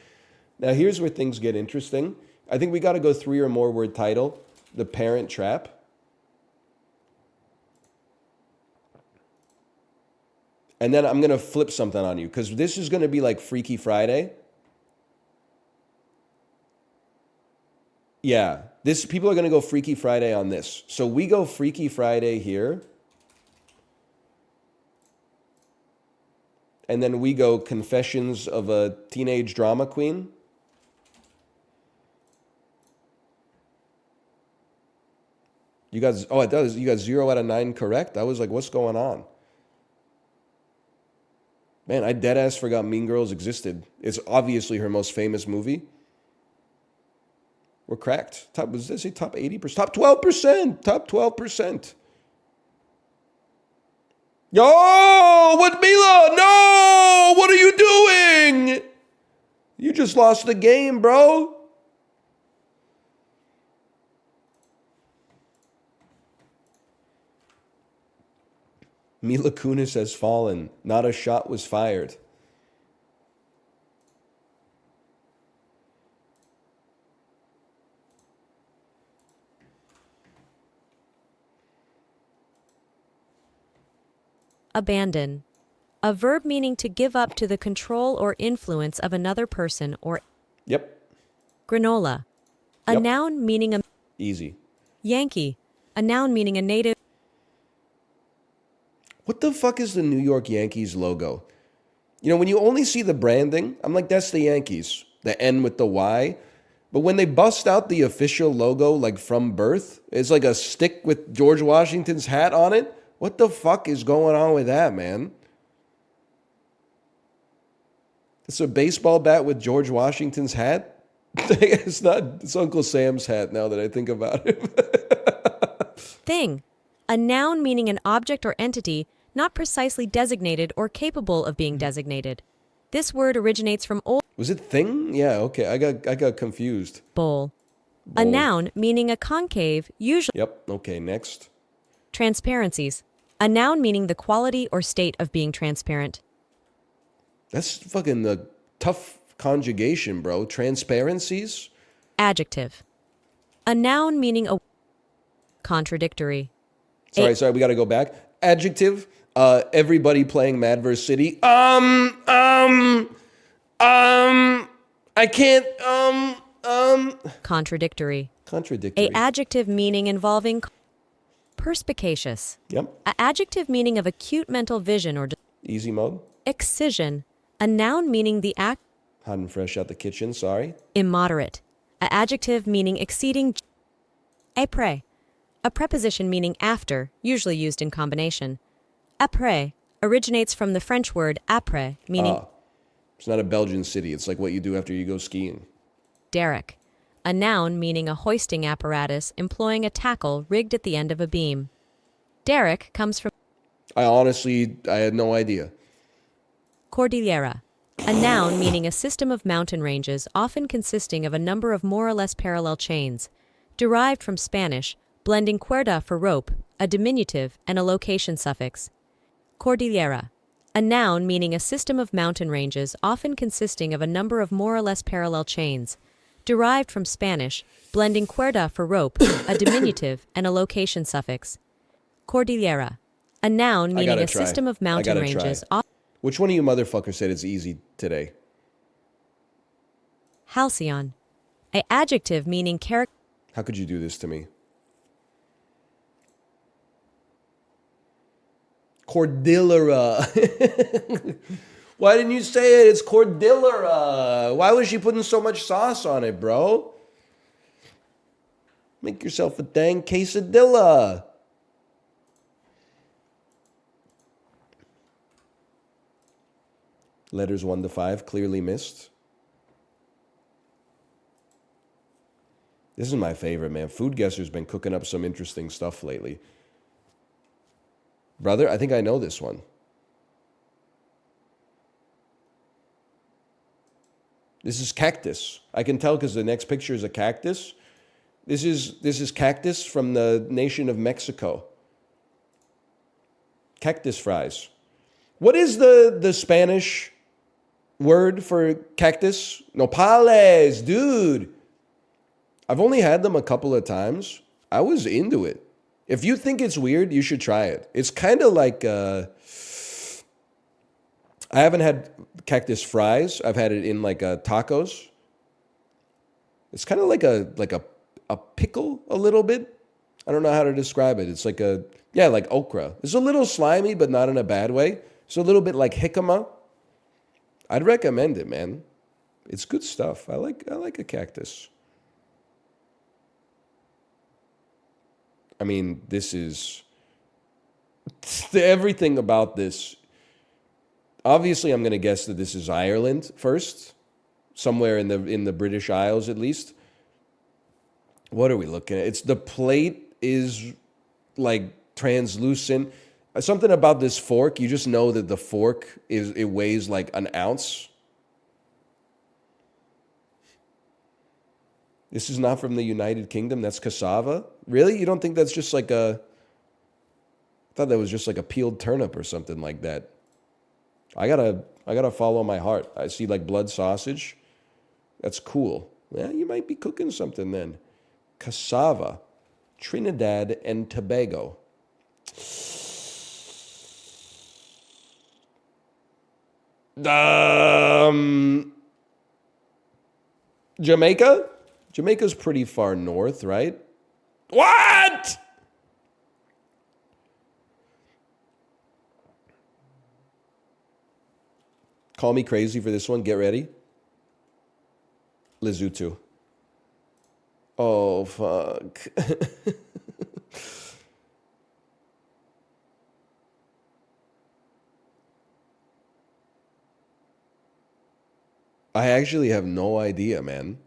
Now, here's where things get interesting. I think we got to go 3 or more word title. The Parent Trap. And then I'm going to flip something on you because this is going to be like Freaky Friday. Yeah, people are going to go Freaky Friday on this. So we go Freaky Friday here. And then we go Confessions of a Teenage Drama Queen. You guys, oh, it does. You got 0 out of 9 correct. I was like, what's going on? Man, I deadass forgot Mean Girls existed. It's obviously her most famous movie. We're cracked. Top, was this say top 80%? Top 12%. Top 12%. Yo, what, Mila? No! What are you doing? You just lost the game, bro. Mila Kunis has fallen. Not a shot was fired. Abandon. A verb meaning to give up to the control or influence of another person or... Yep. Granola. A Yep. noun meaning a... Easy. Yankee. A noun meaning a native... What the fuck is the New York Yankees logo? You know, when you only see the branding, I'm like, that's the Yankees. The N with the Y. But when they bust out the official logo, like from birth, it's like a stick with George Washington's hat on it. What the fuck is going on with that, man? It's a baseball bat with George Washington's hat? It's not. It's Uncle Sam's hat now that I think about it. Thing. A noun meaning an object or entity not precisely designated or capable of being designated. This word originates from Old... Was it thing? Yeah, okay. I got confused. Bowl. A noun meaning a concave, usually... Yep, okay, next. Transparencies. A noun meaning the quality or state of being transparent. That's fucking the tough conjugation, bro. Transparencies? Adjective. A noun meaning a... Contradictory. Sorry, we gotta go back. Adjective. Everybody playing Mad vs. City. I can't, Contradictory. Contradictory. A adjective meaning involving... Perspicacious. Yep. A adjective meaning of acute mental vision or... Easy mode. Excision. A noun meaning the act... Hot and fresh out the kitchen, sorry. Immoderate. A adjective meaning exceeding... Après. A preposition meaning after, usually used in combination. Après originates from the French word après, meaning... It's not a Belgian city. It's like what you do after you go skiing. Derrick. A noun meaning a hoisting apparatus employing a tackle rigged at the end of a beam. Derrick comes from... I had no idea. Cordillera. A noun meaning a system of mountain ranges often consisting of a number of more or less parallel chains. Derived from Spanish, blending cuerda for rope, a diminutive, and a location suffix. Cordillera. A noun meaning a system of mountain ranges often consisting of a number of more or less parallel chains. Derived from Spanish, blending cuerda for rope, a diminutive, and a location suffix. Cordillera. A noun meaning a system of mountain ranges. Which one of you motherfuckers said it's easy today? Halcyon. A adjective meaning character. How could you do this to me? Cordillera. Why didn't you say it? It's Cordillera. Why was she putting so much sauce on it, bro? Make yourself a dang quesadilla. Letters 1 to 5, clearly missed. This is my favorite, man. Food Guesser's been cooking up some interesting stuff lately. Brother, I think I know this one. This is cactus. I can tell because the next picture is a cactus. This is cactus from the nation of Mexico. Cactus fries. What is the Spanish word for cactus? Nopales, dude. I've only had them a couple of times. I was into it. If you think it's weird, you should try it. It's kind of like I haven't had cactus fries. I've had it in like tacos. It's kind of like a pickle a little bit. I don't know how to describe it. It's like like okra. It's a little slimy, but not in a bad way. It's a little bit like jicama. I'd recommend it, man. It's good stuff. I like a cactus. I mean, this is everything about this. Obviously, I'm going to guess that this is Ireland first, somewhere in the British Isles at least. What are we looking at? It's the plate is like translucent. Something about this fork, you just know that the fork it weighs like an ounce. This is not from the United Kingdom. That's cassava. Really? You don't think that's just like a? I thought that was just like a peeled turnip or something like that. I gotta follow my heart. I see like blood sausage. That's cool. Yeah, you might be cooking something then. Cassava, Trinidad and Tobago. Jamaica? Jamaica's pretty far north, right? What? Call me crazy for this one. Get ready. Lesotho. Oh, fuck. I actually have no idea, man.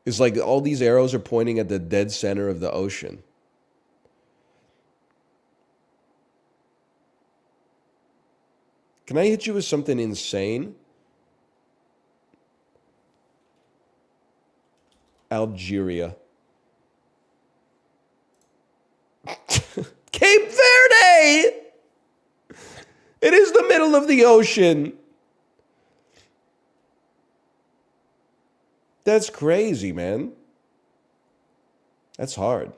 It's like all these arrows are pointing at the dead center of the ocean. Can I hit you with something insane? Algeria. Cape Verde! It is the middle of the ocean. That's crazy, man. That's hard.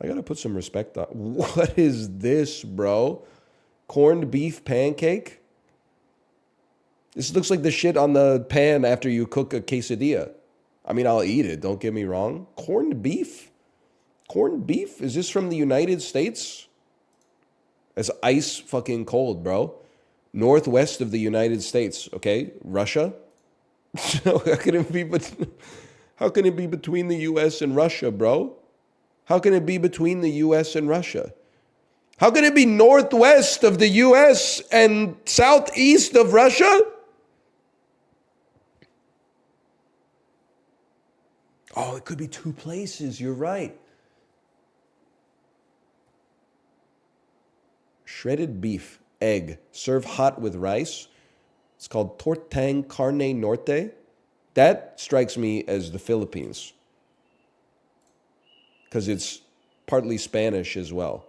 I gotta put some respect on. What is this, bro? Corned beef pancake? This looks like the shit on the pan after you cook a quesadilla. I mean, I'll eat it, don't get me wrong. Corned beef? Corned beef? Is this from the United States? It's ice fucking cold, bro. Northwest of the United States, okay? Russia? How can it be between the US and Russia, bro? How can it be between the US and Russia? How can it be northwest of the US and southeast of Russia? Oh, it could be two places. You're right. Shredded beef, egg, serve hot with rice. It's called tortang carne norte. That strikes me as the Philippines because it's partly Spanish as well.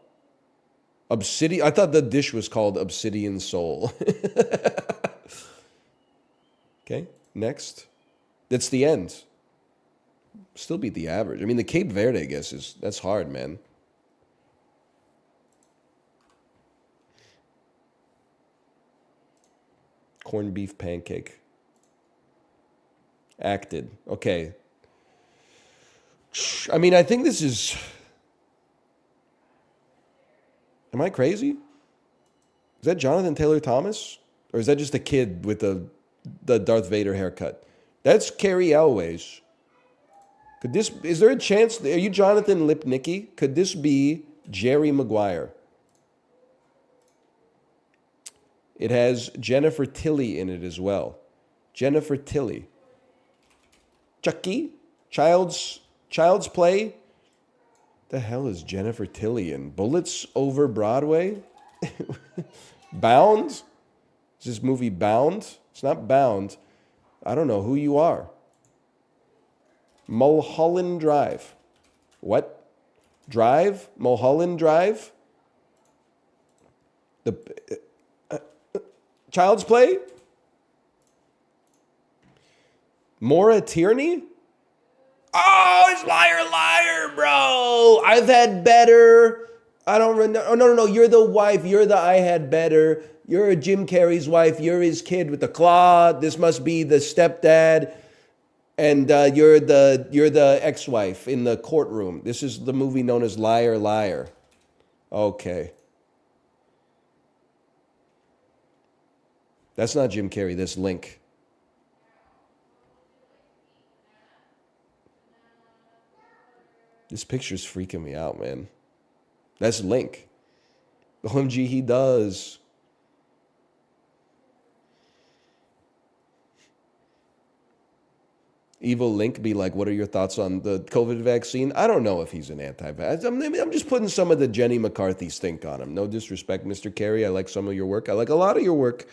Obsidian. I thought the dish was called obsidian soul. Okay, next. That's the end. Still beat the average. I mean, the Cape Verde, I guess, that's hard, man. Corned beef pancake. Acted. Okay. I mean, I think this is... Am I crazy? Is that Jonathan Taylor Thomas? Or is that just a kid with the Darth Vader haircut? That's Carrie Elways. Is there a chance, are you Jonathan Lipnicki? Could this be Jerry Maguire? It has Jennifer Tilly in it as well. Jennifer Tilly. Chucky? Child's Play? The hell is Jennifer Tilly in? Bullets Over Broadway? Bound? Is this movie Bound? It's not Bound. I don't know who you are. Mulholland Drive. What? Drive? Mulholland Drive? The Child's Play? Maura Tierney? Oh, it's Liar Liar, bro. I've had better. I don't remember. Oh, no. You're the wife. You're the I had better. You're Jim Carrey's wife. You're his kid with the claw. This must be the stepdad. And you're the ex-wife in the courtroom. This is the movie known as Liar Liar. Okay. That's not Jim Carrey. That's Link. This picture's freaking me out, man. That's Link. OMG, he does. Evil Link be like, what are your thoughts on the COVID vaccine? I don't know if he's an anti-vax. I'm just putting some of the Jenny McCarthy stink on him. No disrespect, Mr. Kerry. I like some of your work. I like a lot of your work.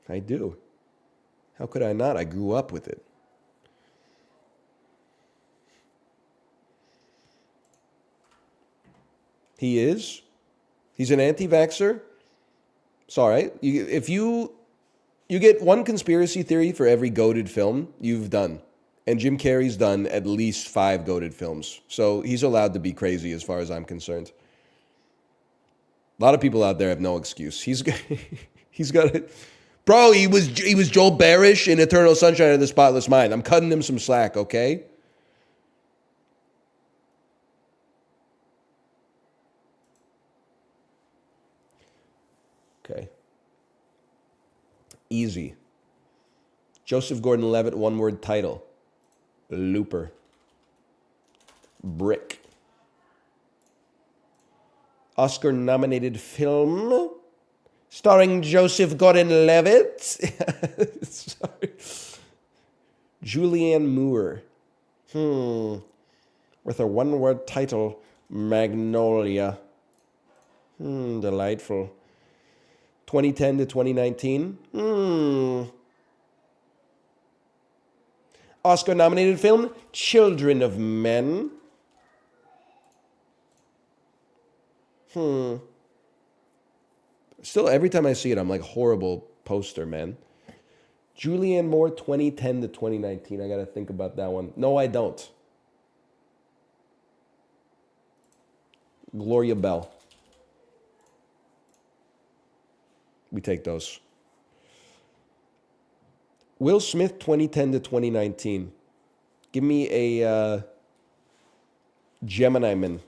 I do. How could I not? I grew up with it. He is. He's an anti-vaxxer. It's all right. If you get one conspiracy theory for every goated film, you've done. And Jim Carrey's done at least 5 goated films. So he's allowed to be crazy as far as I'm concerned. A lot of people out there have no excuse. He's got it. Bro, he was Joel Barish in Eternal Sunshine of the Spotless Mind. I'm cutting him some slack, okay? Okay. Easy. Joseph Gordon-Levitt, one-word title. Looper. Brick. Oscar-nominated film starring Joseph Gordon-Levitt. Sorry. Julianne Moore. With a one-word title, Magnolia. Delightful. 2010 to 2019. Oscar-nominated film, Children of Men. Still, every time I see it, I'm like, horrible poster, man. Julianne Moore, 2010 to 2019. I got to think about that one. No, I don't. Gloria Bell. We take those. Will Smith, 2010 to 2019. Give me a Gemini Man.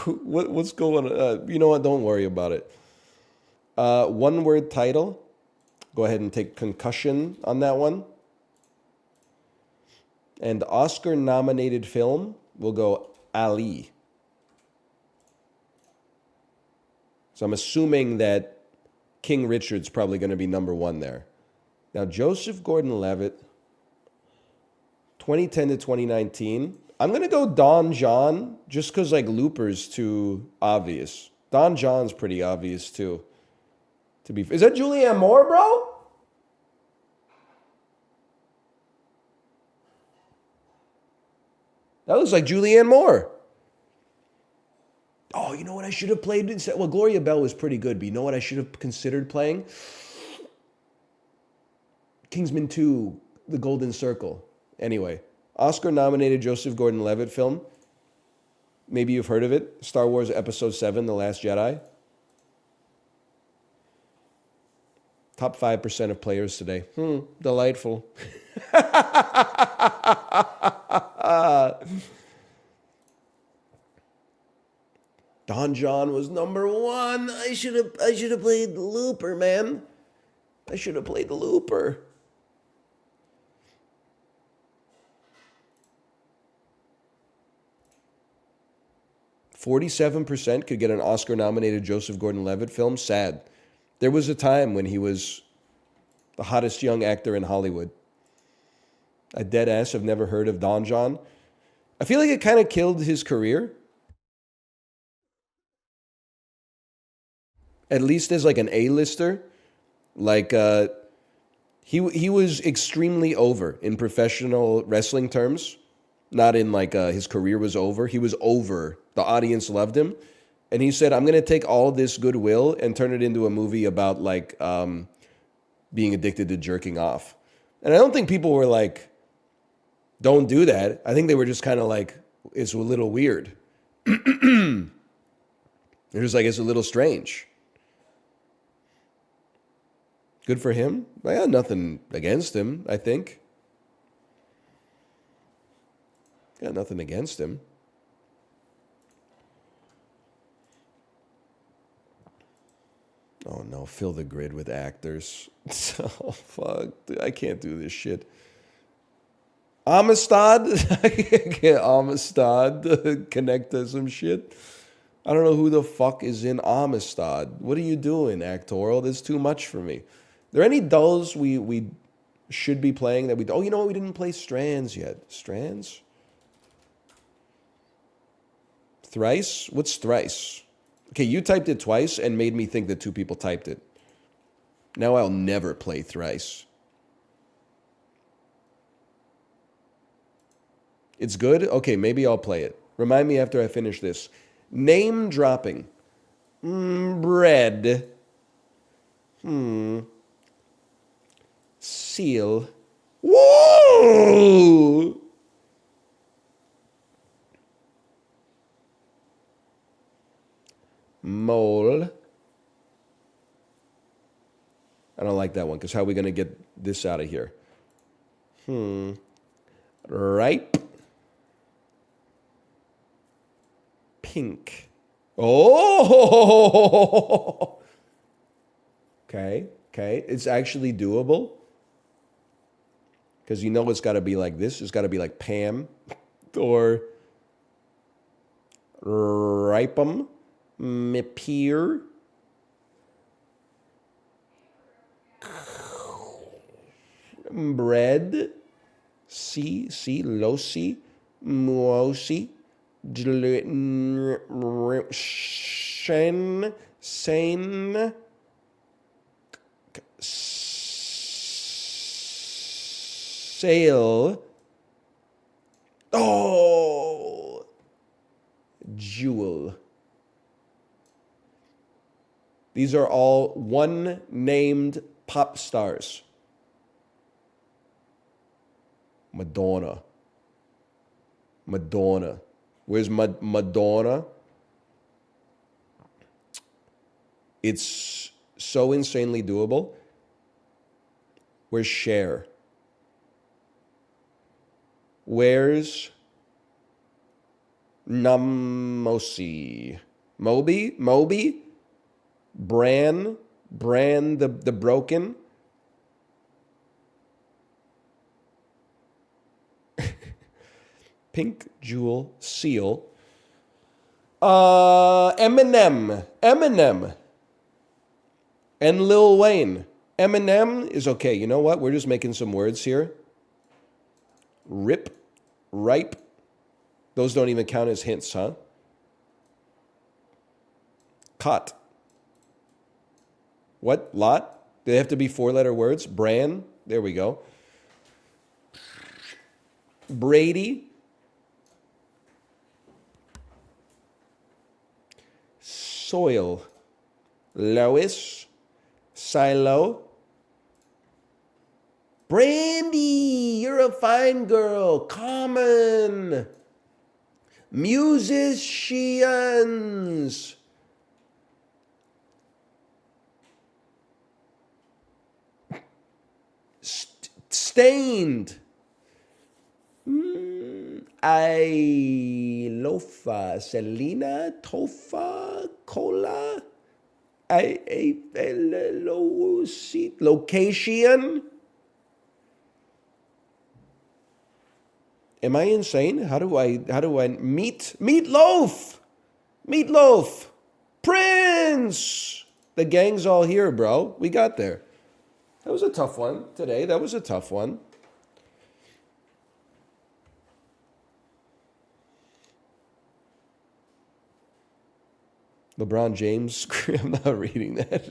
What's going on? You know what? Don't worry about it. One word title. Go ahead and take Concussion on that one. And Oscar nominated film, we'll go Ali. So I'm assuming that King Richard's probably going to be number 1 there. Now, Joseph Gordon-Levitt, 2010 to 2019. I'm going to go Don John just because, like, Looper's too obvious. Don John's pretty obvious, too. Is that Julianne Moore, bro? That looks like Julianne Moore. Oh, you know what I should have played instead? Well, Gloria Bell was pretty good, but you know what I should have considered playing? Kingsman 2, The Golden Circle. Anyway, Oscar-nominated Joseph Gordon-Levitt film. Maybe you've heard of it. Star Wars Episode 7, The Last Jedi. Top 5% of players today. Delightful. Don John was number 1. I should have played Looper, man. I should have played Looper. %47% could get an Oscar-nominated Joseph Gordon-Levitt film. Sad. There was a time when he was the hottest young actor in Hollywood. I dead ass have never heard of Don John. I feel like it kind of killed his career. At least as like an A-lister. Like, he was extremely over in professional wrestling terms. Not in like his career was over. He was over. The audience loved him. And he said, I'm going to take all this goodwill and turn it into a movie about like being addicted to jerking off. And I don't think people were like, don't do that. I think they were just kind of like, it's a little weird. They're just like, it's a little strange. Good for him. I got nothing against him, I think. Got nothing against him. Oh no, fill the grid with actors. Oh fuck, dude, I can't do this shit. Amistad? I can't Amistad connect to some shit. I don't know who the fuck is in Amistad. What are you doing, Actoral? That's too much for me. There any dulls we should be playing that we... Oh, you know what? We didn't play Strands yet. Strands? Thrice? What's Thrice? Okay, you typed it twice and made me think that two people typed it. Now I'll never play Thrice. It's good? Okay, maybe I'll play it. Remind me after I finish this. Name dropping. Bread. Seal. Whoa! Mole. I don't like that one, because how are we going to get this out of here? Ripe. Pink. Oh! Okay. It's actually doable. Because you know it's got to be like this. It's got to be like Pam. Or Ripem. Mipir. Bread. Losi. Muosi. Shen. Sane. Sale. Oh! Jewel. These are all one-named pop stars. Madonna. Where's Madonna? It's so insanely doable. Where's Cher? Where's Namosi? Moby? Bran the Broken? Pink Jewel Seal. Eminem. And Lil Wayne. Eminem is okay. You know what? We're just making some words here. Rip. Ripe. Those don't even count as hints, huh? Cot. What? Lot? Do they have to be four-letter words? Bran. There we go. Brady. Soil. Lois. Silo. Brandy, you're a fine girl. Common. Musicians. Stained. Lofa. Selena. Tofa. Cola. Location. Am I insane? How do I Meatloaf. Prince. The gang's all here, bro. We got there. That was a tough one today. That was a tough one. LeBron James. I'm not reading that.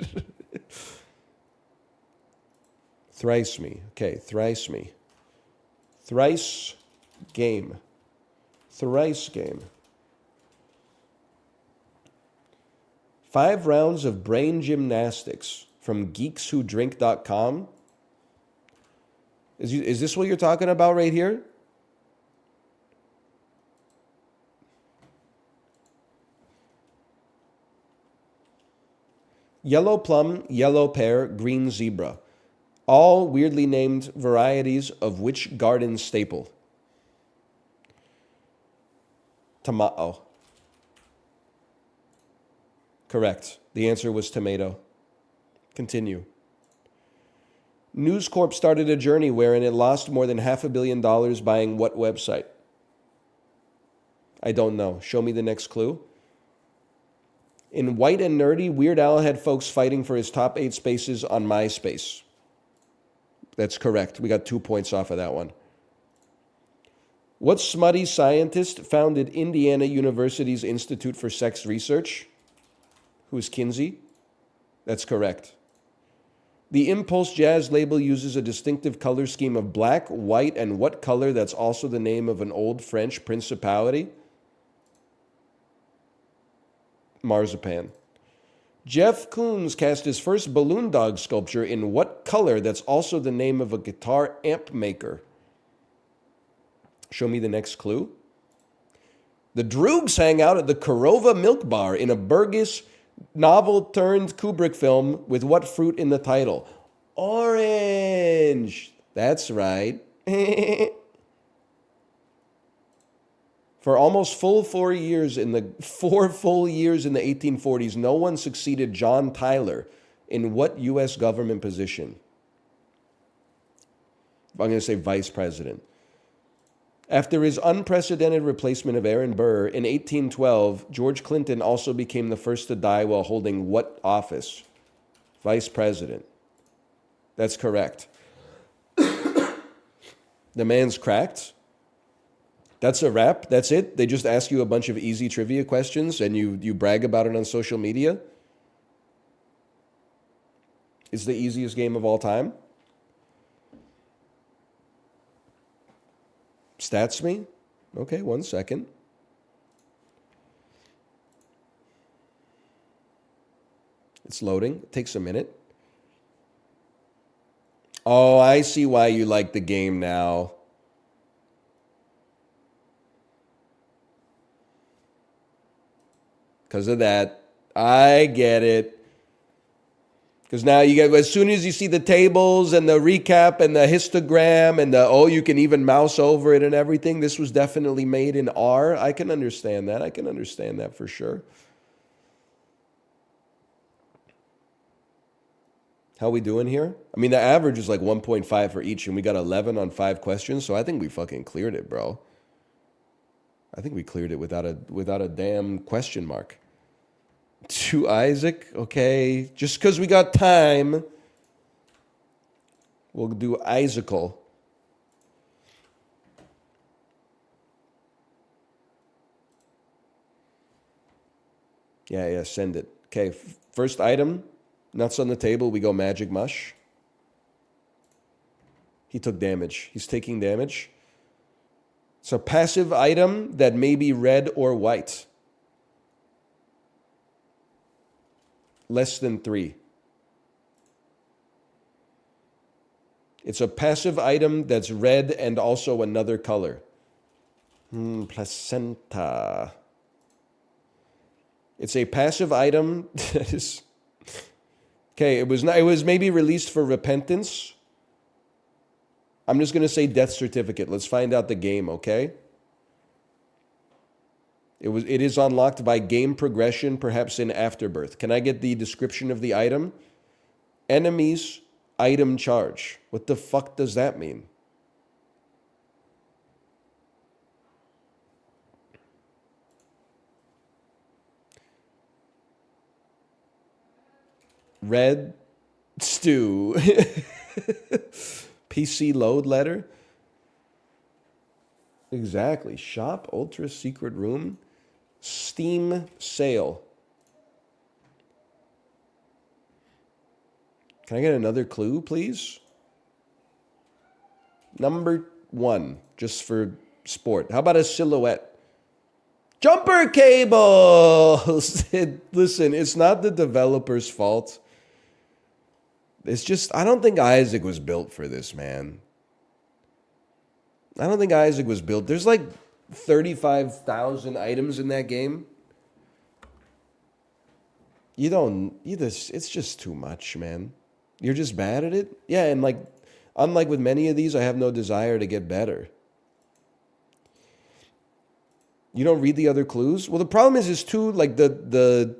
Thrice me. Okay, thrice me. Thrice game. Thrice game. 5 rounds of brain gymnastics from geekswhodrink.com. Is this what you're talking about right here? Yellow plum, yellow pear, green zebra. All weirdly named varieties of which garden staple? Tomato. Correct. The answer was tomato. Continue. News Corp started a journey wherein it lost more than $500 million buying what website? I don't know. Show me the next clue. In White and Nerdy, Weird Al had folks fighting for his top 8 spaces on MySpace. That's correct. We got 2 points off of that one. What smutty scientist founded Indiana University's Institute for Sex Research? Who's Kinsey? That's correct. The Impulse Jazz label uses a distinctive color scheme of black, white, and what color that's also the name of an old French principality? Marzipan. Jeff Koons cast his first balloon dog sculpture in what color that's also the name of a guitar amp maker? Show me the next clue. The Droogs hang out at the Korova Milk Bar in a Burgess novel-turned Kubrick film with what fruit in the title? Orange. That's right. For almost four full years in the 1840s, no one succeeded John Tyler in what U.S. government position? I'm going to say vice president. After his unprecedented replacement of Aaron Burr in 1812, George Clinton also became the first to die while holding what office? Vice president. That's correct. The man's cracked. That's a wrap. That's it. They just ask you a bunch of easy trivia questions and you brag about it on social media. It's the easiest game of all time. Stats me? Okay, 1 second. It's loading. It takes a minute. Oh, I see why you like the game now. Because of that. I get it. Because now you get, as soon as you see the tables and the recap and the histogram and you can even mouse over it and everything, this was definitely made in R. I can understand that. I can understand that for sure. How we doing here? I mean, the average is like 1.5 for each, and we got 11 on 5 questions, so I think we fucking cleared it, bro. I think we cleared it without a damn question mark. To Isaac, okay. Just because we got time, we'll do Isaacal. Yeah, send it. Okay, first item, nuts on the table, we go Magic Mush. He took damage. He's taking damage. It's a passive item that may be red or white. Less than 3. It's a passive item that's red and also another color. Placenta. It's a passive item that is... Okay, it was maybe released for repentance. I'm just going to say death certificate. Let's find out the game, okay? It is unlocked by game progression, perhaps in Afterbirth. Can I get the description of the item? Enemies, item charge. What the fuck does that mean? Red stew. PC load letter. Exactly. Shop, ultra secret room. Steam sale. Can I get another clue, please? Number 1, just for sport. How about a silhouette? Jumper cables! Listen, it's not the developer's fault. It's just, I don't think Isaac was built for this, man. I don't think Isaac was built. There's like 35,000 items in that game. It's just too much, man. You're just bad at it? Yeah, and like, unlike with many of these, I have no desire to get better. You don't read the other clues? Well, the problem is it's too, like, the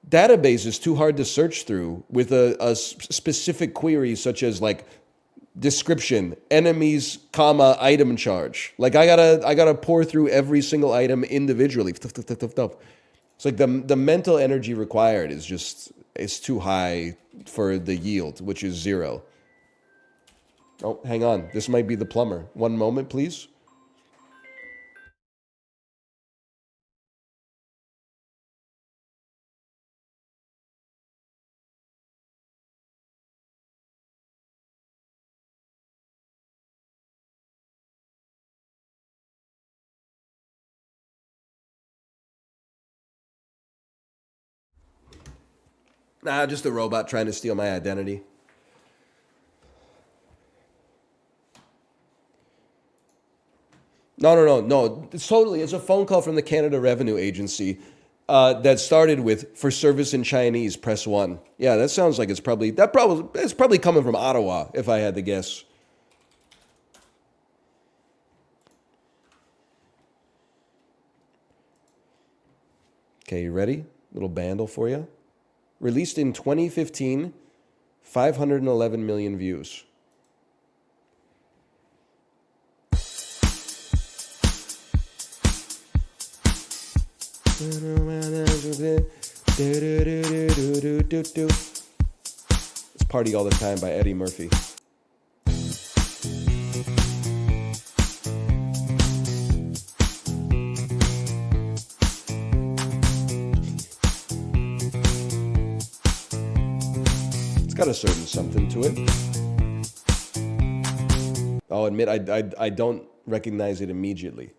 database is too hard to search through with a specific query such as, like, description, enemies, comma, item charge. Like, I gotta pour through every single item individually. It's like the mental energy required is too high for the yield, which is 0. Oh, hang on. This might be the plumber. One moment, please. Nah, just a robot trying to steal my identity. No. It's a phone call from the Canada Revenue Agency that started with "For service in Chinese, press 1." Yeah, that sounds like it's probably coming from Ottawa, if I had to guess. Okay, you ready? Little bandle for you. Released in 2015, 511 million views. It's Party All the Time by Eddie Murphy. It's got a certain something to it. I'll admit I don't recognize it immediately.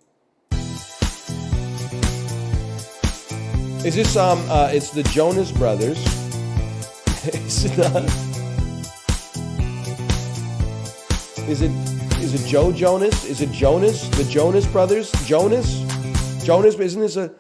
Is this it's the Jonas Brothers. Is it Joe Jonas? Is it Jonas? The Jonas Brothers? Jonas, isn't this a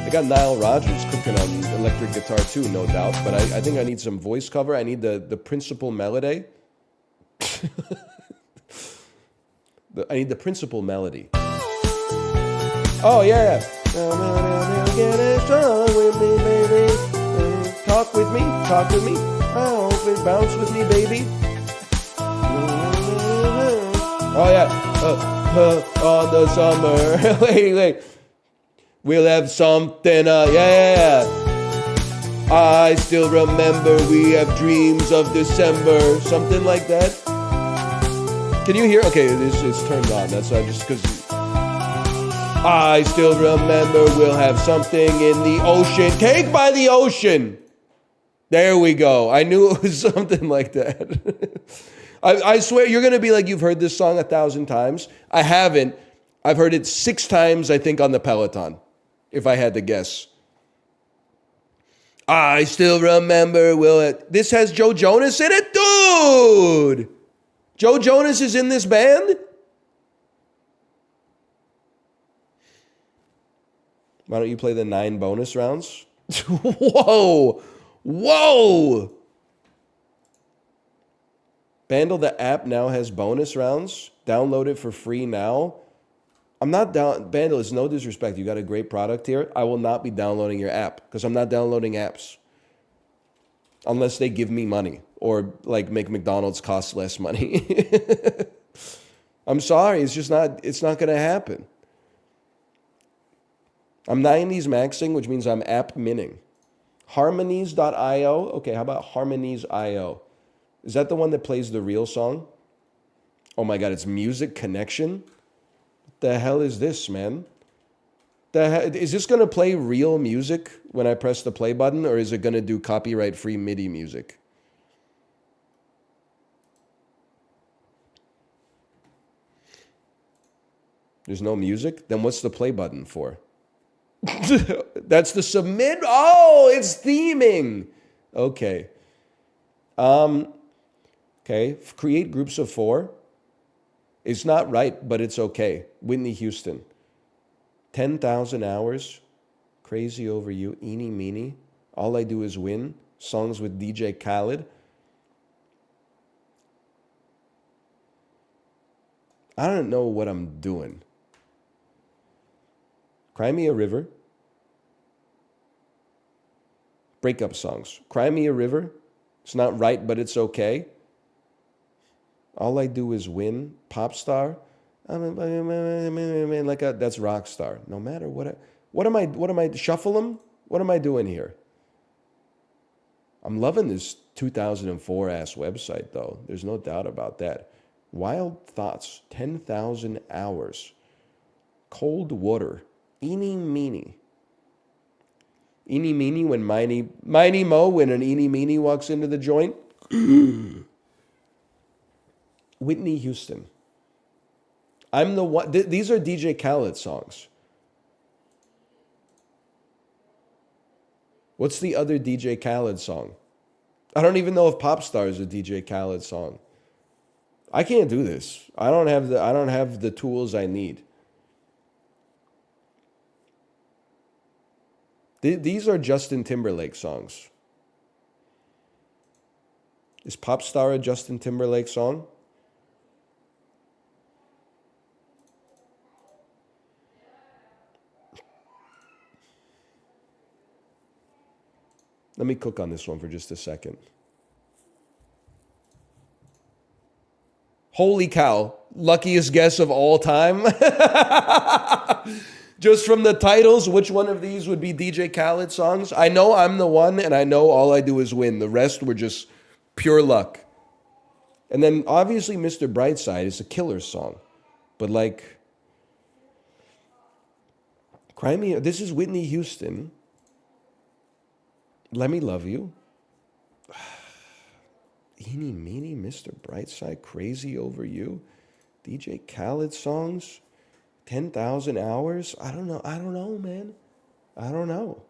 I got Nile Rodgers cooking on electric guitar too, no doubt. But I think I need some voice cover. I need the principal melody. I need the principal melody. Oh yeah. Get strong with me, baby. Talk with me. I hope it bounce with me, baby. Oh yeah. On the summer. wait. We'll have something, yeah. I still remember we have dreams of December. Something like that. Can you hear? Okay, this is turned on. That's just because. I still remember we'll have something in the ocean. Cake by the ocean. There we go. I knew it was something like that. I swear, you're going to be like, you've heard this song 1,000 times. I haven't. I've heard it 6 times, I think, on the Peloton. If I had to guess. I still remember, this has Joe Jonas in it? Dude! Joe Jonas is in this band? Why don't you play the 9 bonus rounds? Whoa! Bandle, the app now has bonus rounds. Download it for free now. I'm not down. Bandle, it's no disrespect. You got a great product here. I will not be downloading your app because I'm not downloading apps unless they give me money or like make McDonald's cost less money. I'm sorry. It's not going to happen. I'm 90s maxing, which means I'm app minning. Harmonies.io. Okay, how about Harmonies.io? Is that the one that plays the real song? Oh my God, it's Music Connection. The hell is this, man? Is this going to play real music when I press the play button, or is it going to do copyright-free MIDI music? There's no music? Then what's the play button for? That's the submit? Oh, it's theming. Okay. Okay, create groups of 4. It's not right, but it's okay. Whitney Houston. 10,000 hours. Crazy over you. Eeny meeny. All I do is win. Songs with DJ Khaled. I don't know what I'm doing. Cry Me a River. Breakup songs. Cry Me a River. It's not right, but it's okay. All I Do Is Win. Pop star. Like that's rock star. No matter what am I shuffle them? What am I doing here? I'm loving this 2004 ass website though. There's no doubt about that. Wild Thoughts, 10,000 hours. Cold Water. Eeny meeny. Eeny meeny when Miney Mo when an eeny meeny walks into the joint. Whitney Houston. I'm the one. These are DJ Khaled songs. What's the other DJ Khaled song? I don't even know if Pop Star is a DJ Khaled song. I can't do this. I don't have the tools I need. These are Justin Timberlake songs. Is Pop Star a Justin Timberlake song? Let me cook on this one for just a second. Holy cow. Luckiest guess of all time. Just from the titles, which one of these would be DJ Khaled songs? I know I'm the one, and I know All I Do Is Win. The rest were just pure luck. And then obviously Mr. Brightside is a killer song. But like, Cry Me, this is Whitney Houston. Let Me Love You. Eeny Meeny, Mr. Brightside, Crazy Over You. DJ Khaled songs. 10,000 hours? I don't know, man. I don't know.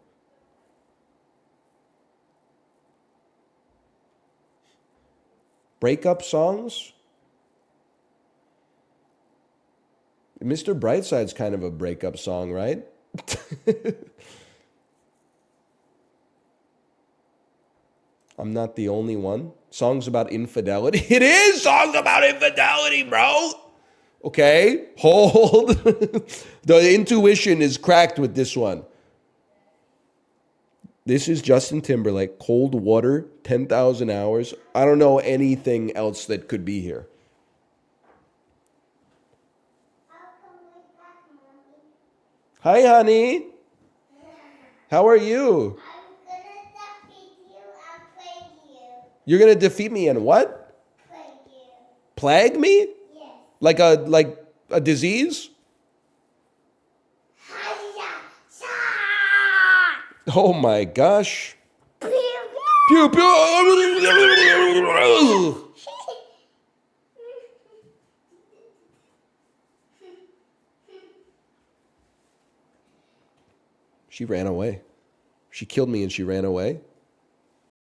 Breakup songs? Mr. Brightside's kind of a breakup song, right? I'm Not the Only One. Songs about infidelity. It is songs about infidelity, bro. Okay, hold. The intuition is cracked with this one. This is Justin Timberlake, Cold Water, 10,000 hours. I don't know anything else that could be here. Hi, honey. How are you? I'm gonna defeat you and plague you. You're going to defeat me and what? Plague you. Plague me? Yes. Like a disease? Hiya! Sha! Oh my gosh. Pew, Pew, pew. She ran away. She killed me and she ran away.